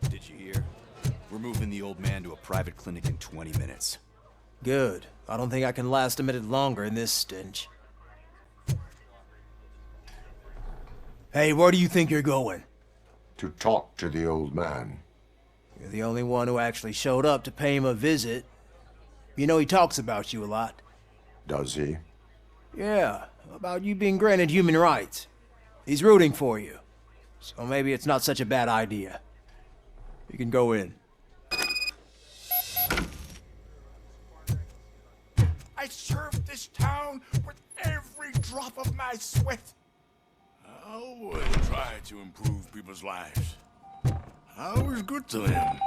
Did you hear? We're moving the old man to a private clinic in 20 minutes. Good. I don't think I can last a minute longer in this stench. Hey, where do you think you're going? To talk to the old man. You're the only one who actually showed up to pay him a visit. You know he talks about you a lot. Does he? Yeah, about you being granted human rights. He's rooting for you. So maybe it's not such a bad idea. You can go in. I served this town with every drop of my sweat. I always try to improve people's lives. I was good to them.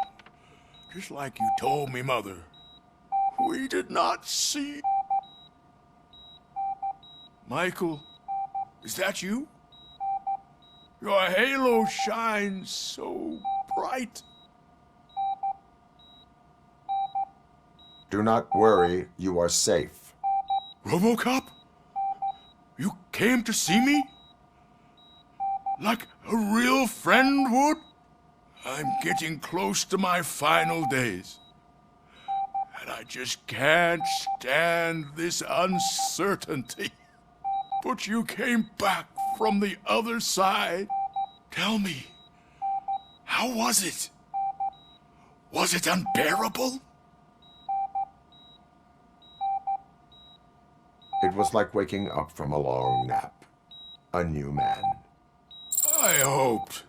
Just like you told me, Mother. We did not see... Michael, is that you? Your halo shines so bright. Do not worry, you are safe. Robocop? You came to see me? Like a real friend would? I'm getting close to my final days. And I just can't stand this uncertainty. But you came back from the other side. Tell me, how was it? Was it unbearable? It was like waking up from a long nap. A new man. I hoped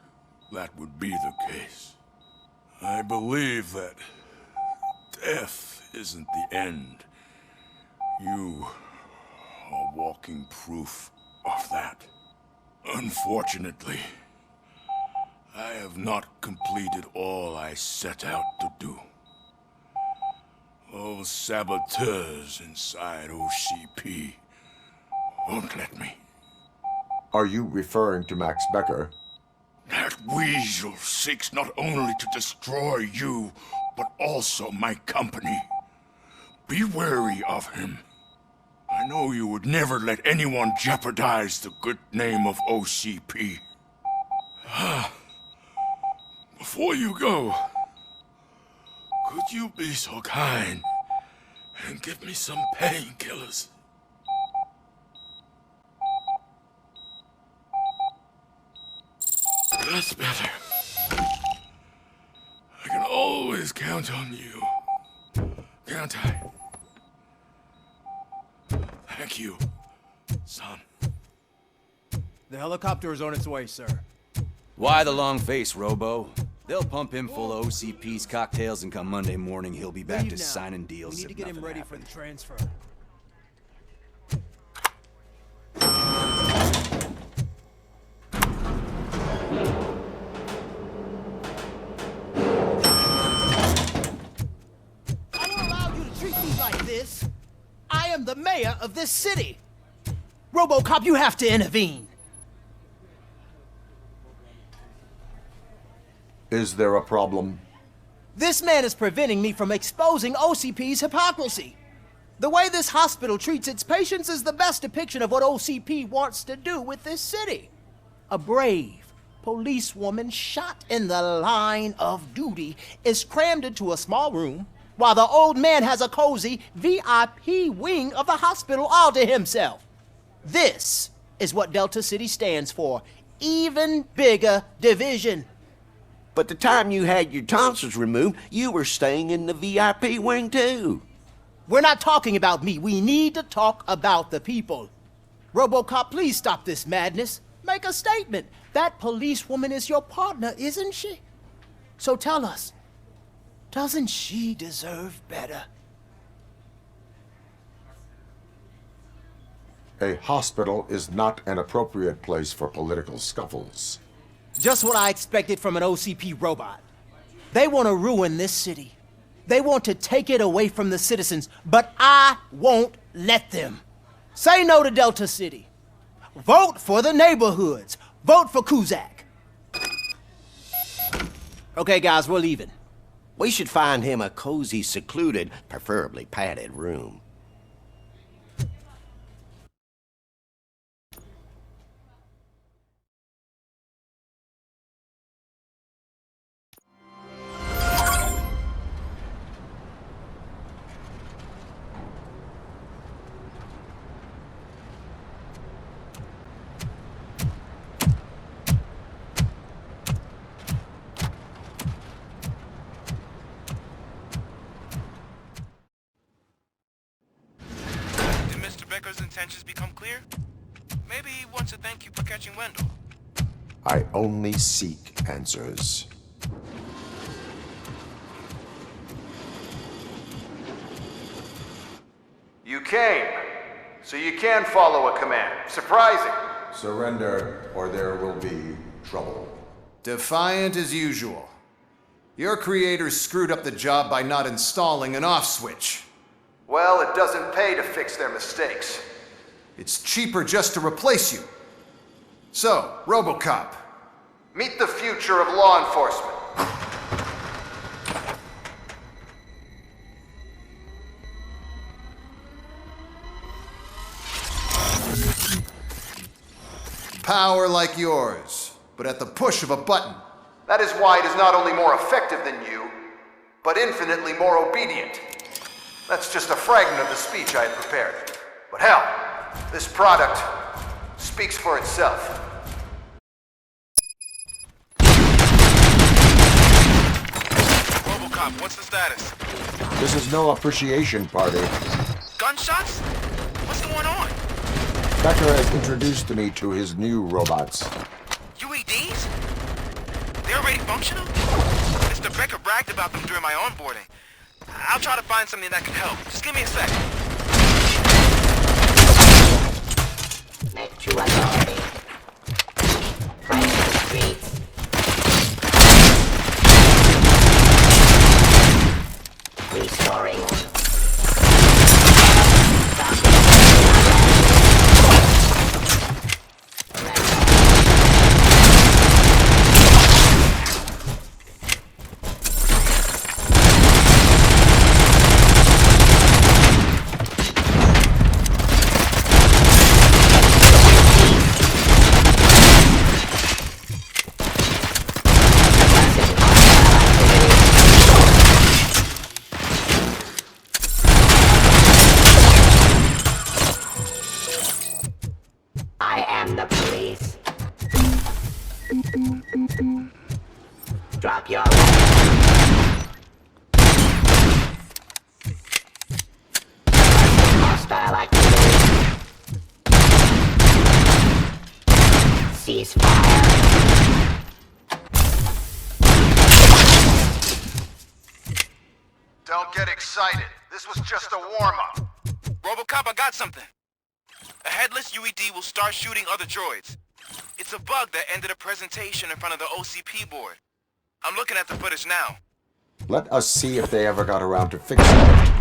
that would be the case. I believe that death isn't the end. You are walking proof of that. Unfortunately, I have not completed all I set out to do. Those saboteurs inside OCP won't let me. Are you referring to Max Becker? That weasel seeks not only to destroy you, but also my company. Be wary of him. I know you would never let anyone jeopardize the good name of OCP. Before you go, could you be so kind and give me some painkillers? That's better. I can always count on you. Can't I? Thank you, son. The helicopter is on its way, sir. Why the long face, Robo? They'll pump him full of OCP's cocktails, and come Monday morning, he'll be back to signing deals. We need to get him ready for the transfer. I don't allow you to treat me like this. I am the mayor of this city. Robocop, you have to intervene. Is there a problem? This man is preventing me from exposing OCP's hypocrisy. The way this hospital treats its patients is the best depiction of what OCP wants to do with this city. A brave policewoman shot in the line of duty is crammed into a small room, while the old man has a cozy VIP wing of the hospital all to himself. This is what Delta City stands for. Even bigger division. But the time you had your tonsils removed, you were staying in the VIP wing too. We're not talking about me. We need to talk about the people. Robocop, please stop this madness. Make a statement. That policewoman is your partner, isn't she? So tell us, doesn't she deserve better? A hospital is not an appropriate place for political scuffles. Just what I expected from an OCP robot. They want to ruin this city. They want to take it away from the citizens, but I won't let them. Say no to Delta City. Vote for the neighborhoods. Vote for Kuzak. Okay, guys, we're leaving. We should find him a cozy, secluded, preferably padded room. Becker's intentions become clear? Maybe he wants to thank you for catching Wendell. I only seek answers. You came, so you can follow a command. Surprising. Surrender, or there will be trouble. Defiant as usual. Your creators screwed up the job by not installing an off switch. Well, it doesn't pay to fix their mistakes. It's cheaper just to replace you. So, Robocop. Meet the future of law enforcement. Power like yours, but at the push of a button. That is why it is not only more effective than you, but infinitely more obedient. That's just a fragment of the speech I had prepared. But hell, this product speaks for itself. Robocop, what's the status? This is no appreciation party. Gunshots? What's going on? Becker has introduced me to his new robots. UEDs? They're already functional? Mr. Becker bragged about them during my onboarding. I'll try to find something that can help. Just give me a sec. Make to authority. Right in the streets. Restoring. I am the police. Drop your weapon. Hostile activity. Cease fire. Don't get excited. This was just a warm-up. Robocop, I got something. A headless UED will start shooting other droids. It's a bug that ended a presentation in front of the OCP board. I'm looking at the footage now. Let us see if they ever got around to fixing it.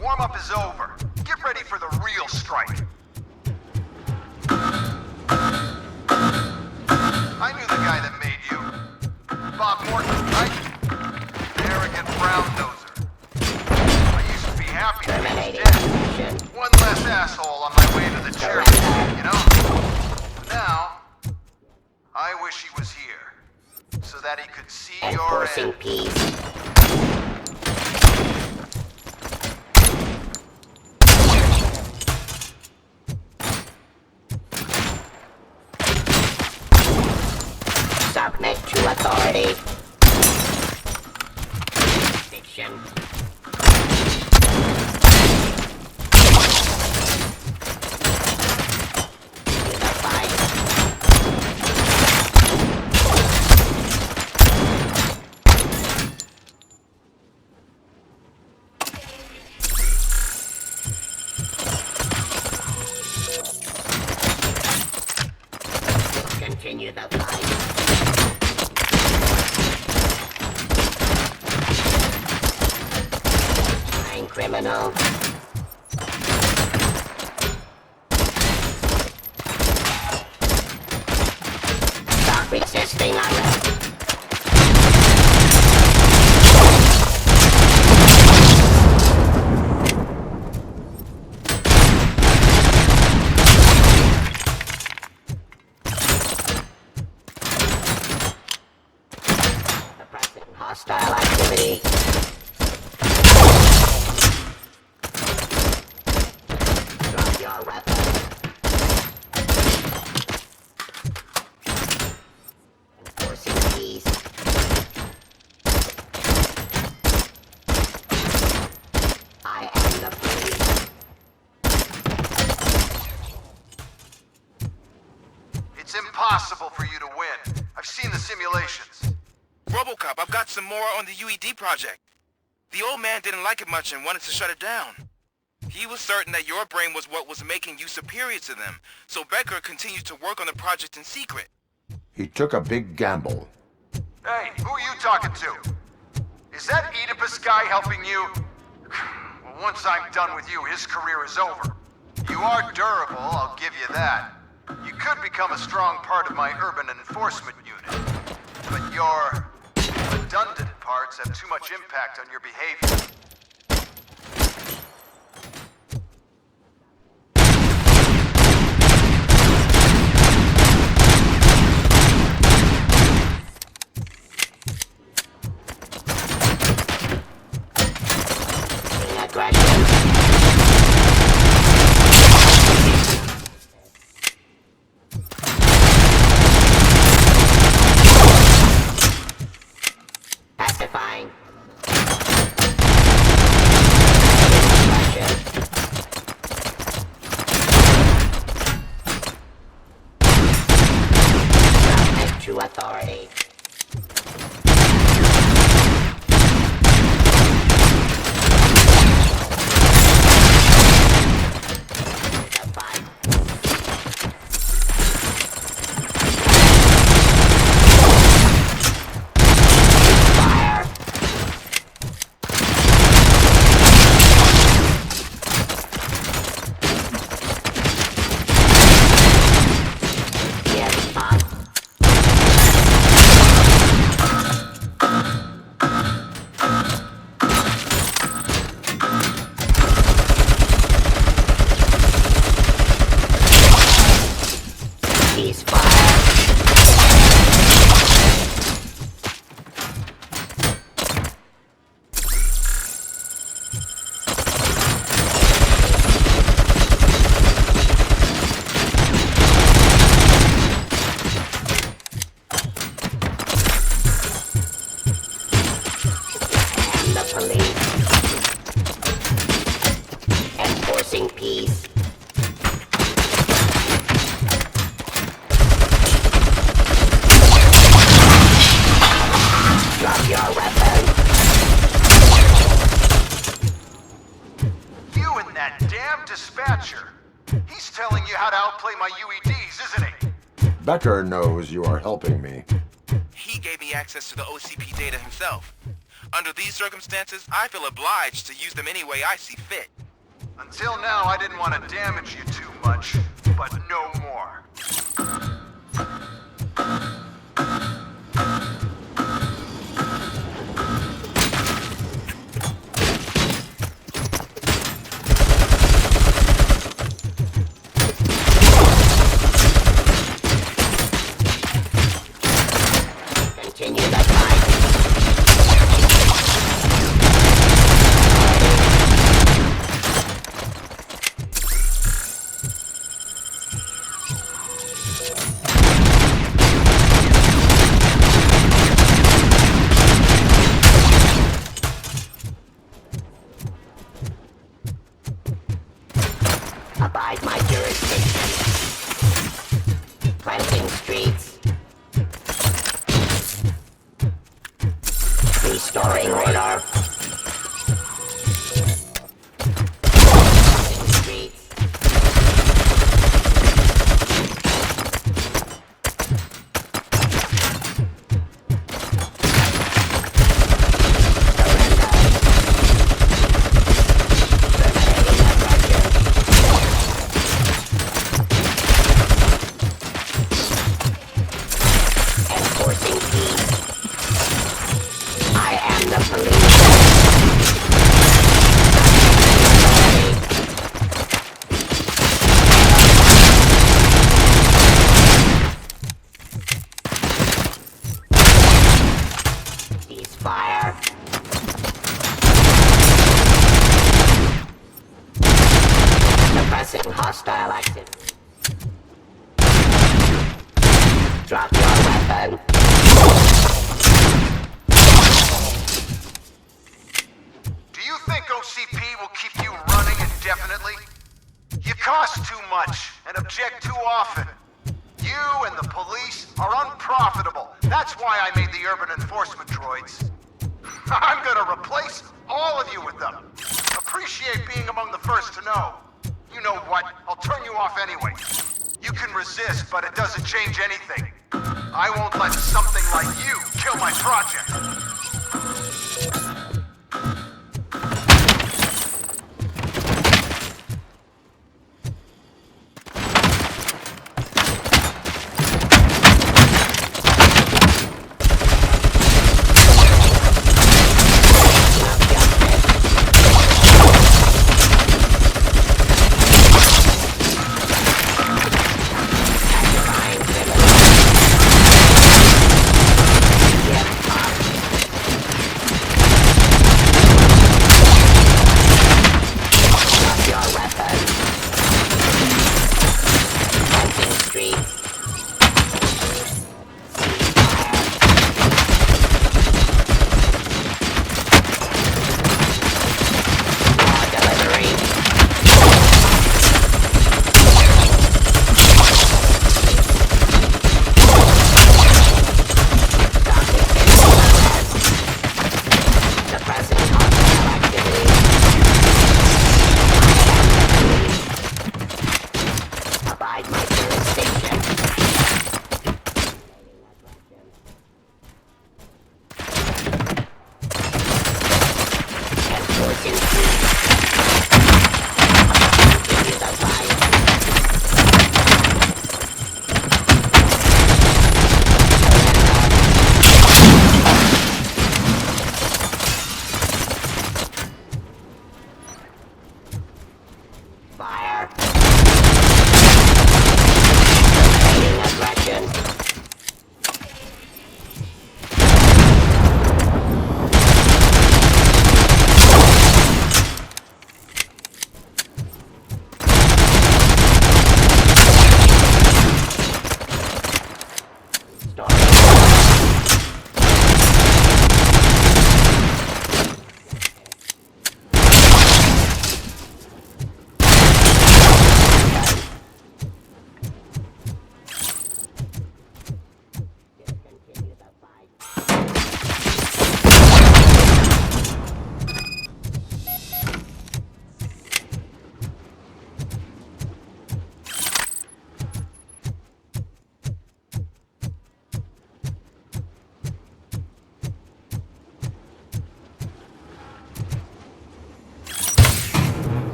Warm-up is over. Get ready for the real strike. I knew the guy that made you. Bob Morton, right? Arrogant brown noser. I used to be happy that he was dead. One less asshole on my way to the chair, you know? Now, I wish he was here, so that he could see your end. Peace. Submit to authority. Fiction. Continue the fight. I'm criminal. Stop resisting, arrest. Hostile activity. Drop your weapon. Enforcing peace. I am the police. It's impossible for you to win. I've seen the simulations. Robocop, I've got some more on the UED project. The old man didn't like it much and wanted to shut it down. He was certain that your brain was what was making you superior to them, so Becker continued to work on the project in secret. He took a big gamble. Hey, who are you talking to? Is that Oedipus guy helping you? Well, once I'm done with you, his career is over. You are durable, I'll give you that. You could become a strong part of my urban enforcement unit. But your redundant parts have too much impact on your behavior. Pacifying. play my UEDs, isn't he? Becker knows you are helping me. He gave me access to the OCP data himself. Under these circumstances, I feel obliged to use them any way I see fit. Until now, I didn't want to damage you too much, but no more. Abide my jurisdiction. Cleansing streets. Restoring order. Cleansing streets. Enforcing peace. I am the police. Ceasefire. Suppressing hostile activity. Drop your weapon. Do you think OCP will keep you running indefinitely? You cost too much and object too often. You and the police are unprofitable. That's why I made the urban enforcement droids. I'm gonna replace all of you with them. Appreciate being among the first to know. You know what? I'll turn you off anyway. You can resist, but it doesn't change anything. I won't let something like you kill my project.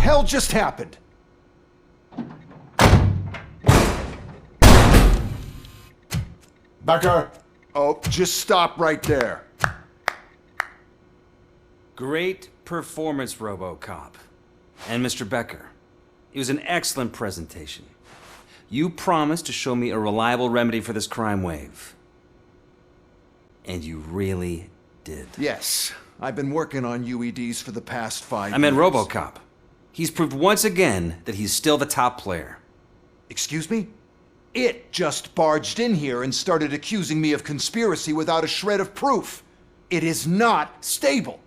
hell just happened? Becker! Oh, just stop right there. Great performance, Robocop. And Mr. Becker, it was an excellent presentation. You promised to show me a reliable remedy for this crime wave. And you really did. Yes, I've been working on UEDs for the past 5 years. I meant Robocop. He's proved once again that he's still the top player. Excuse me? It just barged in here and started accusing me of conspiracy without a shred of proof. It is not stable.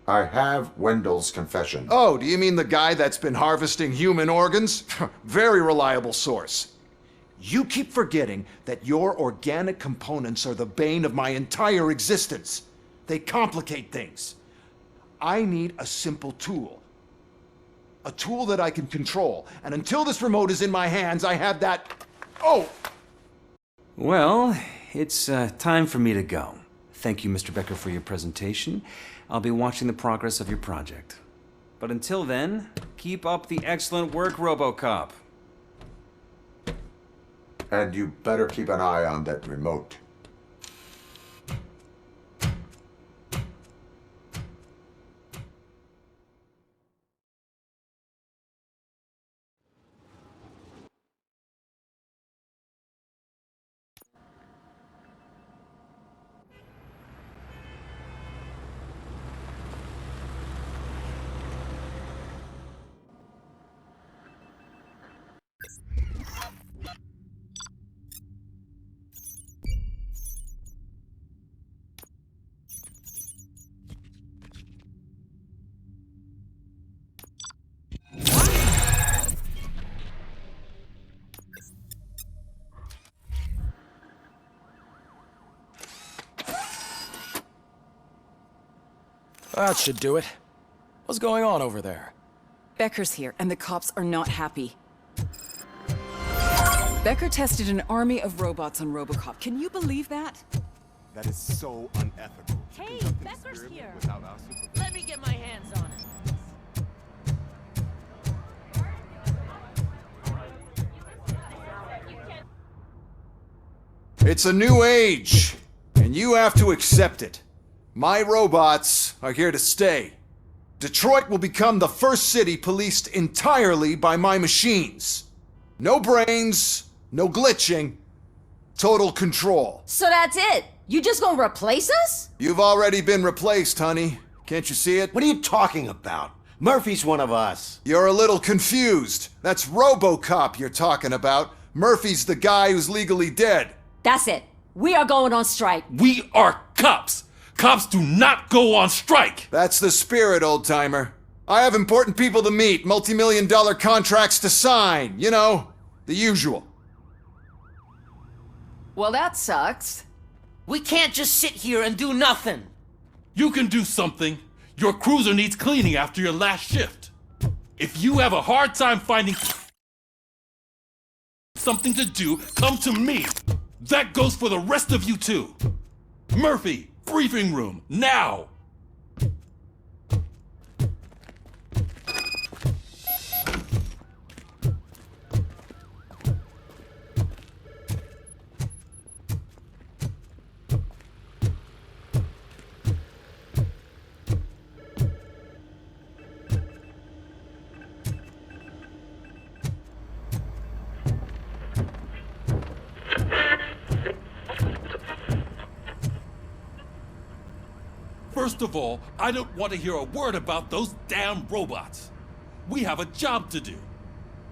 I have Wendell's confession. Oh, do you mean the guy that's been harvesting human organs? Very reliable source. You keep forgetting that your organic components are the bane of my entire existence. They complicate things. I need a simple tool. A tool that I can control. And until this remote is in my hands, I have that... Oh! Well, it's time for me to go. Thank you, Mr. Becker, for your presentation. I'll be watching the progress of your project. But until then, keep up the excellent work, Robocop. And you better keep an eye on that remote. That should do it. What's going on over there? Becker's here, and the cops are not happy. Becker tested an army of robots on Robocop. Can you believe that? That is so unethical. Hey, Becker's here. Without our supervision. Let me get my hands on it. It's a new age, and you have to accept it. My robots are here to stay. Detroit will become the first city policed entirely by my machines. No brains, no glitching, total control. So that's it? You just gonna replace us? You've already been replaced, honey. Can't you see it? What are you talking about? Murphy's one of us. You're a little confused. That's Robocop you're talking about. Murphy's the guy who's legally dead. That's it. We are going on strike. We are cops. Cops do not go on strike! That's the spirit, old-timer. I have important people to meet, multi-million-dollar contracts to sign. You know, the usual. Well, that sucks. We can't just sit here and do nothing. You can do something. Your cruiser needs cleaning after your last shift. If you have a hard time finding something to do, come to me. That goes for the rest of you too. Murphy! Briefing room, now! First of all, I don't want to hear a word about those damn robots. We have a job to do.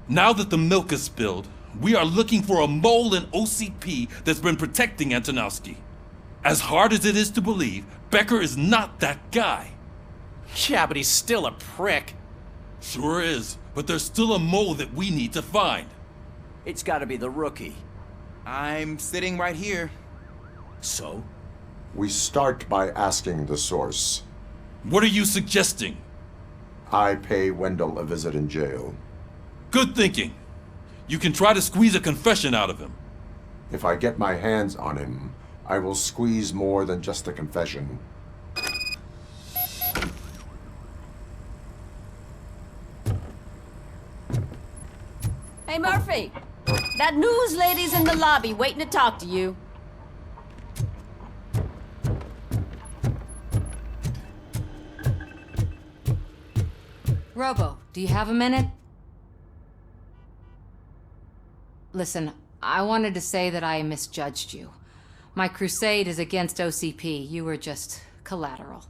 Now that the milk is spilled, we are looking for a mole in OCP that's been protecting Antonowski. As hard as it is to believe, Becker is not that guy. Yeah, but he's still a prick. Sure is, but there's still a mole that we need to find. It's gotta be the rookie. I'm sitting right here. So? We start by asking the source. What are you suggesting? I pay Wendell a visit in jail. Good thinking. You can try to squeeze a confession out of him. If I get my hands on him, I will squeeze more than just a confession. Murphy! That news lady's in the lobby waiting to talk to you. Robo, do you have a minute? Listen, I wanted to say that I misjudged you. My crusade is against OCP. You were just collateral.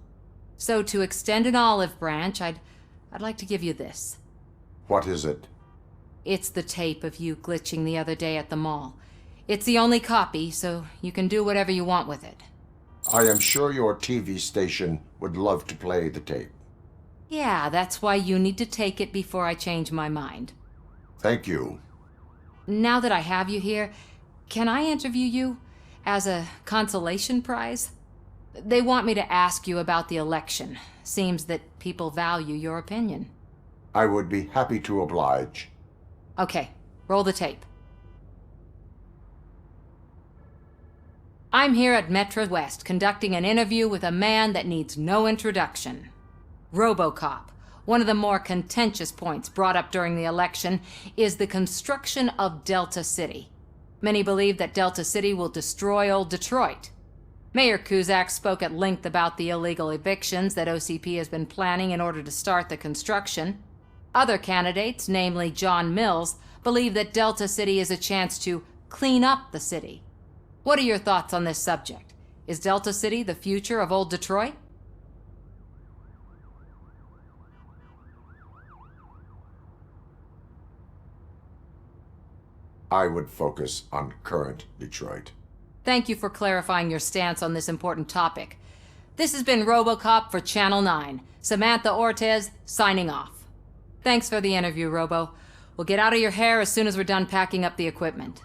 So to extend an olive branch, I'd like to give you this. What is it? It's the tape of you glitching the other day at the mall. It's the only copy, so you can do whatever you want with it. I am sure your TV station would love to play the tape. Yeah, that's why you need to take it before I change my mind. Thank you. Now that I have you here, can I interview you as a consolation prize? They want me to ask you about the election. Seems that people value your opinion. I would be happy to oblige. Okay, roll the tape. I'm here at Metro West conducting an interview with a man that needs no introduction. Robocop. One of the more contentious points brought up during the election is the construction of Delta City. Many believe that Delta City will destroy old Detroit. Mayor Cusack spoke at length about the illegal evictions that OCP has been planning in order to start the construction. Other candidates, namely John Mills, believe that Delta City is a chance to clean up the city. What are your thoughts on this subject? Is Delta City the future of old Detroit? I would focus on current Detroit. Thank you for clarifying your stance on this important topic. This has been Robocop for Channel 9. Samantha Ortez, signing off. Thanks for the interview, Robo. We'll get out of your hair as soon as we're done packing up the equipment.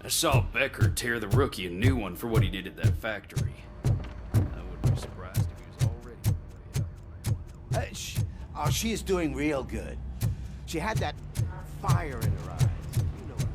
I saw Becker tear the rookie a new one for what he did at that factory. I wouldn't be surprised if he was already... Oh, she is doing real good. She had that fire in her eyes. You know what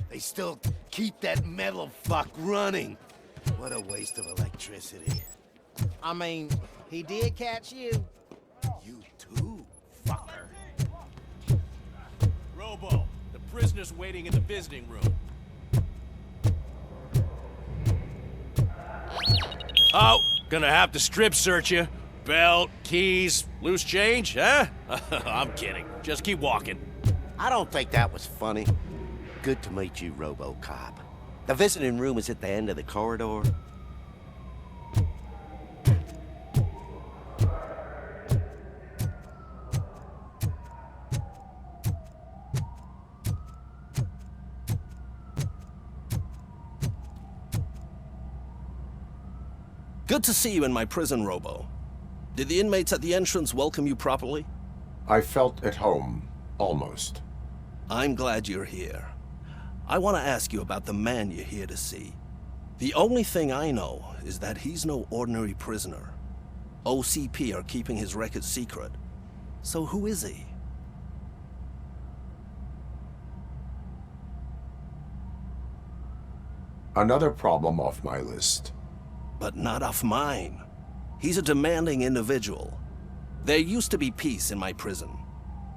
They still keep that metal fuck running. What a waste of electricity. I mean, he did catch you. You too, fucker. Robo, the prisoner's waiting in the visiting room. Oh, gonna have to strip search you. Belt, keys, loose change, huh? I'm kidding. Just keep walking. I don't think that was funny. Good to meet you, Robocop. The visiting room is at the end of the corridor. Good to see you in my prison, Robo. Did the inmates at the entrance welcome you properly? I felt at home, almost. I'm glad you're here. I want to ask you about the man you're here to see. The only thing I know is that he's no ordinary prisoner. OCP are keeping his record secret. So who is he? Another problem off my list. But not off mine. He's a demanding individual. There used to be peace in my prison,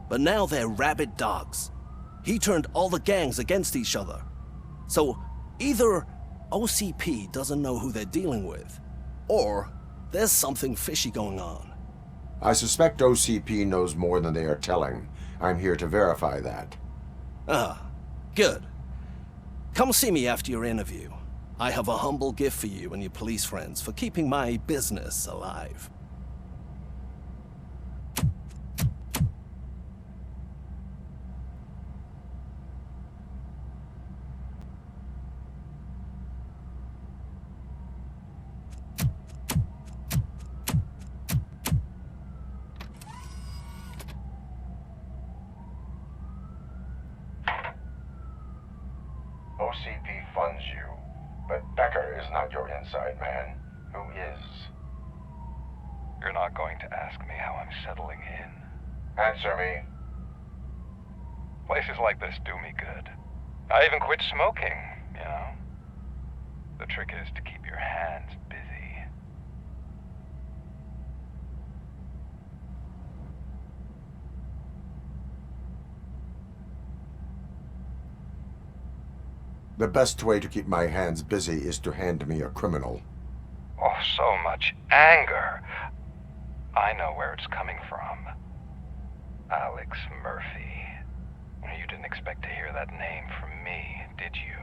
but now they're rabid dogs. He turned all the gangs against each other. So either OCP doesn't know who they're dealing with, or There's something fishy going on. I suspect OCP knows more than they are telling. I'm here to verify that. Ah, good. Come see me after your interview. I have a humble gift for you and your police friends for keeping my business alive. OCP funds you, but Becker is not your inside man. Who is? You're not going to ask me how I'm settling in. Answer me. Places like this do me good. I even quit smoking, you know? The trick is to keep your hands busy. The best way to keep my hands busy is to hand me a criminal. Oh, so much anger. I know where it's coming from. Alex Murphy. You didn't expect to hear that name from me, did you?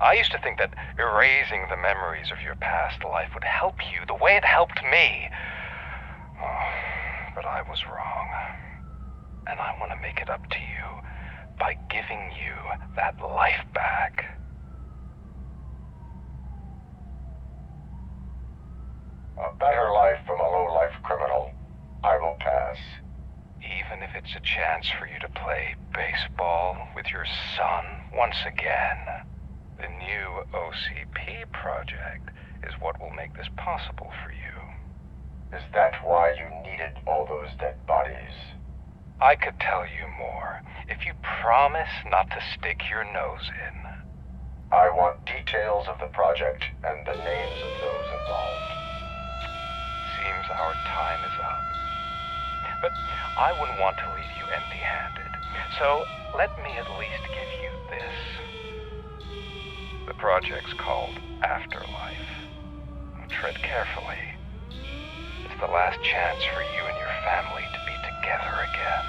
I used to think that erasing the memories of your past life would help you the way it helped me. Oh, but I was wrong. And I want to make it up to you by giving you that life back. A better life from a low-life criminal. I will pass. Even if it's a chance for you to play baseball with your son once again. The new OCP project is what will make this possible for you. Is that why you needed all those dead bodies? I could tell you more if you promise not to stick your nose in. I want details of the project and the names of those involved. Seems our time is up. But I wouldn't want to leave you empty-handed, so let me at least give you this. The project's called Afterlife. Tread carefully. It's the last chance for you and your family to be together again.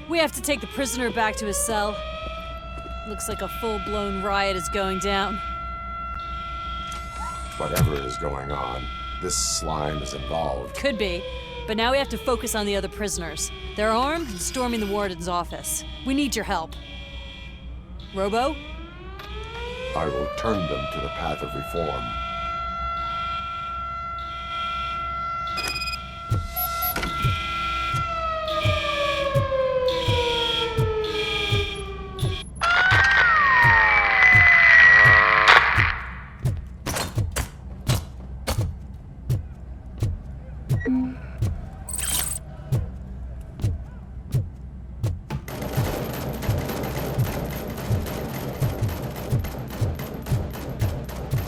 We have to take the prisoner back to his cell. Looks like a full-blown riot is going down. Whatever is going on, this slime is involved. Could be, but now we have to focus on the other prisoners. They're armed and storming the warden's office. We need your help. Robo? I will turn them to the path of reform.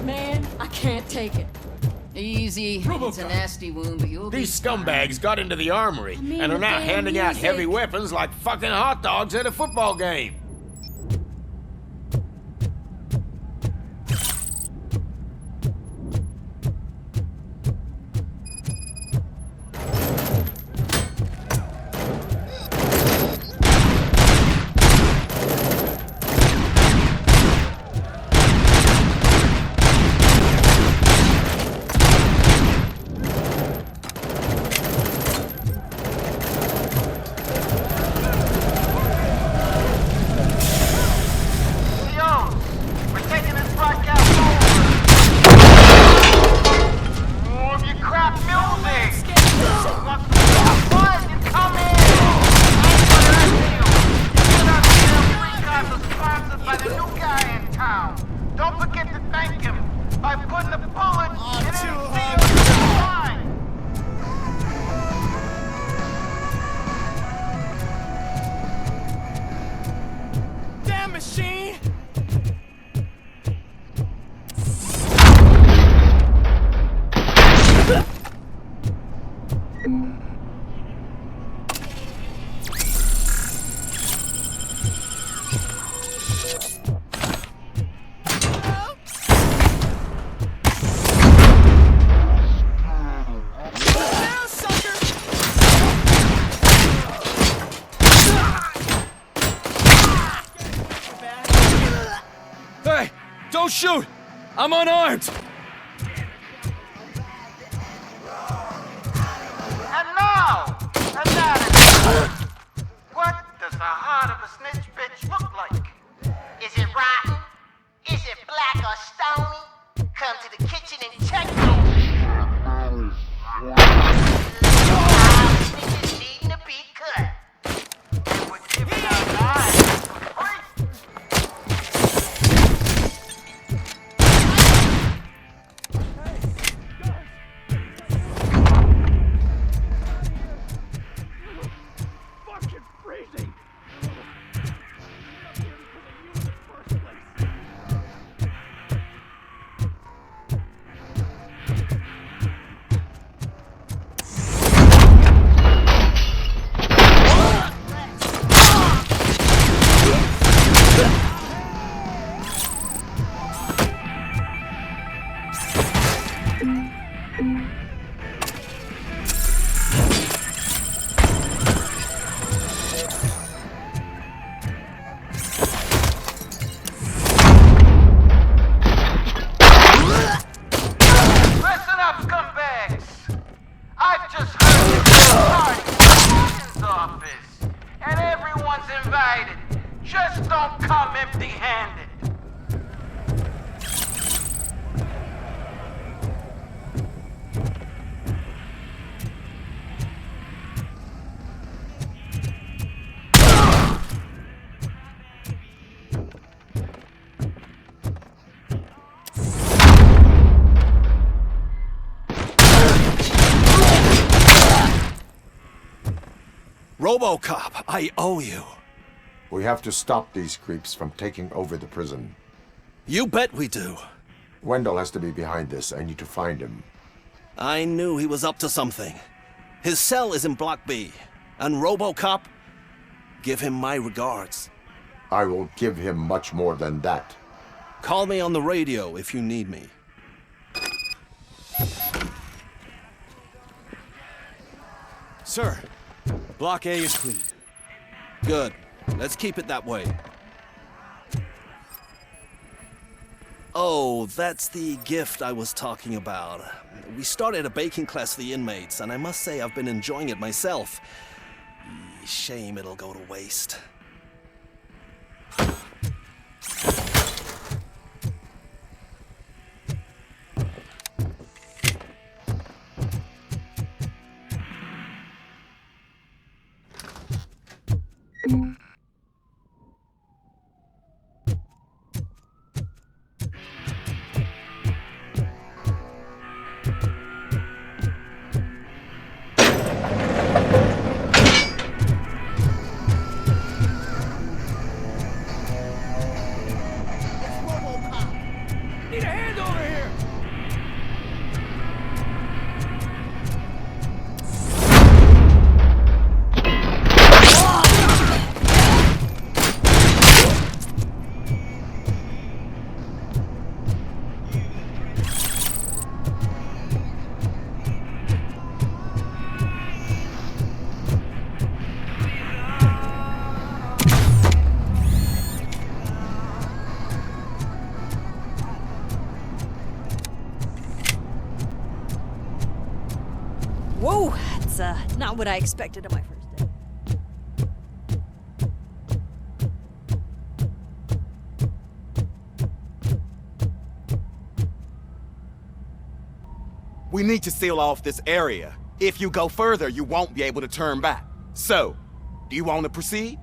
Man, I can't take it. Easy. It's a nasty wound, but you'll These be scumbags got into the armory mean, and are the now damn handing out music. heavy weapons like fucking hot dogs at a football game. Damn machine! Don't shoot! I'm unarmed! And now, anatomy. What does the heart of a snitch bitch look like? Is it rotten? Is it black or stony? Come to the kitchen and check those. Snitches needing to be cut. And we're giving our lives for free. Fucking freezing! Listen up, scumbags! I've just heard there's a party in the captain's office, and everyone's invited. Just don't come empty-handed. Robocop, I owe you. We have to stop these creeps from taking over the prison. You bet we do. Wendell has to be behind this. I need to find him. I knew he was up to something. His cell is in Block B. And Robocop, give him my regards. I will give him much more than that. Call me on the radio if you need me. Sir, Block A is clean. Good. Let's keep it that way. Oh, that's the gift I was talking about. We started a baking class for the inmates, and I must say I've been enjoying it myself. Shame it'll go to waste. Need a hand over here! Whoa, that's not what I expected on my first day. We need to seal off this area. If you go further, you won't be able to turn back. So, do you want to proceed?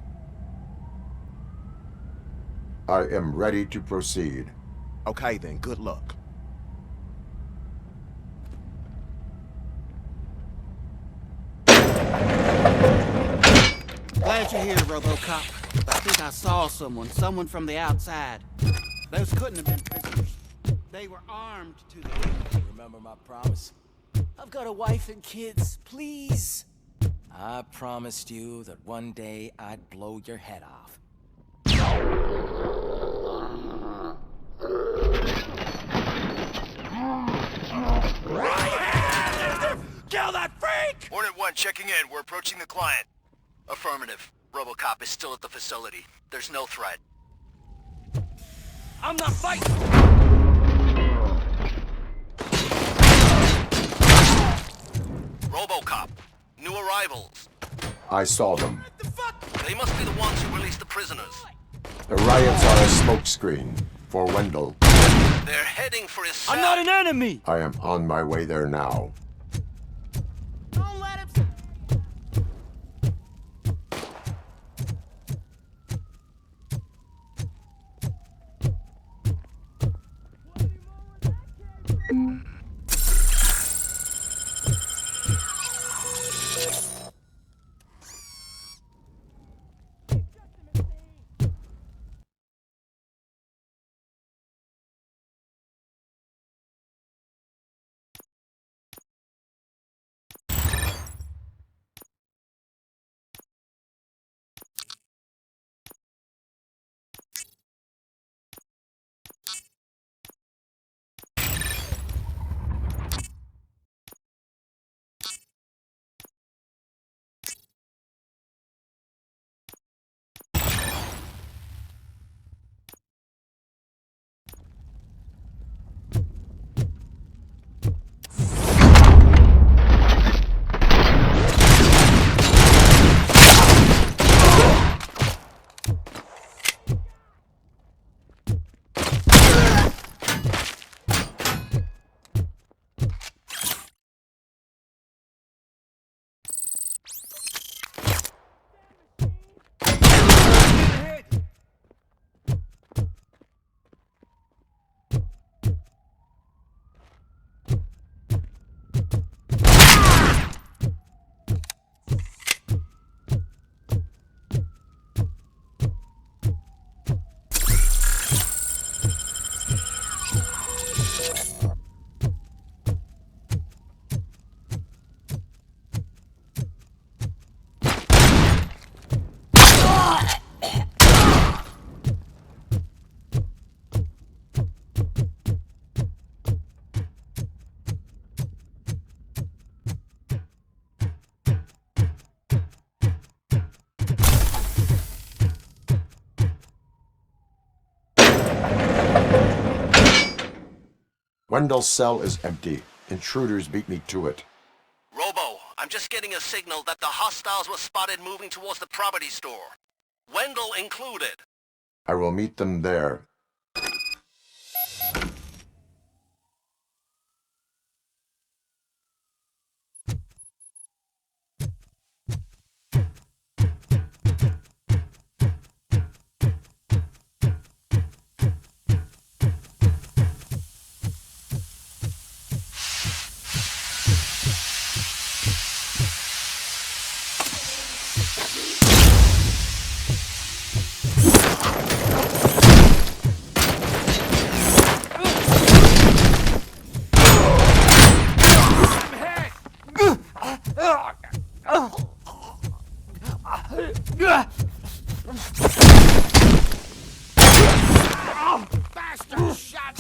I am ready to proceed. Okay then, good luck. Glad you're here, Robocop. I think I saw someone from the outside. Those couldn't have been prisoners. They were armed to the teeth. Remember my promise? I've got a wife and kids, please. I promised you that one day I'd blow your head off. Kill that freak! Hornet 1 checking in. We're approaching the client. Affirmative. Robocop is still at the facility. There's no threat. I'm not fighting! Robocop. New arrivals. I saw them. They must be the ones who released the prisoners. The riots are a smokescreen for Wendell. They're heading for his cell. I'm not an enemy! I am on my way there now. Don't let him... Wendell's cell is empty. Intruders beat me to it. Robo, I'm just getting a signal that the hostiles were spotted moving towards the property store. Wendell included. I will meet them there. Bastard shot!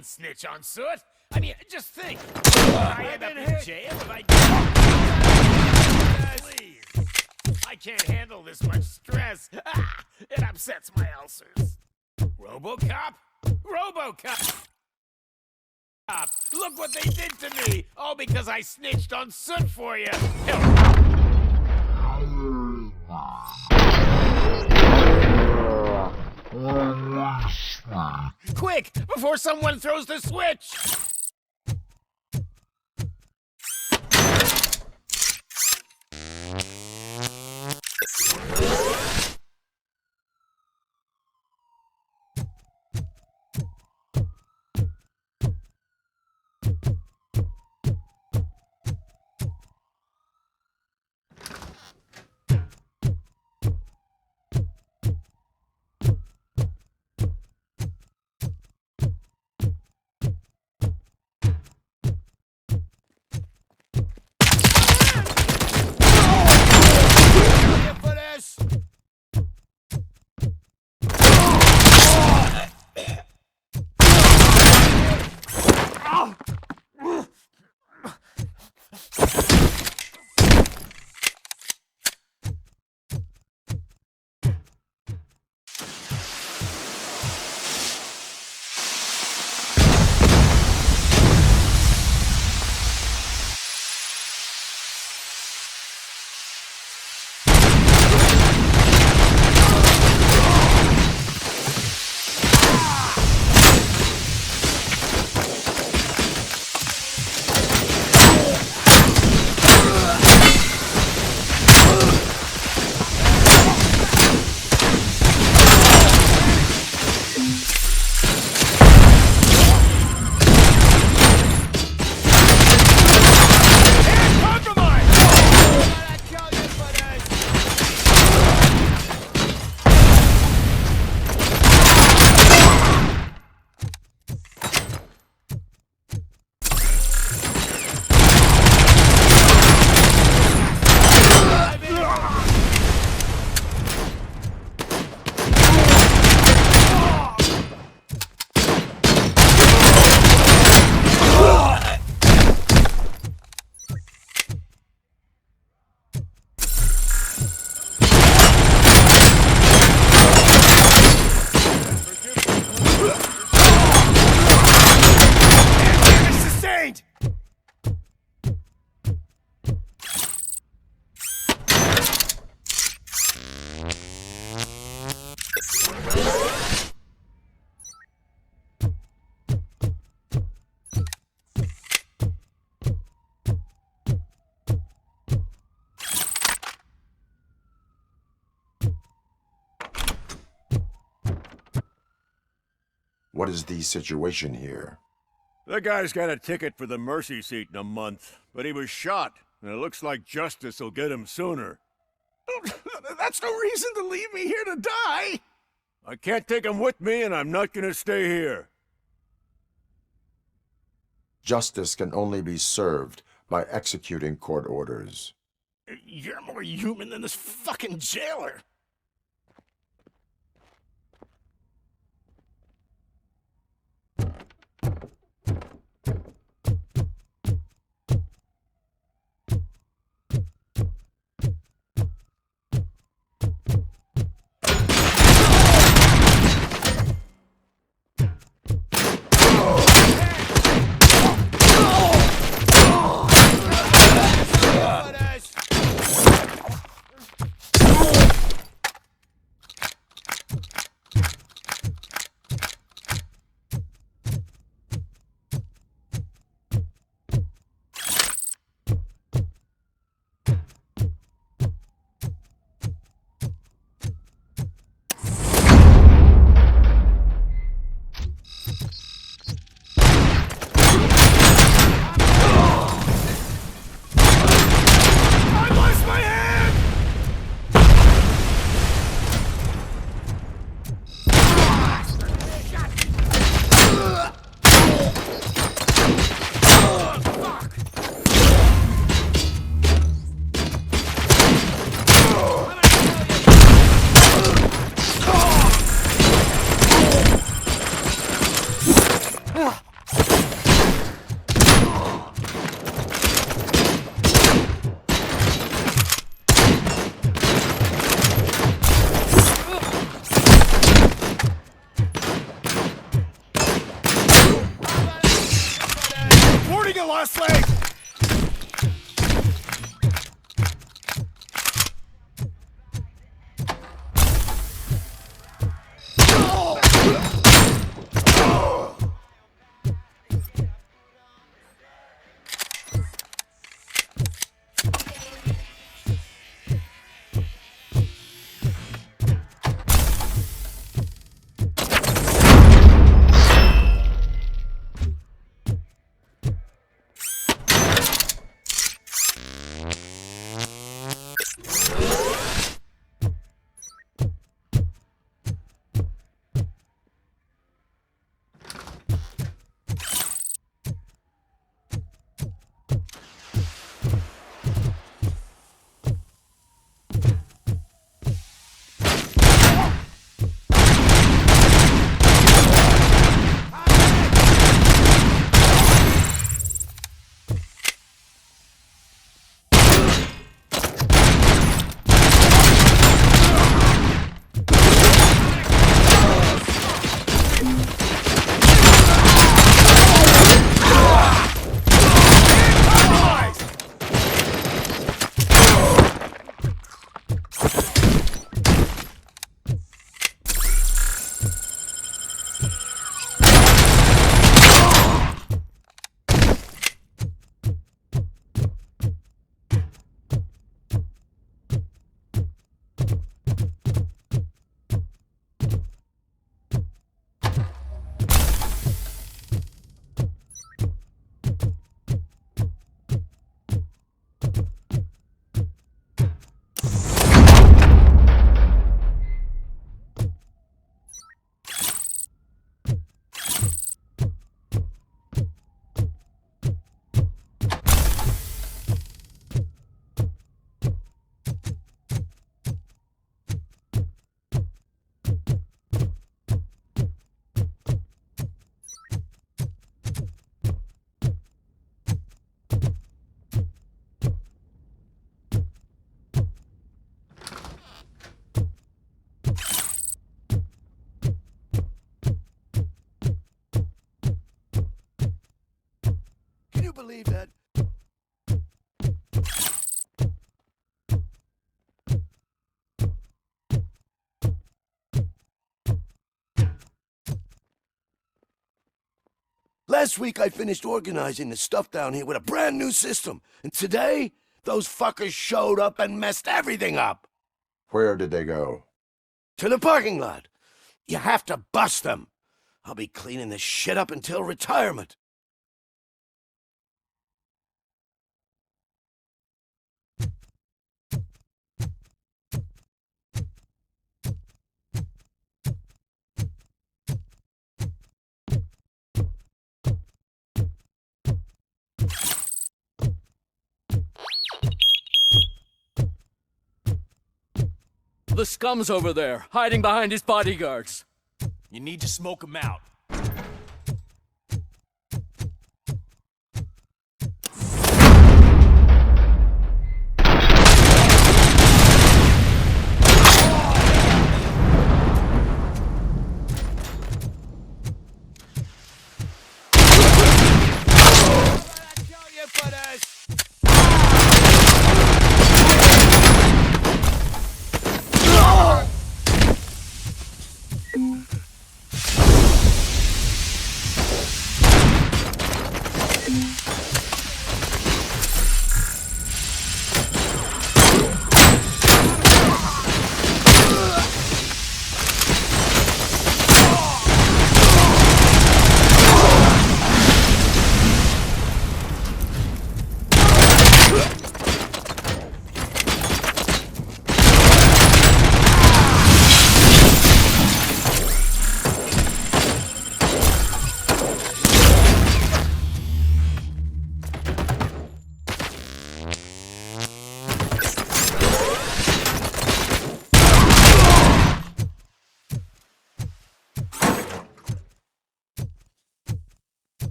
Snitch on Soot. I mean, just think. I end up in jail if I please. I can't handle this much stress. It upsets my ulcers. Robocop? Robocop! Look what they did to me! All because I snitched on Soot for you! Quick! Before someone throws the switch! What is the situation here? The guy's got a ticket for the mercy seat in a month, but he was shot, and it looks like justice will get him sooner. That's no reason to leave me here to die! I can't take him with me, and I'm not gonna stay here. Justice can only be served by executing court orders. You're more human than this fucking jailer! it, Leslie! Believe that. Last week I finished organizing the stuff down here with a brand new system, and today those fuckers showed up and messed everything up. Where did they go? To the parking lot. You have to bust them. I'll be cleaning this shit up until retirement. The scum's over there, hiding behind his bodyguards. You need to smoke him out.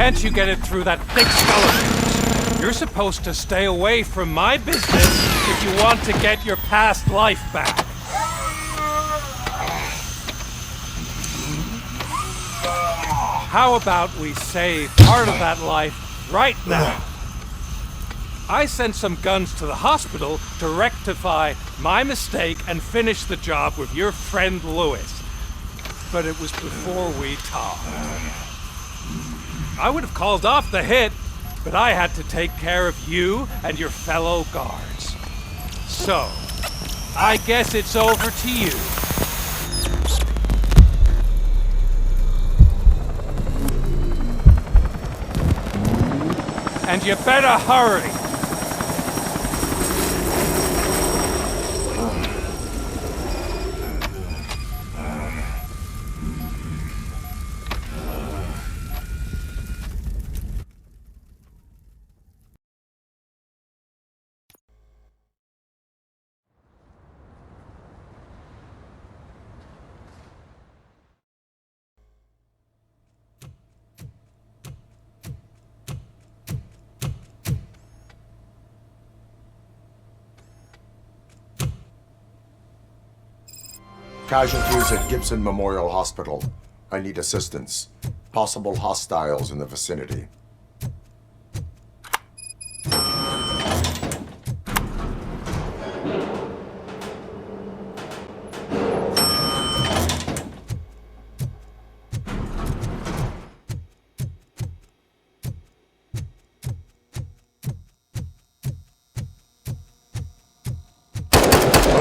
can't you get it through that thick skull of yours? You're supposed to stay away from my business if you want to get your past life back. How about we save part of that life right now? I sent some guns to the hospital to rectify my mistake and finish the job with your friend Lewis. But it was before we talked. I would have called off the hit, but I had to take care of you and your fellow guards. So, I guess it's over to you. And you better hurry. Casualties at Gibson Memorial Hospital. I need assistance. Possible hostiles in the vicinity.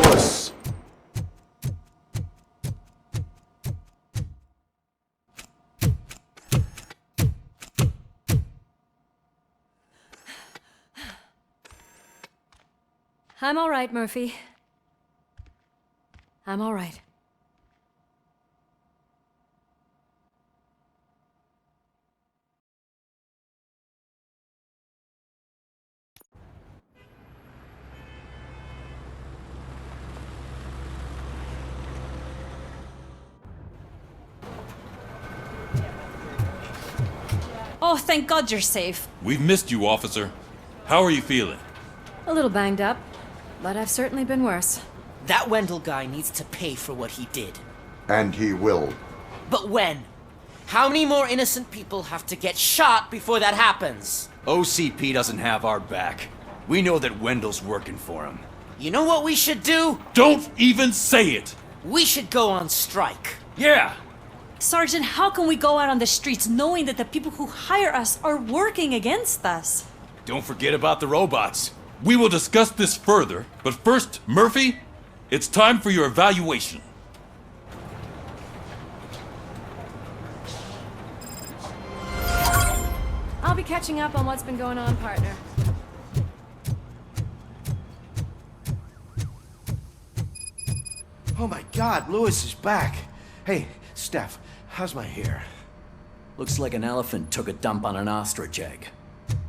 Lewis. I'm all right, Murphy. I'm all right. Oh, thank God you're safe. We've missed you, officer. How are you feeling? A little banged up, but I've certainly been worse. That Wendell guy needs to pay for what he did. And he will. But when? How many more innocent people have to get shot before that happens? OCP doesn't have our back. We know that Wendell's working for him. You know what we should do? Don't even say it! We should go on strike. Yeah! Sergeant, how can we go out on the streets knowing that the people who hire us are working against us? Don't forget about the robots. We will discuss this further, but first, Murphy, it's time for your evaluation. I'll be catching up on what's been going on, partner. Oh my God, Lewis is back. Hey, Steph, how's my hair? Looks like an elephant took a dump on an ostrich egg.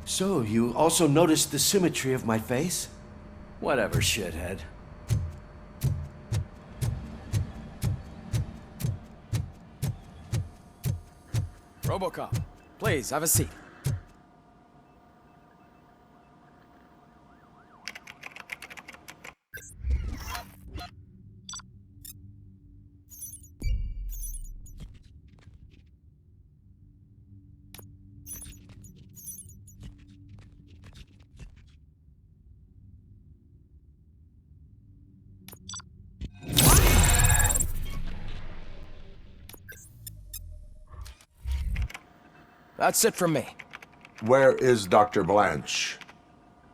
So, you also noticed the symmetry of my face? Whatever, shithead. Robocop, please, have a seat. That's it from me. Where is Dr. Blanche?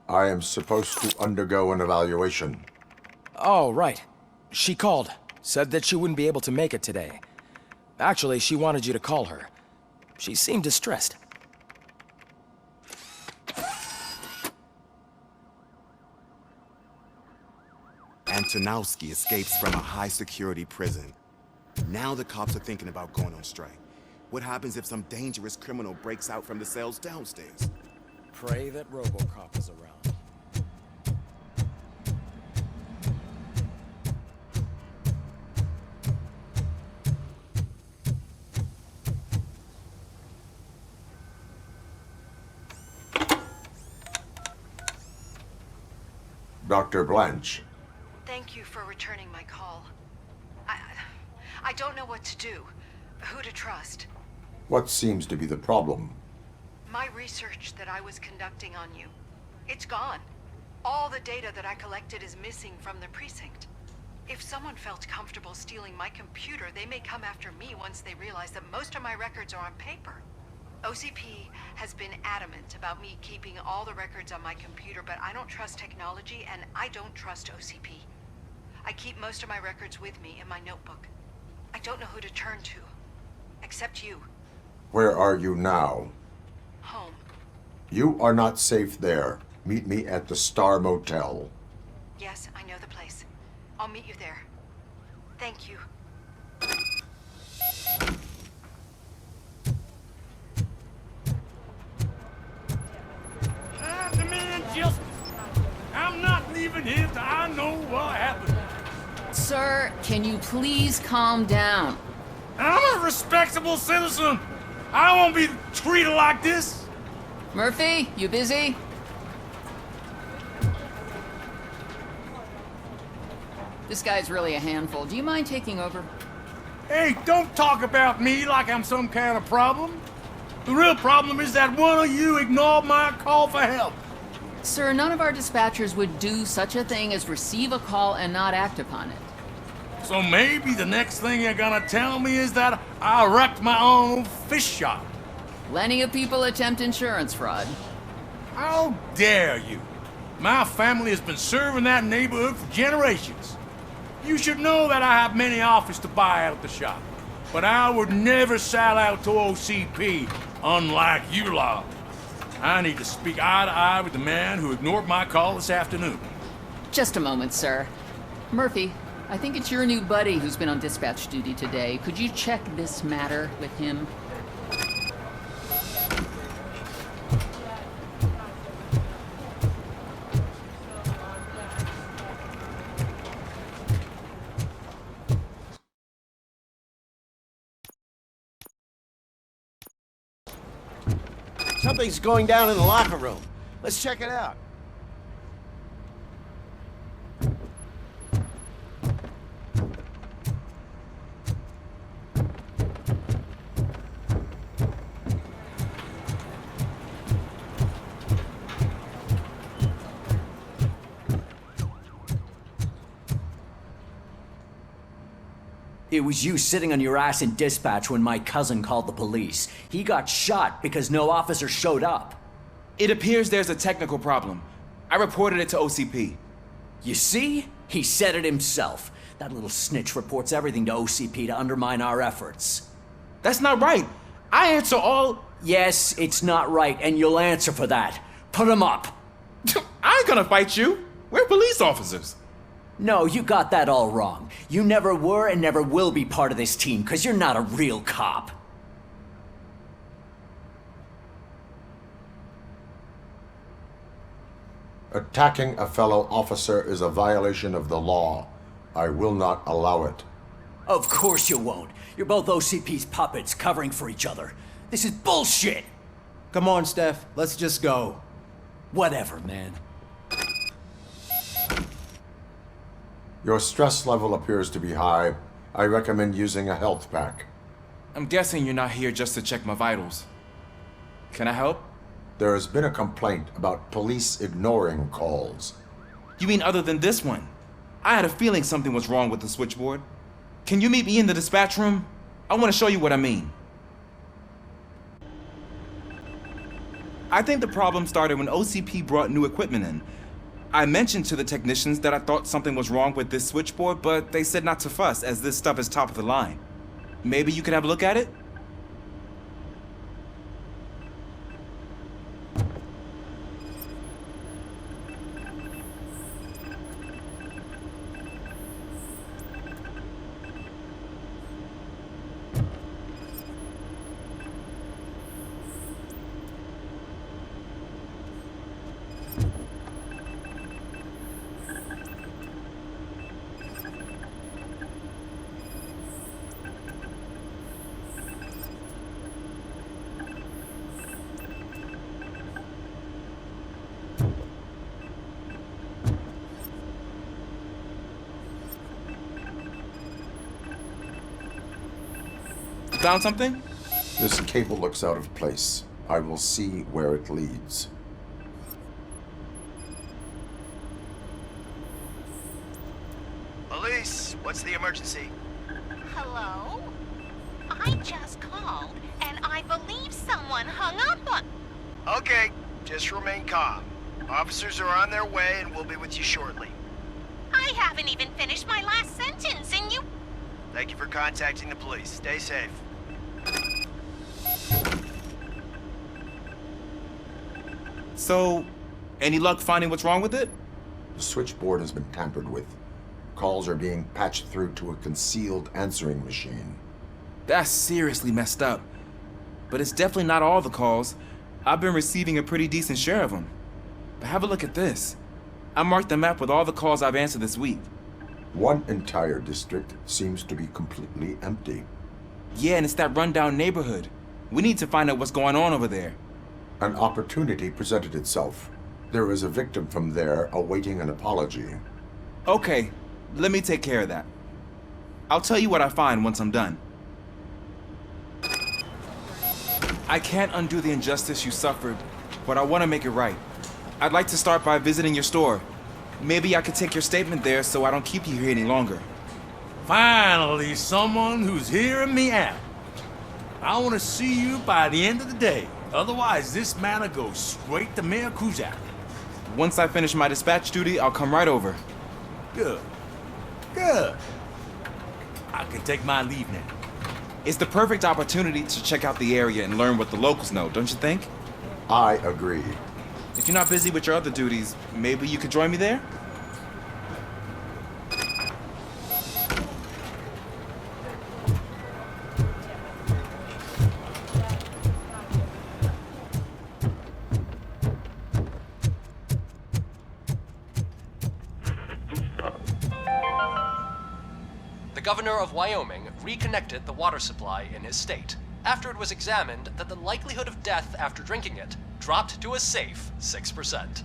I am supposed to undergo an evaluation. Oh, right. She called. Said that she wouldn't be able to make it today. Actually, she wanted you to call her. She seemed distressed. Antonowski escapes from a high-security prison. Now the cops are thinking about going on strike. What happens if some dangerous criminal breaks out from the cells downstairs? Pray that Robocop is around. Dr. Blanche. Thank you for returning my call. I don't know what to do, who to trust. What seems to be the problem? My research that I was conducting on you, it's gone. All the data that I collected is missing from the precinct. If someone felt comfortable stealing my computer, they may come after me once they realize that most of my records are on paper. OCP has been adamant about me keeping all the records on my computer, but I don't trust technology and I don't trust OCP. I keep most of my records with me in my notebook. I don't know who to turn to, except you. Where are you now? Home. You are not safe there. Meet me at the Star Motel. Yes, I know the place. I'll meet you there. Thank you. I demand justice. I'm not leaving here till I know what happened. Sir, can you please calm down? I'm a respectable citizen. I won't be treated like this. Murphy, you busy? This guy's really a handful. Do you mind taking over? Hey, don't talk about me like I'm some kind of problem. The real problem is that one of you ignored my call for help. Sir, none of our dispatchers would do such a thing as receive a call and not act upon it. So maybe the next thing you're gonna tell me is that I wrecked my own fish shop. Plenty of people attempt insurance fraud. How dare you? My family has been serving that neighborhood for generations. You should know that I have many offers to buy out the shop. But I would never sell out to OCP, unlike you lot. I need to speak eye to eye with the man who ignored my call this afternoon. Just a moment, sir. Murphy, I think it's your new buddy who's been on dispatch duty today. Could you check this matter with him? Something's going down in the locker room. Let's check it out. It was you sitting on your ass in dispatch when my cousin called the police. He got shot because no officer showed up. It appears there's a technical problem. I reported it to OCP. You see? He said it himself. That little snitch reports everything to OCP to undermine our efforts. That's not right. I answer all... Yes, it's not right, and you'll answer for that. Put him up. I ain't gonna fight you. We're police officers. No, you got that all wrong. You never were and never will be part of this team, because you're not a real cop. Attacking a fellow officer is a violation of the law. I will not allow it. Of course you won't. You're both OCP's puppets covering for each other. This is bullshit! Come on, Steph. Let's just go. Whatever, man. Your stress level appears to be high. I recommend using a health pack. I'm guessing you're not here just to check my vitals. Can I help? There has been a complaint about police ignoring calls. You mean other than this one? I had a feeling something was wrong with the switchboard. Can you meet me in the dispatch room? I want to show you what I mean. I think the problem started when OCP brought new equipment in. I mentioned to the technicians that I thought something was wrong with this switchboard, but they said not to fuss, as this stuff is top of the line. Maybe you could have a look at it? Found something? This cable looks out of place. I will see where it leads. Police, what's the emergency? Hello? I just called, and I believe someone hung up on... Okay, just remain calm. Officers are on their way and we'll be with you shortly. I haven't even finished my last sentence, and you... Thank you for contacting the police. Stay safe. So, any luck finding what's wrong with it? The switchboard has been tampered with. Calls are being patched through to a concealed answering machine. That's seriously messed up. But it's definitely not all the calls. I've been receiving a pretty decent share of them. But have a look at this. I marked the map with all the calls I've answered this week. One entire district seems to be completely empty. Yeah, and it's that rundown neighborhood. We need to find out what's going on over there. An opportunity presented itself. There is a victim from there awaiting an apology. Okay, let me take care of that. I'll tell you what I find once I'm done. I can't undo the injustice you suffered, but I want to make it right. I'd like to start by visiting your store. Maybe I could take your statement there so I don't keep you here any longer. Finally, someone who's hearing me out. I want to see you by the end of the day. Otherwise, this matter goes straight to Mayor Kuzak. Once I finish my dispatch duty, I'll come right over. Good. Good. I can take my leave now. It's the perfect opportunity to check out the area and learn what the locals know, don't you think? I agree. If you're not busy with your other duties, maybe you could join me there? The governor of Wyoming reconnected the water supply in his state after it was examined that the likelihood of death after drinking it dropped to a safe 6%.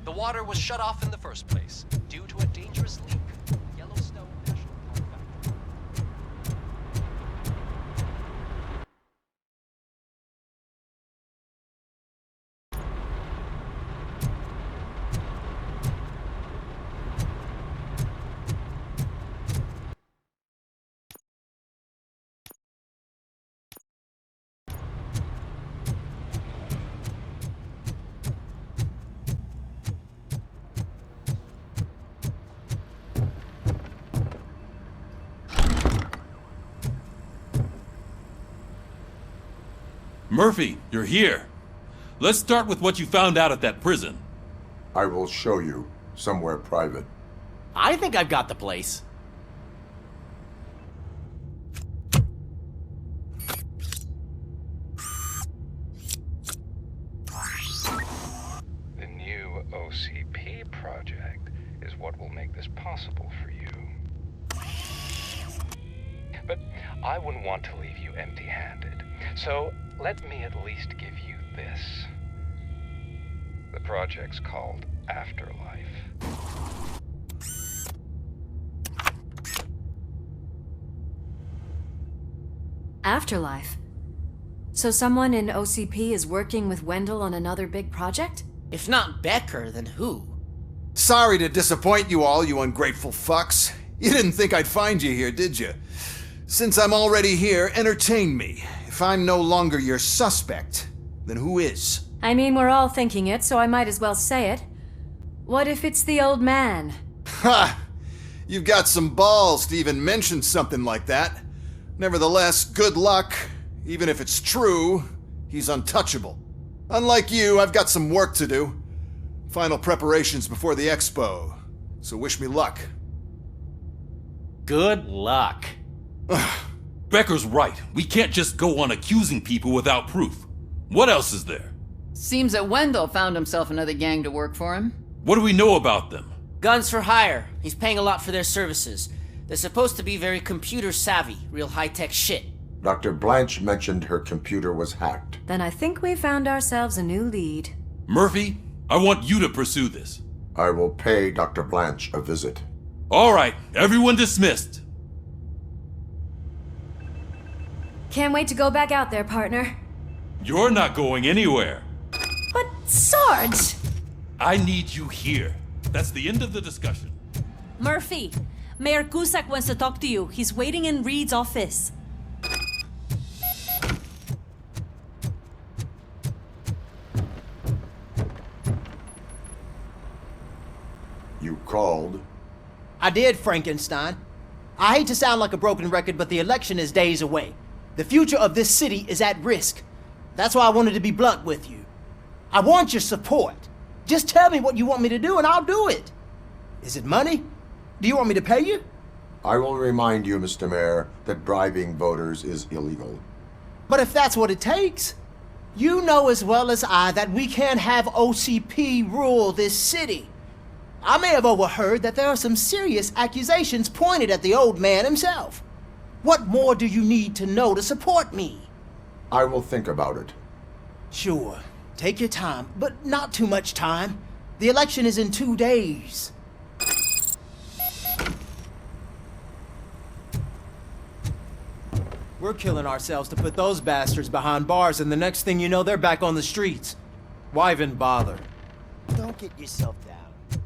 The water was shut off in the first place due to a dangerous leak. Yellowstone National Park Factory. Murphy, you're here. Let's start with what you found out at that prison. I will show you somewhere private. I think I've got the place. The new OCP project is what will make this possible for you. But I wouldn't want to leave you empty-handed, so let me at least give you this. The project's called Afterlife. Afterlife? So someone in OCP is working with Wendell on another big project? If not Becker, then who? Sorry to disappoint you all, you ungrateful fucks. You didn't think I'd find you here, did you? Since I'm already here, entertain me. If I'm no longer your suspect, then who is? I mean, we're all thinking it, so I might as well say it. What if it's the old man? Ha! You've got some balls to even mention something like that. Nevertheless, good luck. Even if it's true, he's untouchable. Unlike you, I've got some work to do. Final preparations before the expo. So wish me luck. Good luck. Becker's right. We can't just go on accusing people without proof. What else is there? Seems that Wendell found himself another gang to work for him. What do we know about them? Guns for hire. He's paying a lot for their services. They're supposed to be very computer savvy, real high-tech shit. Dr. Blanche mentioned her computer was hacked. Then I think we found ourselves a new lead. Murphy, I want you to pursue this. I will pay Dr. Blanche a visit. All right, everyone dismissed. Can't wait to go back out there, partner. You're not going anywhere. But, Sarge! I need you here. That's the end of the discussion. Murphy, Mayor Cusack wants to talk to you. He's waiting in Reed's office. You called? I did, Frankenstein. I hate to sound like a broken record, but the election is days away. The future of this city is at risk. That's why I wanted to be blunt with you. I want your support. Just tell me what you want me to do and I'll do it. Is it money? Do you want me to pay you? I will remind you, Mr. Mayor, that bribing voters is illegal. But if that's what it takes, you know as well as I that we can't have OCP rule this city. I may have overheard that there are some serious accusations pointed at the old man himself. What more do you need to know to support me? I will think about it. Sure. Take your time, but not too much time. The election is in 2 days. We're killing ourselves to put those bastards behind bars, and the next thing you know, they're back on the streets. Why even bother? Don't get yourself down.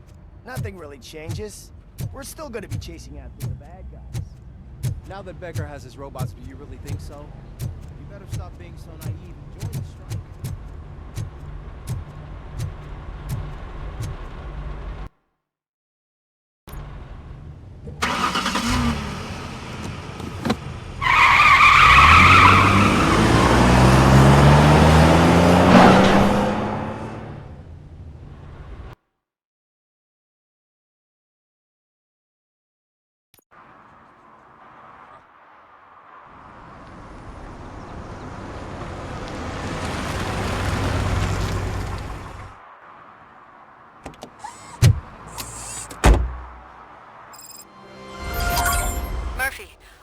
Nothing really changes. We're still gonna be chasing after the bad guys. Now that Becker has his robots, do you really think so? You better stop being so naive and join the strike.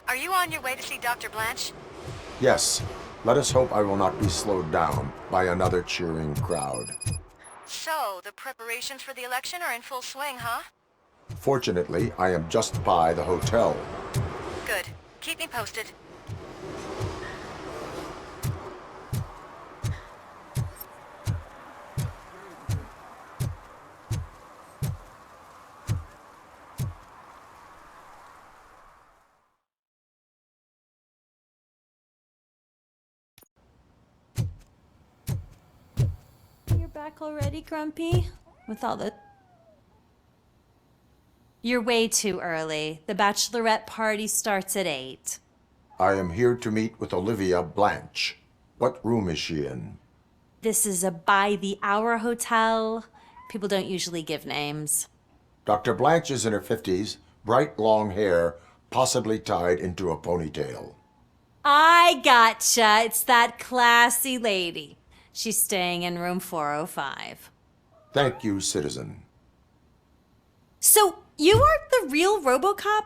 Are you on your way to see Dr. Blanche? Yes. Let us hope I will not be slowed down by another cheering crowd. So, the preparations for the election are in full swing, huh? Fortunately, I am just by the hotel. Good. Keep me posted. You're back already, Grumpy? With all the... You're way too early. The bachelorette party starts at 8. I am here to meet with Olivia Blanche. What room is she in? This is a by-the-hour hotel. People don't usually give names. Dr. Blanche is in her 50s, bright long hair, possibly tied into a ponytail. I gotcha. It's that classy lady. She's staying in room 405. Thank you, citizen. So, you aren't the real Robocop?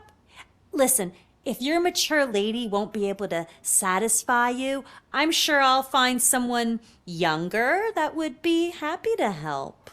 Listen, if your mature lady won't be able to satisfy you, I'm sure I'll find someone younger that would be happy to help.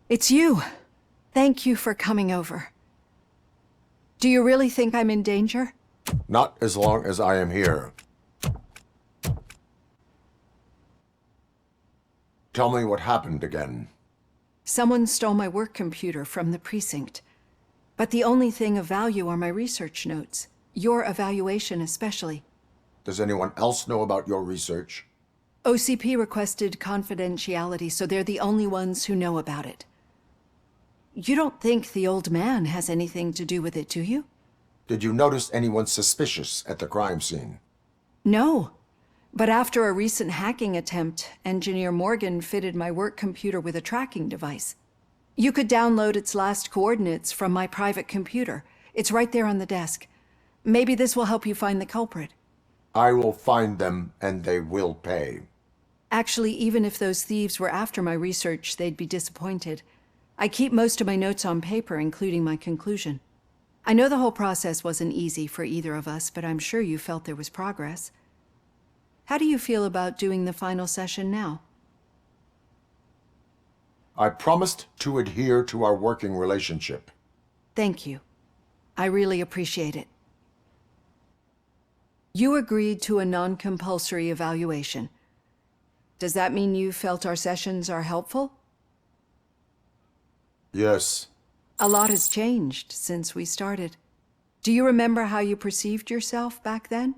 It's you. Thank you for coming over. Do you really think I'm in danger? Not as long as I am here. Tell me what happened again. Someone stole my work computer from the precinct. But the only thing of value are my research notes. Your evaluation especially. Does anyone else know about your research? OCP requested confidentiality, so they're the only ones who know about it. You don't think the old man has anything to do with it, do you? Did you notice anyone suspicious at the crime scene? No. But after a recent hacking attempt, Engineer Morgan fitted my work computer with a tracking device. You could download its last coordinates from my private computer. It's right there on the desk. Maybe this will help you find the culprit. I will find them, and they will pay. Actually, even if those thieves were after my research, they'd be disappointed. I keep most of my notes on paper, including my conclusion. I know the whole process wasn't easy for either of us, but I'm sure you felt there was progress. How do you feel about doing the final session now? I promised to adhere to our working relationship. Thank you. I really appreciate it. You agreed to a non-compulsory evaluation. Does that mean you felt our sessions are helpful? Yes. A lot has changed since we started. Do you remember how you perceived yourself back then?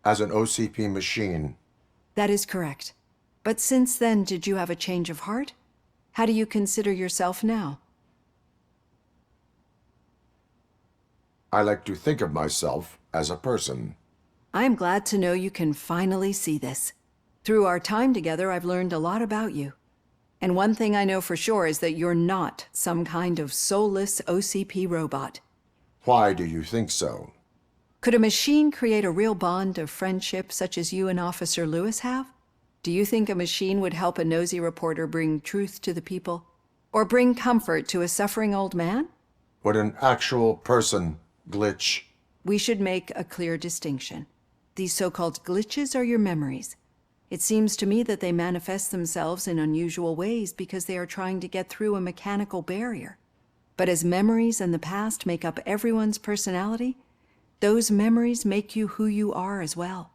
As an OCP machine. That is correct. But since then, did you have a change of heart? How do you consider yourself now? I like to think of myself as a person. I am glad to know you can finally see this. Through our time together, I've learned a lot about you. And one thing I know for sure is that you're not some kind of soulless OCP robot. Why do you think so? Could a machine create a real bond of friendship such as you and Officer Lewis have? Do you think a machine would help a nosy reporter bring truth to the people? Or bring comfort to a suffering old man? Would an actual person glitch? We should make a clear distinction. These so-called glitches are your memories. It seems to me that they manifest themselves in unusual ways because they are trying to get through a mechanical barrier. But as memories and the past make up everyone's personality, those memories make you who you are as well.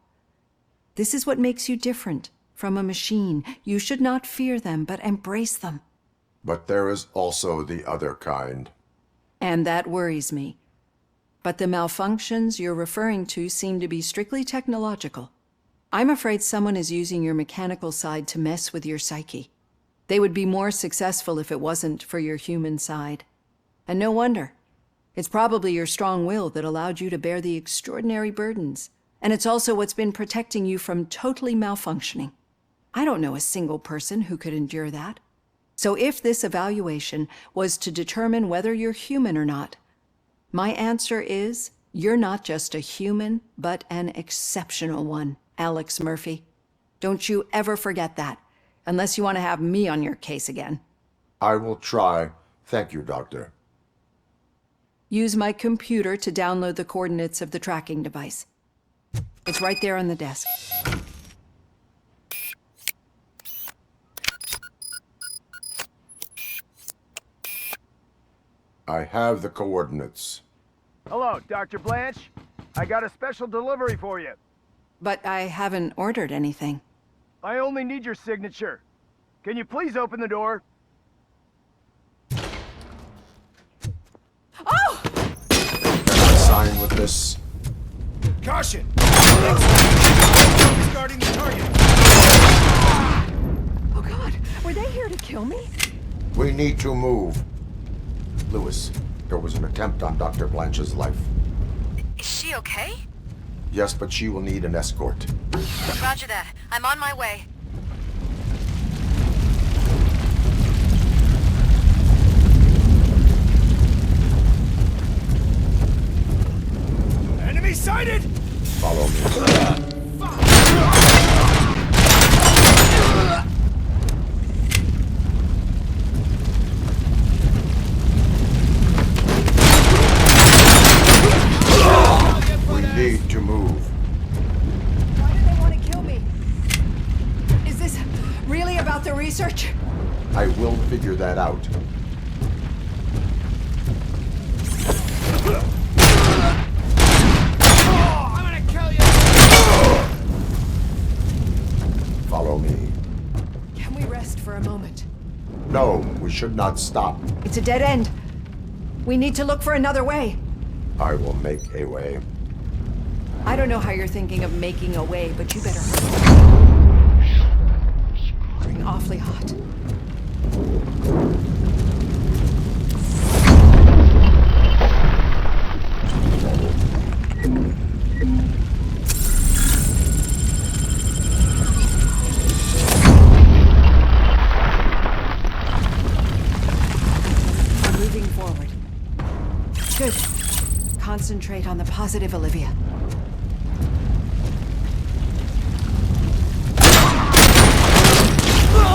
This is what makes you different from a machine. You should not fear them, but embrace them. But there is also the other kind. And that worries me. But the malfunctions you're referring to seem to be strictly technological. I'm afraid someone is using your mechanical side to mess with your psyche. They would be more successful if it wasn't for your human side. And no wonder. It's probably your strong will that allowed you to bear the extraordinary burdens. And it's also what's been protecting you from totally malfunctioning. I don't know a single person who could endure that. So if this evaluation was to determine whether you're human or not, my answer is, you're not just a human, but an exceptional one, Alex Murphy. Don't you ever forget that, unless you want to have me on your case again. I will try. Thank you, Doctor. Use my computer to download the coordinates of the tracking device. It's right there on the desk. I have the coordinates. Hello, Dr. Blanche. I got a special delivery for you. But I haven't ordered anything. I only need your signature. Can you please open the door? Oh! Sign with this. Caution! Discarding the target. Oh God, were they here to kill me? We need to move. Lewis, there was an attempt on Dr. Blanche's life. Is she okay? Yes, but she will need an escort. Roger that. I'm on my way. Enemy sighted! Follow me. We need to move. Why do they want to kill me? Is this really about the research? I will figure that out. I'm gonna kill you! Follow me. Can we rest for a moment? No, we should not stop. It's a dead end. We need to look for another way. I will make a way. I don't know how you're thinking of making a way, but you better hurry. It's getting awfully hot. I'm moving forward. Good. Concentrate on the positive, Olivia.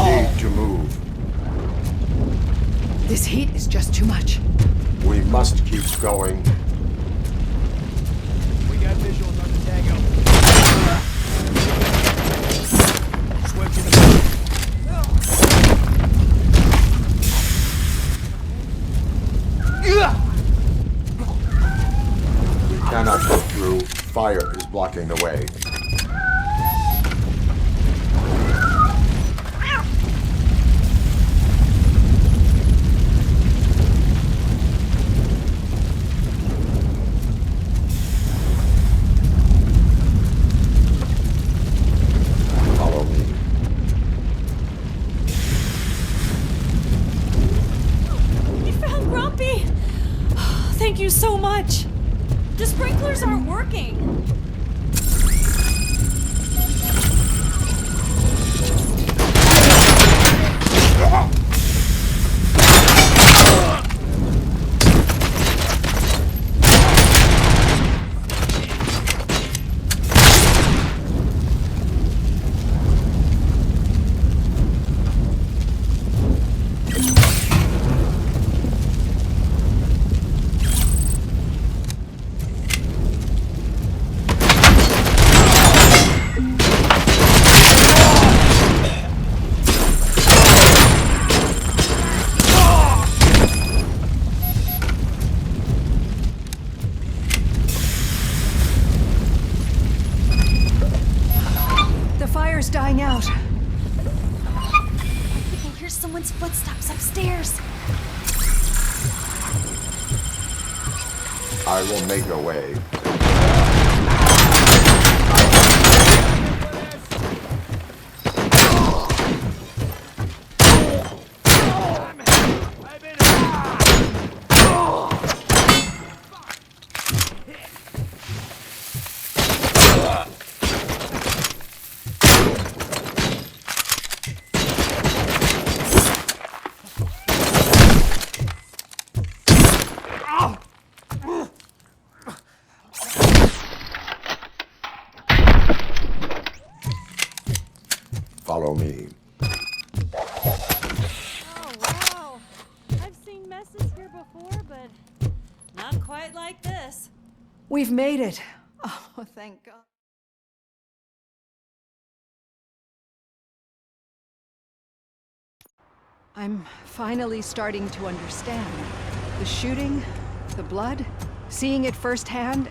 Need to move. This heat is just too much. We must keep going. We got visuals on the Tango. Swim to the We cannot go through. Fire is blocking the way. Follow me. You found Grumpy! Thank you so much. The sprinklers aren't working. Dying out. I can hear someone's footsteps upstairs. I will make a way. Follow me. Oh, wow. I've seen messes here before, but not quite like this. We've made it. Oh, thank God. I'm finally starting to understand. The shooting, the blood, seeing it firsthand,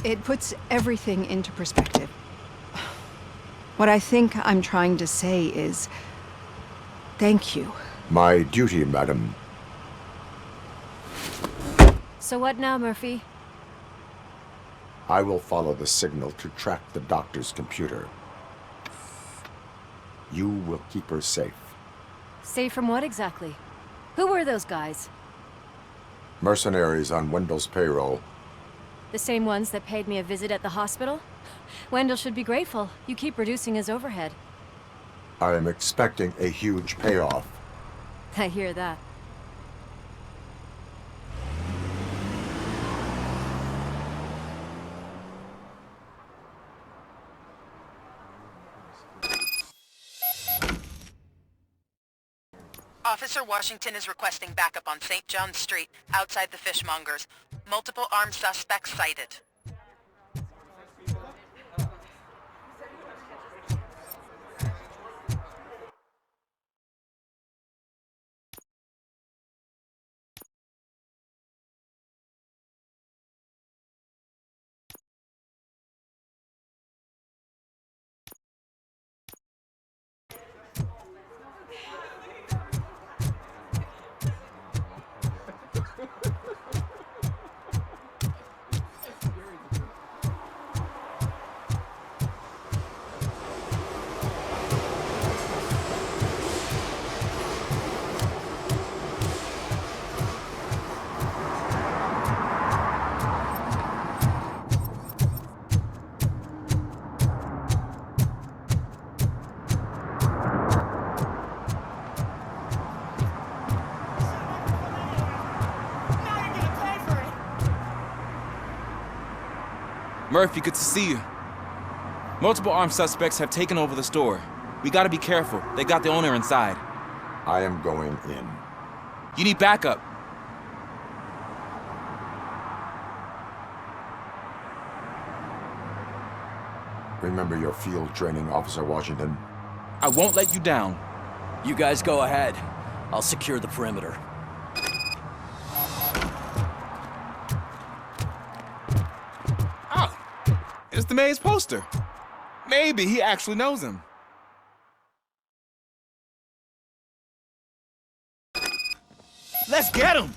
it puts everything into perspective. What I think I'm trying to say is, thank you. My duty, madam. So what now, Murphy? I will follow the signal to track the doctor's computer. You will keep her safe. Safe from what exactly? Who were those guys? Mercenaries on Wendell's payroll. The same ones that paid me a visit at the hospital? Wendell should be grateful. You keep reducing his overhead. I am expecting a huge payoff. I hear that. Officer Washington is requesting backup on St. John's Street, outside the fishmongers. Multiple armed suspects sighted. Murphy, good to see you. Multiple armed suspects have taken over the store. We gotta be careful. They got the owner inside. I am going in. You need backup. Remember your field training, Officer Washington. I won't let you down. You guys go ahead. I'll secure the perimeter. Oh, it's the mayor's poster. Maybe he actually knows him. Let's get him!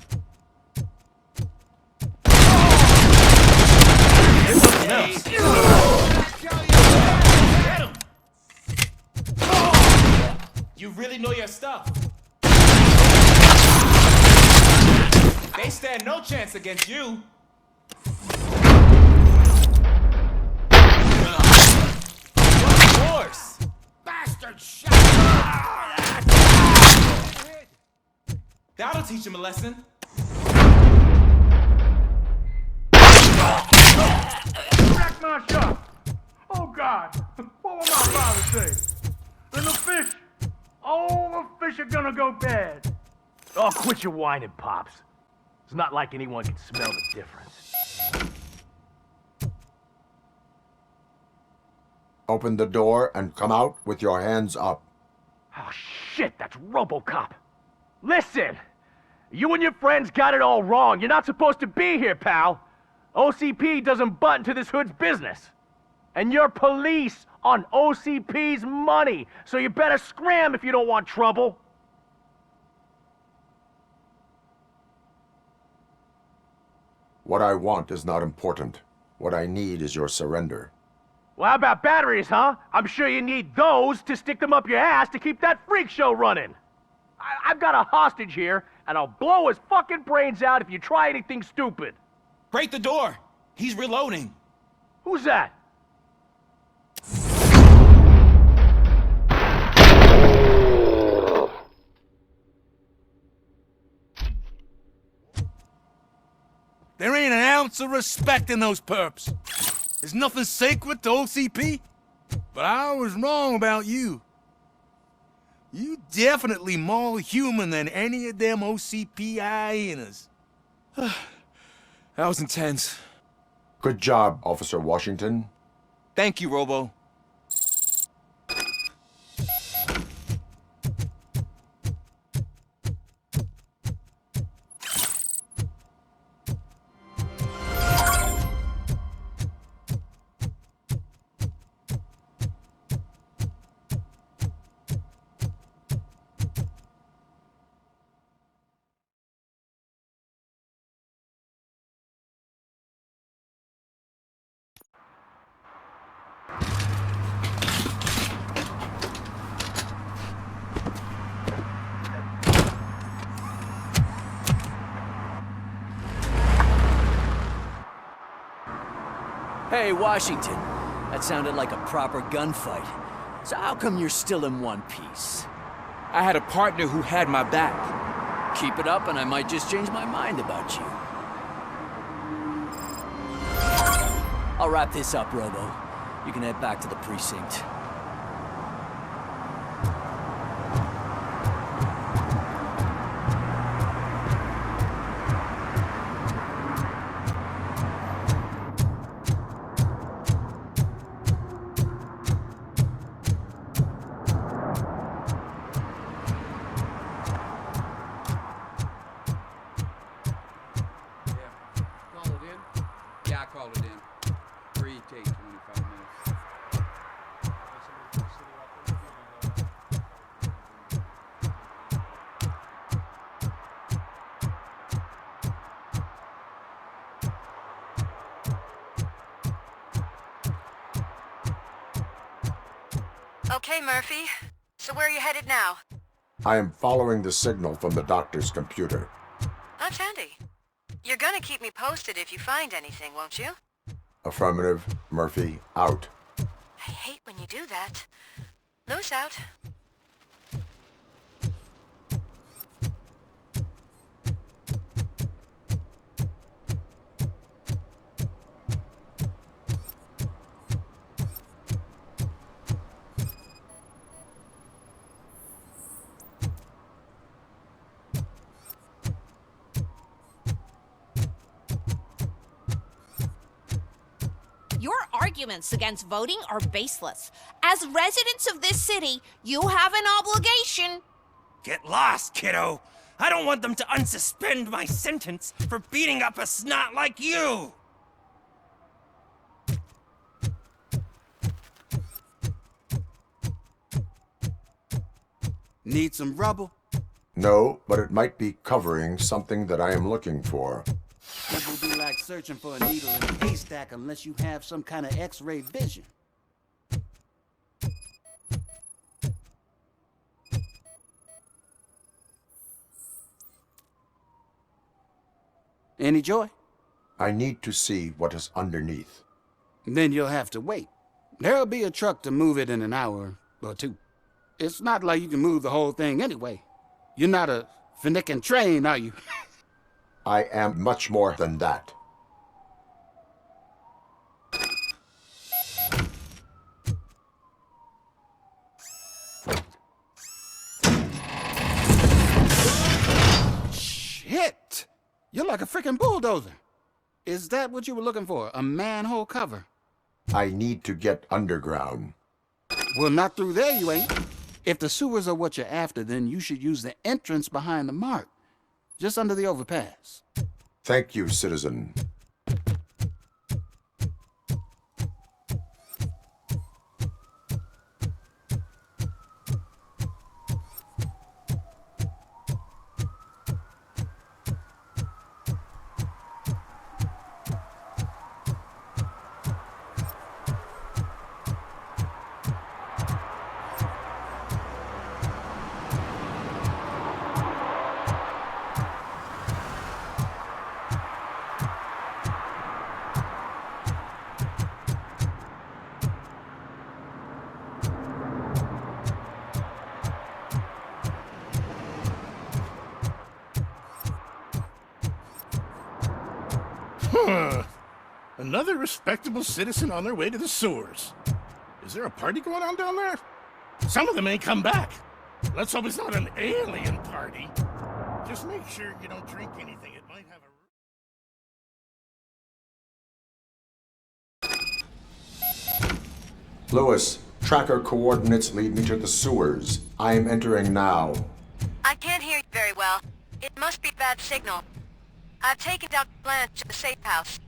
There's something else. Get him! You really know your stuff. They stand no chance against you. Of course. Bastard shot! That'll teach him a lesson. Wreck my shop! Oh God! What will my father say? Then the fish! All the fish are gonna go bad! Oh, quit your whining, Pops. It's not like anyone can smell the difference. Open the door and come out with your hands up. Oh shit, that's Robocop! Listen! You and your friends got it all wrong. You're not supposed to be here, pal. OCP doesn't butt into this hood's business. And you're police on OCP's money, so you better scram if you don't want trouble. What I want is not important. What I need is your surrender. Well, how about batteries, huh? I'm sure you need those to stick them up your ass to keep that freak show running. I've got a hostage here, and I'll blow his fucking brains out if you try anything stupid. Break the door! He's reloading. Who's that? There ain't an ounce of respect in those perps. There's nothing sacred to OCP. But I was wrong about you. You definitely more human than any of them OCP hyenas. That was intense. Good job, Officer Washington. Thank you, Robo. Hey, Washington. That sounded like a proper gunfight. So how come you're still in one piece? I had a partner who had my back. Keep it up and I might just change my mind about you. I'll wrap this up, Robo. You can head back to the precinct. Okay, Murphy. So where are you headed now? I am following the signal from the doctor's computer. That's handy. You're gonna keep me posted if you find anything, won't you? Affirmative. Murphy, out. I hate when you do that. Loose out. arguments against voting are baseless. As residents of this city, you have an obligation. Get lost, kiddo. I don't want them to unsuspend my sentence for beating up a snot like you. Need some rubble? No, but it might be covering something that I am looking for. It would be like searching for a needle in a haystack unless you have some kind of X-ray vision. Any joy? I need to see what is underneath. Then you'll have to wait. There'll be a truck to move it in an hour or two. It's not like you can move the whole thing anyway. You're not a finicking train, are you? I am much more than that. Shit! You're like a freaking bulldozer. Is that what you were looking for? A manhole cover? I need to get underground. Well, not through there, you ain't. If the sewers are what you're after, then you should use the entrance behind the mark, just under the overpass. Thank you, citizen. Another respectable citizen on their way to the sewers. Is there a party going on down there? Some of them ain't come back. Let's hope it's not an alien party. Just make sure you don't drink anything. It might have a... Lewis, tracker coordinates lead me to the sewers. I am entering now. I can't hear you very well. It must be bad signal. I've taken Dr. Blanche to the safe house.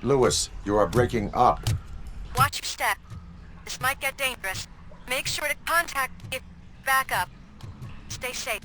Lewis, you are breaking up. Watch your step. This might get dangerous. Make sure to contact me if back up. Stay safe.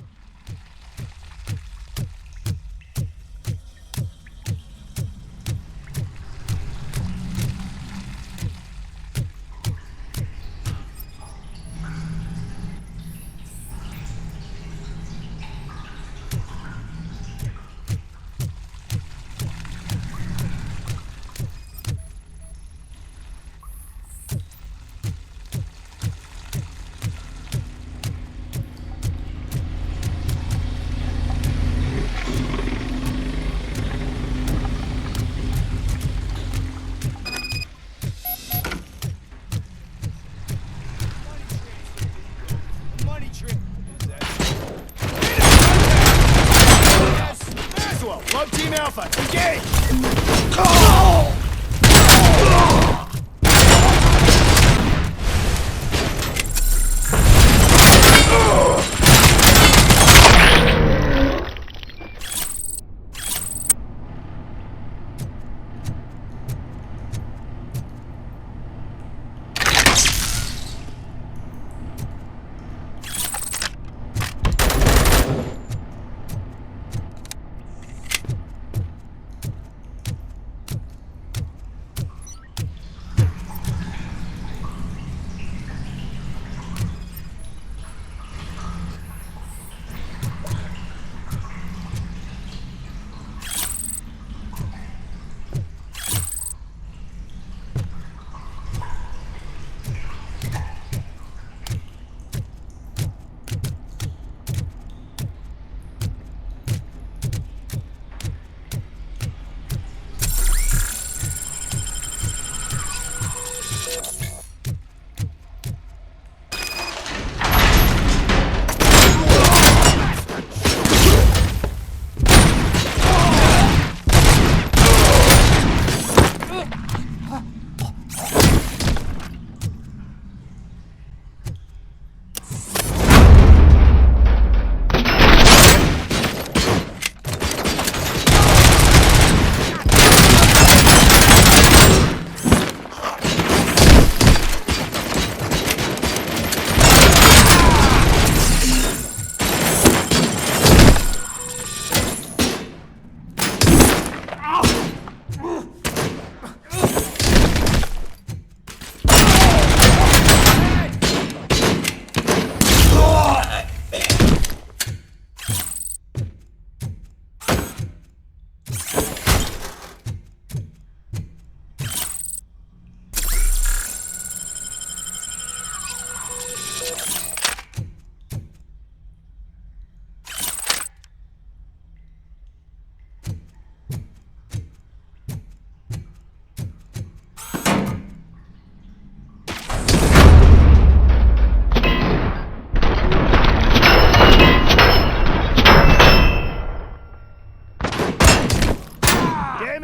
Love Team Alpha, engage!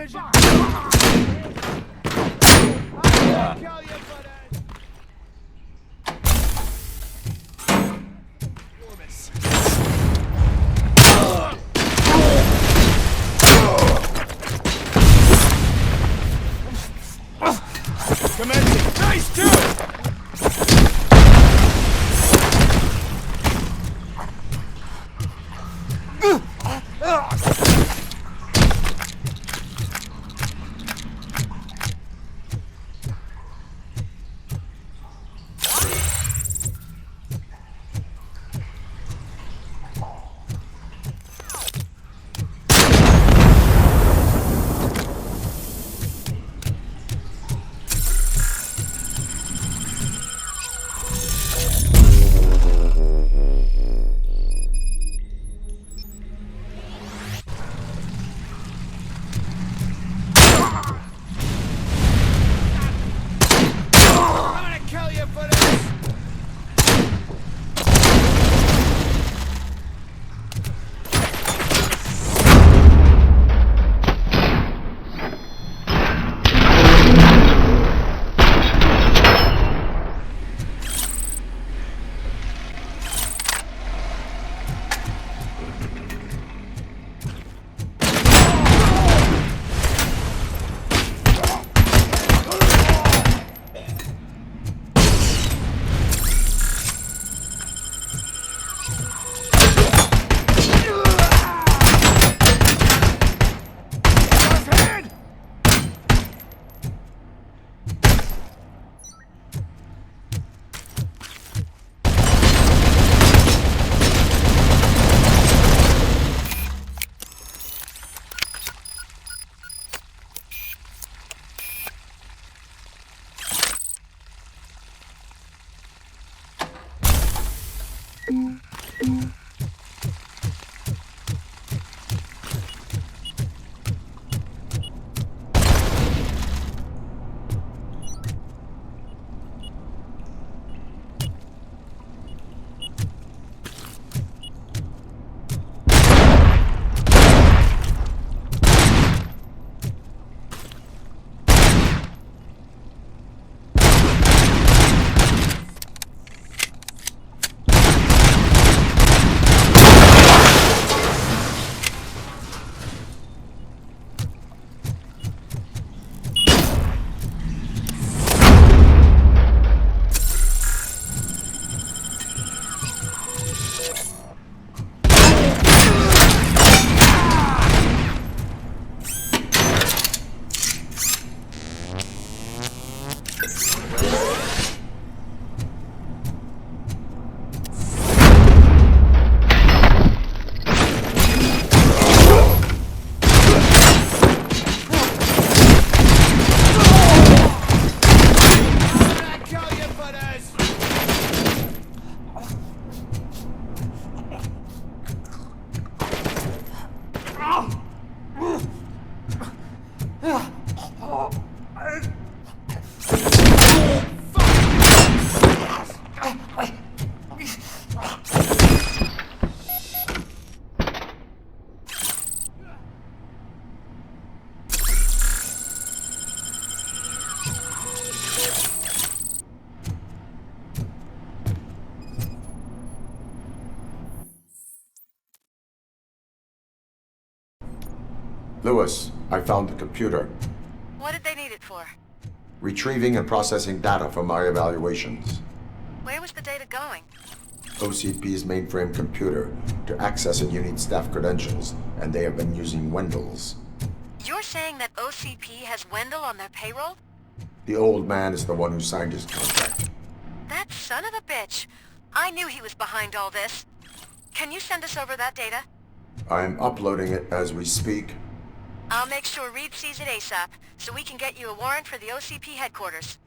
vision. Commencing. Nice, too! Lewis, I found the computer. What did they need it for? Retrieving and processing data from my evaluations. Where was the data going? OCP's mainframe computer. To access it, you need staff credentials, and they have been using Wendell's. You're saying that OCP has Wendell on their payroll? The old man is the one who signed his contract. That son of a bitch. I knew he was behind all this. Can you send us over that data? I'm uploading it as we speak. I'll make sure Reed sees it ASAP, so we can get you a warrant for the OCP headquarters.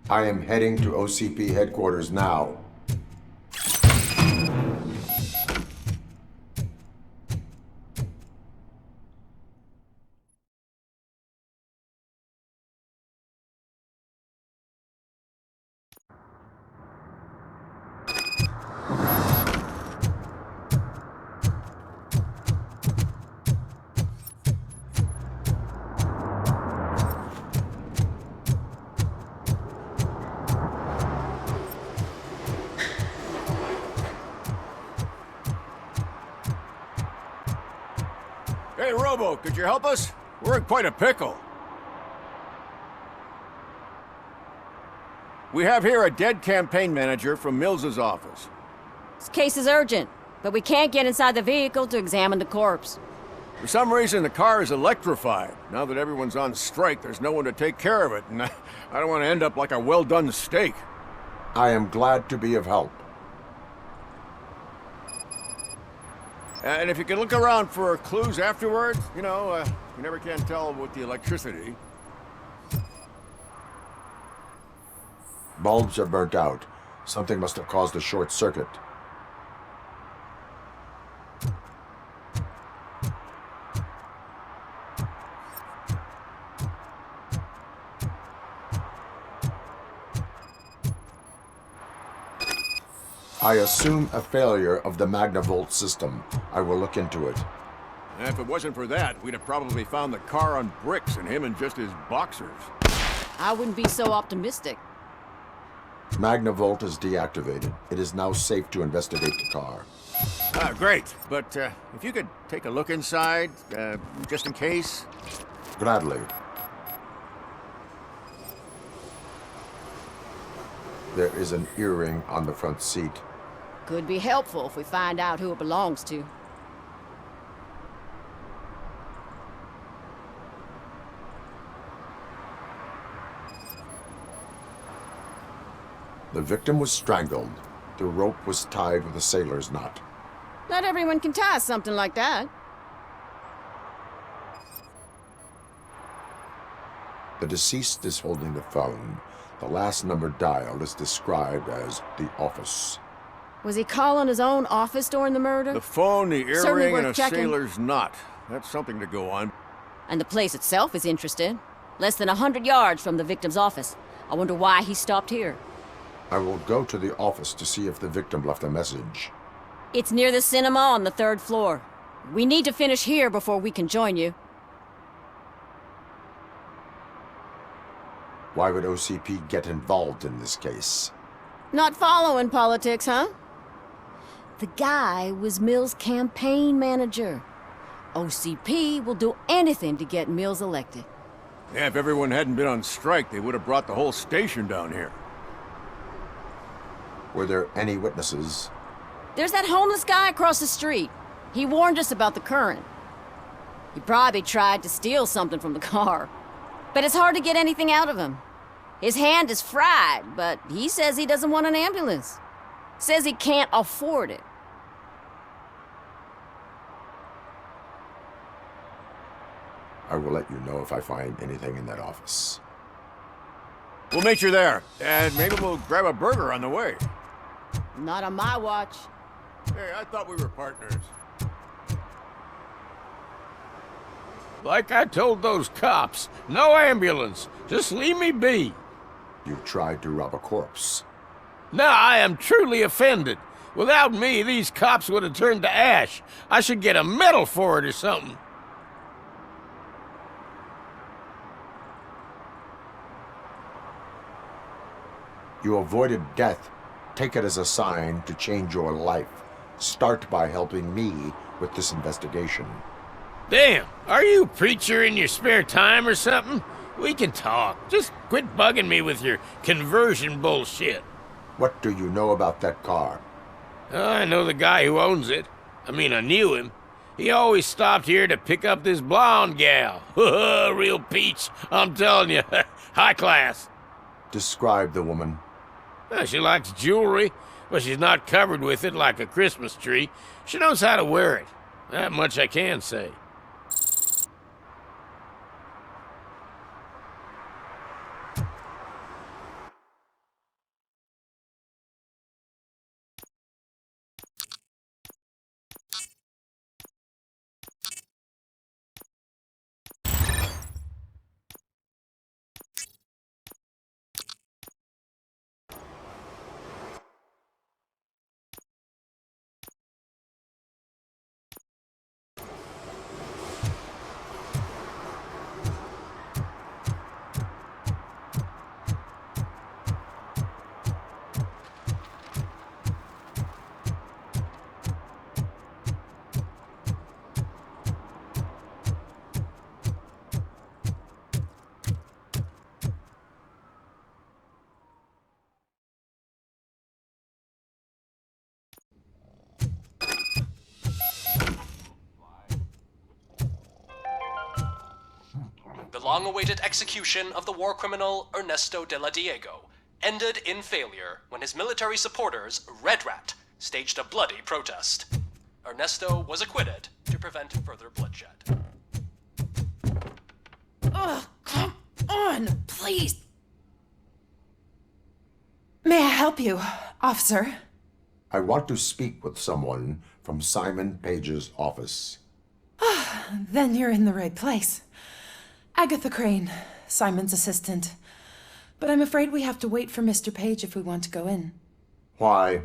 I am heading to OCP headquarters now. Robo, could you help us? We're in quite a pickle. We have here a dead campaign manager from Mills's office. This case is urgent, but we can't get inside the vehicle to examine the corpse. For some reason, the car is electrified. Now that everyone's on strike, there's no one to take care of it, and I don't want to end up like a well-done steak. I am glad to be of help. And if you can look around for clues afterwards, you know, you never can tell with the electricity. Bulbs are burnt out. Something must have caused a short circuit. I assume a failure of the Magnavolt system. I will look into it. And if it wasn't for that, we'd have probably found the car on bricks and him in just his boxers. I wouldn't be so optimistic. Magnavolt is deactivated. It is now safe to investigate the car. Great. But if you could take a look inside, just in case. Gladly. There is an earring on the front seat. Could be helpful if we find out who it belongs to. The victim was strangled. The rope was tied with a sailor's knot. Not everyone can tie something like that. The deceased is holding the phone. The last number dialed is described as the office. Was he calling his own office during the murder? The phone, the Certainly earring, and a worth checking. sailor's knot. That's something to go on. And the place itself is interesting. Less than 100 yards from the victim's office. I wonder why he stopped here. I will go to the office to see if the victim left a message. It's near the cinema on the 3rd floor. We need to finish here before we can join you. Why would OCP get involved in this case? Not following politics, huh? The guy was Mills' campaign manager. OCP will do anything to get Mills elected. Yeah, if everyone hadn't been on strike, they would have brought the whole station down here. Were there any witnesses? There's that homeless guy across the street. He warned us about the current. He probably tried to steal something from the car. But it's hard to get anything out of him. His hand is fried, but he says he doesn't want an ambulance. Says he can't afford it. I will let you know if I find anything in that office. We'll meet you there, and maybe we'll grab a burger on the way. Not on my watch. Hey, I thought we were partners. Like I told those cops, no ambulance. Just leave me be. You tried to rob a corpse. Now I am truly offended. Without me, these cops would have turned to ash. I should get a medal for it or something. You avoided death. Take it as a sign to change your life. Start by helping me with this investigation. Damn, are you a preacher in your spare time or something? We can talk. Just quit bugging me with your conversion bullshit. What do you know about that car? I know the guy who owns it. I mean, I knew him. He always stopped here to pick up this blonde gal. Real peach, I'm telling you. High class. Describe the woman. She likes jewelry, but she's not covered with it like a Christmas tree. She knows how to wear it. That much I can say. the long-awaited execution of the war criminal Ernesto de la Diego ended in failure when his military supporters, Red Rat, staged a bloody protest. Ernesto was acquitted to prevent further bloodshed. Ugh, come on, please. May I help you, officer? I want to speak with someone from Simon Page's office. Then you're in the right place. Agatha Crane, Simon's assistant. But I'm afraid we have to wait for Mr. Page if we want to go in. Why?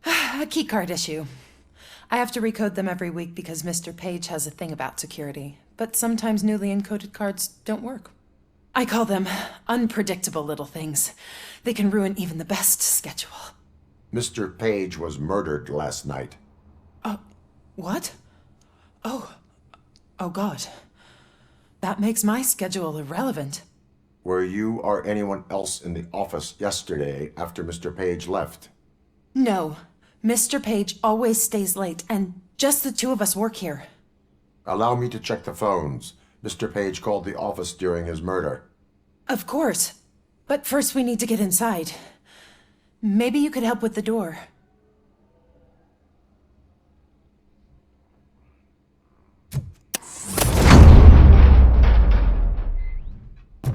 A keycard issue. I have to recode them every week because Mr. Page has a thing about security. But sometimes newly encoded cards don't work. I call them unpredictable little things. They can ruin even the best schedule. Mr. Page was murdered last night. What? Oh God. That makes my schedule irrelevant. Were you or anyone else in the office yesterday after Mr. Page left? No. Mr. Page always stays late, and just the two of us work here. Allow me to check the phones. Mr. Page called the office during his murder. Of course. But first we need to get inside. Maybe you could help with the door.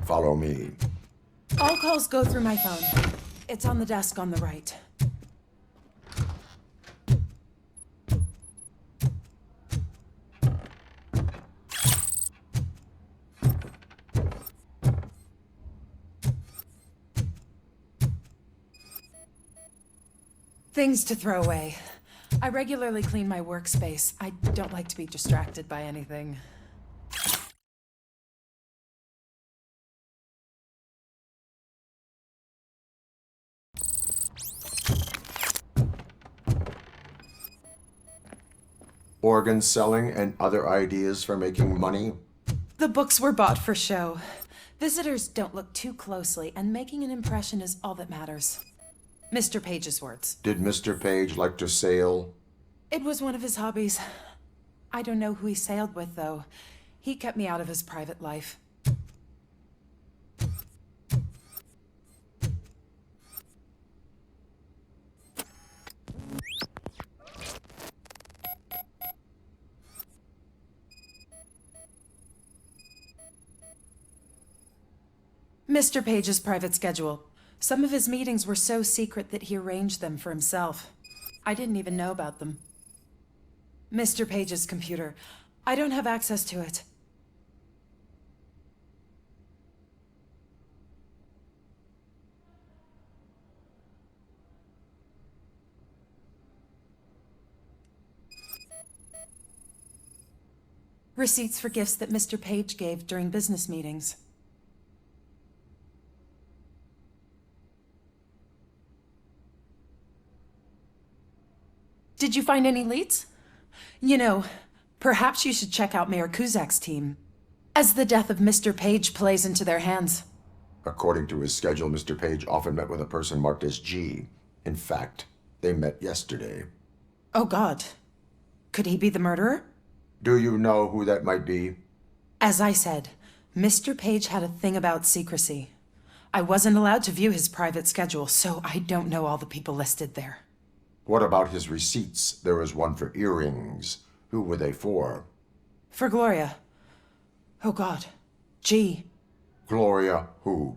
Follow me. All calls go through my phone. It's on the desk on the right. Things to throw away. I regularly clean my workspace. I don't like to be distracted by anything. Organ selling and other ideas for making money? The books were bought for show. Visitors don't look too closely, and making an impression is all that matters. Mr. Page's words. Did Mr. Page like to sail? It was one of his hobbies. I don't know who he sailed with, though. He kept me out of his private life. Mr. Page's private schedule. Some of his meetings were so secret that he arranged them for himself. I didn't even know about them. Mr. Page's computer. I don't have access to it. Receipts for gifts that Mr. Page gave during business meetings. Did you find any leads? You know, perhaps you should check out Mayor Kuzak's team, as the death of Mr. Page plays into their hands. According to his schedule, Mr. Page often met with a person marked as G. In fact, they met yesterday. Oh God. Could he be the murderer? Do you know who that might be? As I said, Mr. Page had a thing about secrecy. I wasn't allowed to view his private schedule, so I don't know all the people listed there. What about his receipts? There was one for earrings. Who were they for? For Gloria. Oh God. G. Gloria who?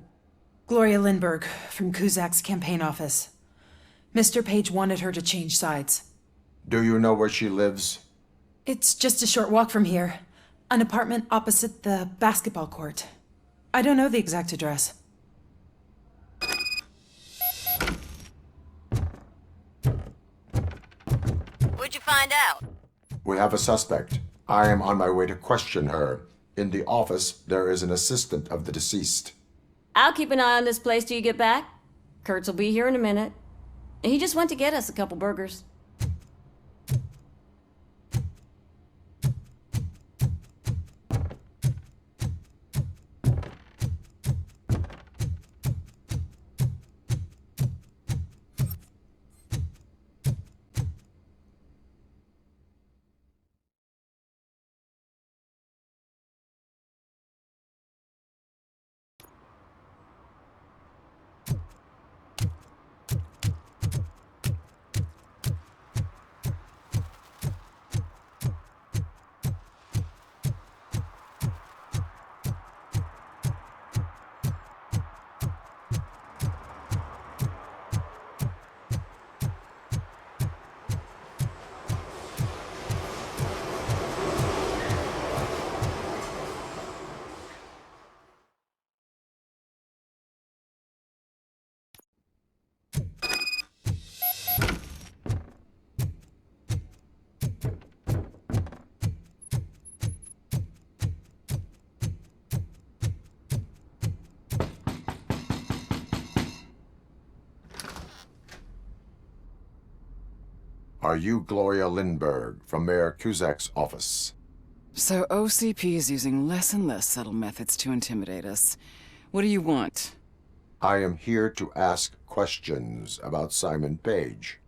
Gloria Lindbergh, from Kuzak's campaign office. Mr. Page wanted her to change sides. Do you know where she lives? It's just a short walk from here. An apartment opposite the basketball court. I don't know the exact address. What'd you find out? We have a suspect. I am on my way to question her. In the office, there is an assistant of the deceased. I'll keep an eye on this place till you get back. Kurtz will be here in a minute. He just went to get us a couple burgers. Are you Gloria Lindbergh from Mayor Cusack's office? So OCP is using less and less subtle methods to intimidate us. What do you want? I am here to ask questions about Simon Page.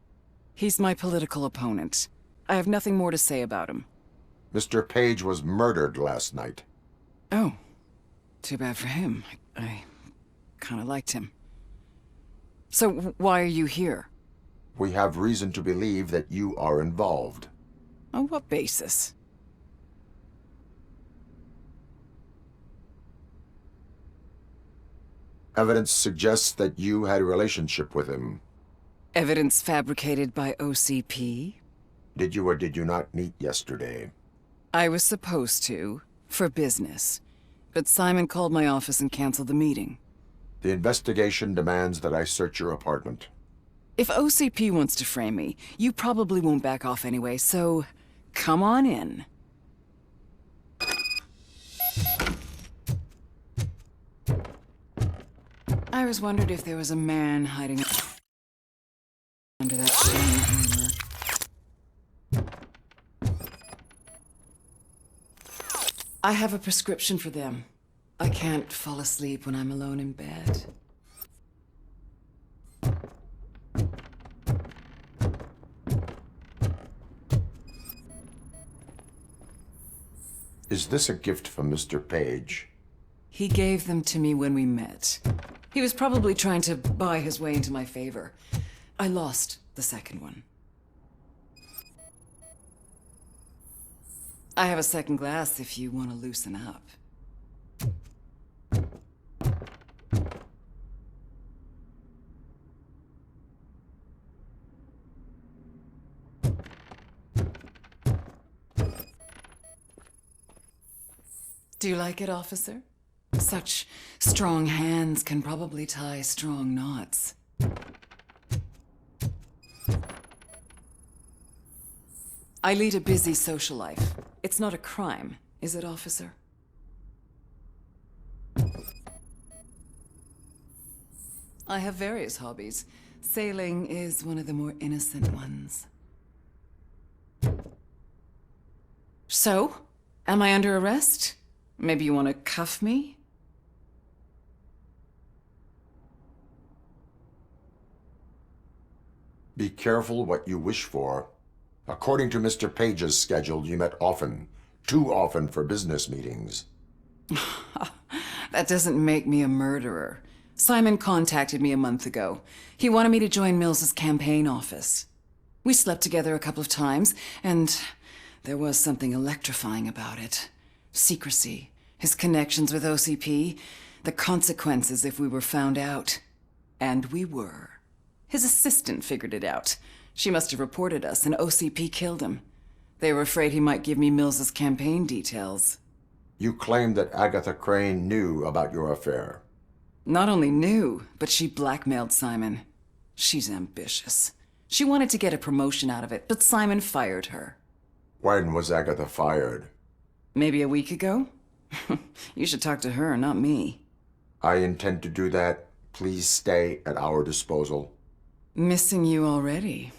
He's my political opponent. I have nothing more to say about him. Mr. Page was murdered last night. Oh. Too bad for him. I kind of liked him. So why are you here? We have reason to believe that you are involved. On what basis? Evidence suggests that you had a relationship with him. Evidence fabricated by OCP? Did you or did you not meet yesterday? I was supposed to, for business. But Simon called my office and canceled the meeting. The investigation demands that I search your apartment. If OCP wants to frame me, you probably won't back off anyway, so come on in. I was wondered if there was a man hiding under that shiny armor. I have a prescription for them. I can't fall asleep when I'm alone in bed. Is this a gift from Mr. Page? He gave them to me when we met. He was probably trying to buy his way into my favor. I lost the second one. I have a second glass if you want to loosen up. Do you like it, officer? Such strong hands can probably tie strong knots. I lead a busy social life. It's not a crime, is it, officer? I have various hobbies. Sailing is one of the more innocent ones. So, am I under arrest? Maybe you want to cuff me? Be careful what you wish for. According to Mr. Page's schedule, you met often. Too often for business meetings. That doesn't make me a murderer. Simon contacted me a month ago. He wanted me to join Mills's campaign office. We slept together a couple of times, and there was something electrifying about it. Secrecy, his connections with OCP, the consequences if we were found out. And we were. His assistant figured it out. She must have reported us, and OCP killed him. They were afraid he might give me Mills's campaign details. You claimed that Agatha Crane knew about your affair. Not only knew, but she blackmailed Simon. She's ambitious. She wanted to get a promotion out of it, but Simon fired her. When was Agatha fired? Maybe a week ago? You should talk to her, not me. I intend to do that. Please stay at our disposal. Missing you already.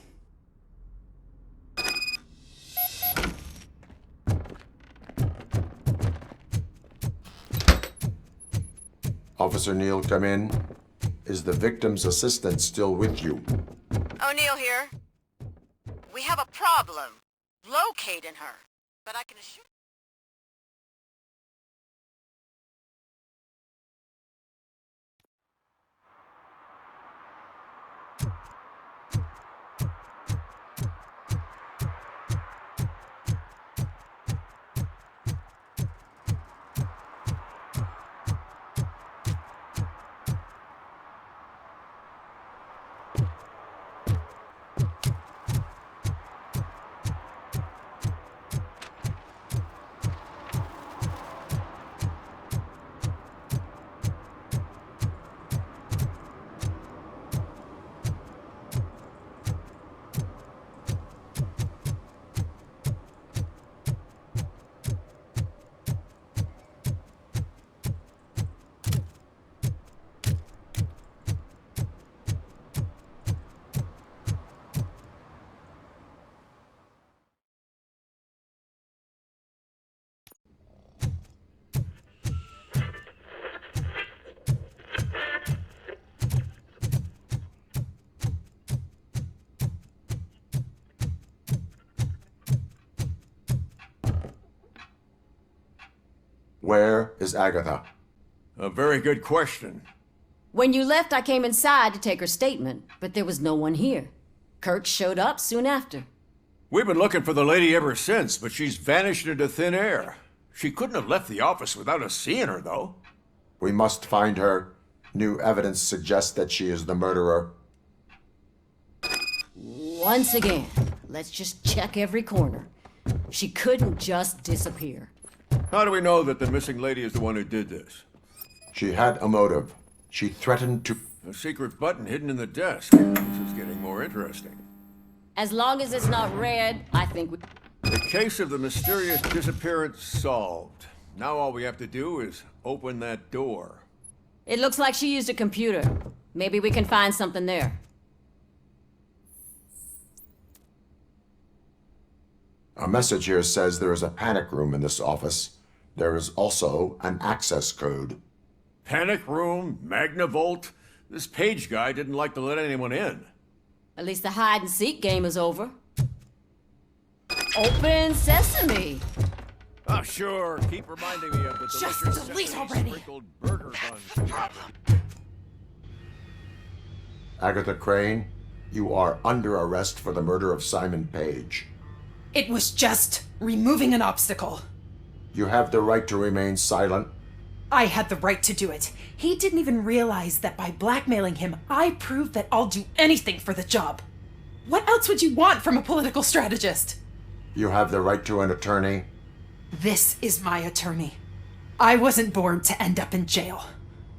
Officer Neal, come in. Is the victim's assistant still with you? O'Neill here. We have a problem locating her, but I can assure Where is Agatha? A very good question. When you left, I came inside to take her statement, but there was no one here. Kirk showed up soon after. We've been looking for the lady ever since, but she's vanished into thin air. She couldn't have left the office without us seeing her, though. We must find her. New evidence suggests that she is the murderer. Once again, let's just check every corner. She couldn't just disappear. How do we know that the missing lady is the one who did this? She had a motive. She threatened to... A secret button hidden in the desk. This is getting more interesting. As long as it's not red, I think we... The case of the mysterious disappearance solved. Now all we have to do is open that door. It looks like she used a computer. Maybe we can find something there. A message here says there is a panic room in this office. There is also an access code. Panic room, Magnavolt. This page guy didn't like to let anyone in. At least the hide-and-seek game is over. Open sesame! Oh, sure. Keep reminding me of the Just delete already. sprinkled burger buns. Agatha Crane, you are under arrest for the murder of Simon Page. It was just removing an obstacle. You have the right to remain silent. I had the right to do it. He didn't even realize that by blackmailing him, I proved that I'll do anything for the job. What else would you want from a political strategist? You have the right to an attorney. This is my attorney. I wasn't born to end up in jail.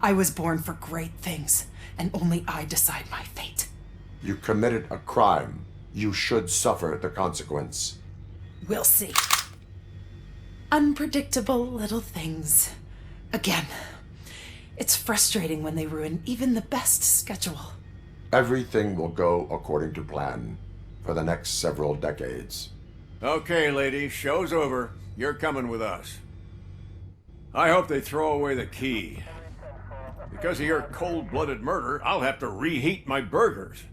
I was born for great things, and only I decide my fate. You committed a crime. You should suffer the consequence. We'll see. Unpredictable little things. Again, it's frustrating when they ruin even the best schedule. Everything will go according to plan for the next several decades. Okay, lady, show's over. You're coming with us. I hope they throw away the key. Because of your cold-blooded murder, I'll have to reheat my burgers.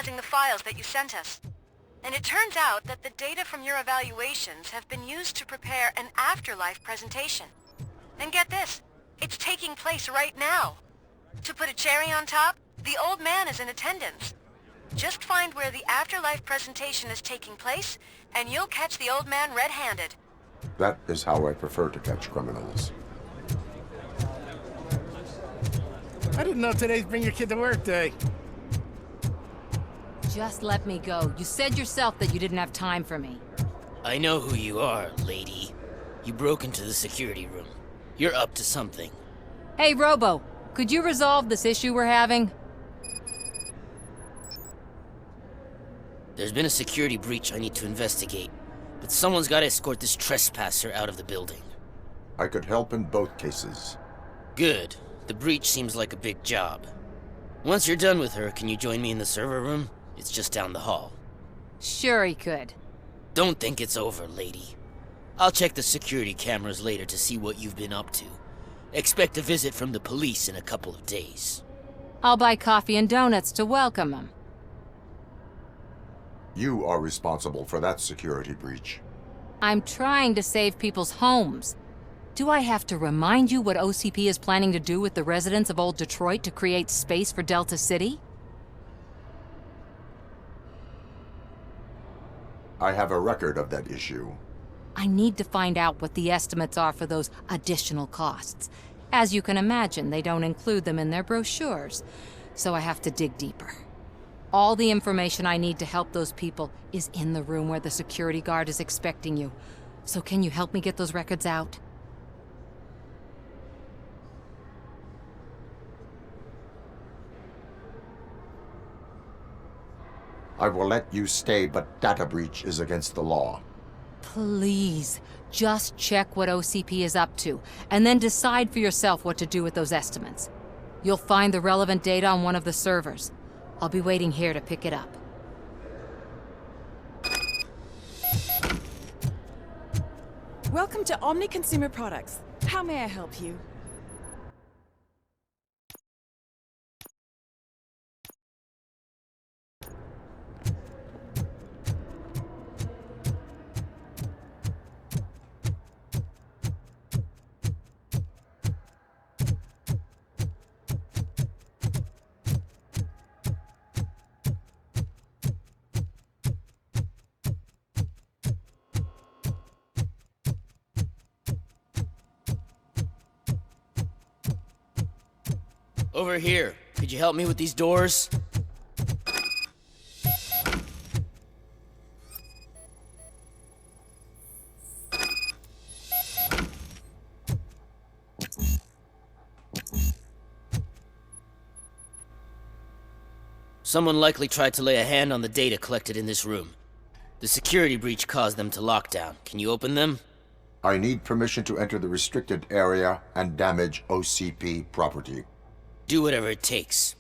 analyzing the files that you sent us. And it turns out that the data from your evaluations have been used to prepare an afterlife presentation. And get this, it's taking place right now. To put a cherry on top, the old man is in attendance. Just find where the afterlife presentation is taking place, and you'll catch the old man red-handed. That is how I prefer to catch criminals. I didn't know today's Bring Your Kid to Work Day. Just let me go. You said yourself that you didn't have time for me. I know who you are, lady. You broke into the security room. You're up to something. Hey, Robo, could you resolve this issue we're having? There's been a security breach I need to investigate, but someone's got to escort this trespasser out of the building. I could help in both cases. Good. The breach seems like a big job. Once you're done with her, can you join me in the server room? It's just down the hall. Sure he could. Don't think it's over, lady. I'll check the security cameras later to see what you've been up to. Expect a visit from the police in a couple of days. I'll buy coffee and donuts to welcome him. You are responsible for that security breach. I'm trying to save people's homes. Do I have to remind you what OCP is planning to do with the residents of Old Detroit to create space for Delta City? I have a record of that issue. I need to find out what the estimates are for those additional costs. As you can imagine, they don't include them in their brochures, so I have to dig deeper. All the information I need to help those people is in the room where the security guard is expecting you. So can you help me get those records out? I will let you stay, but data breach is against the law. Please, just check what OCP is up to, and then decide for yourself what to do with those estimates. You'll find the relevant data on one of the servers. I'll be waiting here to pick it up. Welcome to Omni Consumer Products. How may I help you? Over here. Could you help me with these doors? Someone likely tried to lay a hand on the data collected in this room. The security breach caused them to lock down. Can you open them? I need permission to enter the restricted area and damage OCP property. Do whatever it takes.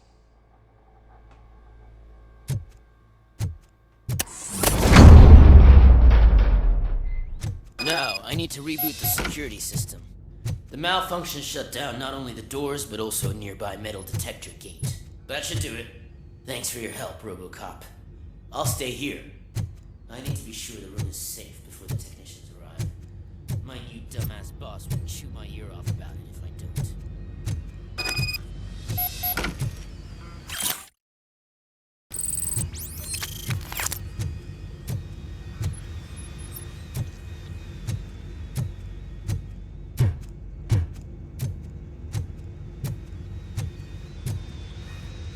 Now, I need to reboot the security system. The malfunction shut down not only the doors, but also a nearby metal detector gate. That should do it. Thanks for your help, Robocop. I'll stay here. I need to be sure the room is safe before the technicians arrive. My new dumbass boss would chew my ear off about it if I don't.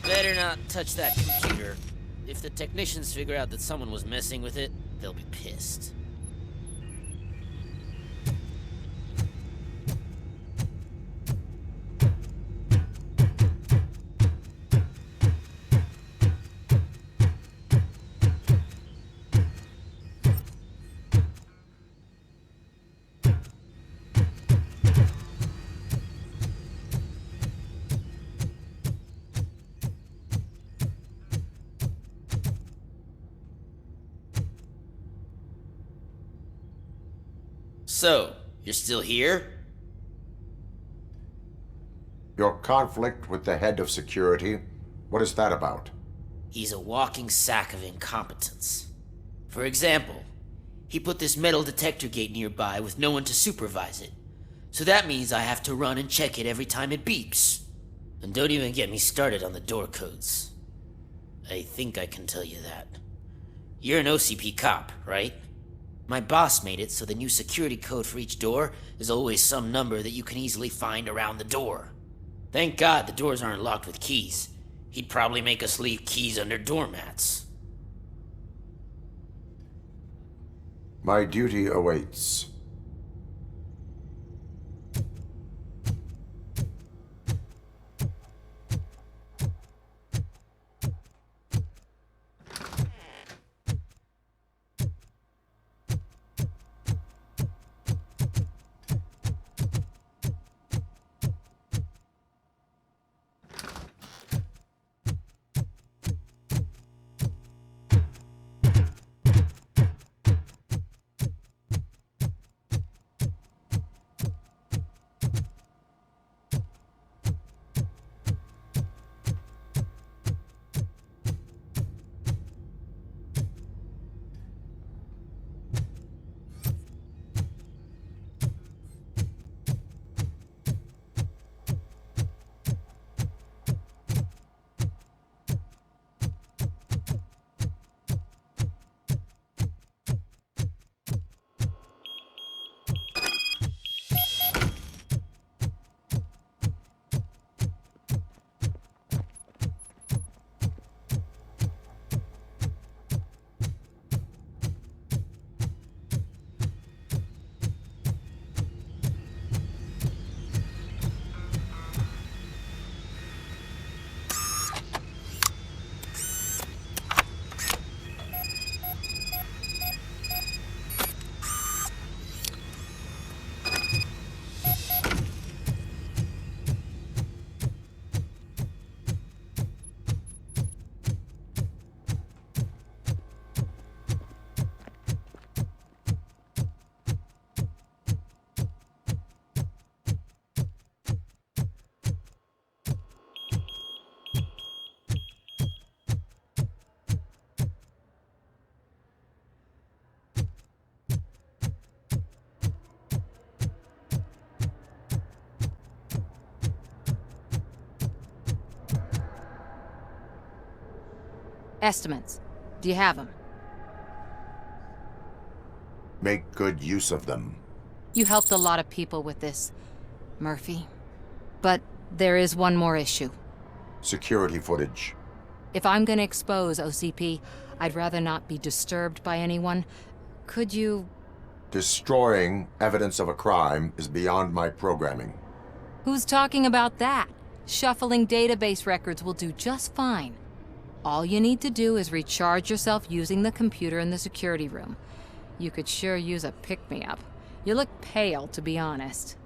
Better not touch that computer. If the technicians figure out that someone was messing with it, they'll be pissed. So, you're still here? Your conflict with the head of security, what is that about? He's a walking sack of incompetence. For example, he put this metal detector gate nearby with no one to supervise it. So that means I have to run and check it every time it beeps. And don't even get me started on the door codes. I think I can tell you that. You're an OCP cop, right? My boss made it so the new security code for each door is always some number that you can easily find around the door. Thank God the doors aren't locked with keys. He'd probably make us leave keys under doormats. My duty awaits. Estimates. Do you have them? Make good use of them. You helped a lot of people with this, Murphy. But there is one more issue. Security footage. If I'm gonna expose OCP, I'd rather not be disturbed by anyone. Could you... Destroying evidence of a crime is beyond my programming. Who's talking about that? Shuffling database records will do just fine. All you need to do is recharge yourself using the computer in the security room. You could sure use a pick-me-up. You look pale, to be honest.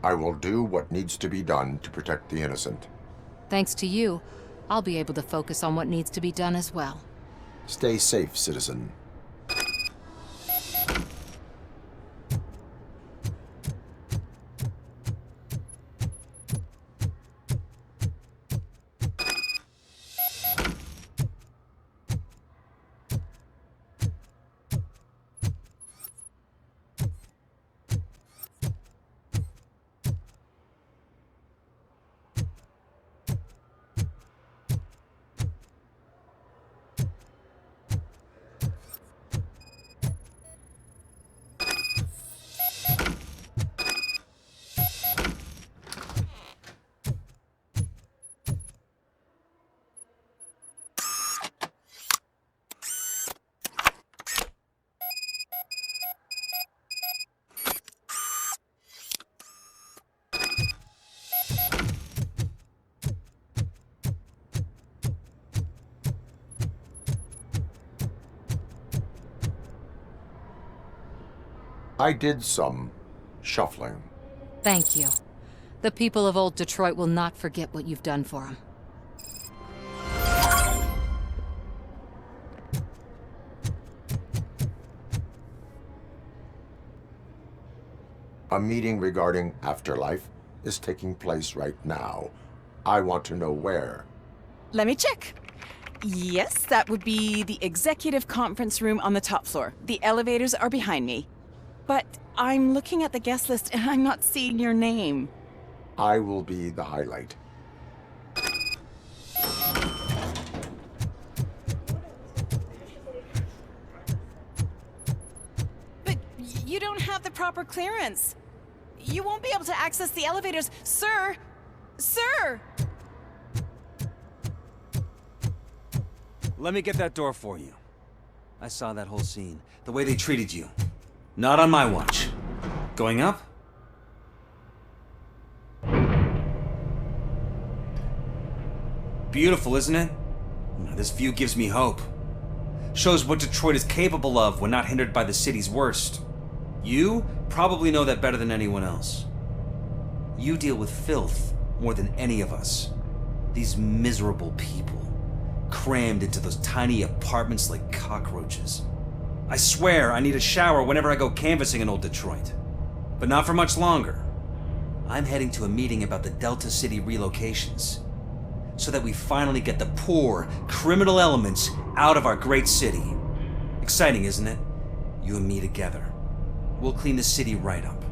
I will do what needs to be done to protect the innocent. Thanks to you, I'll be able to focus on what needs to be done as well. Stay safe, citizen. I did some shuffling. Thank you. The people of old Detroit will not forget what you've done for them. A meeting regarding afterlife is taking place right now. I want to know where. Let me check. Yes, that would be the executive conference room on the top floor. The elevators are behind me. But I'm looking at the guest list and I'm not seeing your name. I will be the highlight. But you don't have the proper clearance. You won't be able to access the elevators. Sir! Sir! Let me get that door for you. I saw that whole scene. The way they treated you. Not on my watch. Going up? Beautiful, isn't it? This view gives me hope. Shows what Detroit is capable of when not hindered by the city's worst. You probably know that better than anyone else. You deal with filth more than any of us. These miserable people, crammed into those tiny apartments like cockroaches. I swear I need a shower whenever I go canvassing in old Detroit. But not for much longer. I'm heading to a meeting about the Delta City relocations, so that we finally get the poor, criminal elements out of our great city. Exciting, isn't it? You and me together. We'll clean the city right up.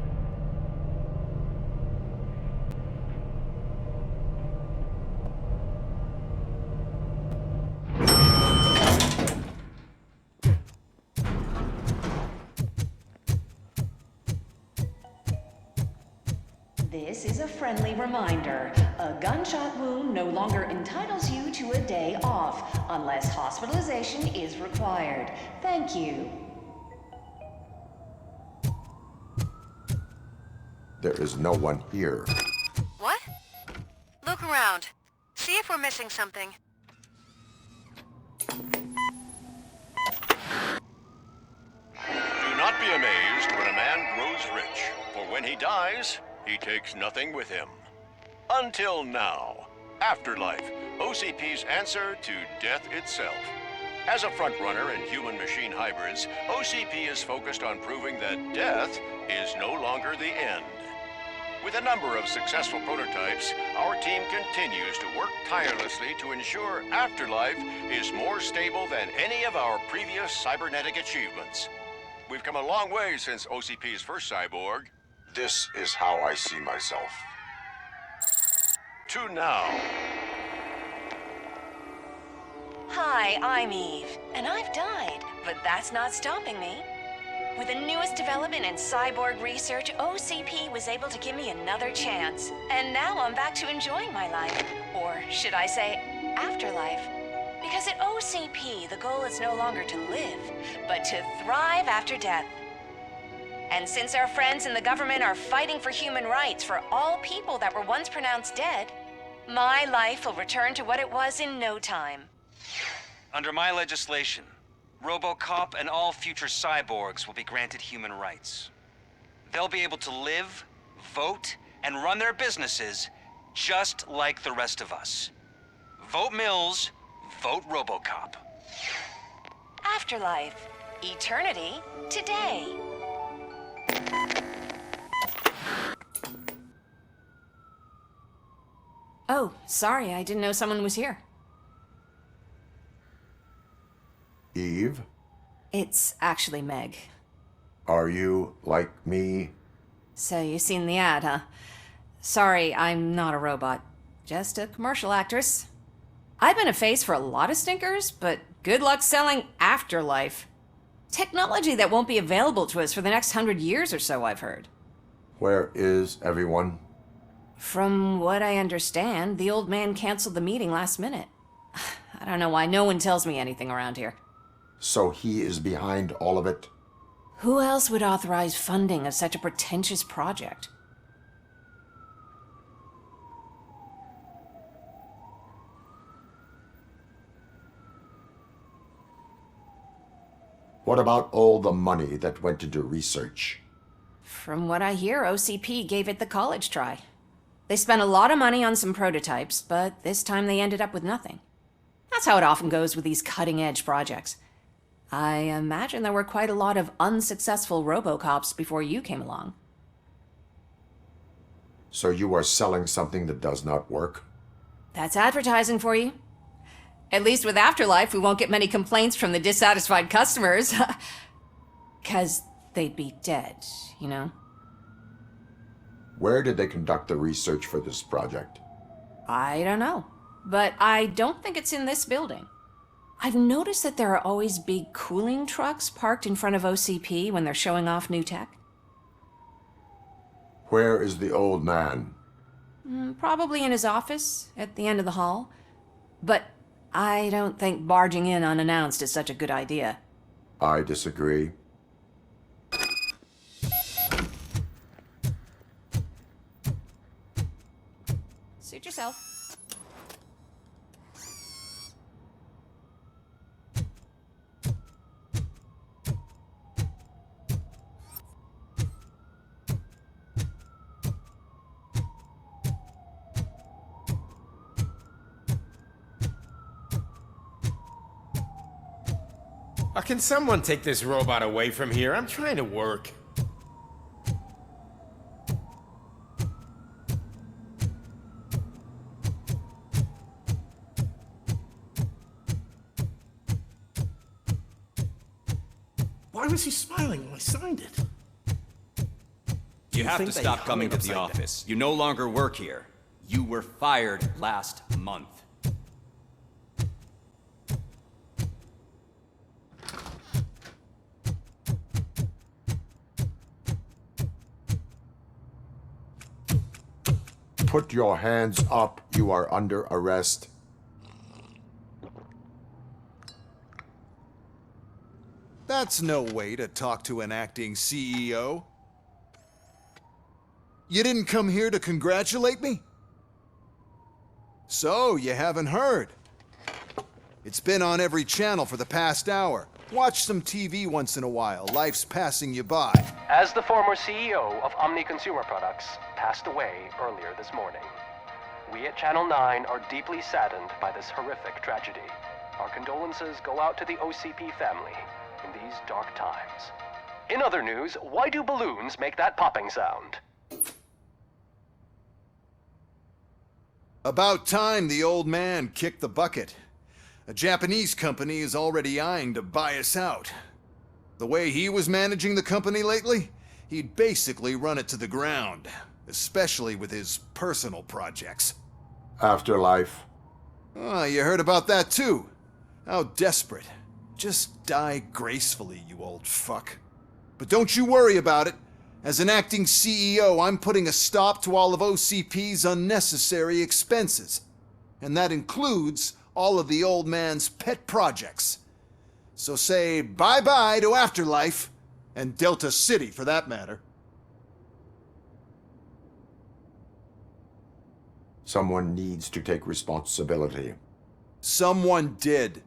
This is a friendly reminder. A gunshot wound no longer entitles you to a day off, unless hospitalization is required. Thank you. There is no one here. What? Look around. See if we're missing something. Do not be amazed when a man grows rich, for when he dies, he takes nothing with him. Until now. Afterlife, OCP's answer to death itself. As a frontrunner in human-machine hybrids, OCP is focused on proving that death is no longer the end. With a number of successful prototypes, our team continues to work tirelessly to ensure Afterlife is more stable than any of our previous cybernetic achievements. We've come a long way since OCP's first cyborg. This is how I see myself. To now. Hi, I'm Eve, and I've died, but that's not stopping me. With the newest development in cyborg research, OCP was able to give me another chance. And now I'm back to enjoying my life. Or should I say, afterlife. Because at OCP, the goal is no longer to live, but to thrive after death. And since our friends in the government are fighting for human rights for all people that were once pronounced dead, my life will return to what it was in no time. Under my legislation, Robocop and all future cyborgs will be granted human rights. They'll be able to live, vote, and run their businesses just like the rest of us. Vote Mills, vote Robocop. Afterlife. Eternity. Today. Oh, sorry, I didn't know someone was here. Eve, It's actually Meg. are you like me? So you've seen the ad, huh? Sorry, I'm not a robot. Just a commercial actress. I've been a face for a lot of stinkers, but good luck selling Afterlife. Technology that won't be available to us for the next 100 years or so, I've heard. Where is everyone? From what I understand, the old man canceled the meeting last minute. I don't know why no one tells me anything around here. So he is behind all of it? Who else would authorize funding of such a pretentious project? What about all the money that went into research? From what I hear, OCP gave it the college try. They spent a lot of money on some prototypes, but this time they ended up with nothing. That's how it often goes with these cutting-edge projects. I imagine there were quite a lot of unsuccessful Robocops before you came along. So you are selling something that does not work? That's advertising for you. At least with Afterlife, we won't get many complaints from the dissatisfied customers. 'Cause they'd be dead, you know? Where did they conduct the research for this project? I don't know. But I don't think it's in this building. I've noticed that there are always big cooling trucks parked in front of OCP when they're showing off new tech. Where is the old man? Probably in his office, at the end of the hall. But I don't think barging in unannounced is such a good idea. I disagree. Suit yourself. Can someone take this robot away from here? I'm trying to work. Why was he smiling when I signed it? You have to think they stop hung coming it to the upside down? office. You no longer work here. You were fired last month. Put your hands up. You are under arrest. That's no way to talk to an acting CEO. You didn't come here to congratulate me? So, you haven't heard. It's been on every channel for the past hour. Watch some TV once in a while. Life's passing you by. As the former CEO of Omni Consumer Products passed away earlier this morning, we at Channel 9 are deeply saddened by this horrific tragedy. Our condolences go out to the OCP family in these dark times. In other news, why do balloons make that popping sound? About time the old man kicked the bucket. A Japanese company is already eyeing to buy us out. The way he was managing the company lately, he'd basically run it to the ground, especially with his personal projects. Afterlife. Oh, you heard about that too. How desperate. Just die gracefully, you old fuck. But don't you worry about it. As an acting CEO, I'm putting a stop to all of OCP's unnecessary expenses. And that includes all of the old man's pet projects. So say bye-bye to Afterlife, and Delta City for that matter. Someone needs to take responsibility. Someone did.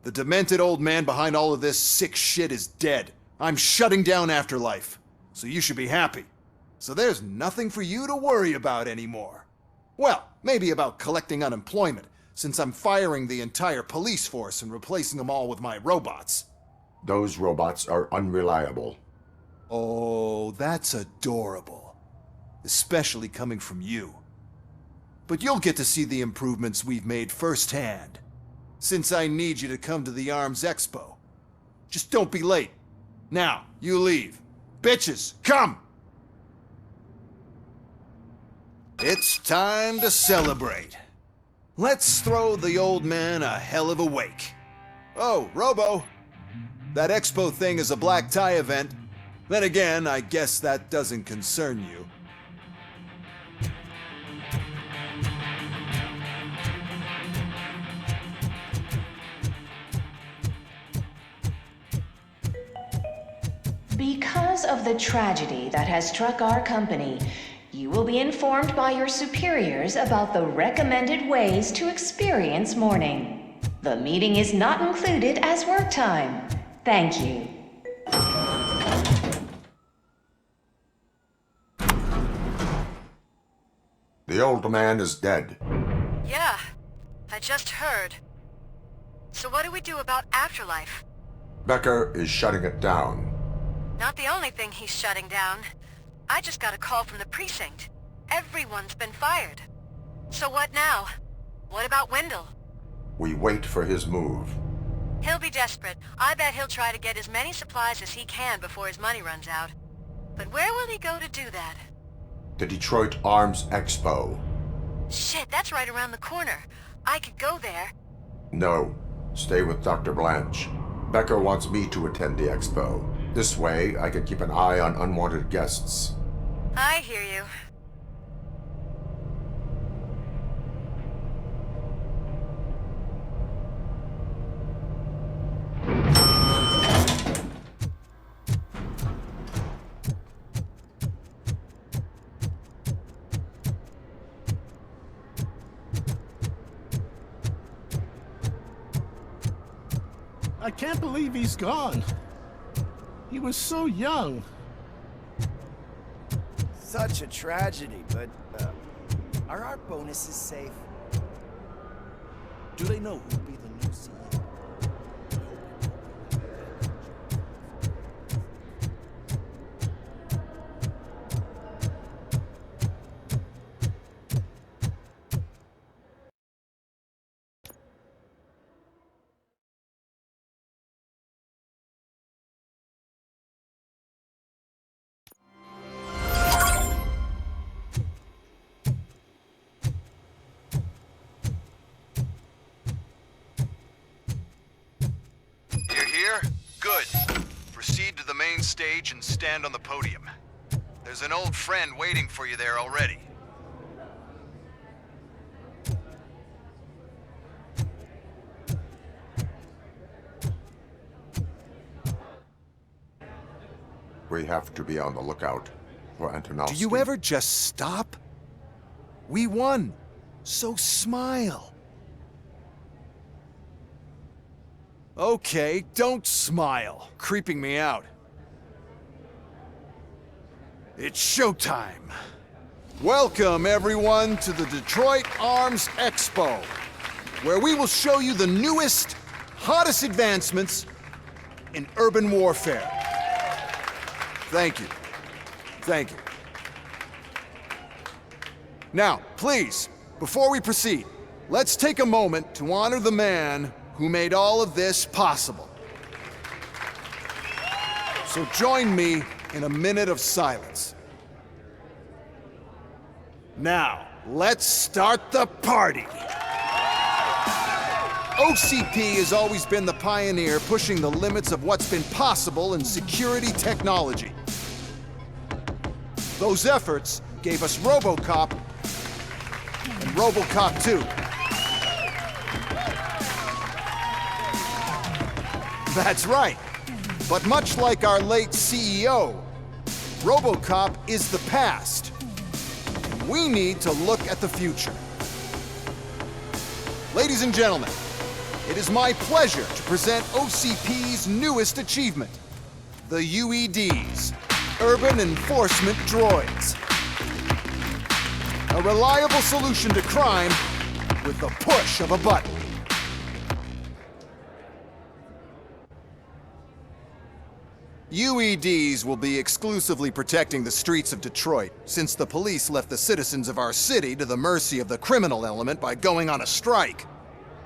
The demented old man behind all of this sick shit is dead. I'm shutting down Afterlife, so you should be happy. So there's nothing for you to worry about anymore. Well, maybe about collecting unemployment, since I'm firing the entire police force and replacing them all with my robots. Those robots are unreliable. Oh, that's adorable. Especially coming from you. But you'll get to see the improvements we've made firsthand, since I need you to come to the ARMS Expo. Just don't be late. Now, you leave. Bitches, come! It's time to celebrate. Let's throw the old man a hell of a wake. Oh, Robo, that Expo thing is a black tie event. Then again, I guess that doesn't concern you. Because of the tragedy that has struck our company, you will be informed by your superiors about the recommended ways to experience mourning. The meeting is not included as work time. Thank you. The old man is dead. Yeah, I just heard. So what do we do about Afterlife? Becker is shutting it down. Not the only thing he's shutting down. I just got a call from the precinct. Everyone's been fired. So what now? What about Wendell? We wait for his move. He'll be desperate. I bet he'll try to get as many supplies as he can before his money runs out. But where will he go to do that? The Detroit Arms Expo. Shit, that's right around the corner. I could go there. No, stay with Dr. Blanche. Becker wants me to attend the expo. This way, I can keep an eye on unwanted guests. I hear you. I can't believe he's gone. He was so young. Such a tragedy, but are our bonuses safe? Do they know who'll be the new CEO? Good. Proceed to the main stage and stand on the podium. There's an old friend waiting for you there already. We have to be on the lookout for Antonovsky. Do you ever just stop? We won, so smile. Okay, don't smile. Creeping me out. It's showtime. Welcome, everyone, to the Detroit Arms Expo, where we will show you the newest, hottest advancements in urban warfare. Thank you. Thank you. Now, please, before we proceed, let's take a moment to honor the man who made all of this possible. So join me in a minute of silence. Now, let's start the party. OCP has always been the pioneer pushing the limits of what's been possible in security technology. Those efforts gave us Robocop and Robocop 2. That's right. But much like our late CEO, Robocop is the past. We need to look at the future. Ladies and gentlemen, it is my pleasure to present OCP's newest achievement, the UEDs, Urban Enforcement Droids. A reliable solution to crime with the push of a button. UEDs will be exclusively protecting the streets of Detroit, since the police left the citizens of our city to the mercy of the criminal element by going on a strike.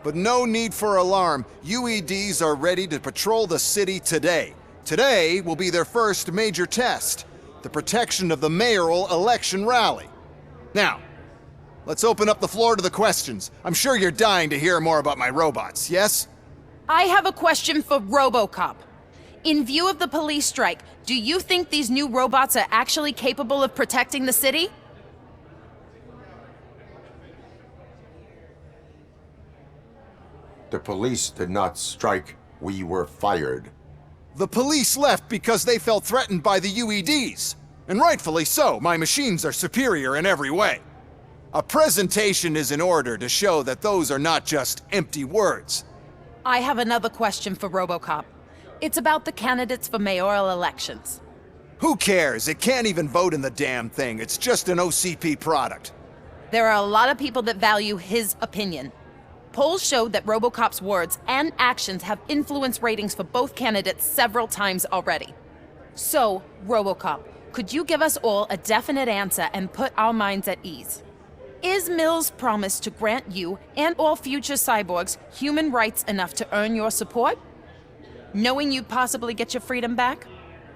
But no need for alarm. UEDs are ready to patrol the city today. Today will be their first major test, the protection of the mayoral election rally. Now, let's open up the floor to the questions. I'm sure you're dying to hear more about my robots, yes? I have a question for Robocop. In view of the police strike, do you think these new robots are actually capable of protecting the city? The police did not strike. We were fired. The police left because they felt threatened by the UEDs. And rightfully so, my machines are superior in every way. A presentation is in order to show that those are not just empty words. I have another question for Robocop. It's about the candidates for mayoral elections. Who cares? It can't even vote in the damn thing. It's just an OCP product. There are a lot of people that value his opinion. Polls showed that Robocop's words and actions have influenced ratings for both candidates several times already. So, Robocop, could you give us all a definite answer and put our minds at ease? Is Mills' promise to grant you and all future cyborgs human rights enough to earn your support? Knowing you'd possibly get your freedom back?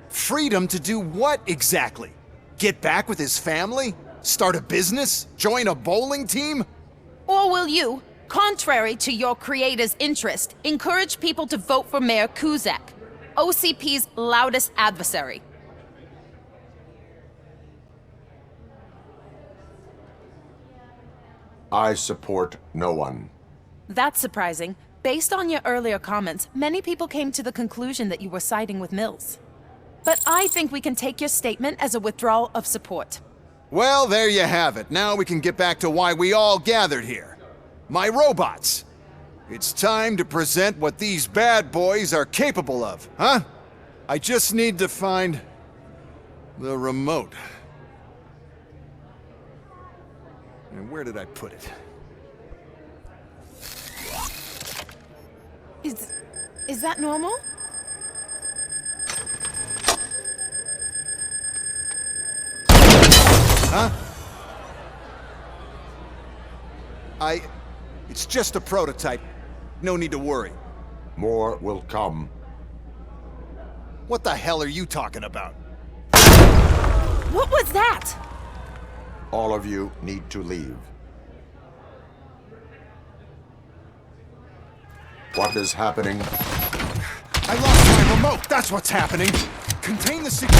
Freedom to do what exactly? Get back with his family? Start a business? Join a bowling team? Or will you, contrary to your creator's interest, encourage people to vote for Mayor Kuzak, OCP's loudest adversary? I support no one. That's surprising. Based on your earlier comments, many people came to the conclusion that you were siding with Mills. But I think we can take your statement as a withdrawal of support. Well, there you have it. Now we can get back to why we all gathered here. My robots. It's time to present what these bad boys are capable of, huh? I just need to find the remote. And where did I put it? Is that normal? Huh? It's just a prototype. No need to worry. More will come. What the hell are you talking about? What was that? All of you need to leave. What is happening? I lost my remote! That's what's happening! Contain the situation!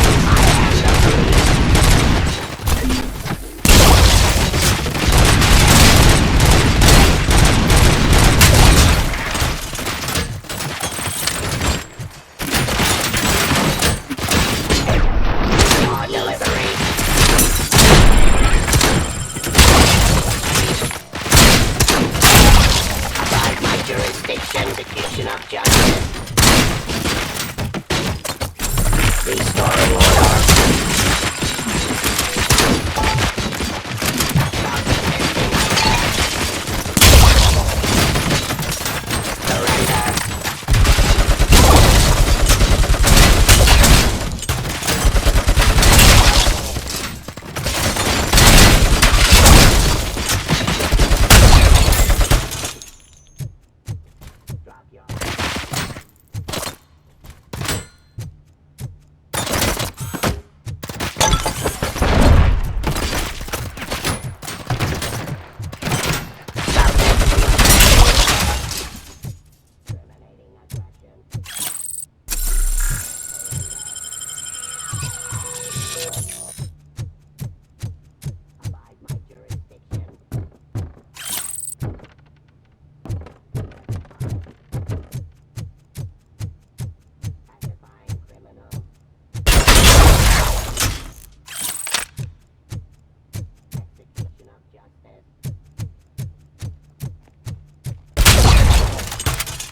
Execution of justice. Restoring order.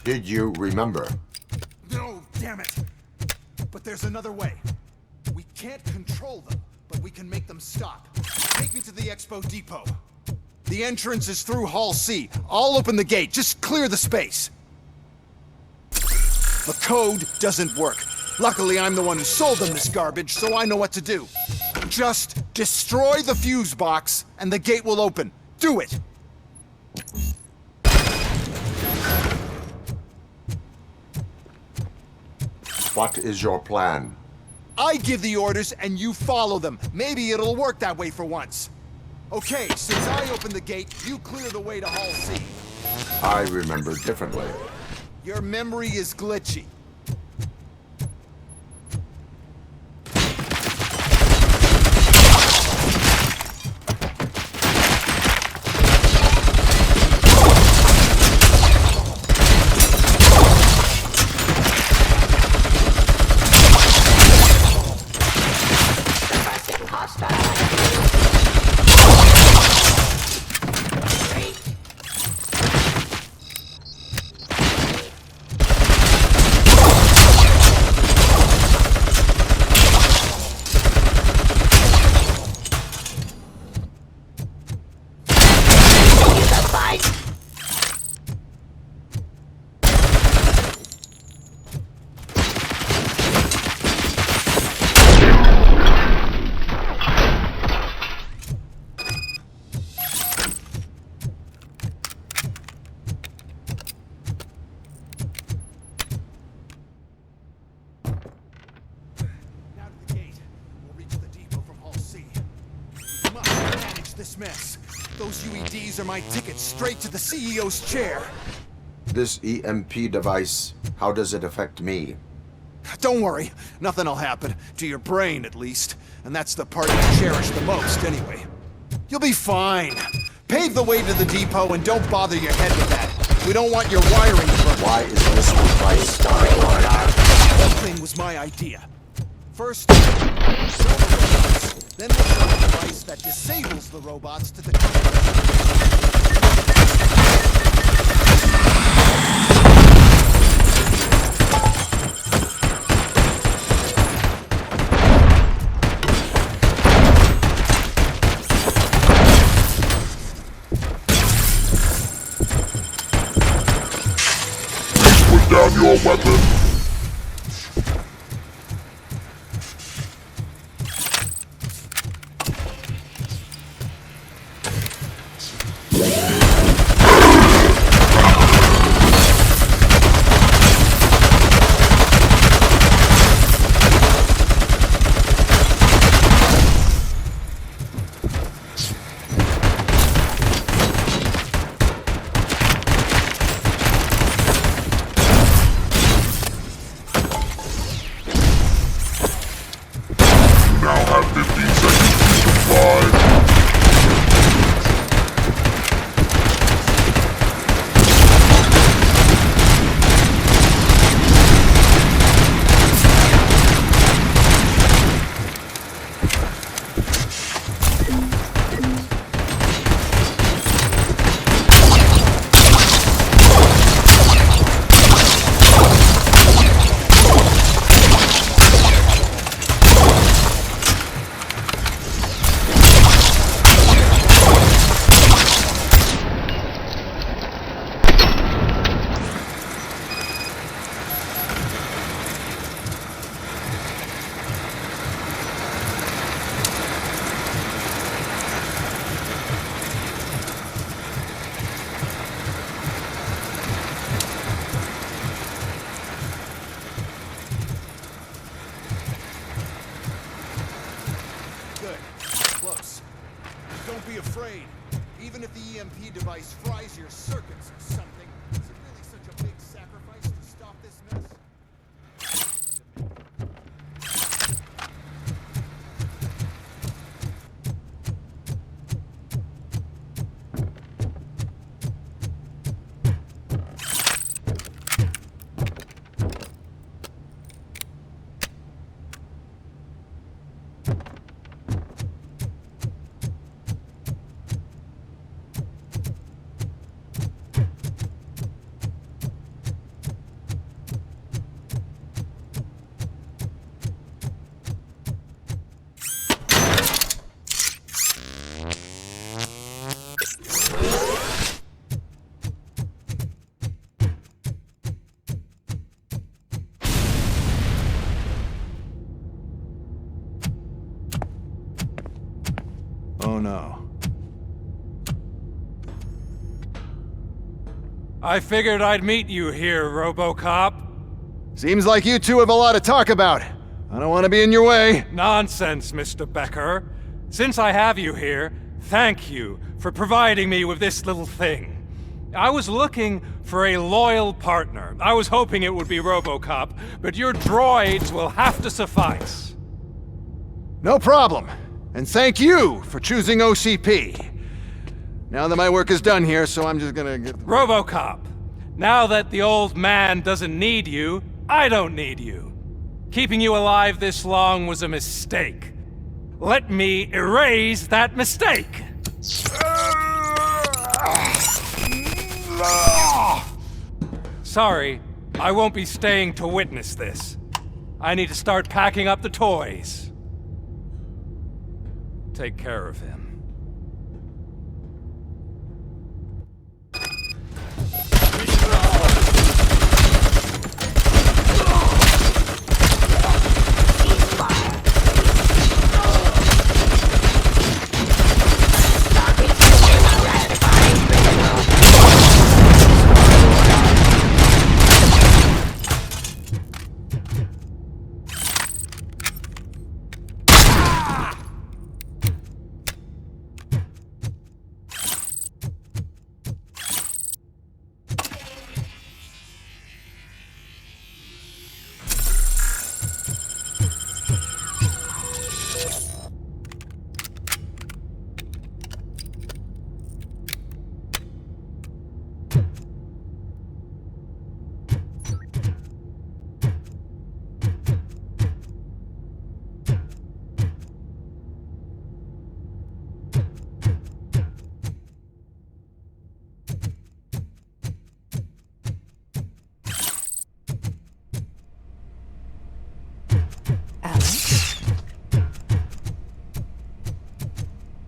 Did you remember? No, damn it! But there's another way. We can't control them, but we can make them stop. Take me to the Expo Depot. The entrance is through Hall C. I'll open the gate. Just clear the space. The code doesn't work. Luckily, I'm the one who sold them this garbage, so I know what to do. Just destroy the fuse box, and the gate will open. Do it! What is your plan? I give the orders, and you follow them. Maybe it'll work that way for once. Okay, since I opened the gate, you clear the way to Hall C. I remember differently. Your memory is glitchy. Mess. Those UEDs are my ticket straight to the CEO's chair. This EMP device, how does it affect me? Don't worry, nothing'll happen. To your brain, at least. And that's the part you cherish the most, anyway. You'll be fine. Pave the way to the depot and don't bother your head with that. We don't want your wiring to burn. Why is this device story order? The whole thing was my idea. First, then we'll build a device that disables the robots to the... Put down your weapon. Even if the EMP device fries your circuits or something, is it really such a big sacrifice to stop this mess? Oh no. I figured I'd meet you here, Robocop. Seems like you two have a lot to talk about. I don't want to be in your way. Nonsense, Mr. Becker. Since I have you here, thank you for providing me with this little thing. I was looking for a loyal partner. I was hoping it would be Robocop, but your droids will have to suffice. No problem. And thank you for choosing OCP. Now that my work is done here, so I'm just gonna get... Robocop, now that the old man doesn't need you, I don't need you. Keeping you alive this long was a mistake. Let me erase that mistake! Sorry, I won't be staying to witness this. I need to start packing up the toys. Take care of him.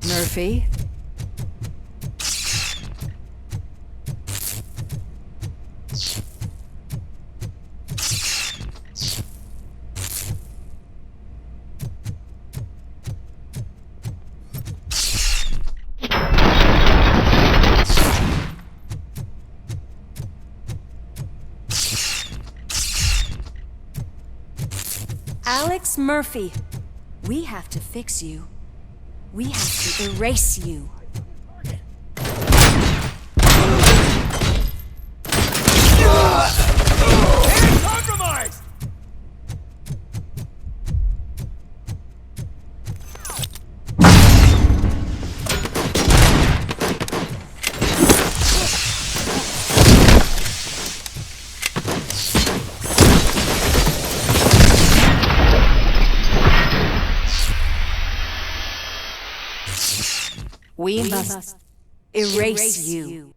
Murphy? Alex Murphy, we have to fix you. We have to erase you. Compromised! We must erase you.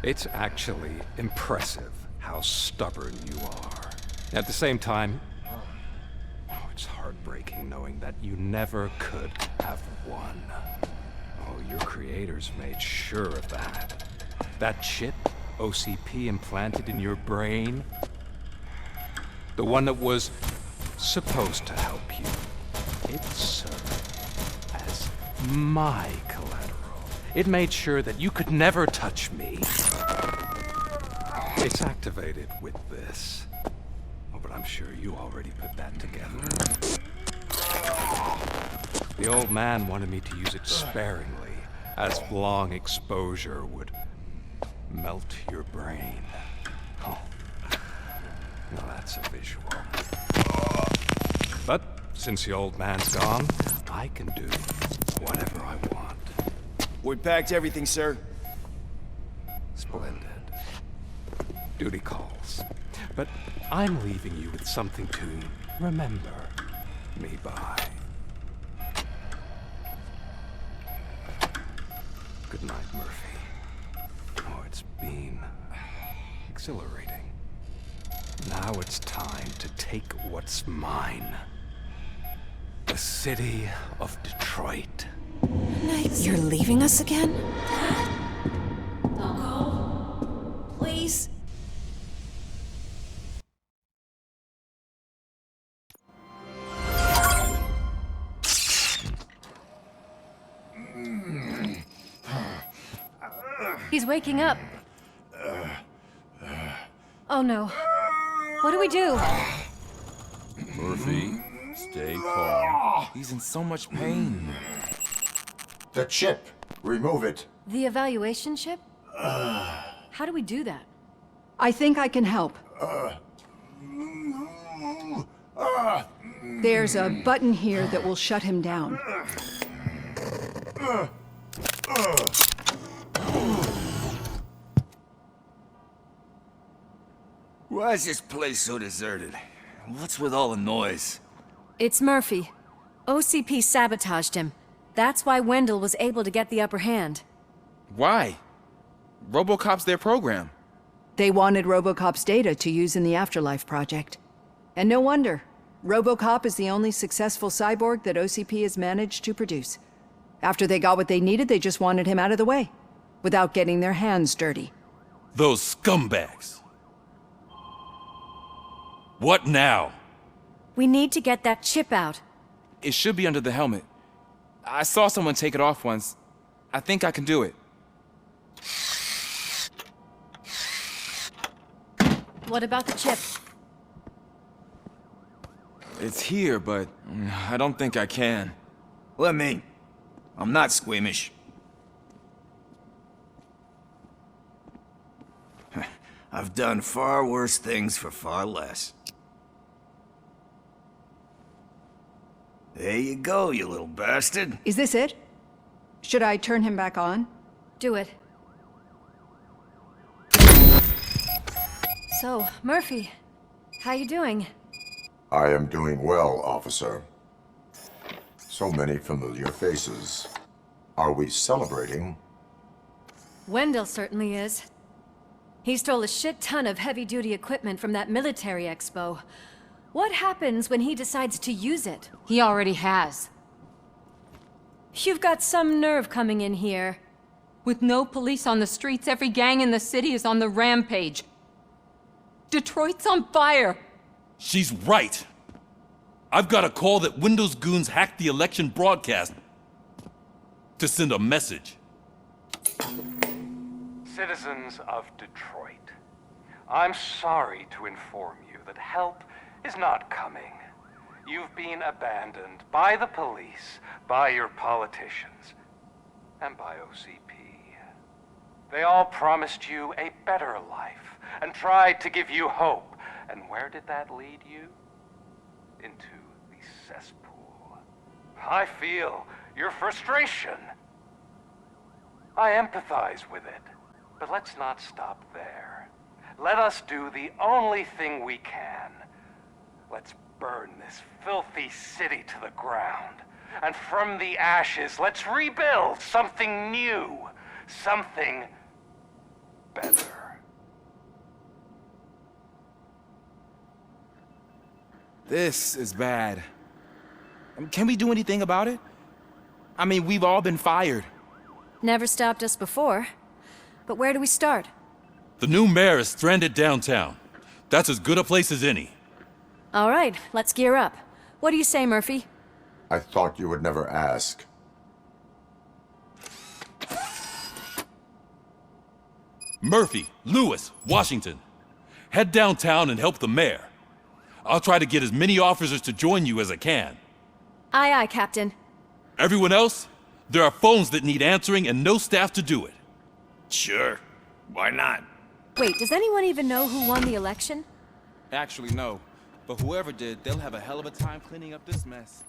It's actually impressive how stubborn you are. At the same time, it's heartbreaking knowing that you never could have won. Oh, your creators made sure of that. That chip OCP implanted in your brain, the one that was supposed to help you, it served as my collateral. It made sure that you could never touch me. It's activated with this. Oh, but I'm sure you already put that together. The old man wanted me to use it sparingly, as long exposure would melt your brain. Oh, now that's a visual. But since the old man's gone, I can do whatever I want. We packed everything, sir. Splendid. Duty calls. But I'm leaving you with something to remember me by. Good night, Murphy. Oh, it's been exhilarating. Now it's time to take what's mine. The city of Detroit. You're leaving us again? Don't go He's waking up. Oh no. What do we do? Murphy, stay calm. He's in so much pain. The chip. Remove it. The evaluation chip? How do we do that? I think I can help. There's a button here that will shut him down. Why is this place so deserted? What's with all the noise? It's Murphy. OCP sabotaged him. That's why Wendell was able to get the upper hand. Why? Robocop's their program. They wanted Robocop's data to use in the Afterlife project. And no wonder. Robocop is the only successful cyborg that OCP has managed to produce. After they got what they needed, they just wanted him out of the way, without getting their hands dirty. Those scumbags. What now? We need to get that chip out. It should be under the helmet. I saw someone take it off once. I think I can do it. What about the chip? It's here, but I don't think I can. Let me. I'm not squeamish. I've done far worse things for far less. There you go, you little bastard. Is this it? Should I turn him back on? Do it. So, Murphy, how you doing? I am doing well, officer. So many familiar faces. Are we celebrating? Wendell certainly is. He stole a shit ton of heavy-duty equipment from that military expo. What happens when he decides to use it? He already has. You've got some nerve coming in here. With no police on the streets, every gang in the city is on the rampage. Detroit's on fire! She's right. I've got a call that Windows goons hacked the election broadcast to send a message. Citizens of Detroit, I'm sorry to inform you that help is not coming. You've been abandoned by the police, by your politicians, and by OCP. They all promised you a better life and tried to give you hope. And where did that lead you? Into the cesspool. I feel your frustration. I empathize with it, but let's not stop there. Let us do the only thing we can. Let's burn this filthy city to the ground. And from the ashes, let's rebuild something new. Something better. This is bad. Can we do anything about it? I mean, we've all been fired. Never stopped us before. But where do we start? The new mayor is stranded downtown. That's as good a place as any. All right, let's gear up. What do you say, Murphy? I thought you would never ask. Murphy, Lewis, Washington. Head downtown and help the mayor. I'll try to get as many officers to join you as I can. Aye, aye, Captain. Everyone else? There are phones that need answering and no staff to do it. Sure. Why not? Wait, does anyone even know who won the election? Actually, no. But whoever did, they'll have a hell of a time cleaning up this mess.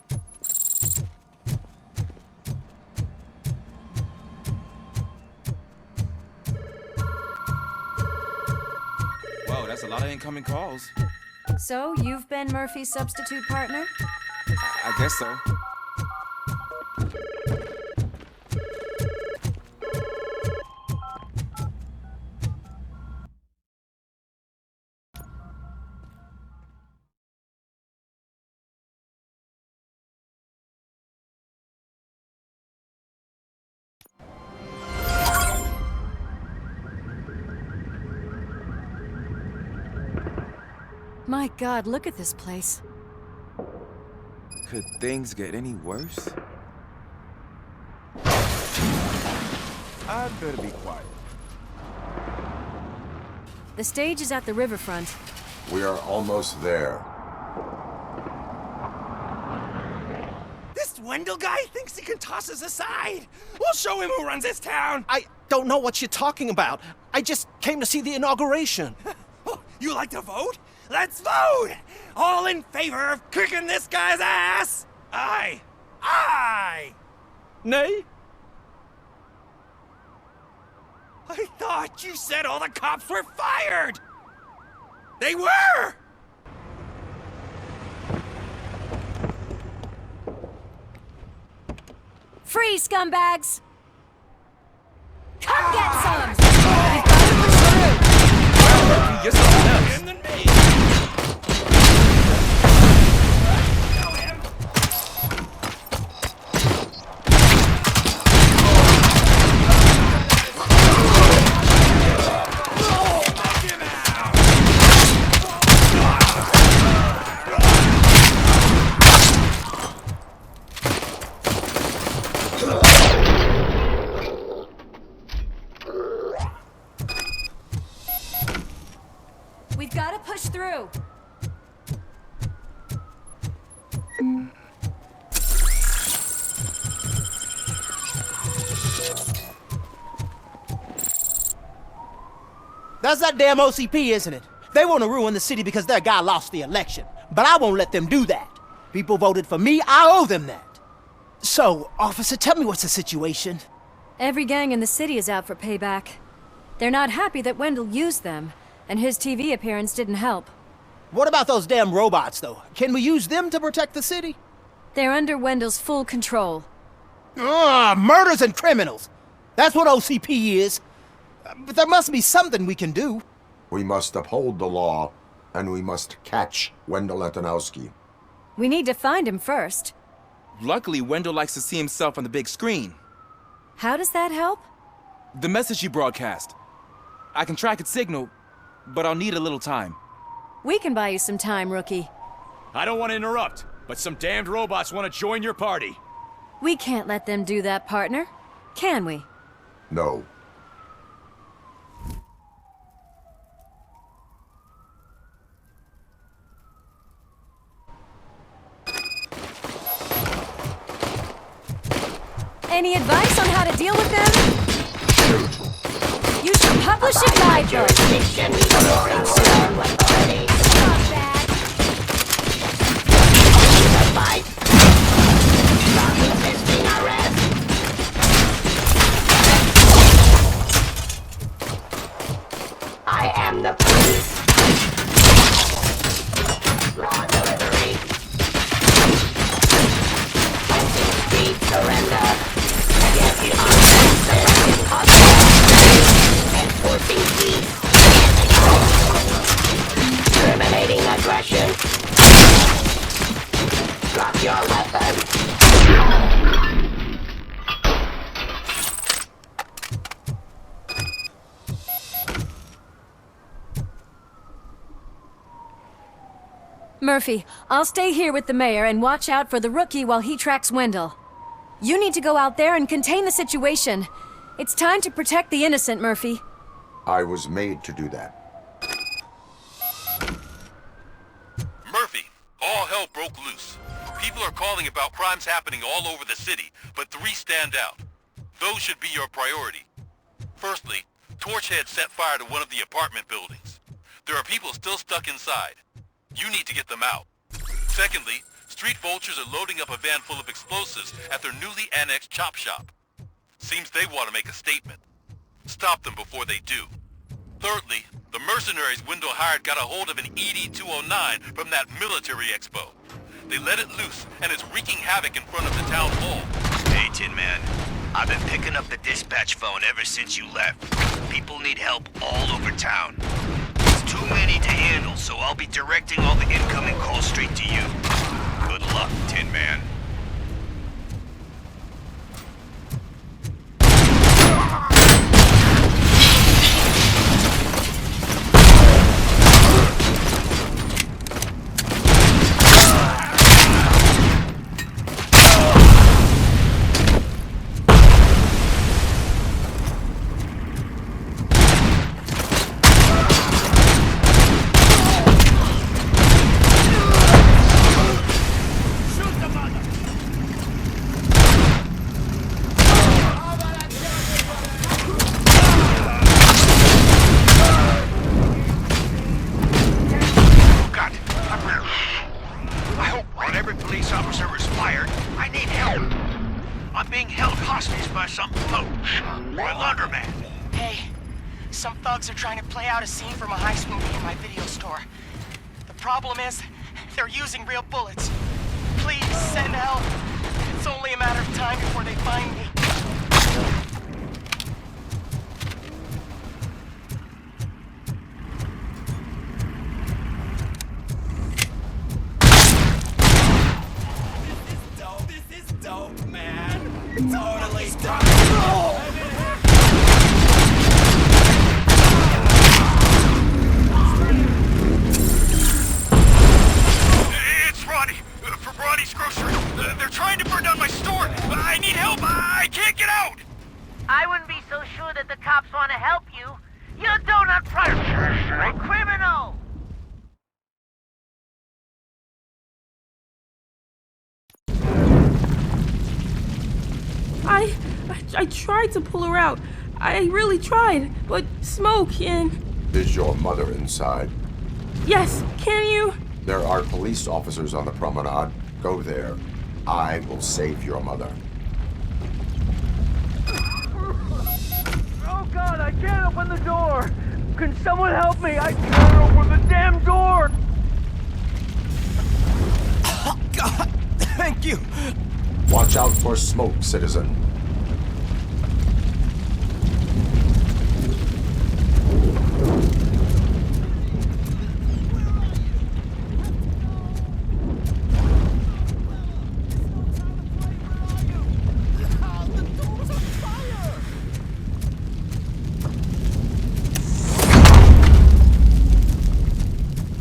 Whoa, that's a lot of incoming calls. So, you've been Murphy's substitute partner? I guess so. My God, look at this place. Could things get any worse? I'd better be quiet. The stage is at the riverfront. We are almost there. This Wendell guy thinks he can toss us aside. We'll show him who runs this town. I don't know what you're talking about. I just came to see the inauguration. Oh, you like to vote? Let's vote! All in favor of kicking this guy's ass? Aye. Aye! Nay? I thought you said all the cops were fired! They were! Freeze, scumbags! Come get some! You're something else. Than me. We've got to push through. That's that damn OCP, isn't it? They want to ruin the city because their guy lost the election. But I won't let them do that. People voted for me, I owe them that. So, officer, tell me what's the situation. Every gang in the city is out for payback. They're not happy that Wendell used them, and his TV appearance didn't help. What about those damn robots, though? Can we use them to protect the city? They're under Wendell's full control. Murders and criminals. That's what OCP is. But there must be something we can do. We must uphold the law, and we must catch Wendell Antonowski. We need to find him first. Luckily, Wendell likes to see himself on the big screen. How does that help? The message you broadcast. I can track its signal, but I'll need a little time. We can buy you some time, rookie. I don't want to interrupt, but some damned robots want to join your party. We can't let them do that, partner. Can we? No. Any advice on how to deal with them? You should publish a guidebook. I am the police. Law delivery. Speed surrender. Against the unsanctioned enforcing peace. Terminating aggression. Drop your weapon. Murphy, I'll stay here with the mayor and watch out for the rookie while he tracks Wendell. You need to go out there and contain the situation. It's time to protect the innocent, Murphy. I was made to do that. Murphy, all hell broke loose. People are calling about crimes happening all over the city, but 3 stand out. Those should be your priority. Firstly, Torchhead set fire to one of the apartment buildings. There are people still stuck inside. You need to get them out. Secondly, street vultures are loading up a van full of explosives at their newly annexed chop shop. Seems they want to make a statement. Stop them before they do. Thirdly, the mercenaries Wendell hired got a hold of an ED-209 from that military expo. They let it loose, and it's wreaking havoc in front of the town hall. Hey, Tin Man. I've been picking up the dispatch phone ever since you left. People need help all over town. It's too many to handle, so I'll be directing all the incoming calls straight to you. Good luck, Tin Man. Some thugs are trying to play out a scene from a heist movie in my video store. The problem is, they're using real bullets. Please, send help. It's only a matter of time before they find me. This is dope, man. Totally dope. It's Ronnie, from Ronnie's Grocery. They're trying to burn down my store. I need help. I can't get out. I wouldn't be so sure that the cops want to help you. You're a donut producer, a criminal. I tried to pull her out. I really tried, but smoke and... Is your mother inside? Yes, can you? There are police officers on the promenade. Go there. I will save your mother. Oh God, I can't open the door. Can someone help me? I can't open the damn door. Oh God, thank you. Watch out for smoke, citizen.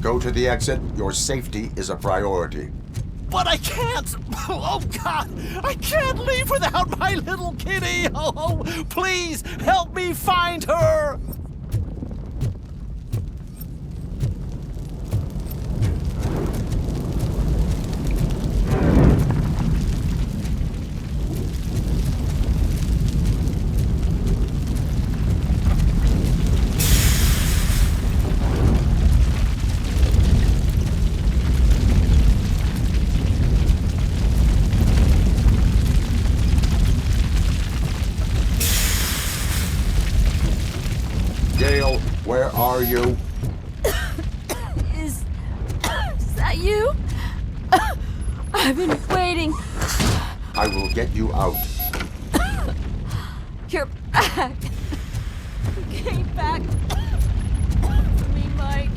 Go to the exit. Your safety is a priority. But I can't! Oh, God! I can't leave without my little kitty! Oh, please, help me find her! Gail, where are you? Is that you? I've been waiting. I will get you out. You're back. You came back for me, Mike.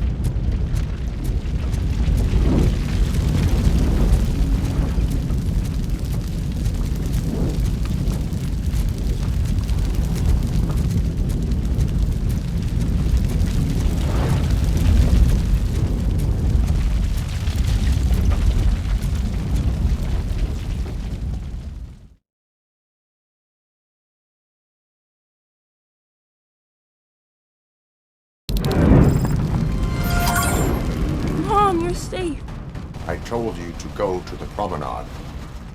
Mom, you're safe. I told you to go to the promenade.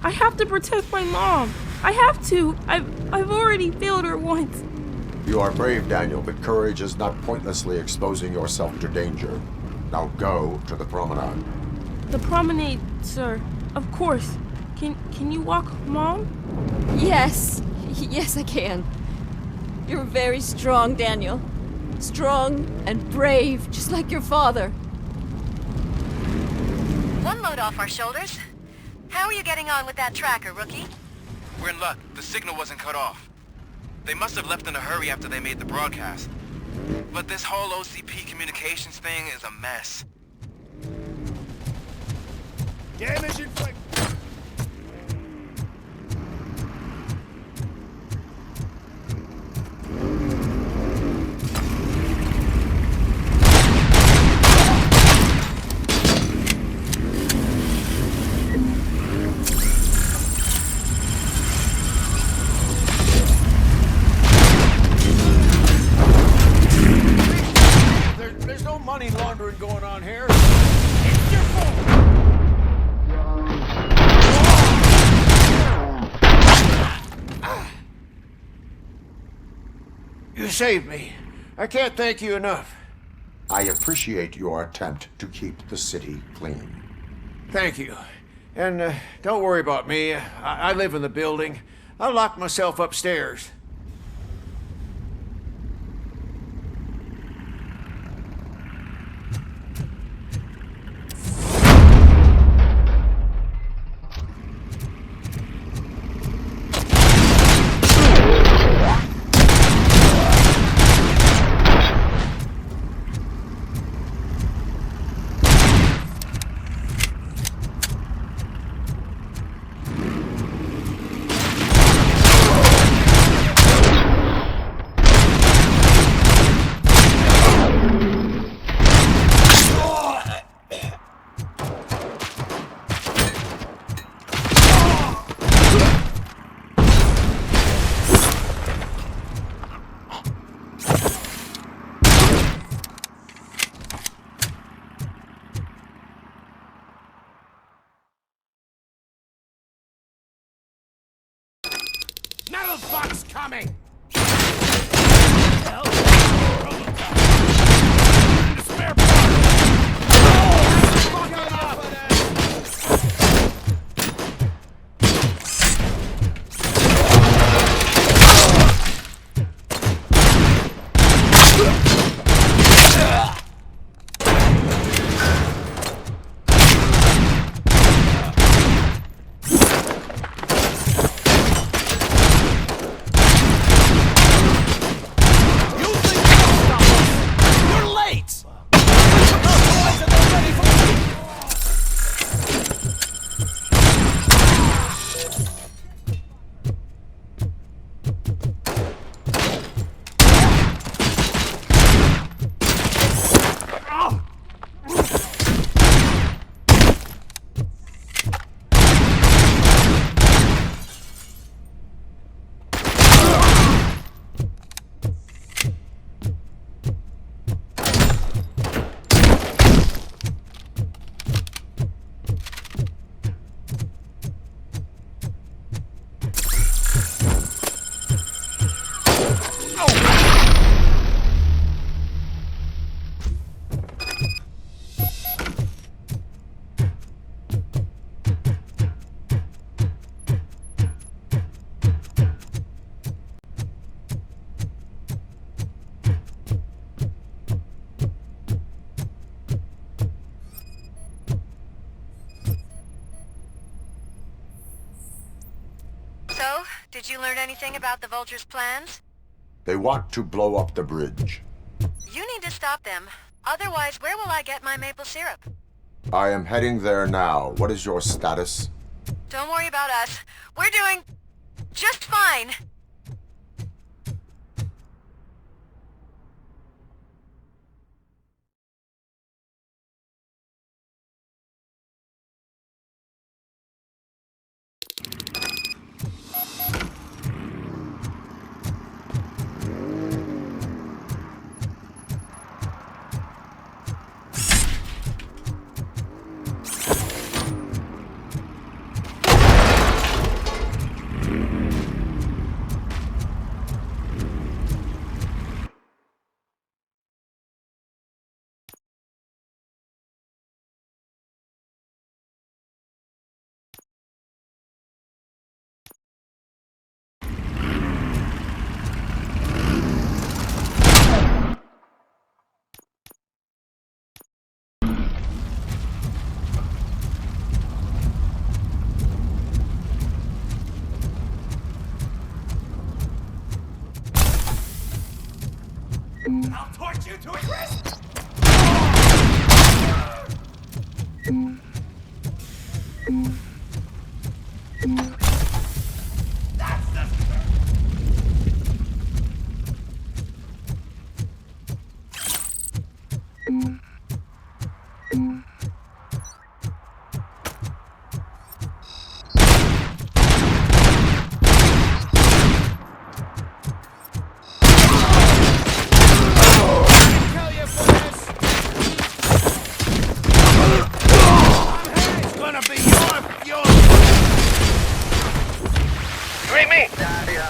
I have to protect my mom. I have to. I've already failed her once. You are brave, Daniel, but courage is not pointlessly exposing yourself to danger. Now go to the promenade. The promenade, sir. Of course. Can you walk, Mom? Yes. Yes, I can. You're very strong, Daniel. Strong and brave, just like your father. One load off our shoulders. How are you getting on with that tracker, rookie? We're in luck. The signal wasn't cut off. They must have left in a hurry after they made the broadcast. But this whole OCP communications thing is a mess. Damage inflicted. There's no money laundering going on here. It's your fault. You saved me. I can't thank you enough. I appreciate your attempt to keep the city clean. Thank you. And don't worry about me. I live in the building. I'll lock myself upstairs. battle fox coming! Spare So, did you learn anything about the Vulture's plans? They want to blow up the bridge. You need to stop them. Otherwise, where will I get my maple syrup? I am heading there now. What is your status? Don't worry about us. We're doing just fine. I'll torch you to a crisp! That's the spirit!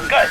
Good.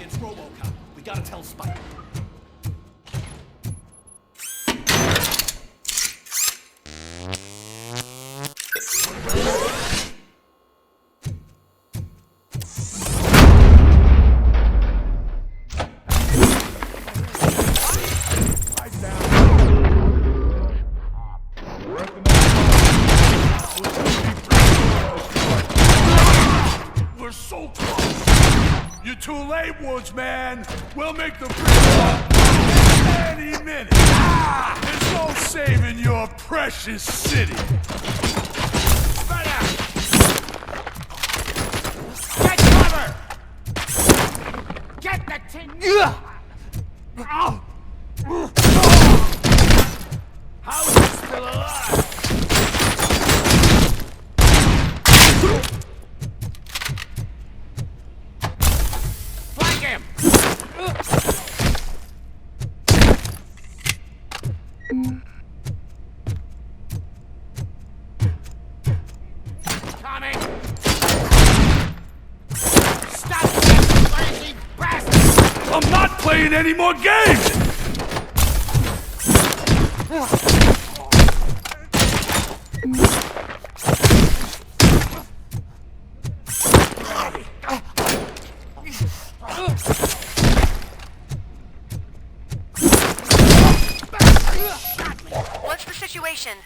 It's Robocop. We gotta tell Spike. We're so close. You're too late, Woodsman. We'll make the bridge up any minute. There's no saving your precious city. How is he still alive? Flank him! Coming! Stop this crazy bastard! I'm not playing any more games! What's the situation?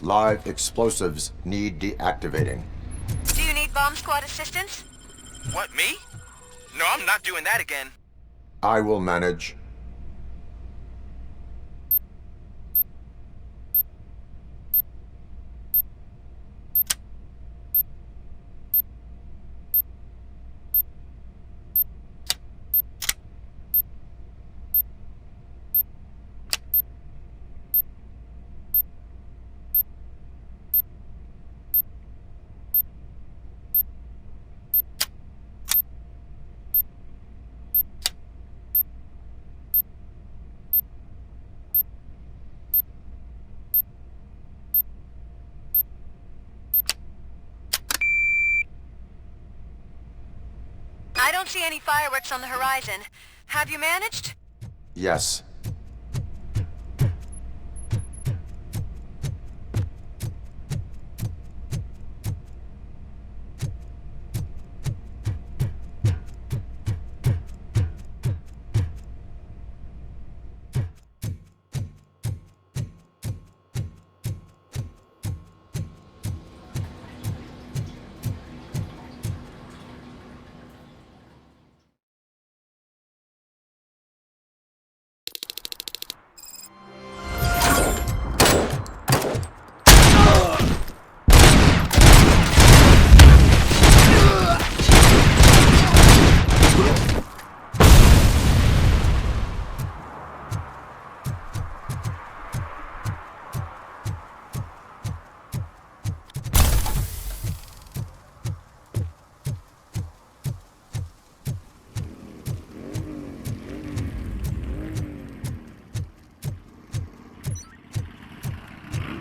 Live explosives need deactivating. Do you need bomb squad assistance? What, me? No, I'm not doing that again. I will manage. I don't see any fireworks on the horizon. Have you managed? Yes.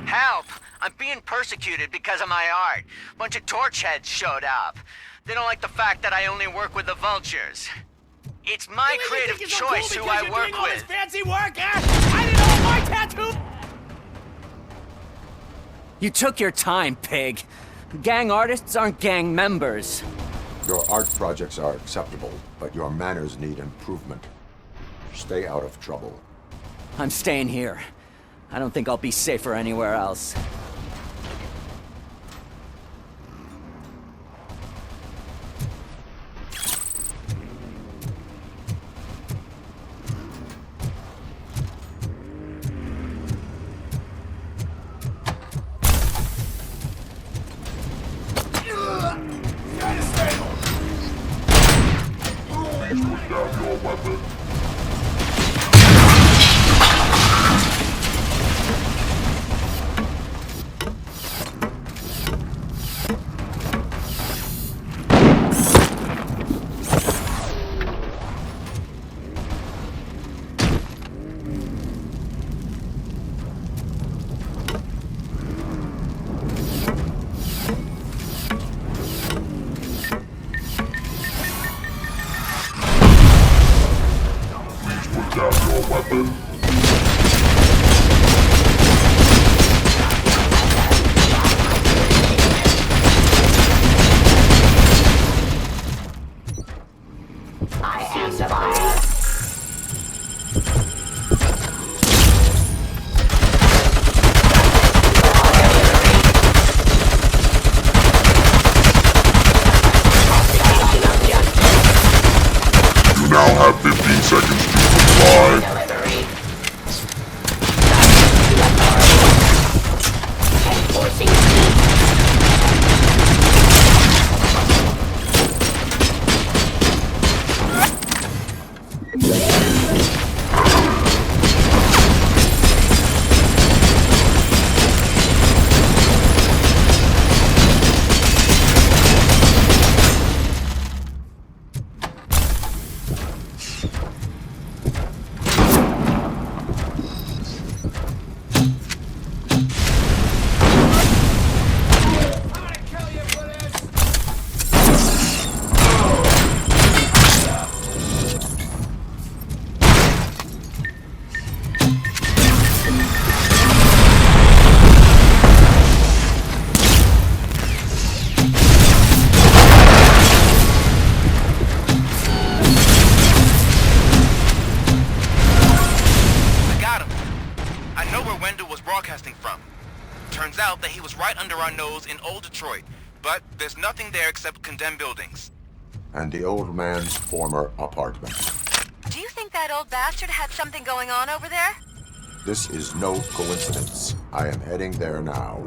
Help! I'm being persecuted because of my art. Bunch of torch heads showed up. They don't like the fact that I only work with the vultures. It's my creative choice who I work with. Fancy work, I didn't know my tattoo. You took your time, pig. Gang artists aren't gang members. Your art projects are acceptable, but your manners need improvement. Stay out of trouble. I'm staying here. I don't think I'll be safer anywhere else. Turns out that he was right under our nose in old Detroit, but there's nothing there except condemned buildings. And the old man's former apartment. Do you think that old bastard had something going on over there? This is no coincidence. I am heading there now.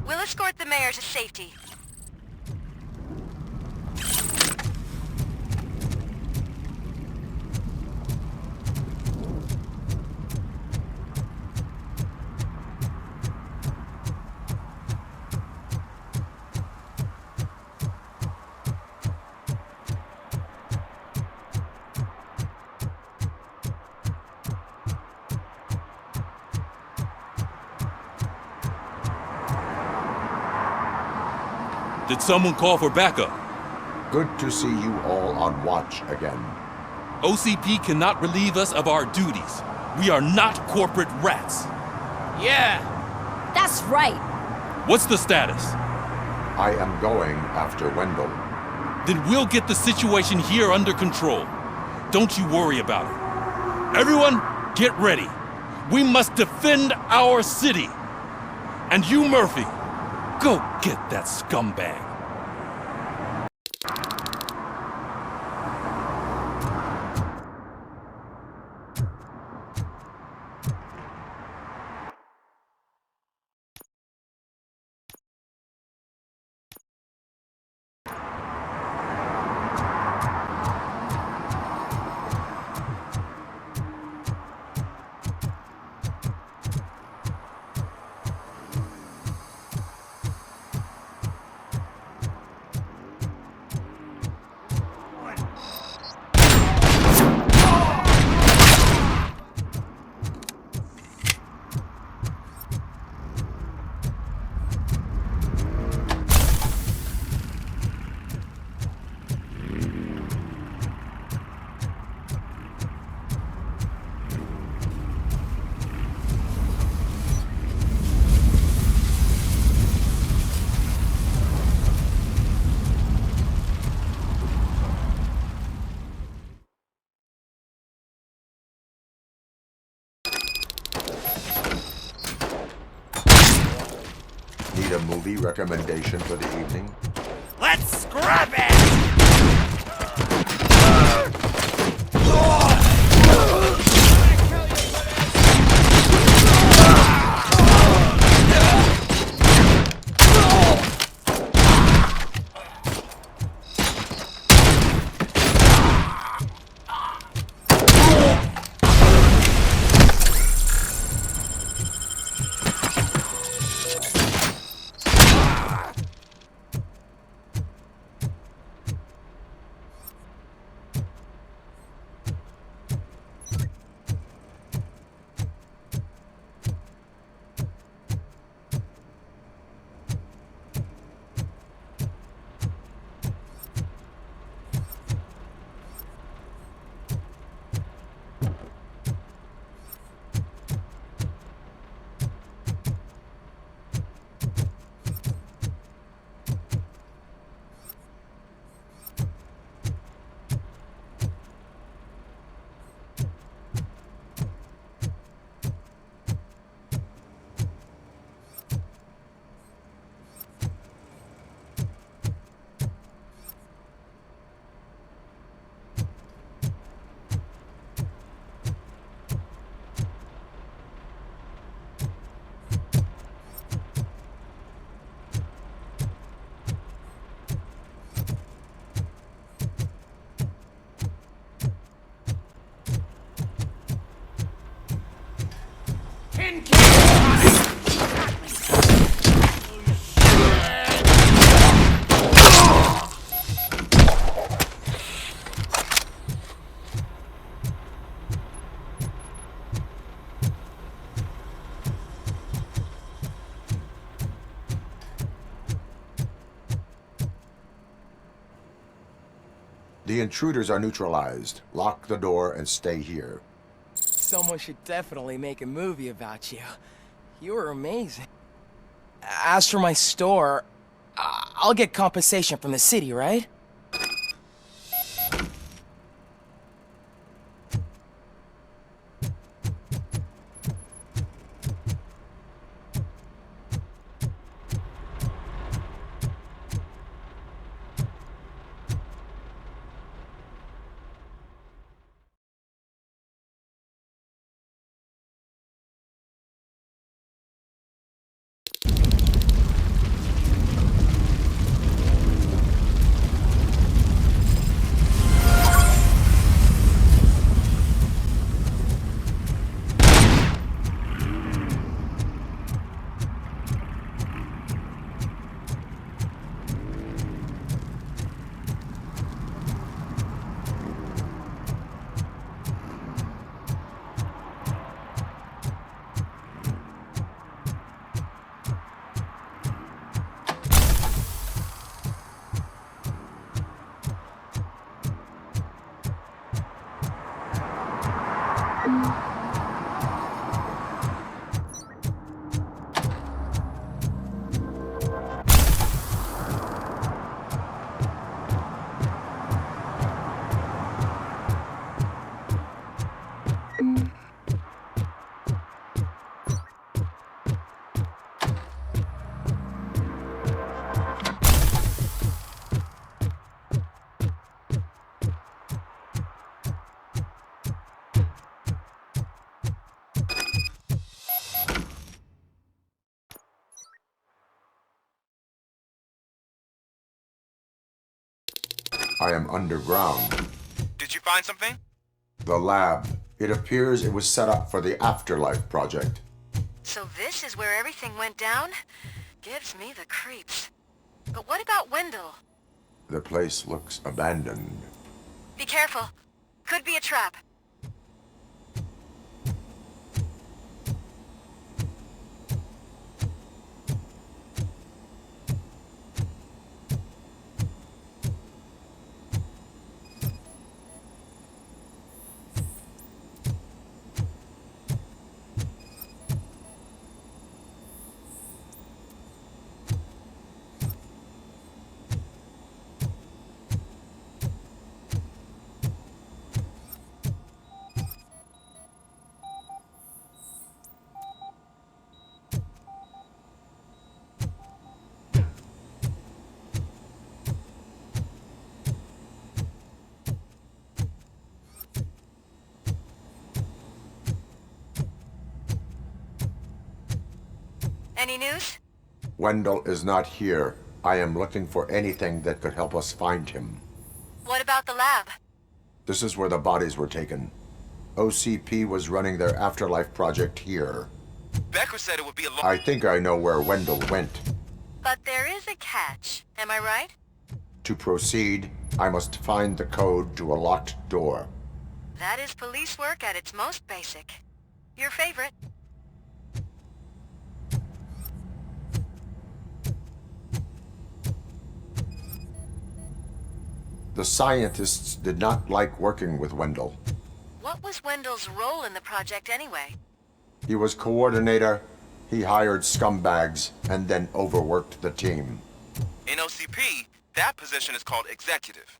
We'll escort the mayor to safety. Did someone call for backup? Good to see you all on watch again. OCP cannot relieve us of our duties. We are not corporate rats. Yeah. That's right. What's the status? I am going after Wendell. Then we'll get the situation here under control. Don't you worry about it. Everyone, get ready. We must defend our city. And you, Murphy, go get that scumbag. Need a movie recommendation for the evening? Let's scrap it! The intruders are neutralized. Lock the door and stay here. Someone should definitely make a movie about you. You were amazing. As for my store, I'll get compensation from the city, right? I am underground. Did you find something? The lab. It appears it was set up for the Afterlife project. So this is where everything went down? Gives me the creeps. But what about Wendell? The place looks abandoned. Be careful. Could be a trap. Any news? Wendell is not here. I am looking for anything that could help us find him. What about the lab? This is where the bodies were taken. OCP was running their Afterlife project here. Becker said it would be a long... I think I know where Wendell went. But there is a catch. Am I right? To proceed, I must find the code to a locked door. That is police work at its most basic. Your favorite. The scientists did not like working with Wendell. What was Wendell's role in the project anyway? He was coordinator, he hired scumbags, and then overworked the team. In OCP, that position is called executive.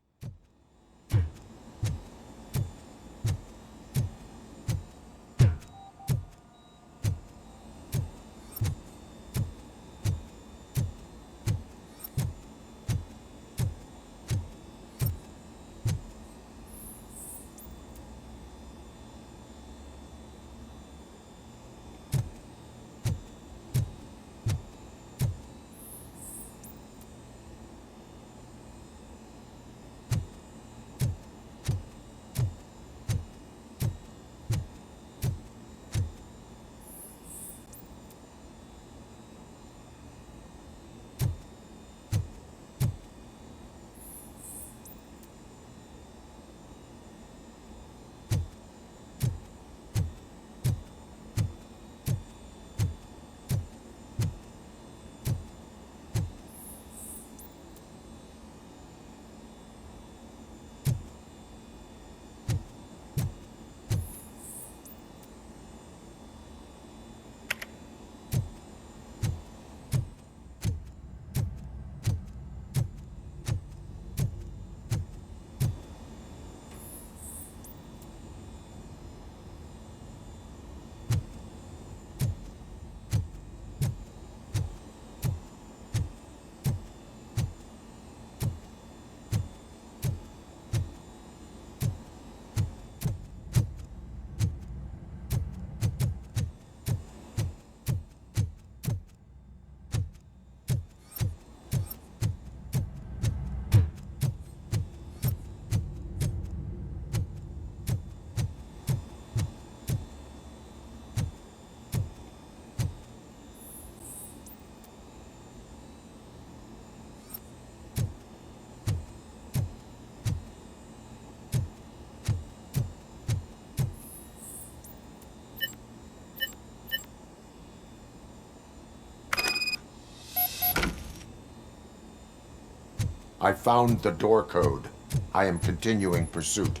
I found the door code. I am continuing pursuit.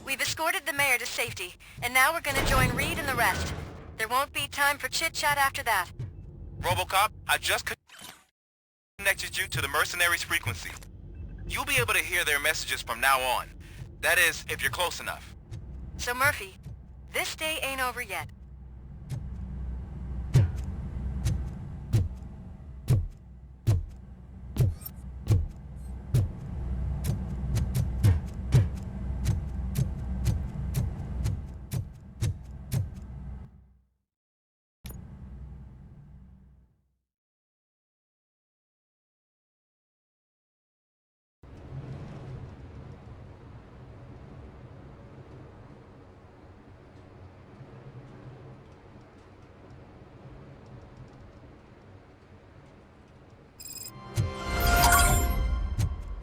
We've escorted the mayor to safety, and now we're gonna join Reed and the rest. There won't be time for chit-chat after that. Robocop, I just connected you to the mercenaries' frequency. You'll be able to hear their messages from now on. That is, if you're close enough. So Murphy, this day ain't over yet.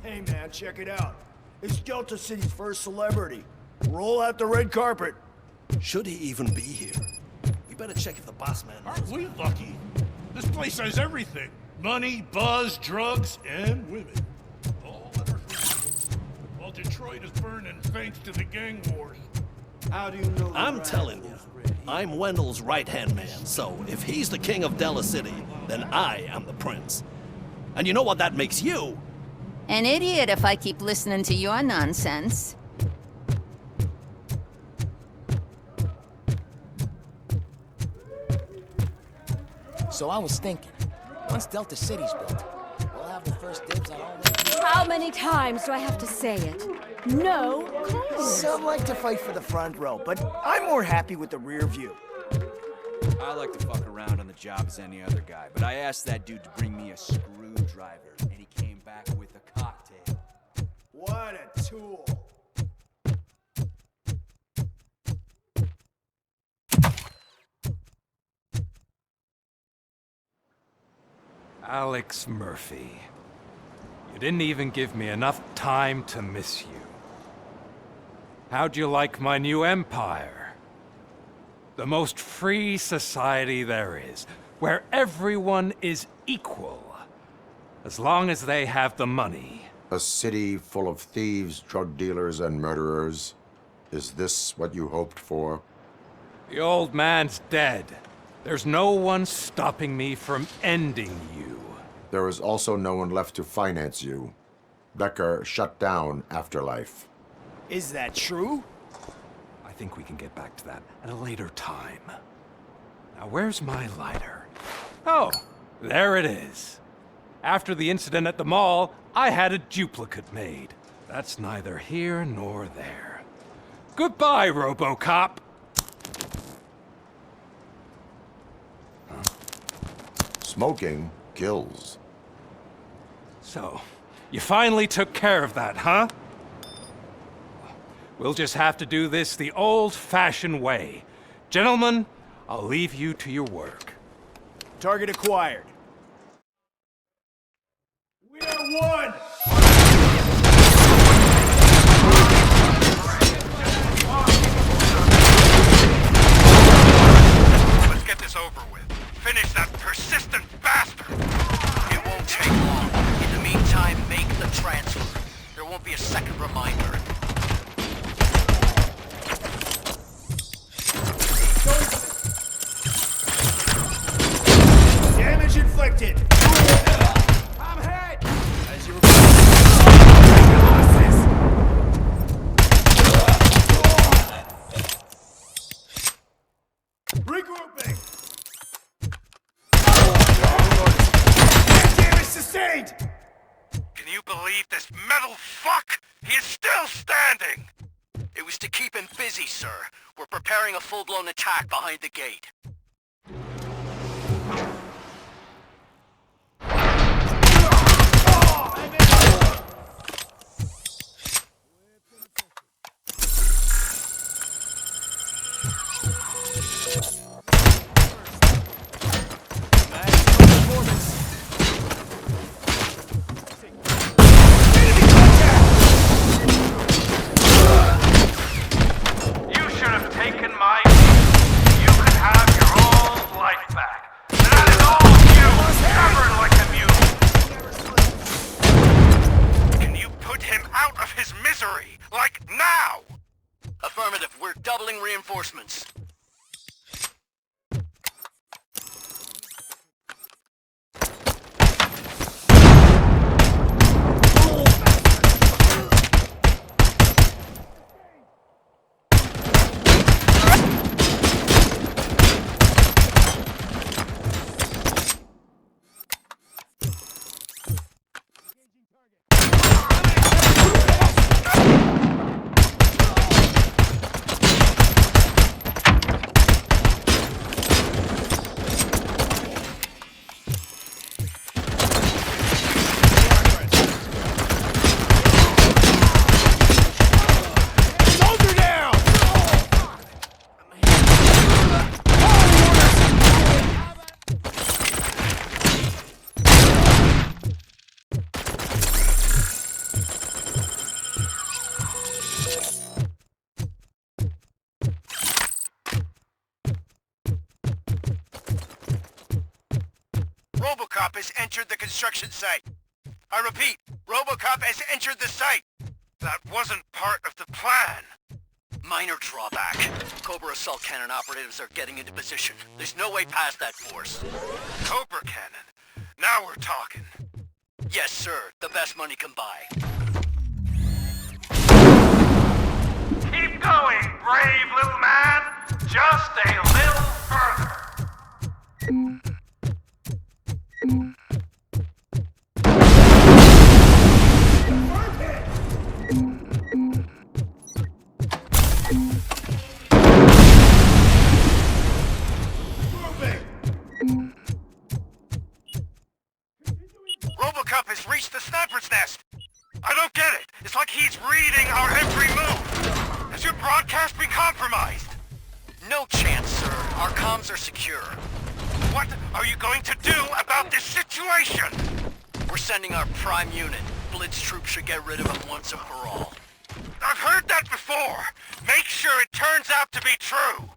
Hey man, check it out. It's Delta City's first celebrity. Roll out the red carpet. Should he even be here? We better check if the boss man knows. Aren't we lucky? This place has everything. Money, buzz, drugs, and women. All under control. While Detroit is burning thanks to the gang wars. How do you know? I'm telling you, I'm Wendell's right-hand man, so if he's the king of Della City, then I am the prince. And you know what that makes you? An idiot if I keep listening to your nonsense. So I was thinking, once Delta City's built, we'll have the first dibs on all the... How many times do I have to say it? No clothes. Some like to fight for the front row, but I'm more happy with the rear view. I like to fuck around on the job as any other guy, but I asked that dude to bring me a screwdriver, and he came back with a cocktail. What a tool. Alex Murphy. You didn't even give me enough time to miss you. How'd you like my new empire? The most free society there is, where everyone is equal, as long as they have the money. A city full of thieves, drug dealers, and murderers. Is this what you hoped for? The old man's dead. There's no one stopping me from ending you. There is also no one left to finance you. Becker shut down Afterlife. Is that true? I think we can get back to that at a later time. Now, where's my lighter? Oh, there it is. After the incident at the mall, I had a duplicate made. That's neither here nor there. Goodbye, Robocop! Smoking kills. So, you finally took care of that, huh? We'll just have to do this the old-fashioned way. Gentlemen, I'll leave you to your work. Target acquired. We are one! Let's get this over with. Finish that persistent bastard! It won't take long. In the meantime, make the transfer. There won't be a second reminder. Damage inflicted. I'm hit. As you regrouping. Damage sustained. Can you believe this metal fuck? He is still standing! It was to keep him busy, sir. We're preparing a full-blown attack behind the gate. You should have taken my... You could have your Affirmative, we're doubling reinforcements. Robocop has entered the construction site. I repeat, Robocop has entered the site. That wasn't part of the plan. Minor drawback. Cobra assault cannon operatives are getting into position. There's no way past that force. Cobra cannon. Now we're talking. Yes, sir. The best money can buy. Keep going, brave little man. Just a little further. Robocop has reached the sniper's nest. I don't get it. It's like he's reading our every move. Has your broadcast been compromised? No chance, sir. Our comms are secure. What are you going to do about this situation? We're sending our prime unit. Blitz troops should get rid of him once and for all. I've heard that before. Make sure it turns out to be true.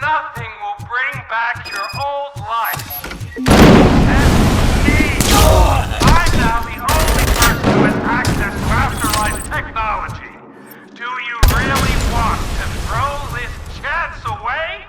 Nothing will bring back your old life. That's me. I'm now the only person who has access to afterlife technology. Do you really want to throw this chance away?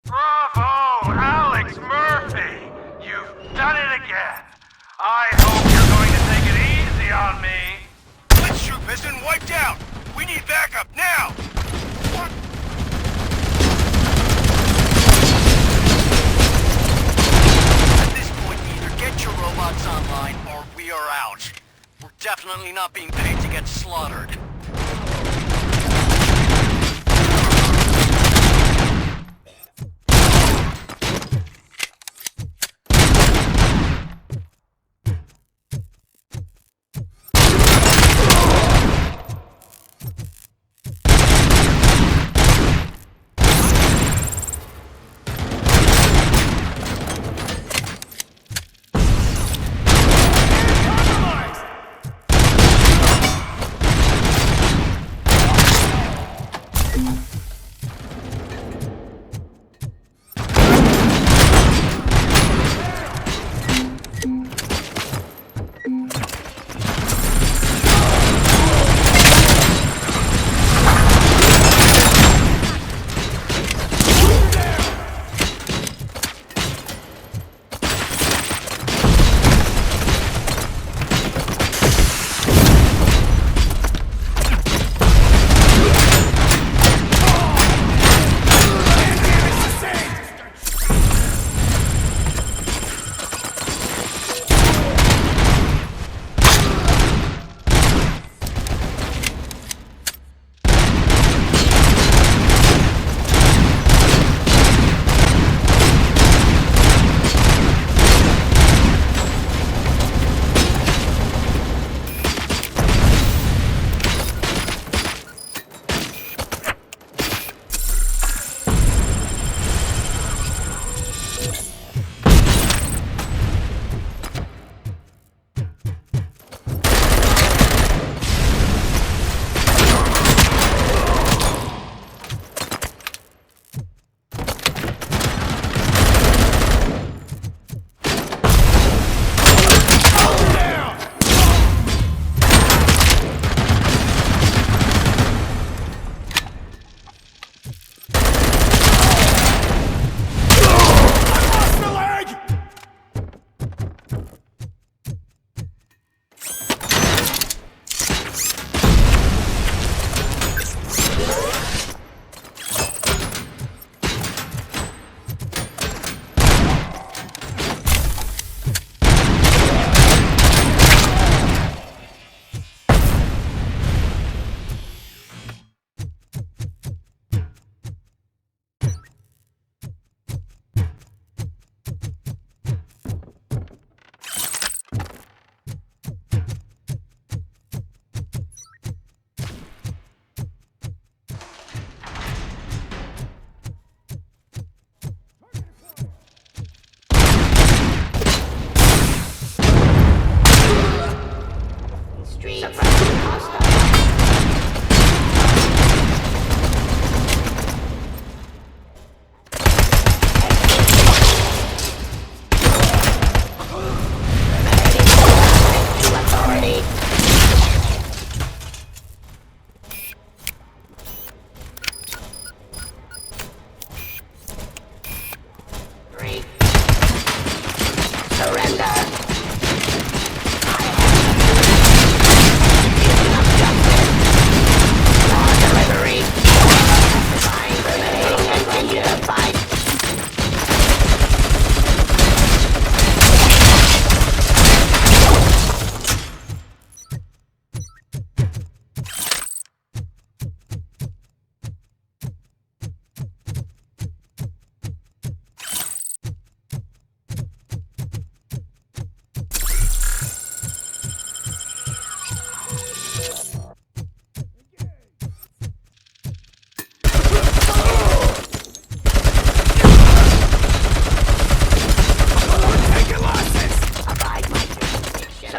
Bravo, Alex Murphy! You've done it again. I hope you're going to take it easy on me. Blitz troop has been wiped out. We need backup now. What? At this point, either get your robots online or we are out. We're definitely not being paid to get slaughtered.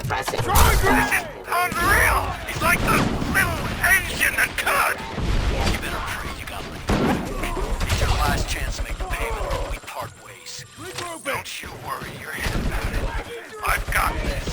suppressing. This is unreal! He's like the little engine that could! You better pray you got money. It's your last chance to make the payment or we part ways. Don't you worry your head about it. I've got this.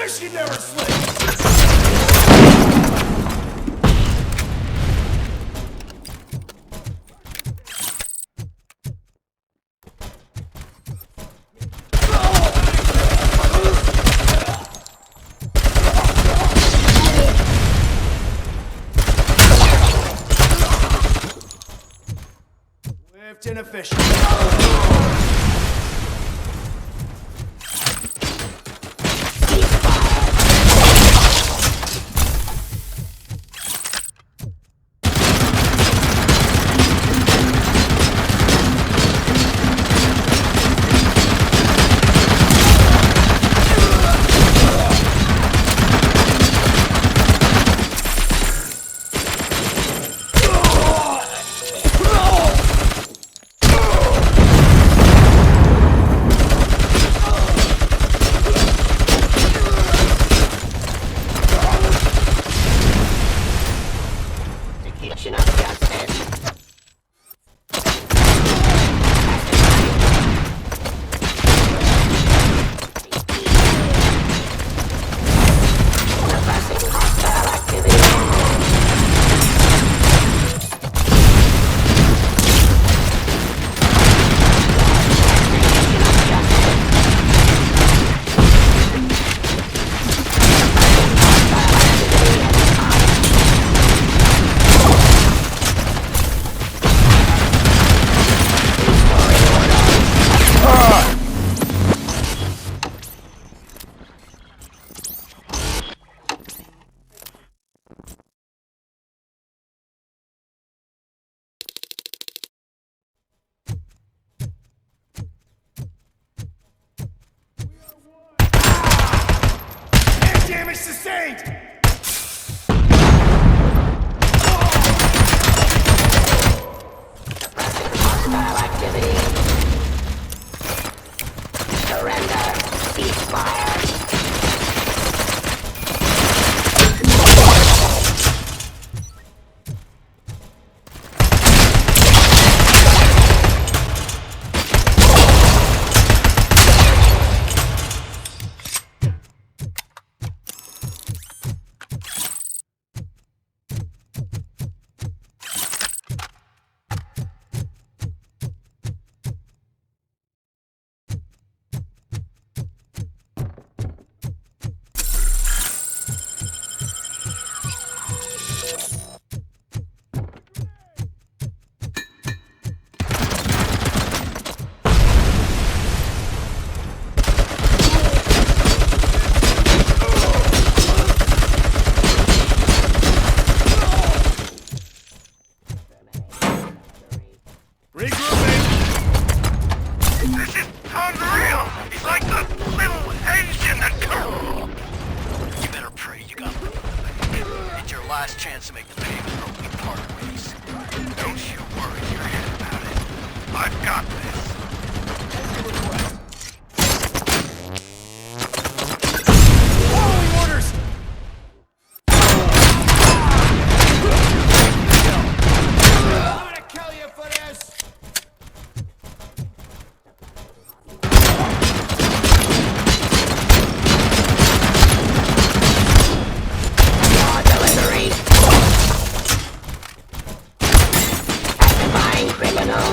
She never slips. Swift and efficient. Damage sustained! Hostile activity. Surrender. Ceasefire. This is unreal! He's like the little Asian that comes. You better pray you got room. It's your last chance to make the payment or we part ways. Don't you worry your head about it. I've got this. Following orders! I'm gonna kill you for this! Delivery. Actifying criminal.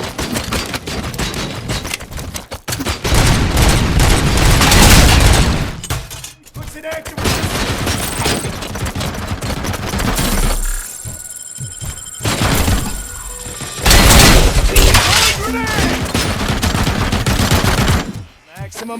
Puts an end to maximum.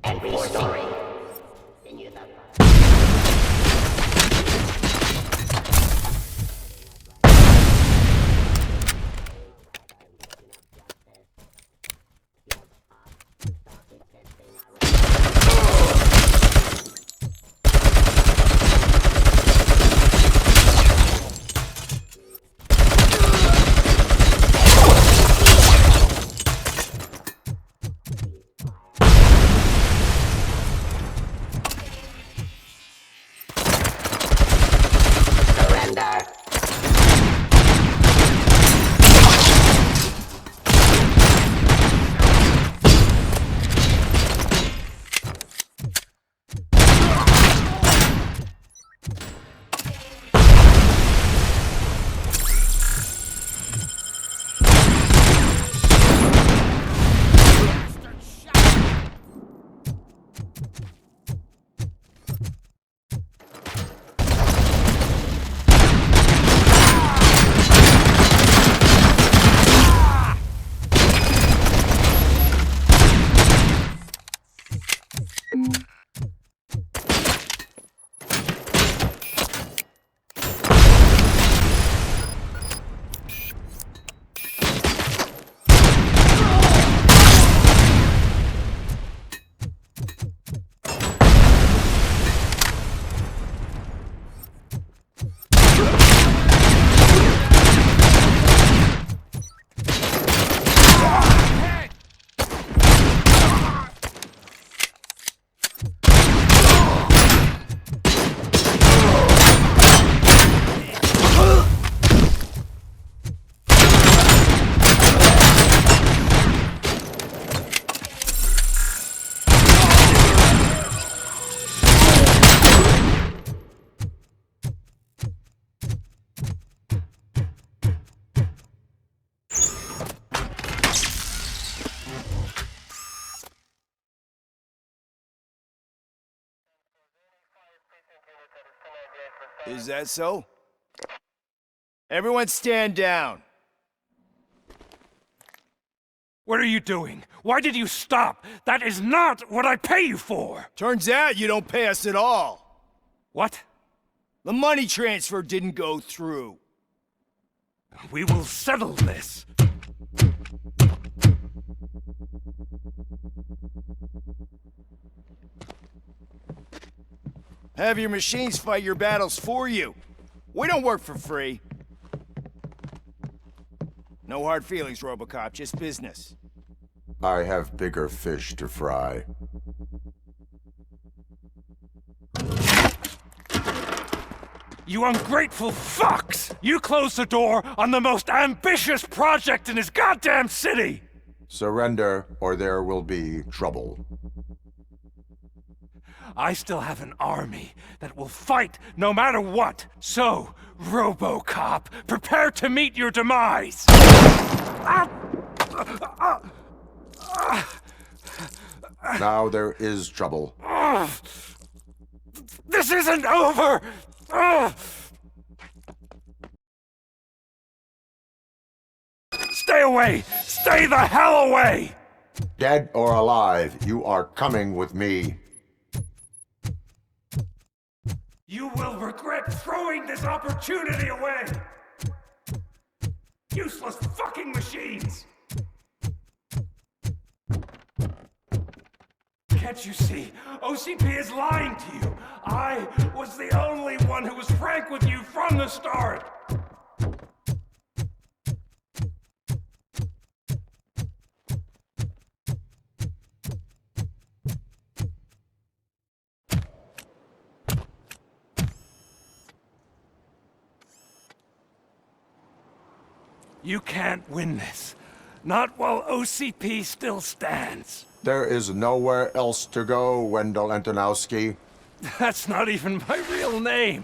And restoring. Is that so? Everyone stand down. What are you doing? Why did you stop? That is not what I pay you for! Turns out you don't pay us at all. What? The money transfer didn't go through. We will settle this. Have your machines fight your battles for you. We don't work for free. No hard feelings, Robocop, just business. I have bigger fish to fry. You ungrateful fucks! You closed the door on the most ambitious project in this goddamn city! Surrender, or there will be trouble. I still have an army that will fight no matter what. So, Robocop, prepare to meet your demise! Now there is trouble. This isn't over! Stay away! Stay the hell away! Dead or alive, you are coming with me. You will regret throwing this opportunity away! Useless fucking machines! Can't you see? OCP is lying to you! I was the only one who was frank with you from the start! You can't win this. Not while OCP still stands. There is nowhere else to go, Wendell Antonowski. That's not even my real name.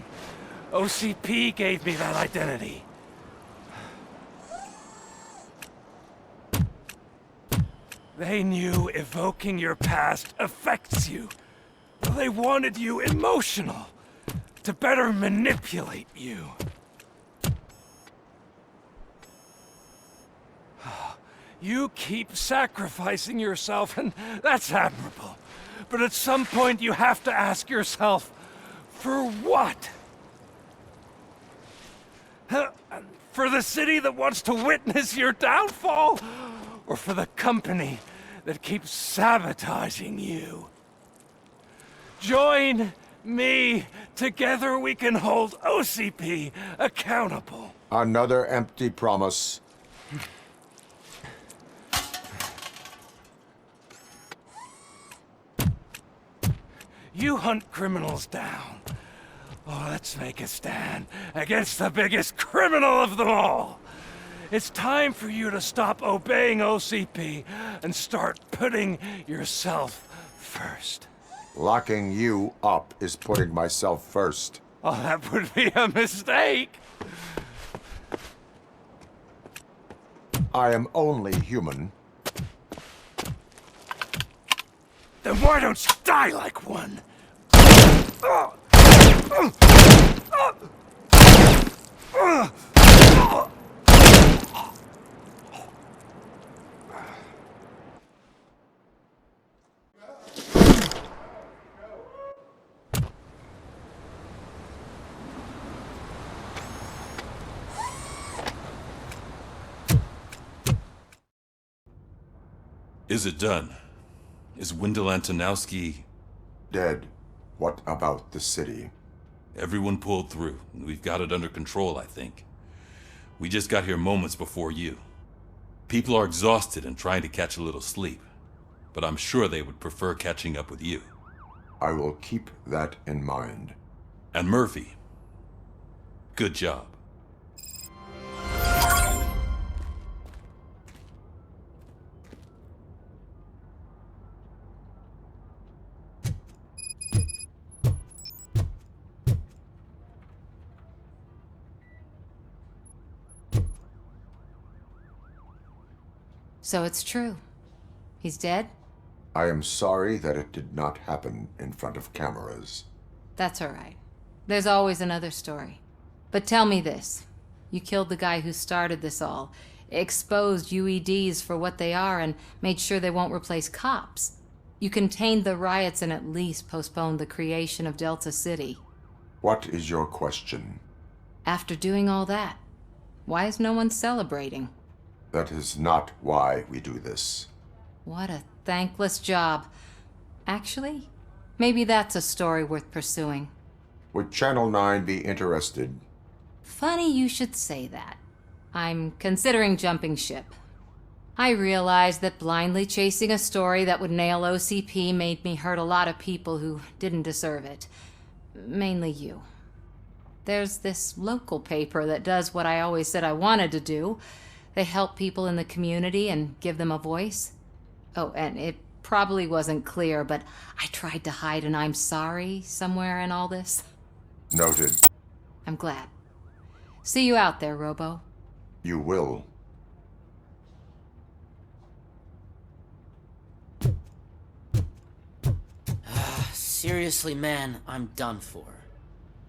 OCP gave me that identity. They knew evoking your past affects you. They wanted you emotional, to better manipulate you. You keep sacrificing yourself, and that's admirable. But at some point you have to ask yourself, for what? For the city that wants to witness your downfall? Or for the company that keeps sabotaging you? Join me. Together we can hold OCP accountable. Another empty promise. You hunt criminals down. Oh, let's make a stand against the biggest criminal of them all. It's time for you to stop obeying OCP and start putting yourself first. Locking you up is putting myself first. Oh, that would be a mistake. I am only human. Then why don't you die like one? Is it done? Is Wendell Antonowski dead? What about the city? Everyone pulled through. We've got it under control, I think. We just got here moments before you. People are exhausted and trying to catch a little sleep, but I'm sure they would prefer catching up with you. I will keep that in mind. And Murphy, good job. So it's true. He's dead? I am sorry that it did not happen in front of cameras. That's all right. There's always another story. But tell me this. You killed the guy who started this all, exposed UEDs for what they are, and made sure they won't replace cops. You contained the riots and at least postponed the creation of Delta City. What is your question? After doing all that, why is no one celebrating? That is not why we do this. What a thankless job. Actually, maybe that's a story worth pursuing. Would Channel 9 be interested? Funny you should say that. I'm considering jumping ship. I realized that blindly chasing a story that would nail OCP made me hurt a lot of people who didn't deserve it. Mainly you. There's this local paper that does what I always said I wanted to do. They help people in the community and give them a voice. Oh, and it probably wasn't clear, but I tried to hide an I'm sorry somewhere in all this. Noted. I'm glad. See you out there, Robo. You will. Seriously, man, I'm done for.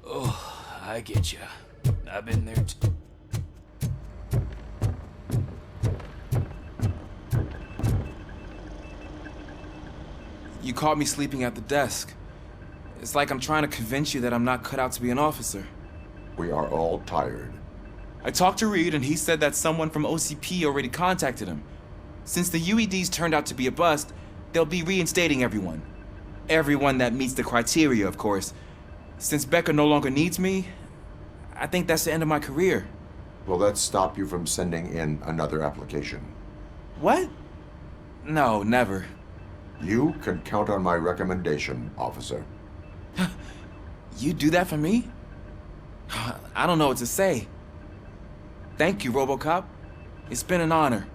Oh, I get ya. I've been there too. You caught me sleeping at the desk. It's like I'm trying to convince you that I'm not cut out to be an officer. We are all tired. I talked to Reed and he said that someone from OCP already contacted him. Since the UEDs turned out to be a bust, they'll be reinstating everyone. Everyone that meets the criteria, of course. Since Becca no longer needs me, I think that's the end of my career. Will that stop you from sending in another application? What? No, never. You can count on my recommendation, officer. You do that for me? I don't know what to say. Thank you, Robocop. It's been an honor.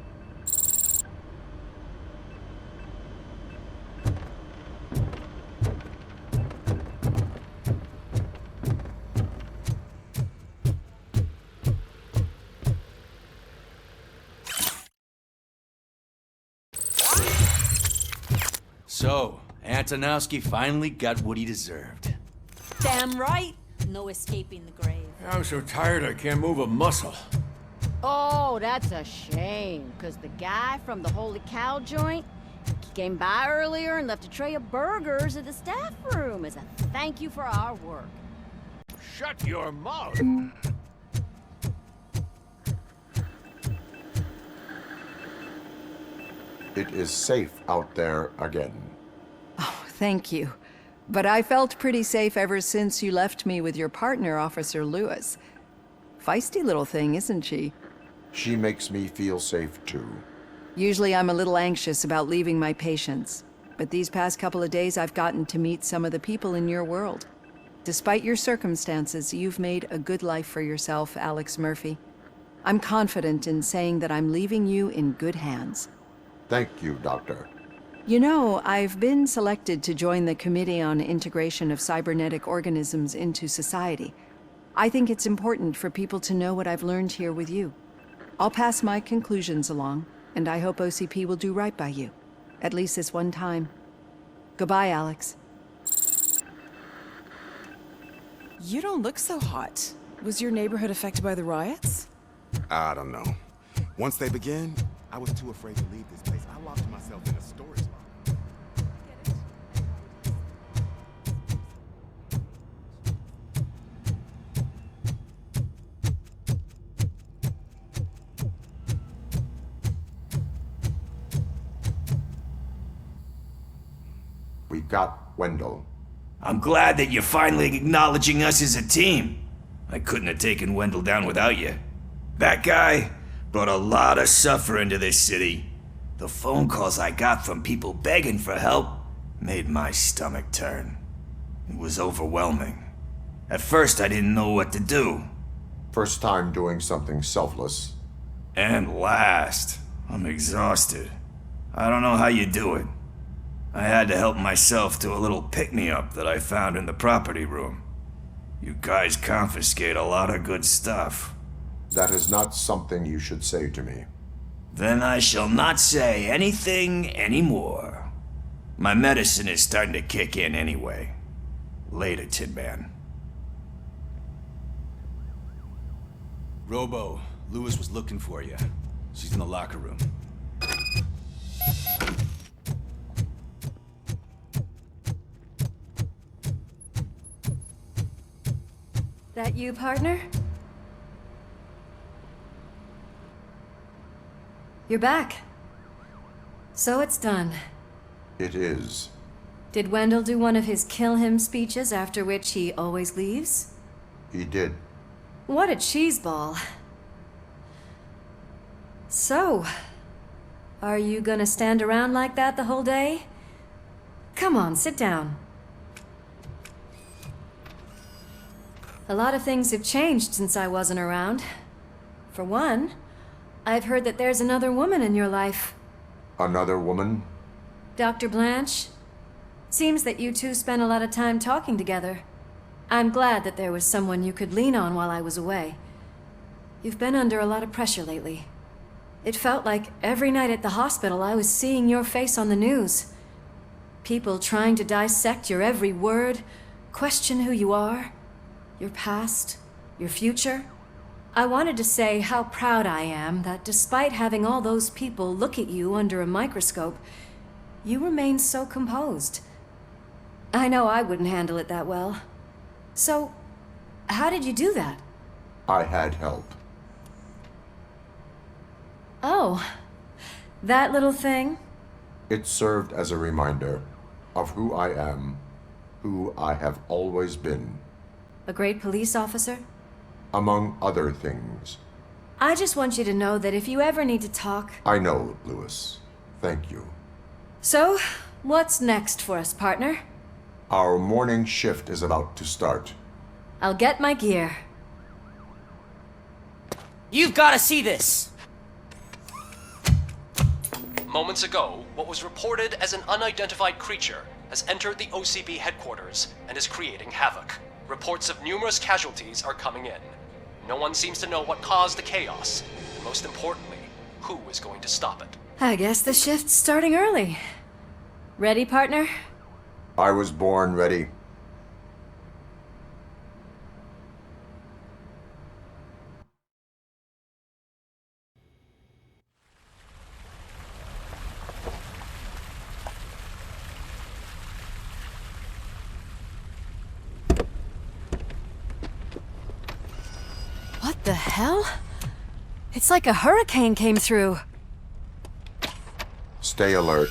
So, Antonowski finally got what he deserved. Damn right. No escaping the grave. I'm so tired I can't move a muscle. Oh, that's a shame, because the guy from the Holy Cow joint, he came by earlier and left a tray of burgers at the staff room as a thank you for our work. Shut your mouth! It is safe out there again. Oh, thank you. But I felt pretty safe ever since you left me with your partner, Officer Lewis. Feisty little thing, isn't she? She makes me feel safe too. Usually I'm a little anxious about leaving my patients, but these past couple of days I've gotten to meet some of the people in your world. Despite your circumstances, you've made a good life for yourself, Alex Murphy. I'm confident in saying that I'm leaving you in good hands. Thank you, Doctor. You know, I've been selected to join the Committee on Integration of Cybernetic Organisms into Society. I think it's important for people to know what I've learned here with you. I'll pass my conclusions along, and I hope OCP will do right by you. At least this one time. Goodbye, Alex. You don't look so hot. Was your neighborhood affected by the riots? I don't know. Once they began, I was too afraid to leave this place. I locked myself in a storage locker. We got Wendell. I'm glad that you're finally acknowledging us as a team. I couldn't have taken Wendell down without you. That guy brought a lot of suffering to this city. The phone calls I got from people begging for help made my stomach turn. It was overwhelming. At first, I didn't know what to do. First time doing something selfless. And last, I'm exhausted. I don't know how you do it. I had to help myself to a little pick-me-up that I found in the property room. You guys confiscate a lot of good stuff. That is not something you should say to me. Then I shall not say anything anymore. My medicine is starting to kick in anyway. Later, Tin Man. Robo, Lewis was looking for you. She's in the locker room. That you, partner? You're back. So it's done. It is. Did Wendell do one of his kill him speeches after which he always leaves? He did. What a cheeseball. So, are you gonna stand around like that the whole day? Come on, sit down. A lot of things have changed since I wasn't around. For one, I've heard that there's another woman in your life. Another woman? Dr. Blanche? Seems that you two spent a lot of time talking together. I'm glad that there was someone you could lean on while I was away. You've been under a lot of pressure lately. It felt like every night at the hospital I was seeing your face on the news. People trying to dissect your every word, question who you are, your past, your future. I wanted to say how proud I am that despite having all those people look at you under a microscope, you remain so composed. I know I wouldn't handle it that well. So, how did you do that? I had help. Oh, that little thing? It served as a reminder of who I am, who I have always been. A great police officer? Among other things. I just want you to know that if you ever need to talk... I know, Lewis. Thank you. So, what's next for us, partner? Our morning shift is about to start. I'll get my gear. You've got to see this! Moments ago, what was reported as an unidentified creature has entered the OCB headquarters and is creating havoc. Reports of numerous casualties are coming in. No one seems to know what caused the chaos, and most importantly, who is going to stop it. I guess the shift's starting early. Ready, partner? I was born ready. What the hell? It's like a hurricane came through. Stay alert.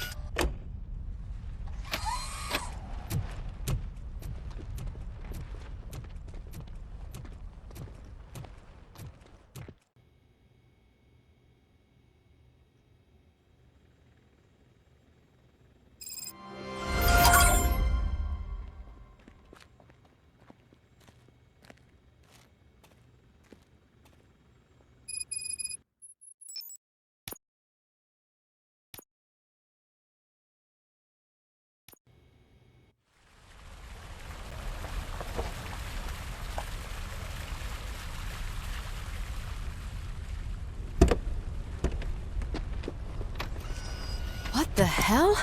What the hell?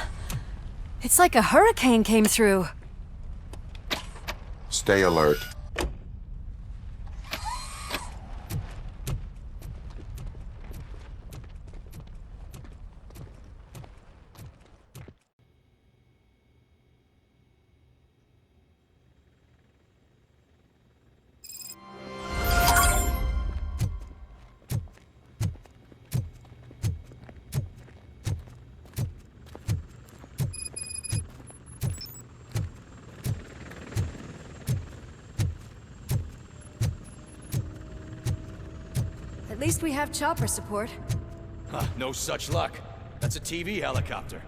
It's like a hurricane came through. Stay alert. At least we have chopper support. Huh, no such luck. That's a TV helicopter.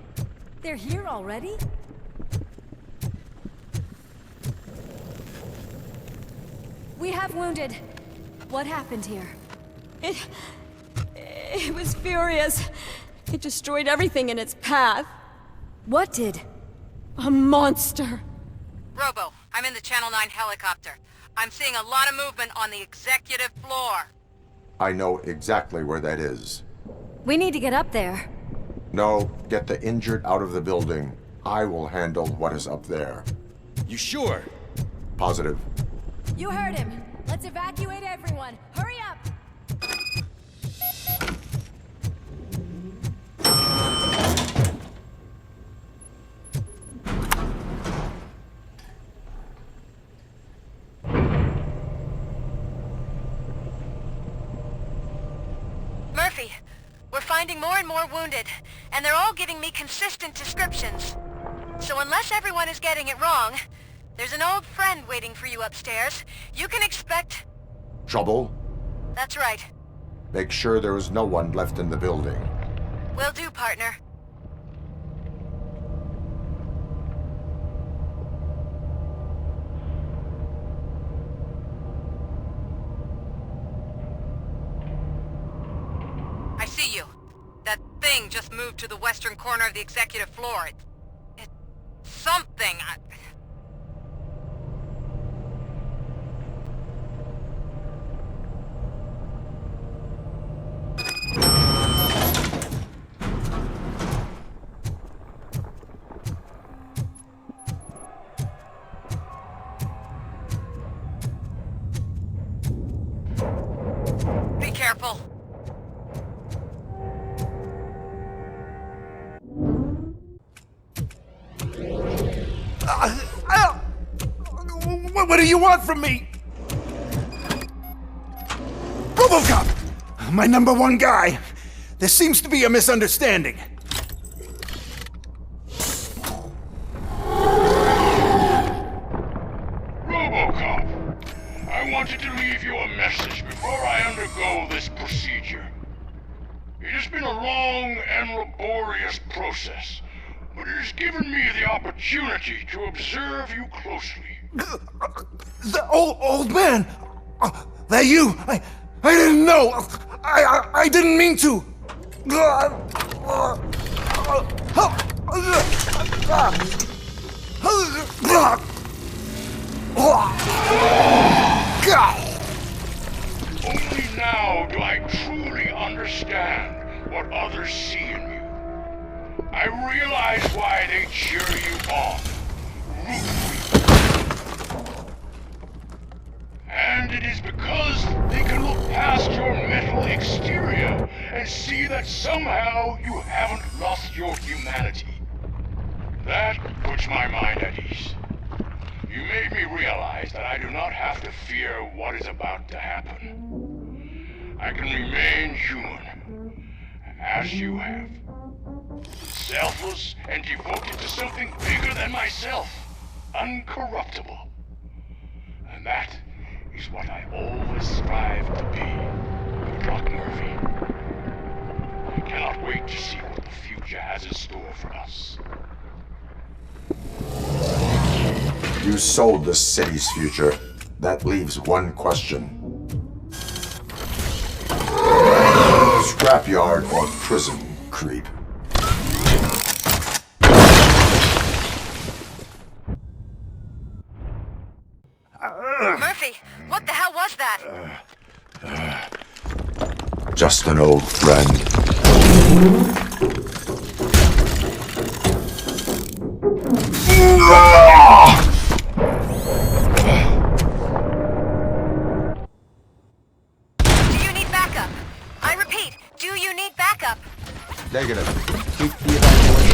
They're here already? We have wounded. What happened here? It was furious. It destroyed everything in its path. What did? A monster. Robo, I'm in the Channel 9 helicopter. I'm seeing a lot of movement on the executive floor. I know exactly where that is. We need to get up there. No, get the injured out of the building. I will handle what is up there. You sure? Positive. You heard him. Let's evacuate everyone. Hurry up! We're finding more and more wounded, and they're all giving me consistent descriptions. So unless everyone is getting it wrong, there's an old friend waiting for you upstairs. You can expect... Trouble? That's right. Make sure there is no one left in the building. Will do, partner. I see you. That thing just moved to the western corner of the executive floor. It's something. Be careful. What do you want from me? Robocop! My #1 guy. There seems to be a misunderstanding. Robocop, I wanted to leave you a message before I undergo this procedure. It has been a long and laborious process, but it has given me the opportunity to observe you closely. The old man! That you! I didn't know! I didn't mean to! Only now do I truly understand what others see in you. I realize why they cheer you on, root for you. And it is because they can look past your metal exterior and see that somehow you haven't lost your humanity. That puts my mind at ease. You made me realize that I do not have to fear what is about to happen. I can remain human, as you have. Selfless and devoted to something bigger than myself. Uncorruptible. And that is what I always strive to be. Good luck, Murphy. I cannot wait to see what the future has in store for us. You sold the city's future. That leaves one question. Scrapyard or prison, creep? Murphy, what the hell was that? Just an old friend. Do you need backup? I repeat, do you need backup? Negative. Keep the evacuation.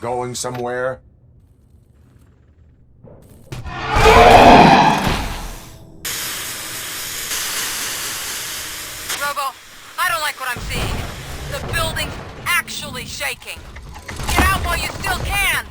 going somewhere? Robo, I don't like what I'm seeing. The building's actually shaking. Get out while you still can!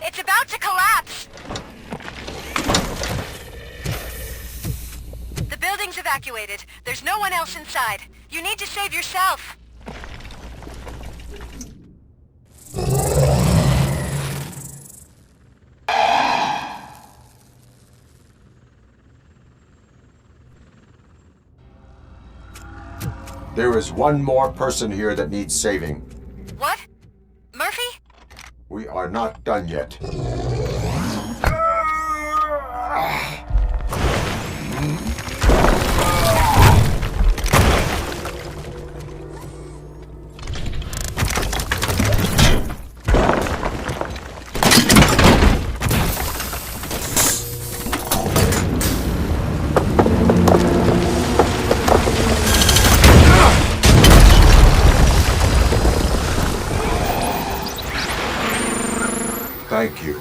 It's about to collapse! The building's evacuated. There's no one else inside. You need to save yourself. There is one more person here that needs saving. What? Murphy? We are not done yet. Thank you.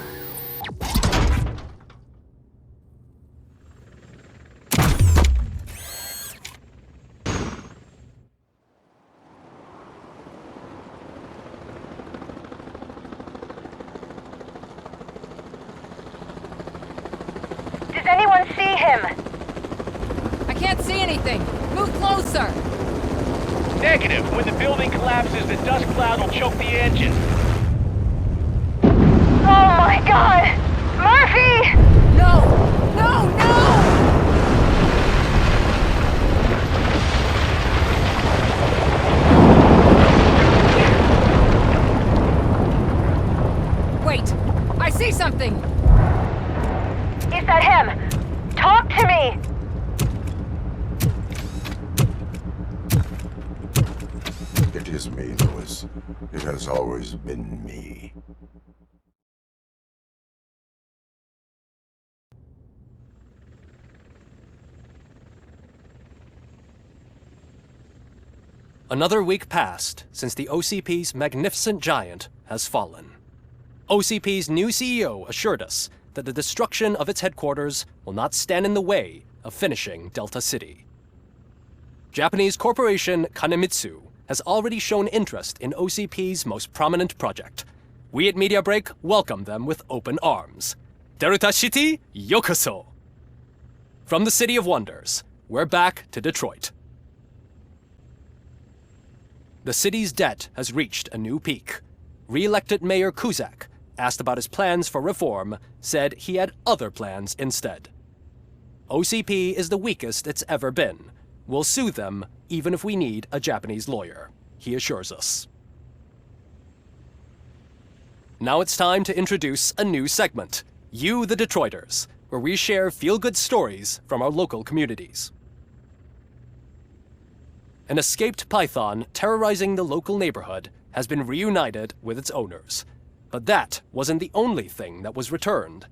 Does anyone see him? I can't see anything. Move closer. Negative. When the building collapses, the dust cloud will choke the engine. Oh my God! Murphy! No! No! No! Wait! I see something! Is that him? Talk to me! It is me, Lewis. It has always been me. Another week passed since the OCP's magnificent giant has fallen. OCP's new CEO assured us that the destruction of its headquarters will not stand in the way of finishing Delta City. Japanese corporation Kanemitsu has already shown interest in OCP's most prominent project. We at Media Break welcome them with open arms. Delta City, yokoso! From the City of Wonders, we're back to Detroit. The city's debt has reached a new peak. Re-elected Mayor Kuzak, asked about his plans for reform, said he had other plans instead. OCP is the weakest it's ever been. We'll sue them even if we need a Japanese lawyer, he assures us. Now it's time to introduce a new segment, You the Detroiters, where we share feel-good stories from our local communities. An escaped python terrorizing the local neighborhood has been reunited with its owners. But that wasn't the only thing that was returned.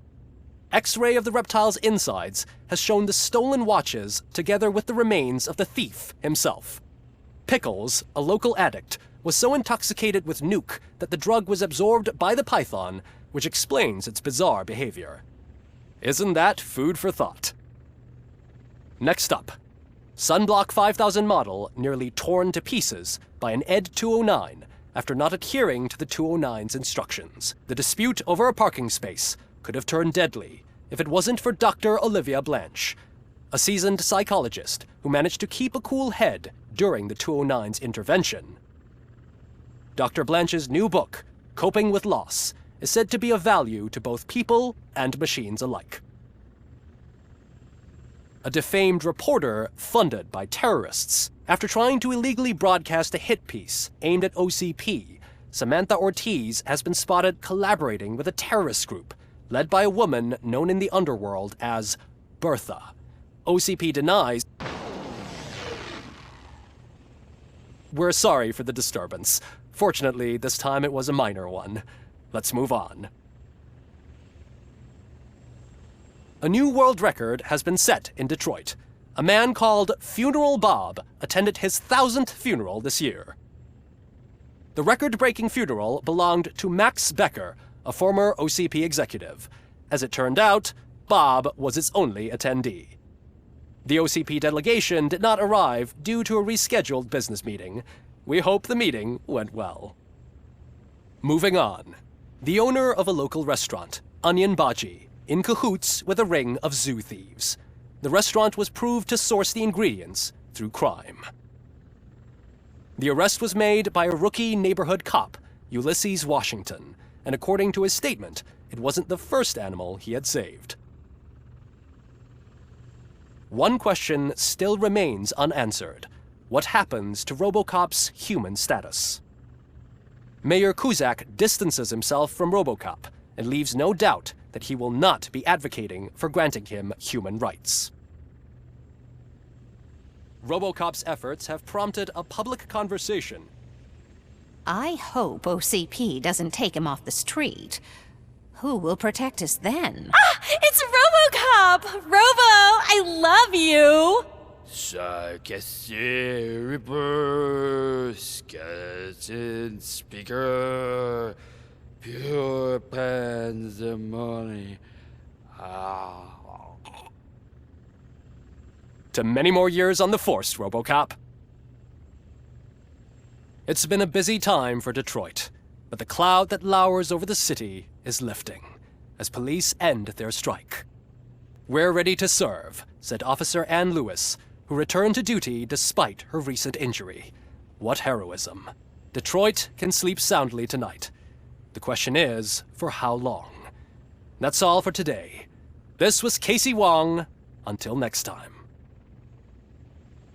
X-ray of the reptile's insides has shown the stolen watches together with the remains of the thief himself. Pickles, a local addict, was so intoxicated with nuke that the drug was absorbed by the python, which explains its bizarre behavior. Isn't that food for thought? Next up, Sunblock 5000 model nearly torn to pieces by an Ed 209 after not adhering to the 209's instructions. The dispute over a parking space could have turned deadly if it wasn't for Dr. Olivia Blanche, a seasoned psychologist who managed to keep a cool head during the 209's intervention. Dr. Blanche's new book, Coping with Loss, is said to be of value to both people and machines alike. A defamed reporter funded by terrorists. After trying to illegally broadcast a hit piece aimed at OCP, Samantha Ortiz has been spotted collaborating with a terrorist group led by a woman known in the underworld as Bertha. OCP denies. We're sorry for the disturbance. Fortunately, this time it was a minor one. Let's move on. A new world record has been set in Detroit. A man called Funeral Bob attended his 1000th funeral this year. The record-breaking funeral belonged to Max Becker, a former OCP executive. As it turned out, Bob was its only attendee. The OCP delegation did not arrive due to a rescheduled business meeting. We hope the meeting went well. Moving on. The owner of a local restaurant, Onion Baji, in cahoots with a ring of zoo thieves. The restaurant was proved to source the ingredients through crime. The arrest was made by a rookie neighborhood cop, Ulysses Washington, and according to his statement, it wasn't the first animal he had saved. One question still remains unanswered. What happens to Robocop's human status? Mayor Kuzak distances himself from Robocop and leaves no doubt that he will not be advocating for granting him human rights. Robocop's efforts have prompted a public conversation. I hope OCP doesn't take him off the street. Who will protect us then? Ah! It's Robocop! Robo, I love you! Sarcastic Reaper, skeleton speaker, pure pandemonium. To many more years on the force, Robocop. It's been a busy time for Detroit, but the cloud that lowers over the city is lifting as police end their strike. We're ready to serve, said Officer Ann Lewis, who returned to duty despite her recent injury. What heroism. Detroit can sleep soundly tonight. The question is, for how long? That's all for today. This was Casey Wong. Until next time.